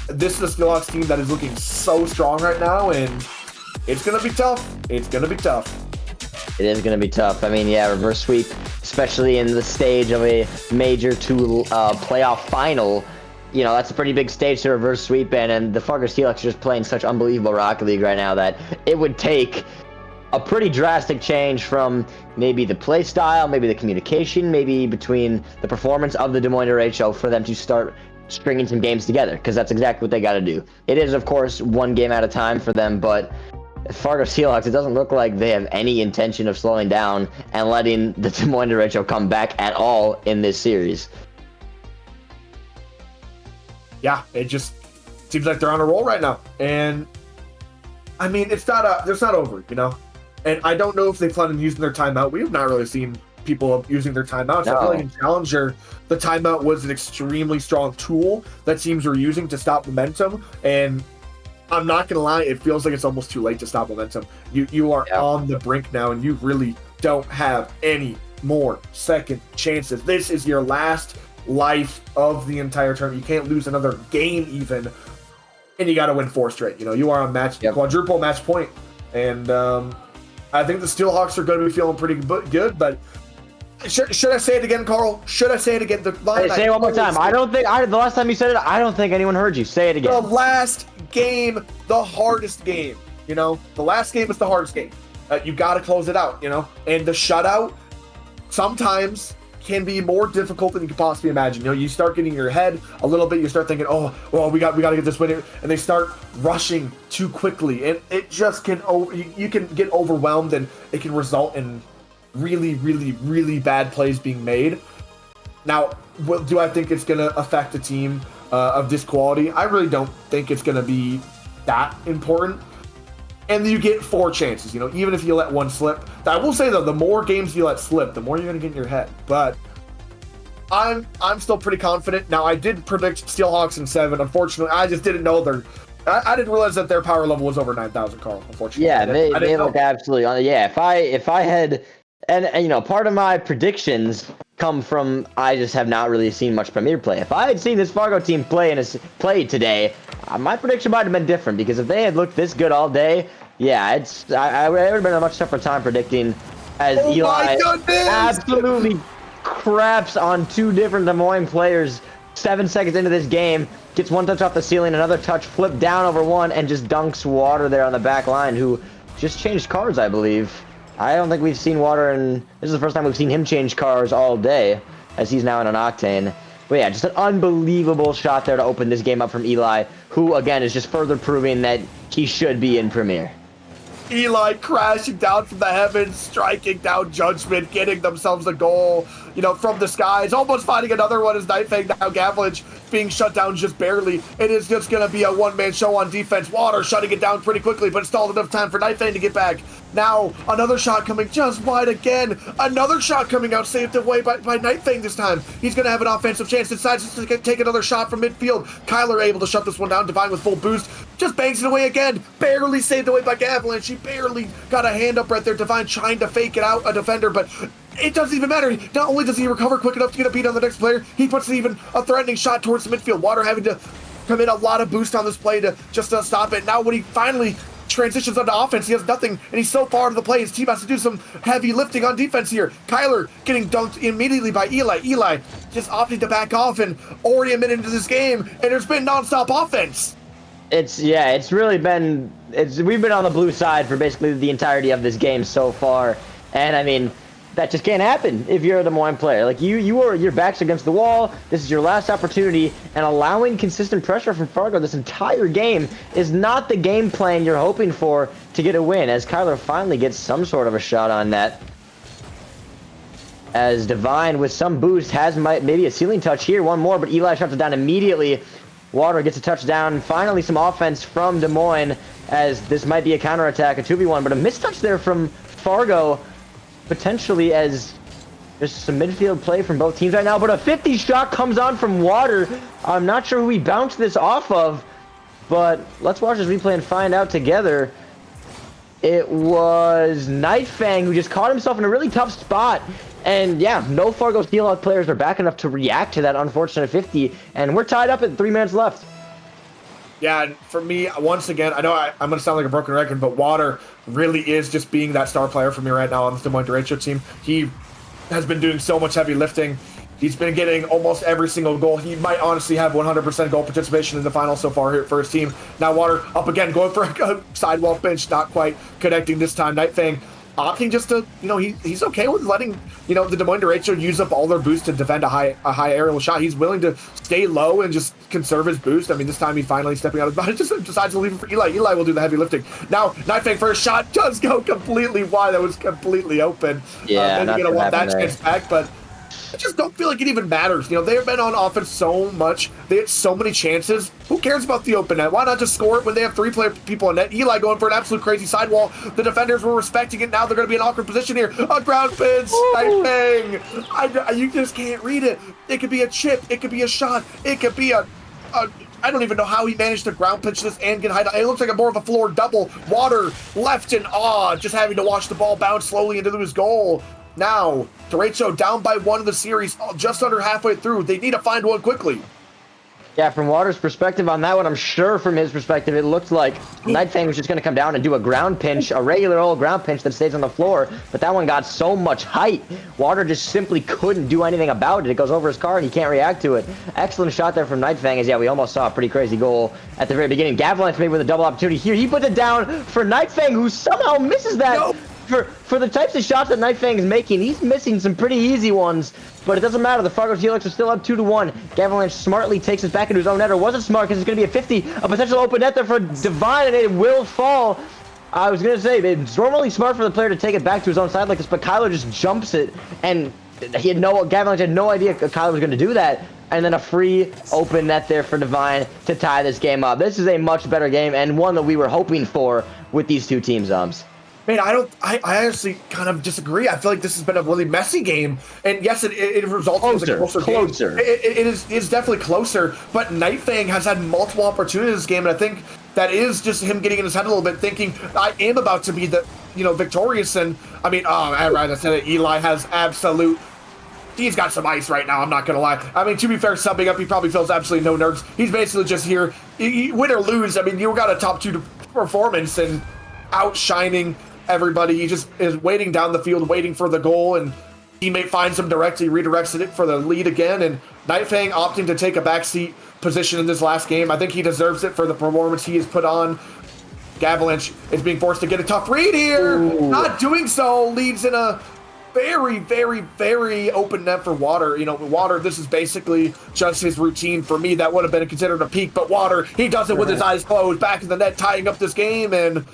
this is a Steelhawks team that is looking so strong right now, and it's going to be tough. It's going to be tough. It is going to be tough. I mean, yeah, reverse sweep, especially in the stage of a Major 2 playoff final, that's a pretty big stage to reverse sweep in, and the Fargo Steelhawks are just playing such unbelievable Rocket League right now that it would take a pretty drastic change from maybe the play style, maybe the communication, maybe between the performance of the Des Moines Derecho for them to start stringing some games together, because that's exactly what they got to do. It is, of course, 1 game at a time for them, but Fargo Steelhawks, it doesn't look like they have any intention of slowing down and letting the Des Moines Derecho come back at all in this series. Yeah, it just seems like they're on a roll right now. And, I mean, it's not over, And I don't know if they plan on using their timeout. We have not really seen people using their timeouts. No. I feel like in Challenger, the timeout was an extremely strong tool that teams were using to stop momentum. And I'm not going to lie, it feels like it's almost too late to stop momentum. You are on the brink now, and you really don't have any more second chances. This is your last life of the entire term. You can't lose another game even, and you got to win 4 straight. You are on quadruple match point. And I think the Steelhawks are going to be feeling pretty good, but should I say it again, say it again. Say it one more time. The last time you said it, I don't think anyone heard you. Say it again. The last game, the hardest game. The last game is the hardest game. You got to close it out, And the shutout sometimes can be more difficult than you could possibly imagine. You start getting in your head a little bit. You start thinking, oh, well, we got to get this win here. And they start rushing too quickly. And it just can, you can get overwhelmed, and it can result in really, really, really bad plays being made. Now, do I think it's going to affect a team of this quality? I really don't think it's going to be that important. And you get 4 chances, even if you let one slip. I will say, though, the more games you let slip, the more you're going to get in your head. But I'm still pretty confident. Now, I did predict Steelhawks in 7. Unfortunately, I just didn't know I didn't realize that their power level was over 9,000, Carl, unfortunately. Yeah, they look absolutely on. Yeah, if I had, and part of my predictions come from I just have not really seen much Premier play. If I had seen this Fargo team play today, my prediction might have been different, because if they had looked this good all day, yeah, I would have been a much tougher time predicting, as Eli absolutely craps on 2 different Des Moines players 7 seconds into this game, gets 1 touch off the ceiling, another touch, flipped down over 1, and just dunks Water there on the back line, who just changed cars, I believe. I don't think we've seen Water this is the first time we've seen him change cars all day, as he's now in an Octane. But yeah, just an unbelievable shot there to open this game up from Eli, who, again, is just further proving that he should be in Premier. Eli crashing down from the heavens, striking down Judgment, getting themselves a goal, from the skies, almost finding another one as Nightfang now Gavalanche being shut down just barely. It is just going to be a one-man show on defense. Water shutting it down pretty quickly, but stalled enough time for Nightfang to get back. Now, another shot coming just wide again. Another shot coming out, saved away by Nightfang this time. He's going to have an offensive chance. Decides to take another shot from midfield. Kyler able to shut this one down. Divine with full boost. Just bangs it away again. Barely saved away by Gavalanche. He barely got a hand up right there. Divine trying to fake it out, a defender, but it doesn't even matter. Not only does he recover quick enough to get a beat on the next player, he puts even a threatening shot towards the midfield. Water having to come in a lot of boost on this play to just stop it. Now when he finally transitions onto offense, he has nothing, and he's so far into the play, his team has to do some heavy lifting on defense here. Kyler getting dunked immediately by Eli. Eli just opting to back off, and already a minute into this game, and there's been nonstop offense. It's really been, we've been on the blue side for basically the entirety of this game so far, and I mean, that just can't happen if you're a Des Moines player. Like, your back's against the wall. This is your last opportunity, and allowing consistent pressure from Fargo this entire game is not the game plan you're hoping for to get a win, as Kyler finally gets some sort of a shot on net. As Divine, with some boost, has maybe a ceiling touch here. One more, but Eli shuts it down immediately. Water gets a touchdown. Finally, some offense from Des Moines, as this might be a counterattack, a 2v1, but a mistouch there from Fargo, potentially, as there's some midfield play from both teams right now, but a 50 shot comes on from Water. I'm not sure who he bounced this off of, but let's watch this replay and find out together. It was Nightfang who just caught himself in a really tough spot. And yeah, no Fargo Steelhawk players are back enough to react to that unfortunate 50, and we're tied up at 3 minutes left. Yeah, and for me, once again, I know I'm going to sound like a broken record, but Water really is just being that star player for me right now on the Des Moines Derecho team. He has been doing so much heavy lifting. He's been getting almost every single goal. He might honestly have 100% goal participation in the final so far here for his team. Now Water up again, going for a sidewall pinch, not quite connecting this time. Nightfang opting just to, he's okay with letting, the Des Moines Derecho use up all their boost to defend a high aerial shot. He's willing to stay low and just conserve his boost. I mean, this time he finally stepping out of his body, just decides to leave it for Eli. Eli will do the heavy lifting. Now, Nightfang first shot does go completely wide. That was completely open. Yeah, maybe going to want that chance back, but I just don't feel like it even matters. They've been on offense so much. They had so many chances. Who cares about the open net? Why not just score it when they have 3 people in net? Eli going for an absolute crazy sidewall. The defenders were respecting it. Now they're going to be in an awkward position here. A ground pinch. Nightfang. You just can't read it. It could be a chip. It could be a shot. It could be a I don't even know how he managed to ground pitch this and get high. It looks like more of a floor double. Water left in awe, just having to watch the ball bounce slowly into his goal. Now, Derecho down by 1 in the series, just under halfway through. They need to find one quickly. Yeah, from Water's perspective on that one, I'm sure from his perspective, it looked like Nightfang was just going to come down and do a ground pinch, a regular old ground pinch that stays on the floor, but that one got so much height, Water just simply couldn't do anything about it. It goes over his car, and he can't react to it. Excellent shot there from Nightfang, as yeah, we almost saw a pretty crazy goal at the very beginning. Gavalanche maybe with a double opportunity here. He puts it down for Nightfang, who somehow misses that. Nope. For the types of shots that Nightfang is making, he's missing some pretty easy ones, but it doesn't matter. The Fargo Steelhawks are still up 2-1. Gavalanche smartly takes it back into his own net, or was it smart, because it's going to be a 50, a potential open net there for Divine, and it will fall. I was going to say, it's normally smart for the player to take it back to his own side like this, but Kyler just jumps it, and Gavalanche had no idea Kyler was going to do that. And then a free open net there for Divine to tie this game up. This is a much better game, and one that we were hoping for with these two teams, Man, I honestly kind of disagree. I feel like this has been a really messy game. And yes, it results in a closer game. It is definitely closer, but Nightfang has had multiple opportunities in this game, and I think that is just him getting in his head a little bit, thinking, I am about to be victorious. And I mean, I said it, Eli has absolute he's got some ice right now, I'm not going to lie. I mean, to be fair, subbing up, he probably feels absolutely no nerves. He's basically just here, win or lose. I mean, you got a top 2 performance and outshining everybody. He just is waiting down the field, waiting for the goal, and teammate finds him directly, redirects it for the lead again, and Nightfang opting to take a backseat position in this last game. I think he deserves it for the performance he has put on. Gavalanche is being forced to get a tough read here. Ooh. Not doing so leads in a very, very, very open net for Water. You know, Water, this is basically just his routine. For me, that would have been considered a peak, but Water, he does it with his eyes closed, back in the net, tying up this game, and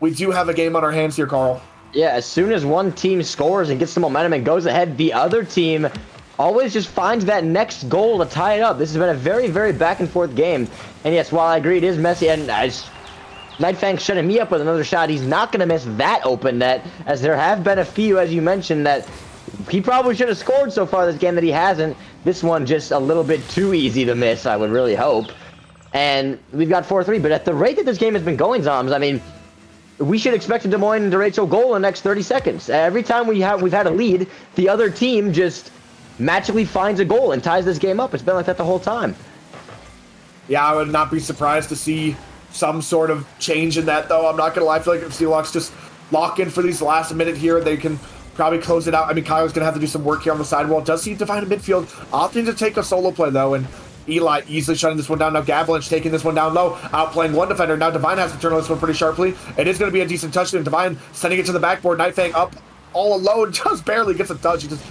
we do have a game on our hands here, Carl. Yeah, as soon as one team scores and gets the momentum and goes ahead, the other team always just finds that next goal to tie it up. This has been a very, very back-and-forth game. And yes, while I agree it is messy, and Nightfang's shutting me up with another shot, he's not going to miss that open net, as there have been a few, as you mentioned, that he probably should have scored so far this game that he hasn't. This one just a little bit too easy to miss, I would really hope. And we've got 4-3, but at the rate that this game has been going, Zoms, I mean, we should expect a Des Moines and derecho goal in the next 30 seconds. Every time we've had a lead, the other team just magically finds a goal and ties this game up. It's been like that the whole time. Yeah, I would not be surprised to see some sort of change in that, though. I'm not going to lie. I feel like if Seahawks just lock in for these last minute here, they can probably close it out. I mean, Kyle's going to have to do some work here on the sidewall. Does seem to find a midfield. Opting to take a solo play, though, and Eli easily shutting this one down. Now Gavalanche taking this one down low, outplaying one defender. Now Divine has to turn on this one pretty sharply. It is going to be a decent touch. And Divine sending it to the backboard. Nightfang up all alone, just barely gets a touch. He just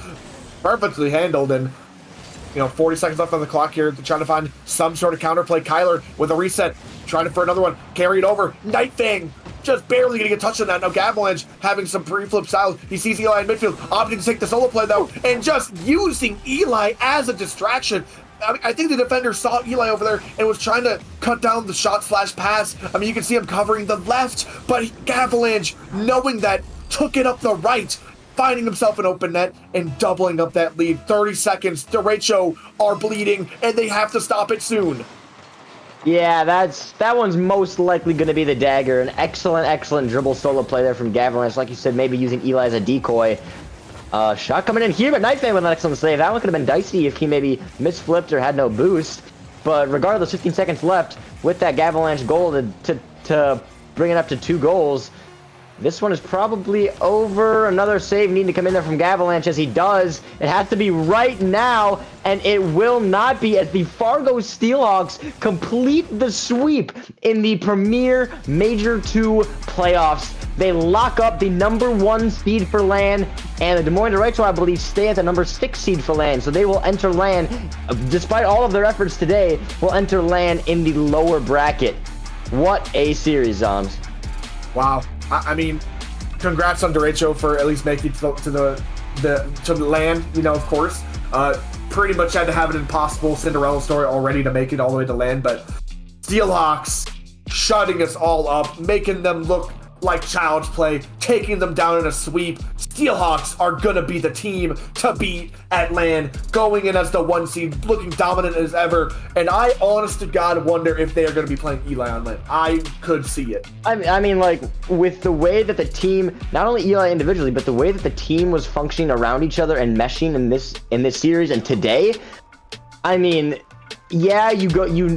perfectly handled, and 40 seconds left on the clock here. They're trying to find some sort of counterplay. Kyler with a reset, trying for another one. Carried over. Nightfang just barely getting a touch on that. Now Gavalanche having some pre-flip styles. He sees Eli in midfield, opting to take the solo play, though, and just using Eli as a distraction. I think the defender saw Eli over there and was trying to cut down the shot/pass. I mean, you can see him covering the left, but Gavalanche, knowing that, took it up the right, finding himself an open net and doubling up that lead. 30 seconds. Derecho are bleeding, and they have to stop it soon. Yeah, that one's most likely going to be the dagger. An excellent dribble solo play there from Gavalanche. Like you said, maybe using Eli as a decoy. Shot coming in here, but Nightfang with an excellent save. That one could have been dicey if he maybe misflipped or had no boost. But regardless, 15 seconds left with that Gavalanche goal to bring it up to 2 goals. This one is probably over. Another save needing to come in there from Gavalanche, as he does. It has to be right now, and it will not be, as the Fargo Steelhawks complete the sweep in the Premier Major 2 playoffs. They lock up the #1 seed for LAN, and the Des Moines derecho, I believe, stay at the #6 seed for LAN. So they will enter LAN, despite all of their efforts today, will enter LAN in the lower bracket. What a series, Zoms. Wow. I mean, congrats on derecho for at least making it to the LAN, of course. Pretty much had to have an impossible Cinderella story already to make it all the way to LAN, but Steelhawks shutting us all up, making them look like child's play, taking them down in a sweep. Steelhawks are gonna be the team to beat at LAN, going in as the 1 seed, looking dominant as ever. And I, honest to God, wonder if they are gonna be playing Eli on LAN. I could see it. I mean, like, with the way that the team, not only Eli individually, but the way that the team was functioning around each other and meshing in this series and today, I mean, yeah, you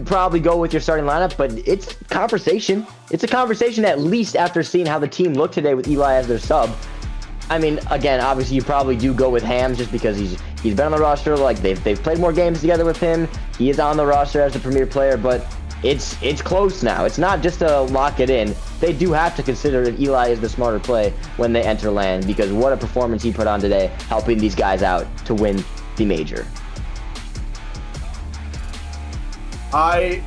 probably go with your starting lineup, but it's conversation. It's a conversation, at least after seeing how the team looked today with Eli as their sub. I mean, again, obviously you probably do go with Ham just because he's been on the roster. Like, they've played more games together with him. He is on the roster as the premier player, but it's close now. It's not just to lock it in. They do have to consider that Eli is the smarter play when they enter LAN, because what a performance he put on today, helping these guys out to win the major. I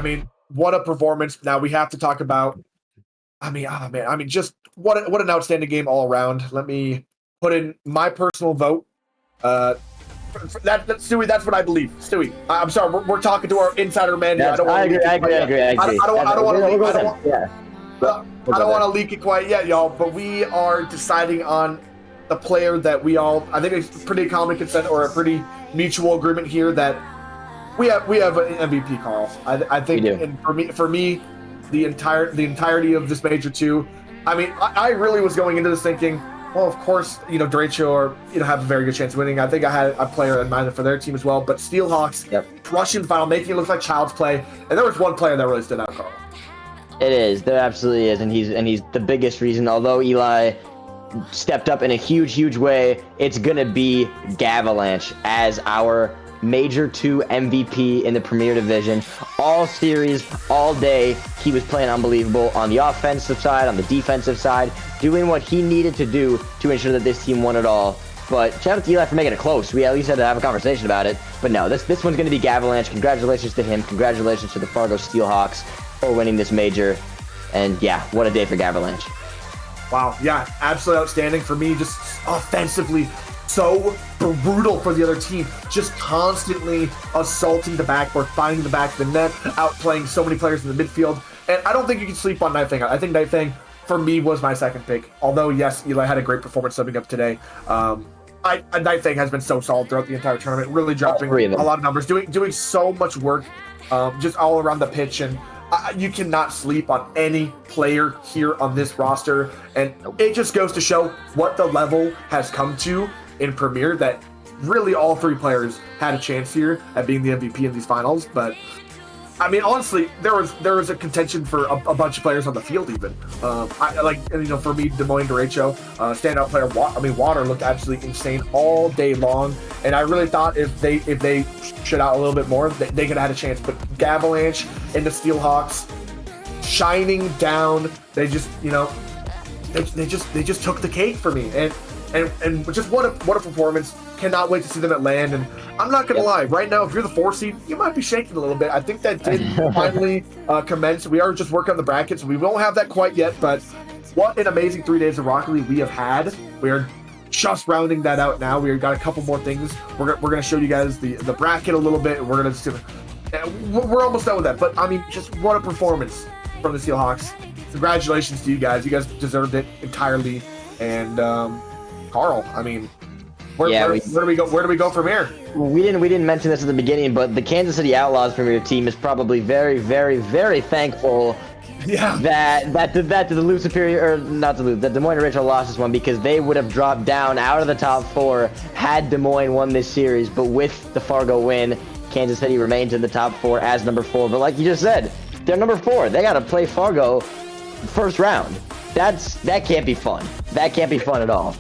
mean, what a performance. Now we have to talk about, just what an outstanding game all around. Let me put in my personal vote. Stewie, that's what I believe. Stewie, I'm sorry, we're talking to our insider man here. Yes, I agree. I don't want to leak it quite yet, y'all, but we are deciding on the player that we all, I think it's pretty common consent or a pretty mutual agreement here that we have an MVP, Carl. I think, and for me, the entirety of this major 2. I mean, I really was going into this thinking Well, of course, Derecho have a very good chance of winning. I think I had a player in mind for their team as well. But Steelhawks rushing the final, making it look like child's play. And there was one player that really stood out, Carl. It is. There absolutely is, and he's the biggest reason. Although Eli stepped up in a huge way, it's gonna be Gavalanche as our Major 2 MVP in the Premier Division. All series, all day, he was playing unbelievable on the offensive side, on the defensive side, doing what he needed to do to ensure that this team won it all. But shout out to Eli for making it close. We at least had to have a conversation about it. But no, this one's going to be Gavalanche. Congratulations to him. Congratulations to the Fargo Steelhawks for winning this major. And yeah, what a day for Gavalanche. Wow, yeah, absolutely outstanding for me. Just offensively, so brutal for the other team. Just constantly assaulting the backboard, finding the back of the net, outplaying so many players in the midfield. And I don't think you can sleep on Night Fang. I think Night Fang, for me, was my second pick. Although, yes, Eli had a great performance subbing up today. Night Fang has been so solid throughout the entire tournament, really dropping a lot of numbers, doing so much work just all around the pitch. And you cannot sleep on any player here on this roster. And it just goes to show what the level has come to in Premier, that really all three players had a chance here at being the MVP in these finals. But I mean, honestly, there was a contention for a bunch of players on the field even. For me, Des Moines Derecho, standout player. Water looked absolutely insane all day long, and I really thought if they shut out a little bit more, they could have had a chance. But Gavalanche and the Steelhawks shining down, they just took the cake for me, and just what a performance. Cannot wait to see them at LAN. And I'm not gonna lie, right now, if you're the 4 seed, you might be shaking a little bit. I think that did finally commence. We are just working on the brackets. We won't have that quite yet, but what an amazing 3 days of Rocket League we have had. We are just rounding that out now. We've got a couple more things. We're gonna show you guys the bracket a little bit, and we're almost done with that. But I mean, just what a performance from the Steelhawks. Congratulations to you guys. You guys deserved it entirely. And Carl, I mean, where do we go? Where do we go from here? We didn't mention this at the beginning, but the Kansas City Outlaws Premier team is probably very, very, very thankful that the Duluth Superior, or not Duluth, that Des Moines Original lost this one, because they would have dropped down out of the top 4 had Des Moines won this series. But with the Fargo win, Kansas City remains in the top 4 as number 4. But like you just said, they're number 4. They got to play Fargo first round. That can't be fun. That can't be fun at all.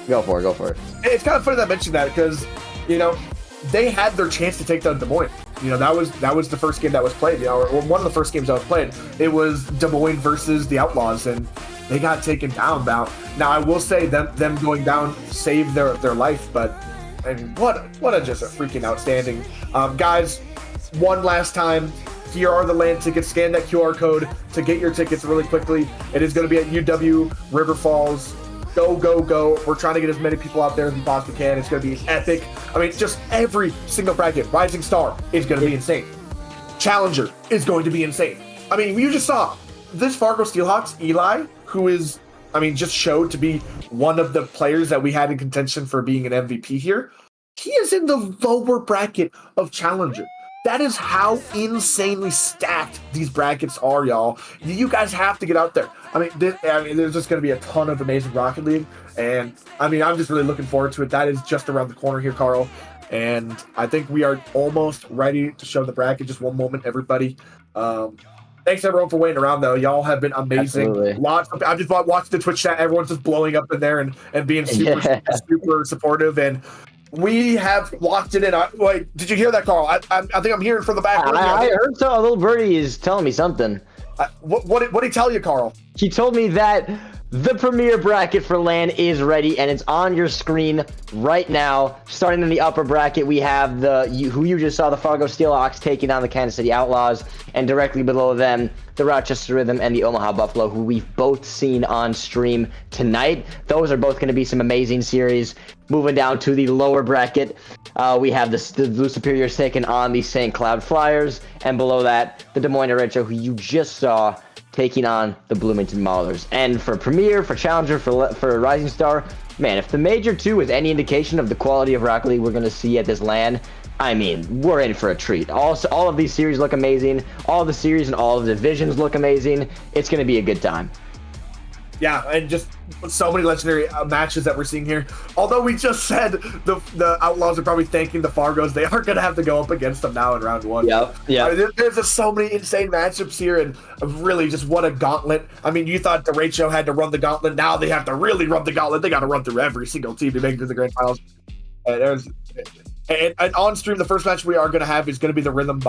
Go for it. It's kind of funny that I mentioned that, because they had their chance to take down Des Moines. That was the first game that was played. Or one of the first games that was played. It was Des Moines versus the Outlaws, and they got taken down. Now I will say them going down saved their life. But I mean, what a just a freaking outstanding guys. One last time. Here are the LAN tickets. Scan that QR code to get your tickets really quickly. It is going to be at UW River Falls. Go. We're trying to get as many people out there as we possibly can. It's going to be epic. I mean, just every single bracket. Rising Star is going to be insane. Challenger is going to be insane. I mean, you just saw this Fargo Steelhawks, Eli, who is, just showed to be one of the players that we had in contention for being an MVP here. He is in the lower bracket of Challenger. That is how insanely stacked these brackets are, y'all. You guys have to get out there. There's just going to be a ton of amazing Rocket League, and I'm just really looking forward to it. That is just around the corner here, Carl, and I think we are almost ready to show the bracket. Just one moment, everybody. Thanks everyone for waiting around, though. Y'all have been amazing. Absolutely. I just watched the Twitch chat. Everyone's just blowing up in there and being super supportive, and we have locked it in. Wait, did you hear that, Carl? I think I'm hearing from the back. I heard so. A little birdie is telling me something. What did he tell you, Carl? He told me that the Premier bracket for LAN is ready, and it's on your screen right now. Starting in the upper bracket, we have who you just saw, the Fargo Steelhawks taking on the Kansas City Outlaws, and directly below them, the Rochester Rhythm and the Omaha Buffalo, who we've both seen on stream tonight. Those are both going to be some amazing series. Moving down to the lower bracket, we have the Blue Superiors taking on the St. Cloud Flyers, and below that, the Des Moines Derecho, who you just saw, taking on the Bloomington Maulers. And for Premier, for Challenger, for Rising Star, man, if the Major 2 is any indication of the quality of Rocket League we're going to see at this LAN, we're in for a treat. All of these series look amazing. All of the series and all of the divisions look amazing. It's going to be a good time. Yeah, and just so many legendary matches that we're seeing here. Although we just said the Outlaws are probably thanking the Fargos, they are going to have to go up against them now in round 1. Yep. I mean, there's just so many insane matchups here, and really just what a gauntlet. I mean, you thought Derecho had to run the gauntlet. Now they have to really run the gauntlet. They got to run through every single team to make it to the grand finals. And on stream, the first match we are going to have is going to be the Rhythm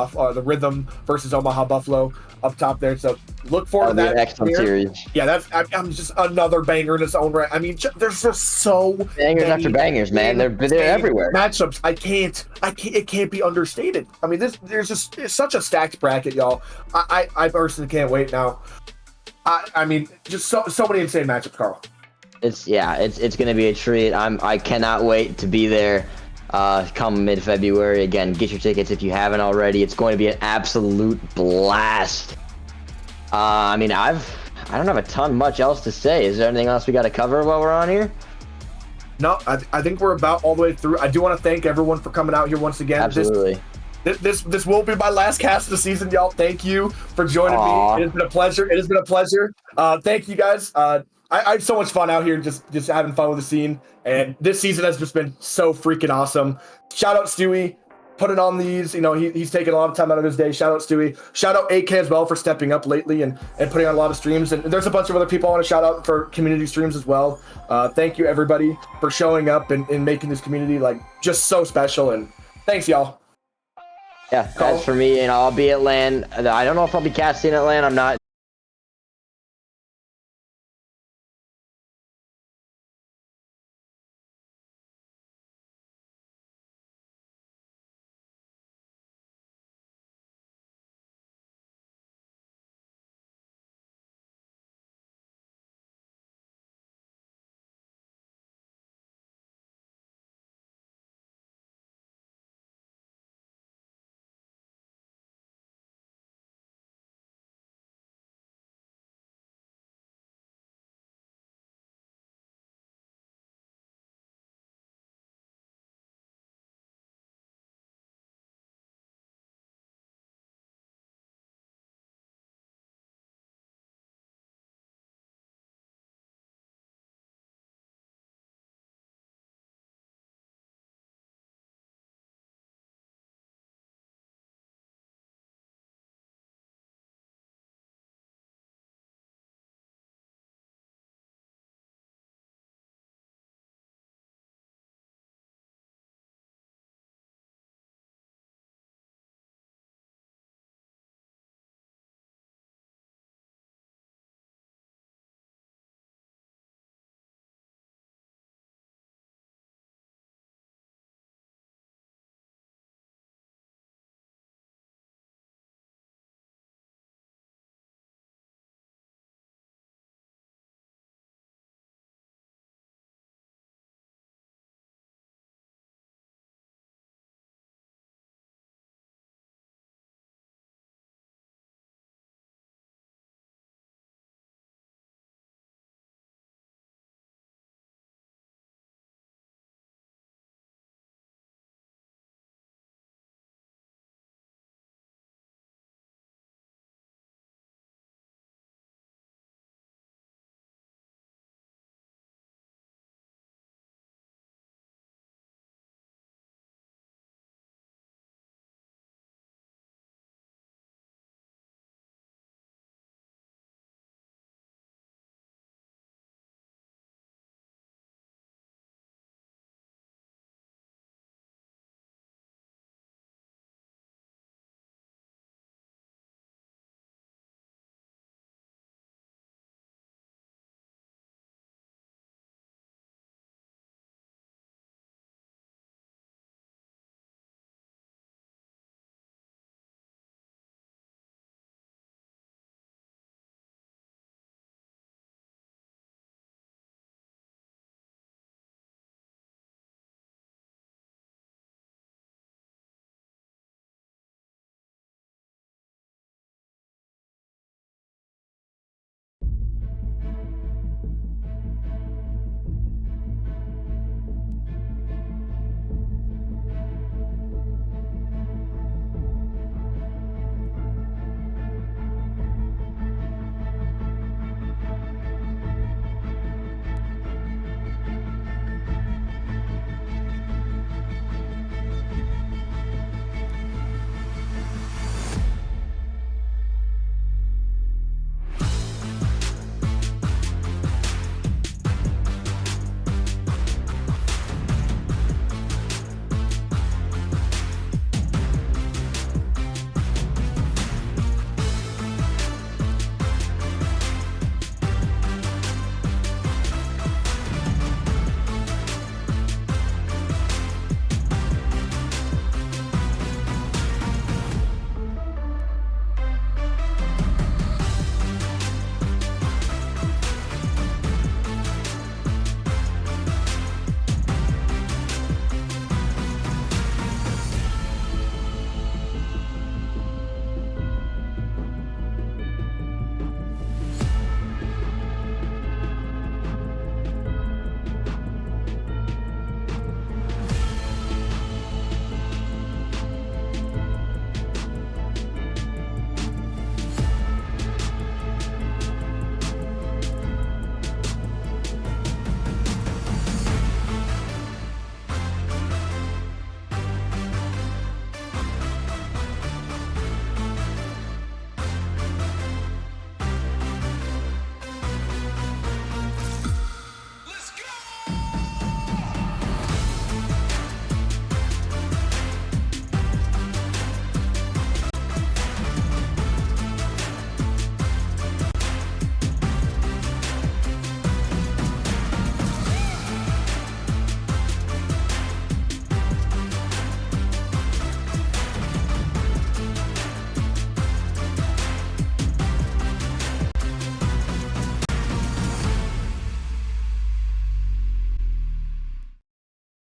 versus Omaha Buffalo up top there. So look forward to that. Excellent series. Yeah, I'm just another banger in its own right. I mean, there's just so bangers after bangers, man. They're everywhere. Matchups. It can't be understated. I mean, it's such a stacked bracket, y'all. I personally can't wait now. I mean, just so many insane matchups, Carl. It's going to be a treat. I cannot wait to be there. Come mid-February. Again, get your tickets if you haven't already. It's going to be an absolute blast. I mean, I don't have a ton much else to say. Is there anything else we got to cover while we're on here? No, I think we're about all the way through. I do want to thank everyone for coming out here once again. Absolutely. This will be my last cast of the season, y'all. Thank you for joining me. It has been a pleasure. Thank you guys. I had so much fun out here just having fun with the scene, and this season has just been so freaking awesome. Shout out Stewie, putting on these, he's taking a lot of time out of his day. Shout out Stewie. Shout out AK as well for stepping up lately and putting on a lot of streams, and there's a bunch of other people I want to shout out for community streams as well. Thank you everybody for showing up and making this community like just so special, and thanks y'all. Yeah, as for me, I'll be at LAN. I don't know if I'll be casting at LAN. I'm not